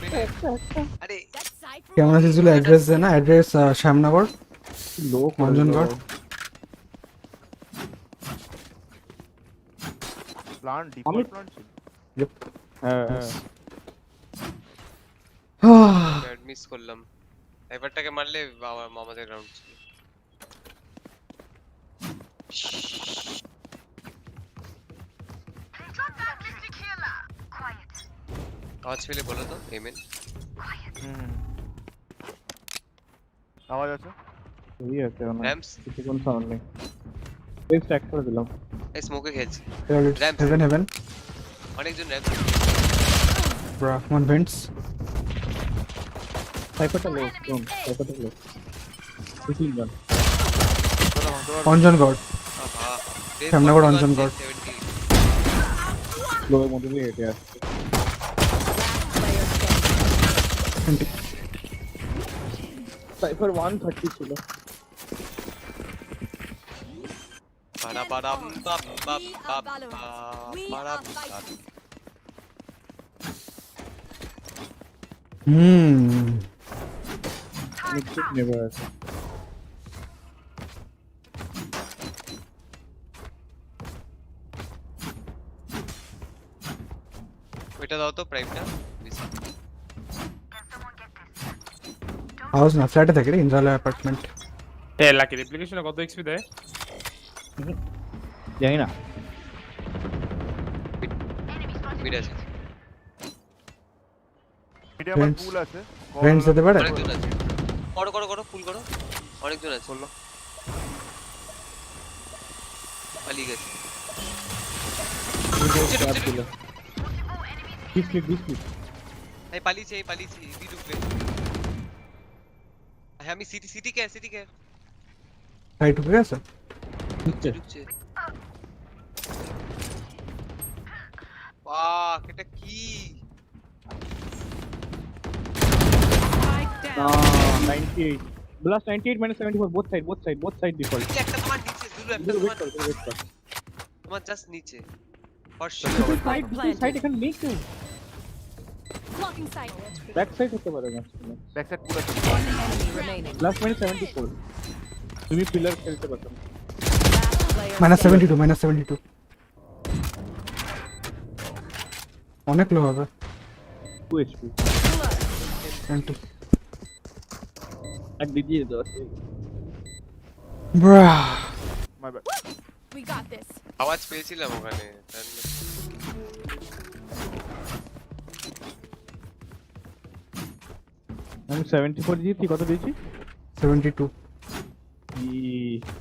আরে কেমন আছে জুলে অ্যাড্রেস দেনা অ্যাড্রেস শ্যামনগর লোক অঞ্জনগড় প্ল্যান ডিফল্ট প্ল্যান ছিল হ্যাঁ মিস করলাম এবারটাকে মারলে আমাদের রাউন্ড ছিল আওয়াজ পেলে বলো তো এমেন আওয়াজ আছে এই আছে না র্যামস কিছু কোন সাউন্ড নেই এই স্ট্যাক করে দিলাম এই স্মোকে খেলছি হেভেন অনেকজন র্যামস ব্রা ওয়ান ভেন্টস সাইফারটা লো তিন জন অঞ্জনগড় শ্যামনগর অঞ্জনগড় লো এর মধ্যে দিয়ে এটা আছে সাইফার 130 ছিল নেভার আছে ওইটা দাও তো প্রাইমটা হাউস না ফ্ল্যাটে থাকে রে ইন্দ্রালয় অ্যাপার্টমেন্ট এ লাকি রেপ্লিকেশনে কত এক্সপি দেয় জানি না মিড আছে মিডিয়াম আর পুল আছে ভেন্টস যেতে পারে অনেকজন আছে করো ফুল করো অনেকজন আছে বললো পালিয়ে গেছে ডিসপ্লে এই পালিয়েছে বি ঢুকবে হ্যাঁ আমি সিটি কে রাইট ঢুকে গেছে ঢুকছে বাহ এটা কি 98 blast 98 minus 74 both side default একটা তোমার নিচে দুটো একটা তোমার জাস্ট নিচে সাইড এখানে নেই কেউ Blocking sight. ব্যাক সাইড হতে পারে না ব্যাক সাইড পুরো One enemy remaining. blast minus 74 তুমি পিলার খেলতে পারছো Last player -72 অনেক লো হবে 2 HP 20 এক দিদিয়ে দাও bra my bad We got this. আওয়াজ পেয়েছিলাম ওখানে আমি 74 দিয়েছি কত দিয়েছি 72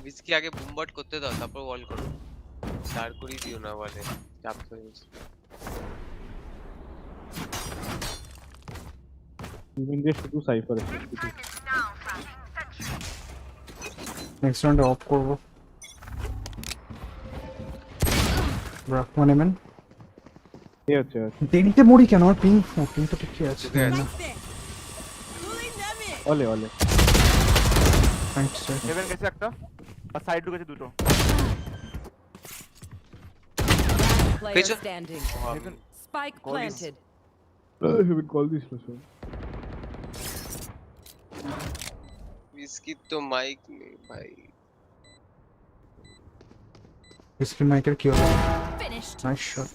বিস্কি আগে বুমবাট করতে দাও তারপর ওয়াল করো স্টার করি দিও না বলে চাপ হয়ে গেছে ইভেন দিয়ে শুধু সাইফার আছে নেক্সট রাউন্ডে অফ করব ব্রা ওয়ান এমএন এই হচ্ছে দেরিতে মরি কেন আমার পিং তো ঠিকই আছে ওলে থ্যাঙ্কস স্যার হেভেন গেছে একটা আর সাইড ঢুকেছে দুটো player standing. Spike planted. Heaven call দিছিল সব। বিস্কিট তো মাইক নেই ভাই। স্ক্রিন মাইকের কি হলো? Finished. Nice shot.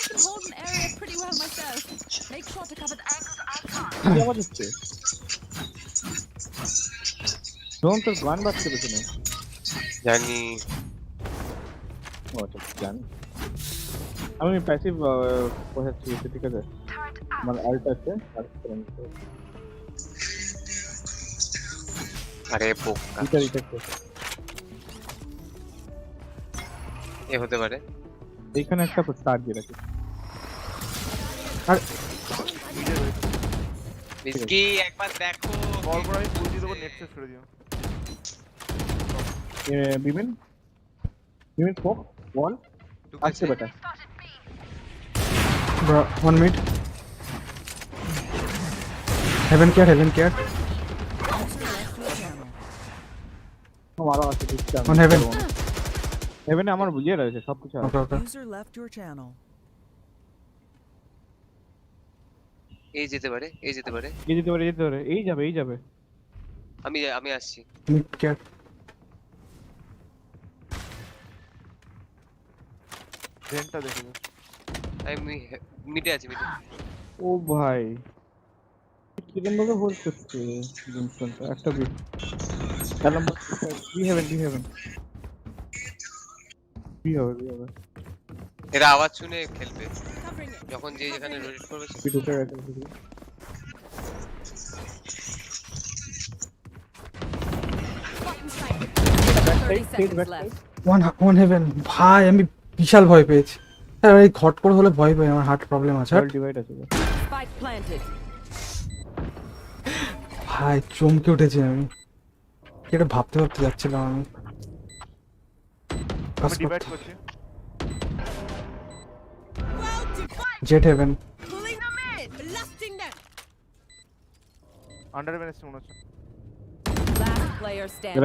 I can hold an area pretty well myself. Make sure to cover the angles I can't. কি আওয়াজ হচ্ছে? ডোন তোর গান বাজছে পেছনে। জানি। ও আচ্ছা জানি। আমি প্যাসিভ পড়াচ্ছি ঠিক আছে। আমার আল্ট আছে আর আরে বোকা। এ হতে পারে। এইখানে একটা স্টার দিয়ে রাখি। আর মিসকি একবার দেখো। কল করে আমি ফুল দিয়ে দেবো, নেট শেষ করে দিও। বিমিন স্মোক ওয়াল আসছে বেটা। Bro, 1 mid. Heaven care. আমারও আছে দিচ্ছি। On heaven. হেভেনে আমার বুঝিয়ে রয়েছে সব কিছু আছে। Okay. User left your channel. এই যেতে পারে। এই যাবে। আমি আসছি। Mid care. ট্রেনটা দেখে দাও। আমি মিডে আছি। ও ভাই কিরকম ভাবে হোল্ড করছে জিমসনটা একটা বিট কালাম বি হেভেন এরা আওয়াজ শুনে খেলবে যখন যে যেখানে রোটেট করবে বিট উঠে গেছে। One heaven. ভাই আমি বিশাল ভয় পেয়েছি। আর এই খট করে হলে ভয় পাই, আমার হার্ট প্রবলেম আছে। ডিভাইড আছে Spike planted. ভাই চমকে উঠেছি আমি। এটা ভাবতে যাচ্ছিলাম আমি। আমি ডিভাইড করছি। Jett heaven. Pulling them in. Blasting them. Under ভেনেস মনে হচ্ছে। Last player standing.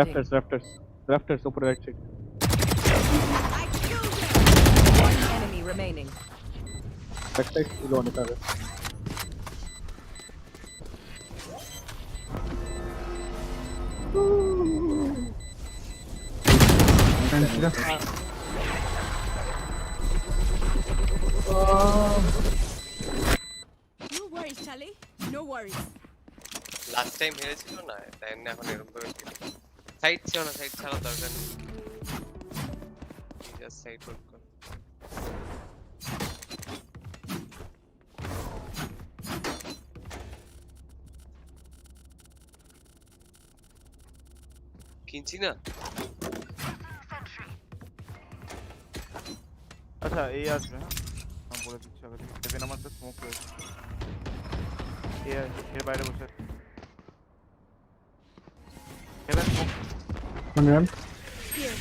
রাফটার্স উপরে right side. One enemy remaining. Back side is on it. No worries, Charlie. No worries. Last time হেরেছিল না, তাই না এখন এরকম করে সাইড ছিল না, সাইড ছাড়া দরকার নেই। জাস্ট সাইড হোল্ড কর। কিনছি না। আচ্ছা এই আসবে। হ্যাঁ আমি বলে দিচ্ছি আগে থেকে। সেভেন আমার তো স্মোক রয়েছে। এর বাইরে বসে seven smoke. One ramp. Here.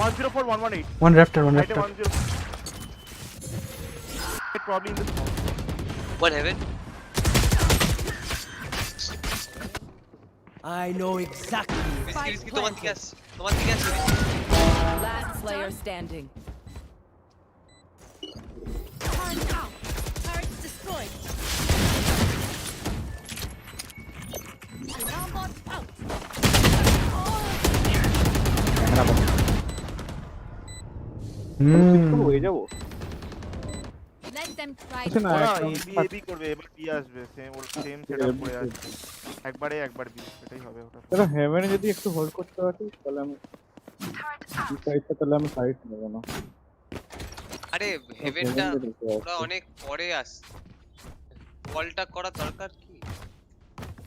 One 104 118. One raptor. Right, 10. Probably in the smoke. One heaven. I know exactly. Risky তোমার দিকে আসছে। Last player standing. Turret out. Turret destroyed. Alarm bot out. হয়ে যাবো। Let them try. এবি করবে, এবার B আসবে। Same setup করে আসবে। একবার বি, এটাই হবে ওটা। তাহলে হেভেনে যদি একটু হোল্ড করতে পারি তাহলে আমি সাইড নেব না। আরে হেভেনটা ওরা অনেক পরে আসছে, বলটা করা দরকার কি?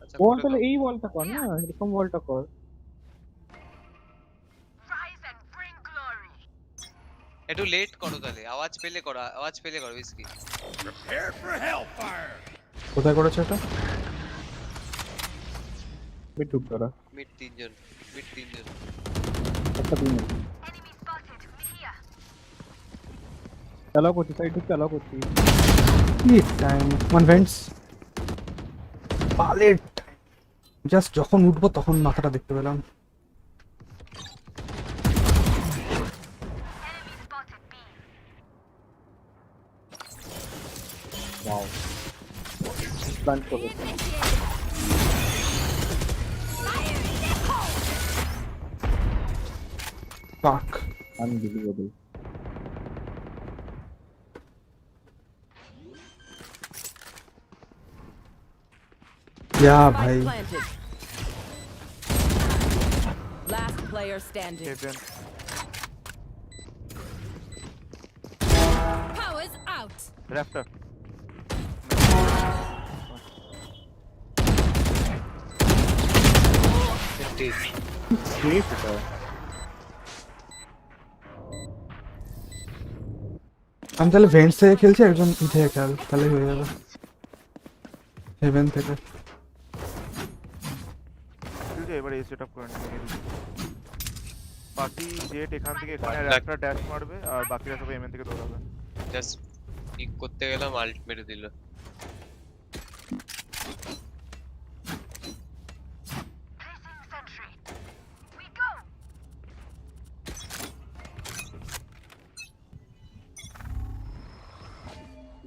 আচ্ছা বল তাহলে এই বলটা কর না, এরকম বলটা কর। একটু লেট করো তাহলে, আওয়াজ পেলে করো বিস্কি। কোথায় করেছে এটা? মিড ঢুকতো ওরা মিড তিনজন একটা দুই মিনিট চালাও করছি সাইড ঢুকতে চালাও করছি কি time one vents pallet just যখন উঠবো তখন মাথাটা দেখতে পেলাম ওয়াও প্ল্যান করবে fuck unbelievable yeah bhai Last player standing. Powers out. Raptor. আমি তাহলে ভেন্টস থেকে খেলছি একজন ই থেকে খেল তাহলে হয়ে যাবে হেভেন থেকে ঠিক আছে এবারে এই সেটআপ করে নিই বাকি জেট এখান থেকে এখানে একটা ড্যাশ মারবে আর বাকিরা সব এমএন থেকে দৌড়াবে জাস্ট পিক করতে গেলাম আল্ট মেরে দিল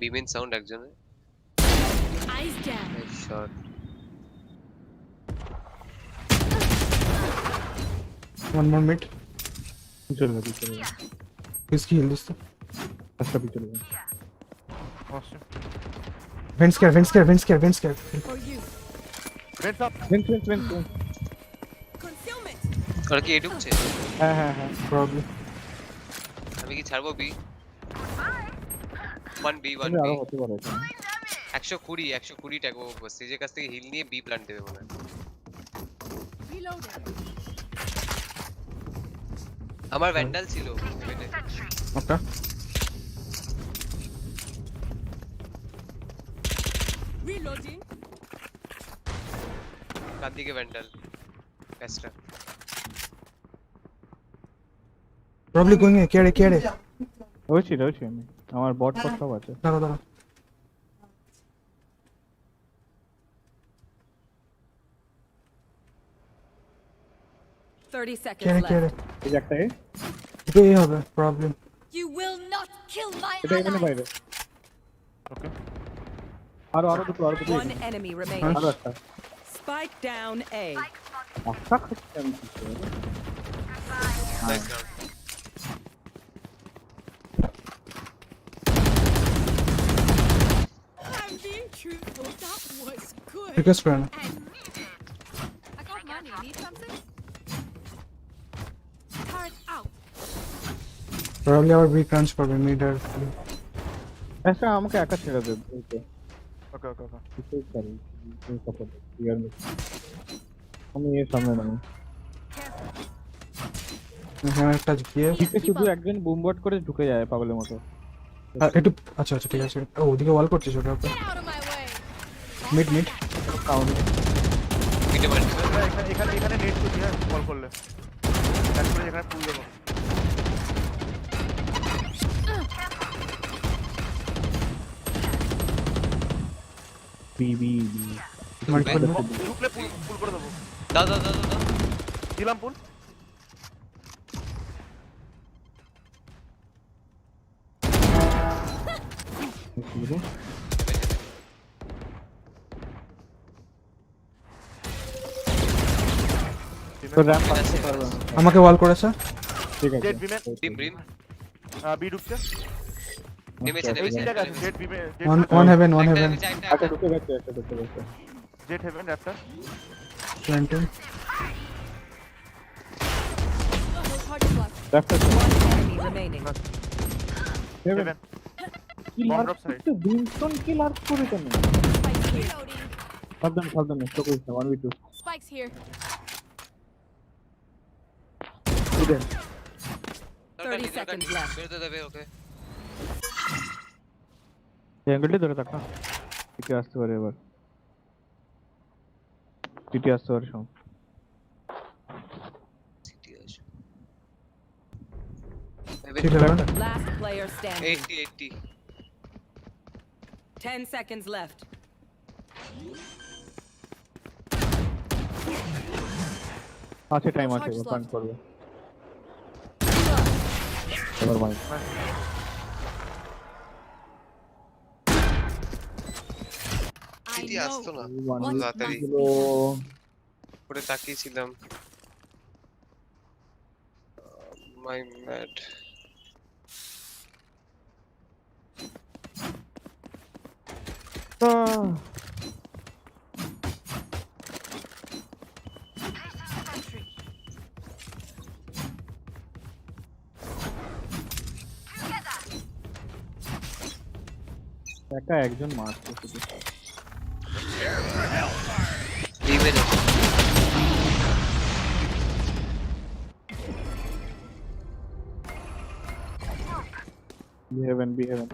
বিমেন সাউন্ড একজনের Eyes down. Shot one more mid চলে গেছে किसकी हिल दिस तो अच्छा भी चले गए vents care For you. Vents up. Vents. Concealment. আর কি ঢুকছে হ্যাঁ probably আমি কি ছাড়বো বি 1B আরো হতে পারে 120 ট্যাগ ও সিজের কাছ থেকে হিল নিয়ে বি প্ল্যান্ট দেবে মনে হয় Reloading. আমার ভ্যান্ডাল ছিল ওটা Reloading. কার দিকে ভ্যান্ডাল ক্যাস্ট্রা probably going কেড়ে ওইছি আমি আমার বট পট সব আছে দাঁড়া 30 seconds কেড়ে left. এই যে একটা এটা এই হবে problem You will not kill my এটা এখানে ally. বাইরে ওকে আরো দুটো One enemy remaining. আরো একটা Spike down A. আচ্ছা খাচ্ছি আমি nice round I'm being truthful. That was good. Request for And I got money. Need something? Turret out. probably our weak crunch করবে mid আর আচ্ছা আমাকে একা ছেড়ে দে ওকে কিছু করি তুমি সাপোর্ট ইয়ার মি আমি এর সামনে নামি এখানে একটা গিয়ে ঠিক শুধু একজন বুমবট করে ঢুকে যায় পাগলের মতো একটু আচ্ছা ঠিক আছে ও ওদিকে ওয়াল করছিস ওটা Get out of my way. Mid count মিডে মার এখানে নেট করছি হ্যাঁ কল করলে তারপরে এখানে পুল দেবো বি ঢুকলে পুল করে দেবো দাও দিলাম পুল তো র‍্যাম্প আসতে পারবে আমাকে ওয়াল করেছে ঠিক আছে জেট বিমে ব্রিম বি ঢুকছে নেমেছে জেট বিমে one heaven আচ্ছা ঢুকে গেছে Jett heaven raptor planting left One enemy remaining. Heaven কি Bomb লার্জ drop side. করতে বিনস্টন কি লার্জ করে কেন Reloading. সাবধান তো কইছ 1v2 Spikes here. Eden 30 seconds left. বেরোতে দেবে ওকে অ্যাঙ্গেলটা ধরে থাক না ঠিক আসতে পারে এবার টিটি আসতে পারে সব Last player standing. 80. 10 seconds left. আছে টাইম আছে প্ল্যান করবে নেভার মাইন্ড সিটি আসতো না তাড়াতাড়ি করে তাকিয়েছিলাম মাই ম্যাড একা একজন মারছে শুধু be heaven.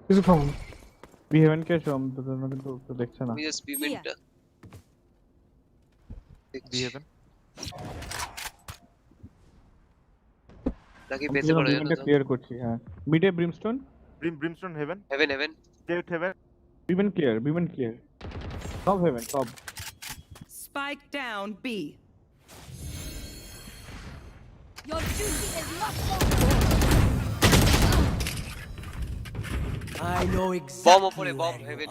কিছু প্রবলেম be heaven কে শোম তো কিন্তু তো দেখছ না জাস্ট বিমেন্টটা be heaven তাকে বেঁচে পড়ে গেল তো ক্লিয়ার করছি হ্যাঁ মিডে brimstone heaven Heaven beamen clear top heaven top Spike down B. Your duty is not I know exactly. bomb upore bomb heaven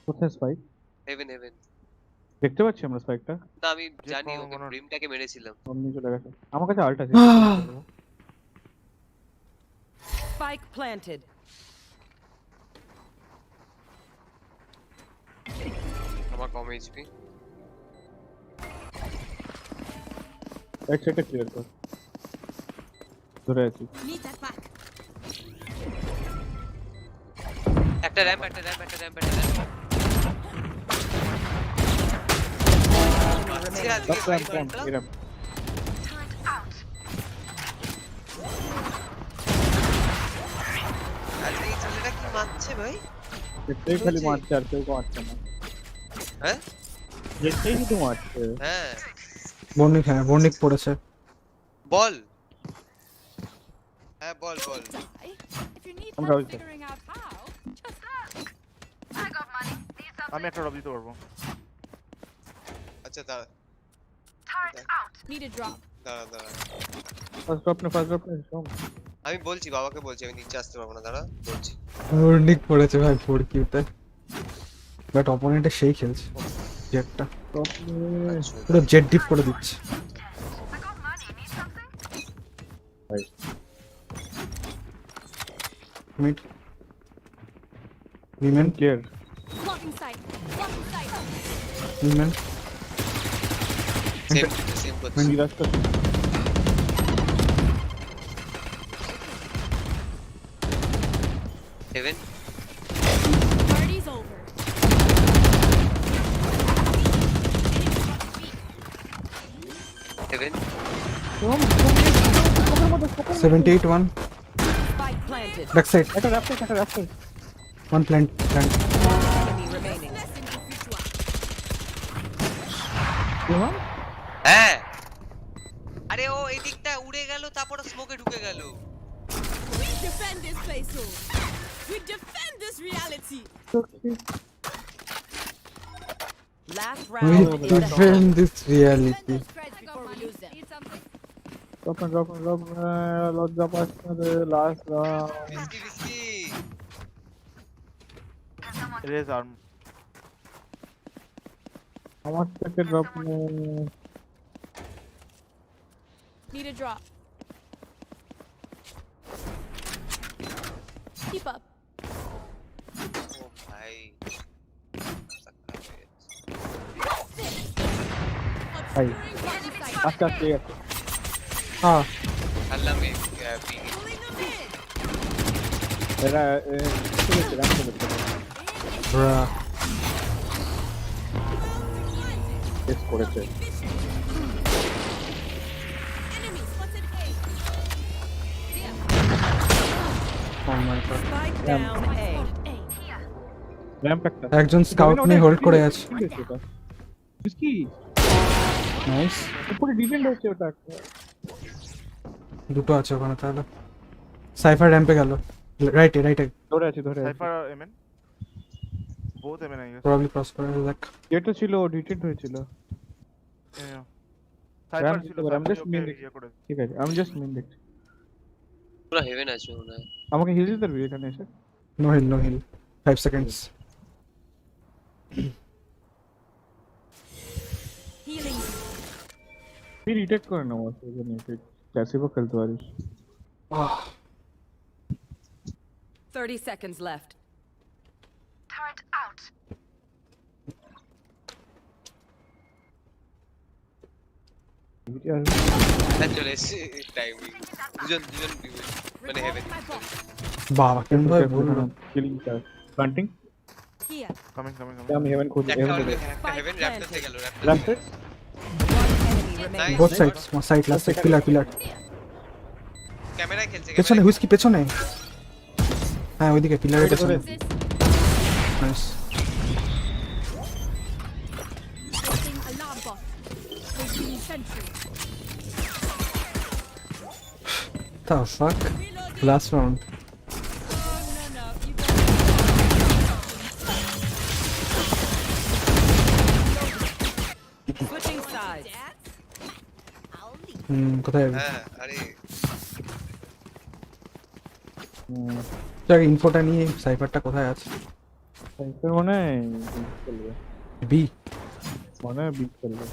কোথায় স্পাইক heaven দেখতে পাচ্ছি আমরা স্পাইকটা না আমি জানি ওকে ব্রিমটাকে মেরেছিলাম সামনে চলে গেছে আমার কাছে আল্ট আছে Spike planted. আমার কম এইচপি এক সেকেন্ড ক্লিয়ার কর ধরে আছি need that back. একটা র‍্যাম্প আরে এই ছেলেটা কি মারছে ভাই এটাই খালি মারছে আর কেউ মারছে না হ্যাঁ এটাই শুধু মারছে হ্যাঁ বর্নিক পড়েছে বল হ্যাঁ বল If you need I'm help going to. figuring out how, just ask. আমি একটা ড্রপ দিতে পারবো আচ্ছা দাঁড়া Need a drop. দাঁড়া ফার্স্ট ড্রপ নে শোম আমি বলছি বাবাকে বলছি আমি নিচে আসতে পারবো না দাঁড়া বলছি বর্নিক পড়েছে ভাই 4 কিউতে বাট অপোনেন্টে সেই খেলছে জেটটা পুরো জেট ডিপ করে দিচ্ছে mid remain clear Blocking sight. Remain same করছি মেন্ডি রাস্তা heaven Party's over. heaven 78 1 Spike planted. back side একটা রাস্তা one plant Enemy remaining. হ্যাঁ আরে ও এই দিকটা উড়ে গেল তারপর স্মোকে ঢুকে গেল We defend this place, so we defend this reality. Last we round in the defend this reality Before we lose them. Need something? Drop লজ্জা পাচ্ছে রে লাস্ট রাউন্ড বিস্কি রেজ আর্ম আমার থেকে ড্রপ নে Need a drop. Keep up. ও ভাই ভাই আস্তে হ্যাঁ আল্লাহ মে পিং এরা bra টেস্ট করেছে Enemy spotted A. oh my god Spike down A. Ramp একটা একজন স্কাউট নিয়ে হোল্ড করে আছে। কি নাইস, উপরে ডিফেন্ড হচ্ছে ওটা। দুটো আছে ওখানে তাহলে। সাইফার র‍্যাম্পে গেল, রাইটে রাইটে ধরে আছে। Cipher MN both MN I guess. Probably cross করে দেখ। যেটা ছিল ডিটেক্ট হয়েছিল। সাইফার ছিল, আমি জাস্ট মেইন দেখছি। ঠিক আছে, আমি জাস্ট মেইন দেখছি। পুরো হেভেন আছে মনে হয়। আমাকে হিল দিতে পারবি এখানে এসে? No heal 5 seconds. Healing. তুই ডিটেক্ট করে নাও ওকে, জানি তুই প্যাসিভও খেলতে পারিস। 30 seconds left. Turret out. চলে এসে টাইমিং দুজন মানে হেভেন। বাবা কেন ভাই বল না। কিলিং চার প্ল্যান্টিং Here. কামিং আমি হেভেন খুঁজে হেভেন র্যাপটার থেকে গেল Raptor both sides, side last pillar camera খেলছে। পেছনে হুইস্কি পেছনে। হ্যাঁ ওইদিকে পিলারের পেছনে। Nice. Setting alarm bot. Placing sentry. The fuck? Last round. Switching sides. কোথায়? হ্যাঁ আরে যাক ইনফোটা নিয়ে সাইফারটা কোথায় আছে? সাইফার মানে চলবে বি মানে বি চলবে।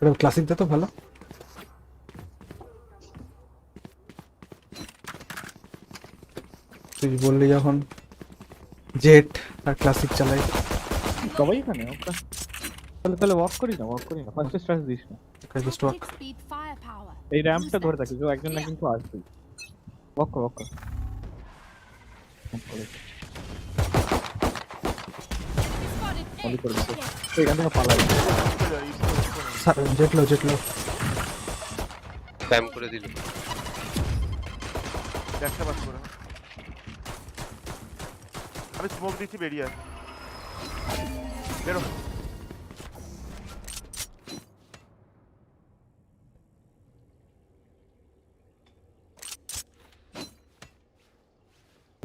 এটা ক্লাসিক দে তো ভালো। তুই বললি যখন জেট আর ক্লাসিক চালাই সবাই এখানে। ওকে তাহলে ওয়াক করি না ফার্স্ট স্ট্রাস দিস না। Just walk. Speed firepower. এই র‍্যাম্পটা ধরে থাকি, কেউ একজন না কিন্তু আসবে। ওয়াক কর অলি করে দিতে এখান থেকে পালাই। জেট লো স্প্যাম করে দিল। একটা বাস করে আমি স্মোক দিচ্ছি, বেরিয়ে আস। বেরো।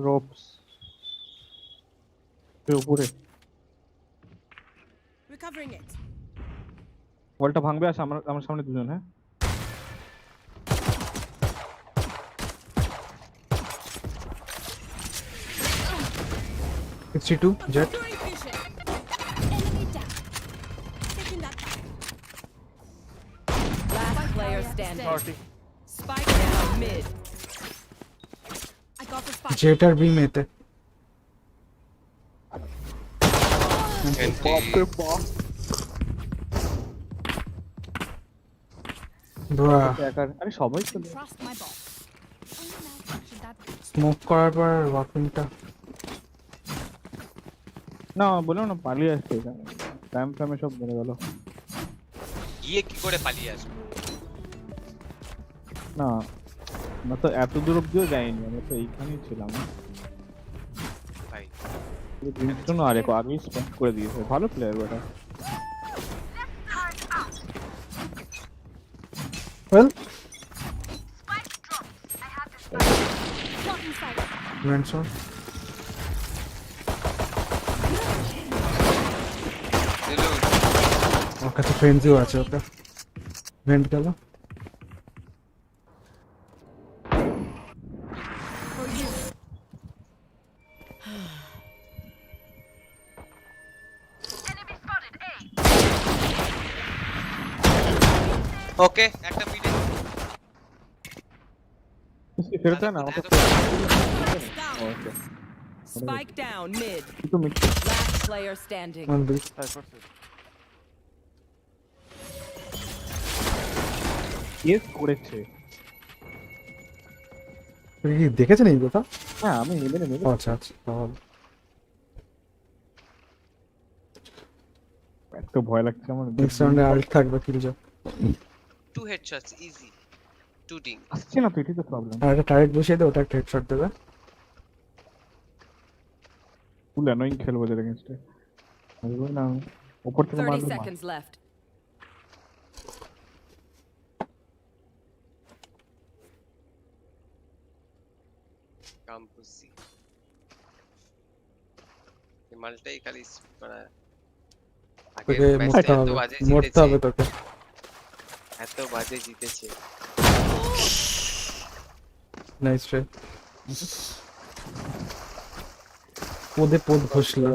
রোপস উপরে Recovering it. ওয়ালটা ভাঙবে। আসে আমার সামনে দুজন। হ্যাঁ $62 jet. Enemy down. Taking that back. Last player standing. 40 Spike down mid. I got the spike. Jet আর বি মেতে। আরে সবাই চলে Trust my boss. Only now should that smoke করার পর ওয়াকিংটা না বলো না পালিয়ে আসছে এখানে। টাইম সব মরে গেল। গিয়ে কি করে পালিয়ে আসবে? না আমরা তো এত দূর অব্দিও যাইনি, আমরা তো এইখানেই ছিলাম ভাই। শোনো আরে আগেই স্পট করে দিয়েছে। ভালো প্লেয়ার ওটা। Well shot inside. রেনসন ওর কাছে ফ্রেন্ডজিও আছে। ওকে ভেন্ট গেল। ওকে একটা মিডে ফেরত না আমাকে। Okay Spike down mid. তো mid Last player standing. One B yes করেছে। তুই কি দেখেছেন এই কথা? হ্যাঁ আমি হেভেনে আচ্ছা তাহলে এত ভয় লাগছে আমার। নেক্সট রাউন্ডে আর থাকবে কিল যা। 2 হেডশটস ইজি। 2D আসছে না তো, এটাই তো প্রবলেম। আর একটা টার্গেট বসিয়ে দে, ওটা একটা হেডশট দেবে। ফুল অ্যানোয়িং খেলবো ওদের এগেইনস্টে। আসবো না আমি। উপর থেকে 30 মারলে মার। seconds left. কাম্পুসি এই মালটাই খালি মানে আগে তোকে ম্যাচে মরতে এত হবে, বাজে মরতে জিতেছে, হবে তোকে। এত বাজে জিতেছে। Nice try. পদে পদ ঘষলা।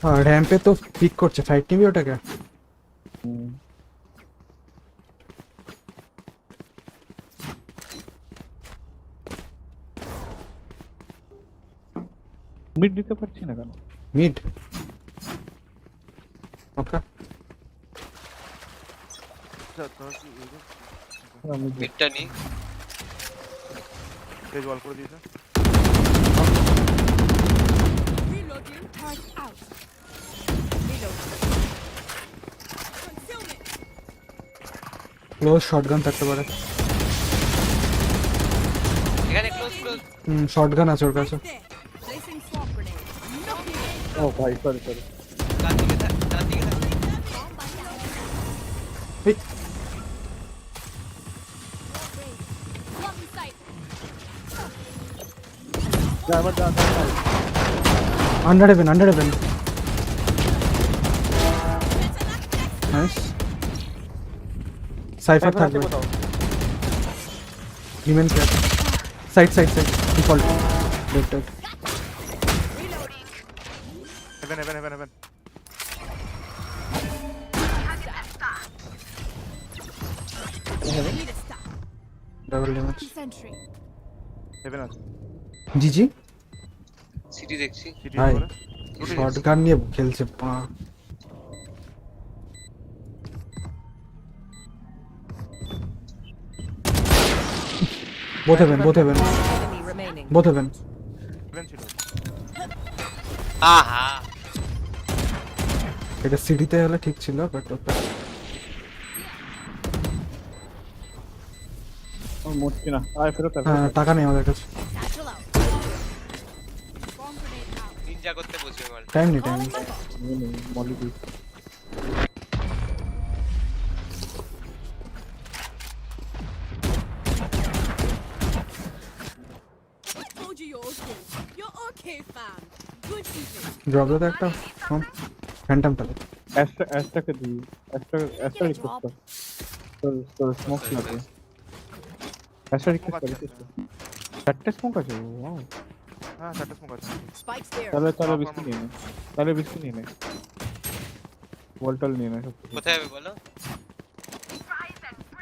হ্যাঁ র‍্যাম্পে তো পিক করছে, ফাইট নিবি ওটাকে? মিড দিতে পারছি না কেন? মিড ওকে মিডটা নি তেজ ওয়াল করে দিয়েছে। Reloading. Turret out. Close shotgun থাকতে পারে। এখানে ক্লোজ ক্লোজ শটগান আছে ওর কাছে। Placing swamp grenade. ও ভাই সরি সরি। ডান দিকে থাক। এই Swamp in sight. যা আবার যা। Under heaven nice. সাইফার থাকবে। Human cat side default dead dead. Heaven double damage. Sentry. Heaven আছে। জিজি সিটি দেখছি। সিটি ভাই করে শটগান নিয়ে খেলছে। both heaven Enemy remaining. both heaven heaven ছিল। আহা এটা সিটিতে হলে ঠিক ছিল বাট ওটা ও মরছি না। আয় ফেরত আয়। হ্যাঁ টাকা নেই আমাদের কাছে। Satchel out. Bomb grenade out. Ninja করতে বসবে মাল। টাইম নেই টাইম মলি দি। I told you you're okay. You're okay, fam. Good evening. Drop দাও একটা ফ্যান্টম টাকে। অ্যাশটাকে দি। অ্যাশটা রিকোয়েস্ট কর। তোর স্মোক লাগবে। অ্যাশটা রিকোয়েস্ট কর। চারটে স্মোক আছে। ওয়াও। হ্যাঁ চারটে স্মোক আছে। Spikes there. তাহলে বিস্কি নিয়ে নে। ভোল্টল নিয়ে নে। কোথায় হবে বলো?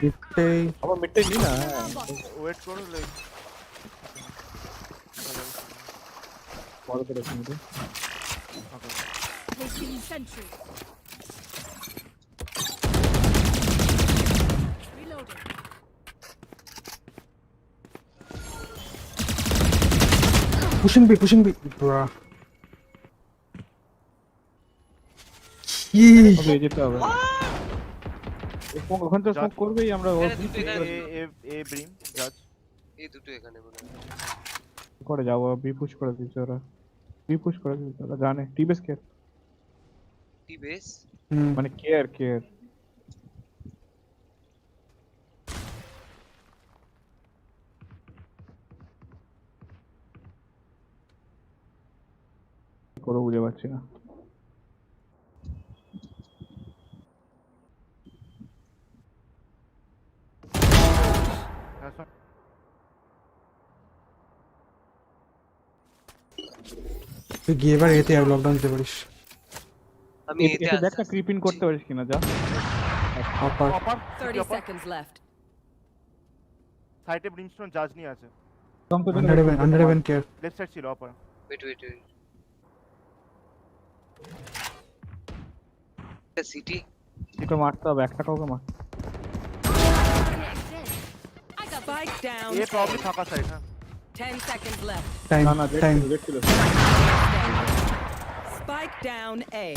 মিডটাই আবার মিডটাই নি না। ওয়েট করো লাইক বড় করে শুনতে। Placing sentry. Reloading. pushing B bruh হবে যেতে হবে। ওখান থেকে স্মোক করবেই আমরা। এ ব্রিম জাজ এই দুটো এখানে মনে হয় করে যাবো। বি পুশ করে দিচ্ছে ওরা। ওরা জানে টি বেস কেয়ার টি বেস মানে কেয়ার করে বুঝে পাচ্ছি না। তুই গিয়ে এবার এতে আর লকডাউন দিতে পারিস। আমি এতে দেখ না ক্রিপ ইন করতে পারিস কিনা। যা অপার 30 seconds left. সাইডে ব্রিমস্টোন জাজ নিয়ে আছে। Under heaven care left side ছিল অপার। ওয়েট সিটি এটা মারতে হবে। একটা কাউকে মার। Spike down. এ প্রবলেম ফাঁকা সাইড। হ্যাঁ 10 seconds left. টাইম না দেখছিল। Spike down A.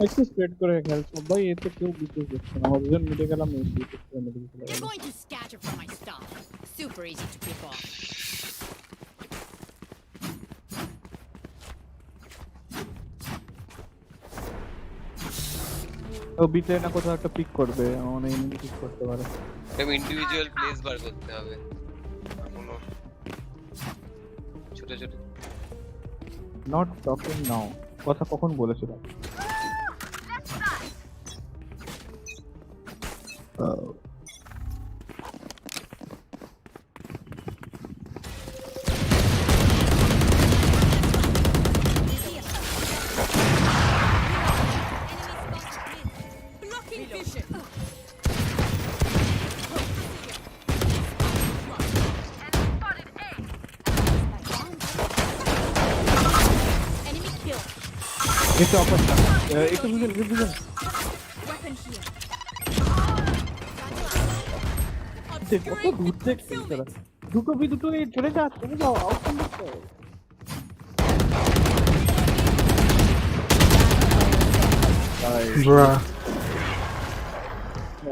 একটু স্প্রেড করে খেল সবাই, এতে কেউ বিশেষ দেখছে না। আমরা দুজন মিটে গেলাম, মেন বিশেষ করে মিটে গেলাম। You're going to scatter from my stuff. Super easy to pick off. ও বিতে না কোথাও একটা পিক করবে, মানে এনিমি পিক করতে পারে। আমি ইন্ডিভিজুয়াল প্লেস বার করতে হবে কোনো ছোট ছোট। নট টকিং নাও, কথা কখন বলেছিল? Blocking vision. Enemy kill. একটু অপরটা, একটু বুঝুন বুঝুন। Weapon here. কত দূর থেকে খেলছে ওরা। দুটো বি দুটো এ, চলে যাও আউট করতে। Bruh.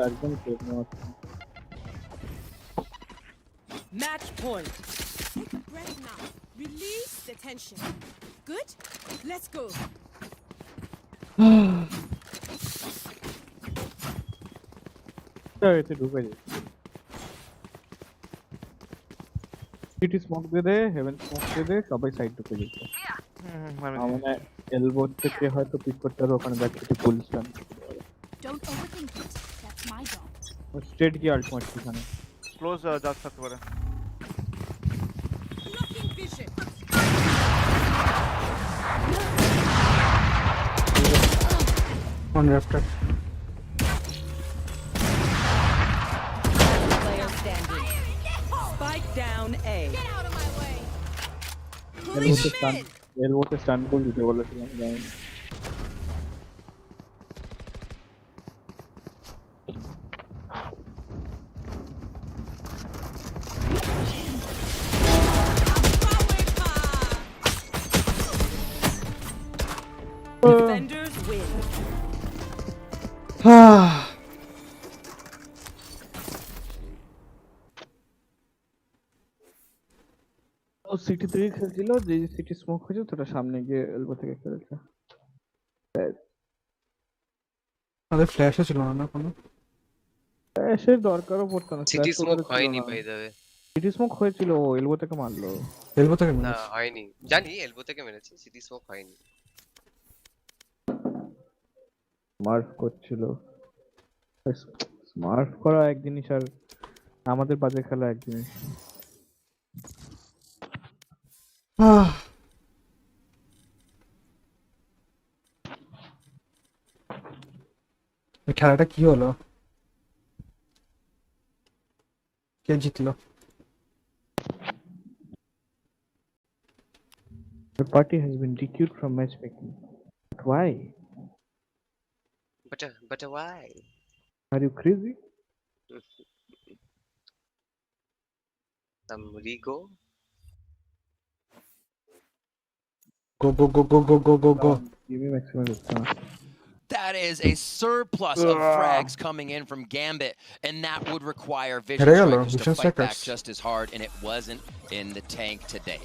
একদম ঠিক না। Match point. Take a breath now. Release the tension. Good? Let's go. এতে ঢুকে যায়। সিটি স্মোক দিয়ে দে, হেভেন স্মোক দিয়ে দে, সবাই সাইড ঢুকে যাচ্ছে। মানে এলবো থেকে হয়তো পিক করতে হবে, ওখানে ব্যাক থেকে ফুল স্টান। Don't overthink it. That's my job. Straight কি আল্টিমেট এখানে ক্লোজ যা থাকতে পারে। Blocking vision. On Raptor. Player standing. Spike down A. Get out of my way. এলবোতে স্টান বল দিতে বলেছিলাম, জানেন। Defenders win. ও সিটি থেকে খেলছিল, যে সিটি স্মোক হয়েছে তোটা সামনে গিয়ে এলবো থেকে খেলেছে। আমাদের ফ্ল্যাশও ছিল না কোনো। ফ্ল্যাশের দরকারও পড়তো না। সিটি স্মোক হয়নি by the way. CT smoke হয়েছিল, ও এলবো থেকে মারলো। এলবো থেকে না হয়নি, জানি এলবো থেকে মেরেছে, সিটি স্মোক হয়নি। স্মার্ট করছিল। স্মার্ট করা এক জিনিস, আর আমাদের বাজে খেলা এক জিনিস। খেলাটা কি হলো? কে জিতলো? The party has been DQ'd from matchmaking. But why? But why? Are you crazy? Some Rigo. Go. Give me maximum response. That is a surplus of frags coming in from Gambit, and that would require Vision Redragon, Strikers to Vision fight back Strikers. just as hard, and it wasn't in the tank today.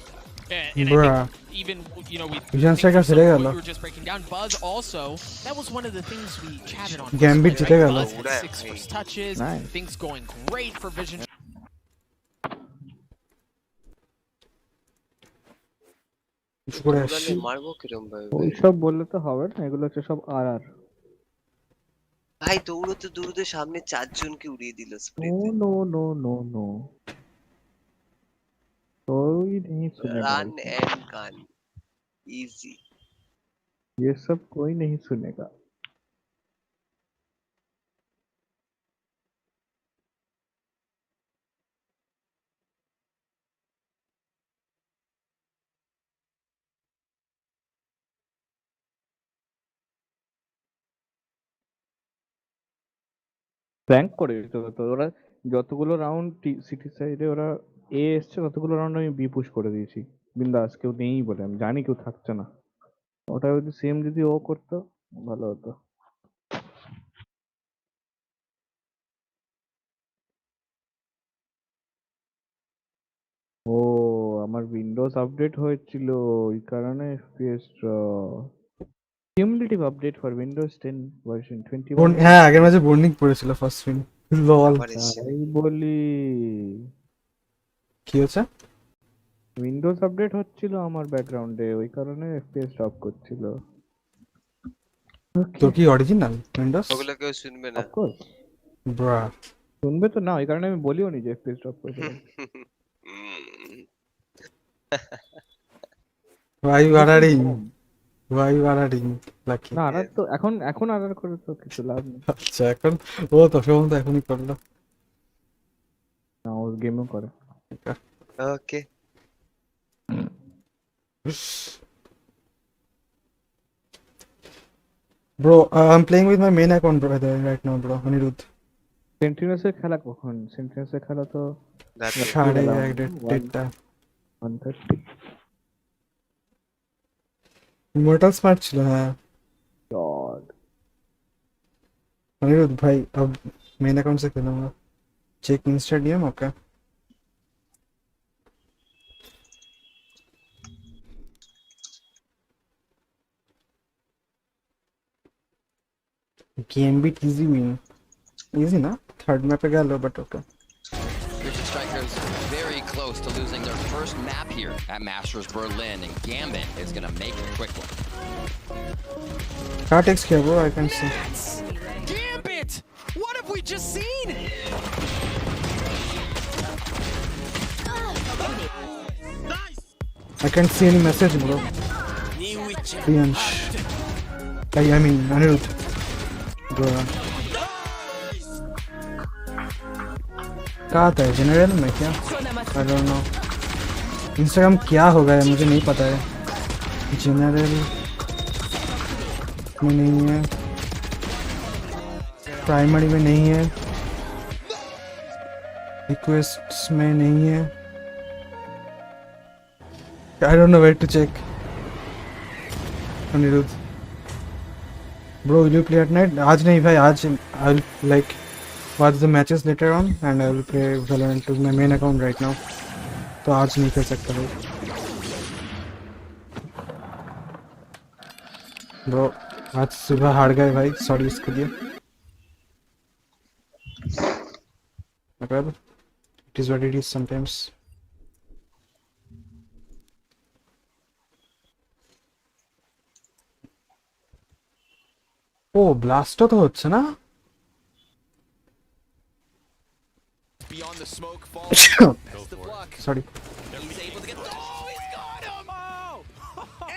And I Bruh. think even, you know, we Vision think Strikers some of হেরে what গেল। we were just breaking down. Buzz also, that was one of the things we chatted on. Gambit right? জিতে গেল। Buzz had 6 first touches, Nice. things going great for Vision. মারবো কিরম ভাই? ওইসব বললে তো হবে না, এগুলো হচ্ছে সব আর আর। ভাই দৌড়তে দৌড়তে সামনে 4 জনকে উড়িয়ে দিল স্প্রেতে। नो नो नो नो कोई नहीं सुनेगा, रन एंड गन इजी। ये सब कोई नहीं सुनेगा। প্র্যাঙ্ক করে দিতে হতো। ওরা যতগুলো রাউন্ড সিটি সাইডে ওরা এ এসছে, ততগুলো রাউন্ড আমি বি পুশ করে দিয়েছি। বিন্দাস কেউ নেই বলে, আমি জানি কেউ থাকছে না। ওটা যদি সেম যদি ও করতো ভালো হতো। ও আমার উইন্ডোজ আপডেট হয়েছিল ওই কারণে FPS cumulative update for Windows 10 version 21. হ্যাঁ আগের ম্যাচে বর্নিং পড়েছিল ফার্স্ট উইন। লল। আবার এসছে তাই বলি কি হচ্ছে? উইন্ডোজ আপডেট হচ্ছিল আমার ব্যাকগ্রাউন্ডে, ওই কারণে FPS ড্রপ করছিল। তোর কি অরিজিনাল উইন্ডোজ? ওগুলো কেউ শুনবে না। অফকোর্স ব্রা শুনবে তো না, ওই কারণে আমি বলিও নি যে FPS ড্রপ করেছিল। ভাই বাড়ারিং ভাই বাড়ারিং লাকি। না আর তো এখন আর করে তো কিছু লাভ নেই। আচ্ছা এখন ও তো ফোন তো এখনই করলো। না ও গেমও করে। ওকে Bro, I'm playing with my main account bro right now bro. Anirudh. সেন্টিনেলসের খেলা কখন? সেন্টিনেলসের খেলা তো সাড়ে এক দেড়টা। 1:30 Immortal Smart ছিল হ্যাঁ। गॉड अनिरुद्ध भाई अब मेन अकाउंट से खेलूंगा। Check Insta DM okay. Game भी इजी विन इजी ना थर्ड मैप पे गया but okay. Vision Strikers very close to losing their first map here at Masters Berlin, and Gambit is going to make a quick one. Cartex here bro, I can see. Gambit! What have we just seen? I can't see any message bro. Priyansh. I mean Anirudh. Bro. कहाँ था general में क्या? I don't know. Instagram क्या होगा है मुझे नहीं पता है। जनरल में नहीं है, प्राइमरी में नहीं है, रिक्वेस्ट्स में नहीं है। I don't know where to check. Anirudh. Bro, will you play at night? आज नहीं भाई, आज I'll like watch the matches later on and I will play Valorant to my main account right now. तो आज नहीं खेल सकता भाई। Bro, आज सुबह हार गए भाई, सॉरी इसके लिए। Well, it is what it is sometimes. ও ব্লাস্টও তো হচ্ছে না? Beyond the smoke fall. Best of luck. Sorry. He's able to get. Oh, he's got him! Oh!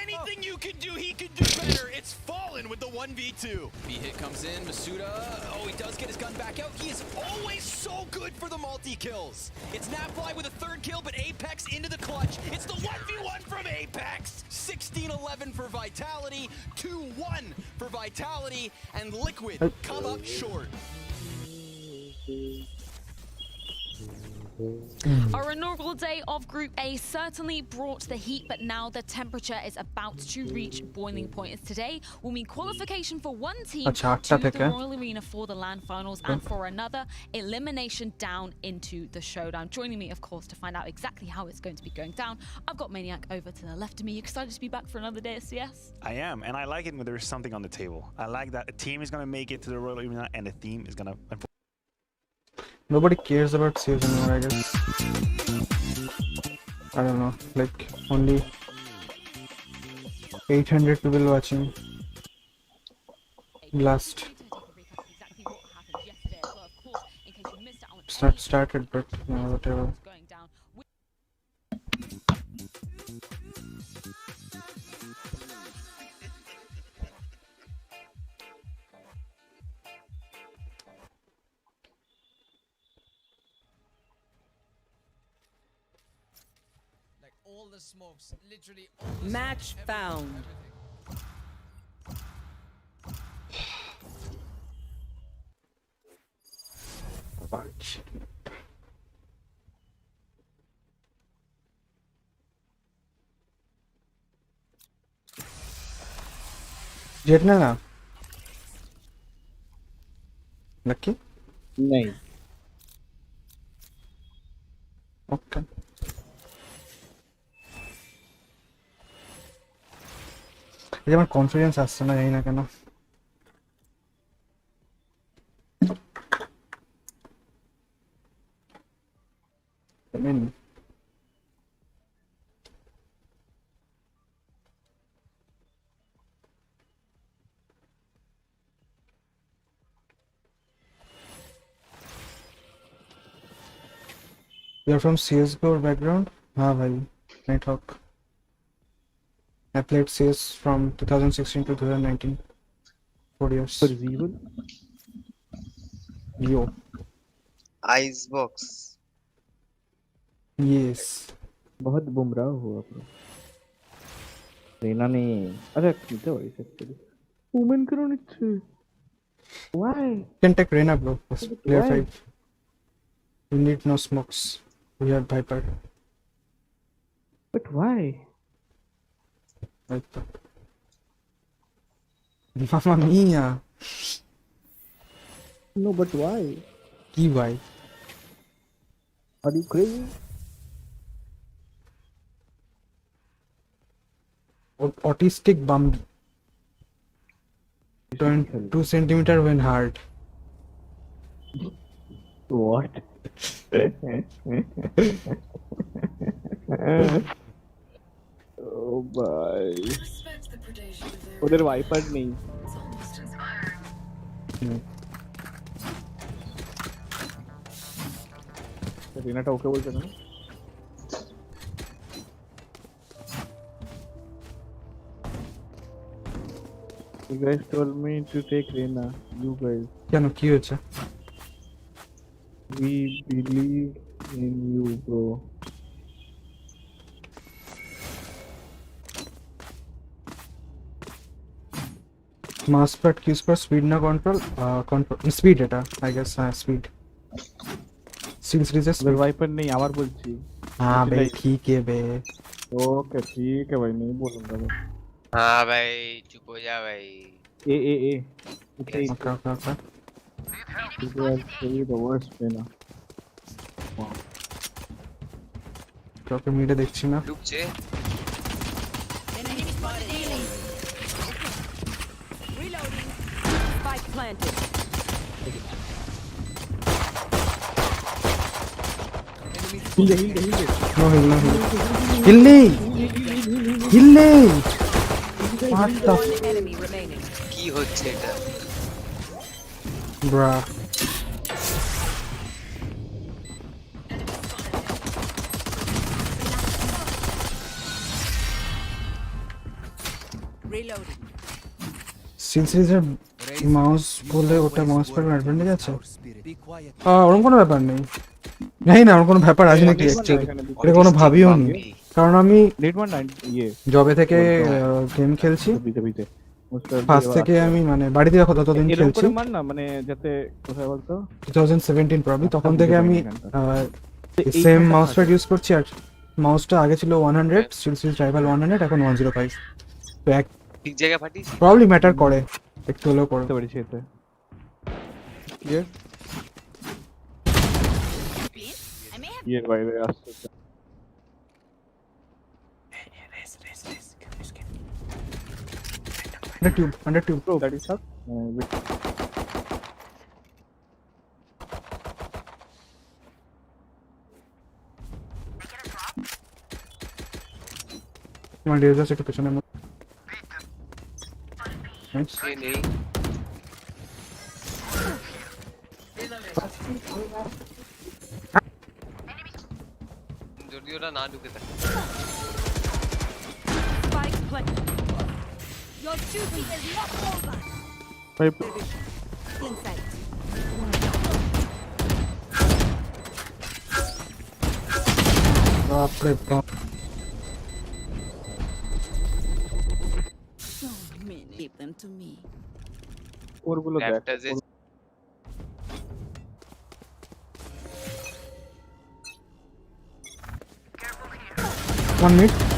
Anything you can do, he can do better. It's Fallen with the 1v2. B hit comes in. Masuda. Oh, he does get his gun back out. He is always so good for the multi kills. It's Napfly with a third kill, but Apex into the clutch. It's the 1v1 from Apex. 16-11 for Vitality. 2-1 for Vitality, and Liquid come up short. Our inaugural day of Group A certainly brought the heat, but now the temperature is about to reach boiling point. Today will mean qualification for one team to the Royal Arena for the LAN finals and for another elimination down into the showdown. Joining me, of course, to find out exactly how it's going to be going down, I've got Maniac over to the left of me. You excited to be back for another day at CS? I am, and I like it when there's something on the table. I like that a team is going to make it to the Royal Arena and a team is going to... Nobody cares about CS anymore, I guess. I don't know, like only 800 people watching. Blast. It's not started, but whatever. All the smokes, literally Match found. Jet ने ना lucky नहीं okay ये আমার confidence আসছে না জানি না কেন I mean you're from CSGO background? हाँ भाई Nighthawk. I played CS from 2016 to 2019. 4 years. Yo. Icebox. Yes. बहुत बुमराह हुआ ब्रो रीना ने अरे कितने बड़ी सकते वुमेन करो नीचे why Can take Reyna bro. Player 5. We need no smokes. We have Viper. but why Right. Mamma mia. no but why Key why? are you crazy Autistic bum. 2 centimeter when hard. what oh bhai उधर wiper नहीं रीना टा okay बोलते ना You guys told me to take Reina. You guys. কেন কি হয়েছে We believe in you, bro. Mouse pad use कर speed ना कंट्रोल कंट्रोल स्पीड এটা I guess हाँ स्पीड Steelseries अगर वाइपर नहीं आवार बोलची हाँ भाई ठीक है बे ओके ठीक है भाई नहीं बोलूंगा मैं हाँ भाई चुप हो जा भाई ए okay You guys really the worst Reina. Wow. কাউকে মিডে দেখছি না ঢুকছে Reloading. Spike planted. Heal. no heal heal me what the One enemy remaining. কি হচ্ছে এটা bruh Reloading. Steelseries এর মাউস বলে ওটা মাউস প্যাড অ্যাডভান্টেজ আছে ওরকম কোনো ব্যাপার নেই জানি না ওর কোনো ব্যাপার আছে নাকি অ্যাকচুয়ালি এটা কোনো ভাবিও নি কারণ আমি জবে থেকে গেম খেলছি ফার্স্ট থেকে আমি মানে বাড়িতে যখন ততদিন খেলছি মানে যাতে কোথায় বলতো 2017 প্রবলি তখন থেকে আমি সেম মাউস প্যাড ইউজ করছি আর মাউসটা আগে ছিল 100 Steelseries রাইভাল 100 এখন 105 তো এক ঠিক জায়গা ফাটিস প্রবলি ম্যাটার করে একটু হলেও করতে পারি সেটা ক্লিয়ার ये भाई আসছে under tube bro that is up তোমার লেজার একটু পেছনে নেই যদি ওটা না ঢুকে থাকে Spike planted. Your duty is not over. Inside. বাপরে বাপ So many. Give them to me. ওরগুলো দেখ one minute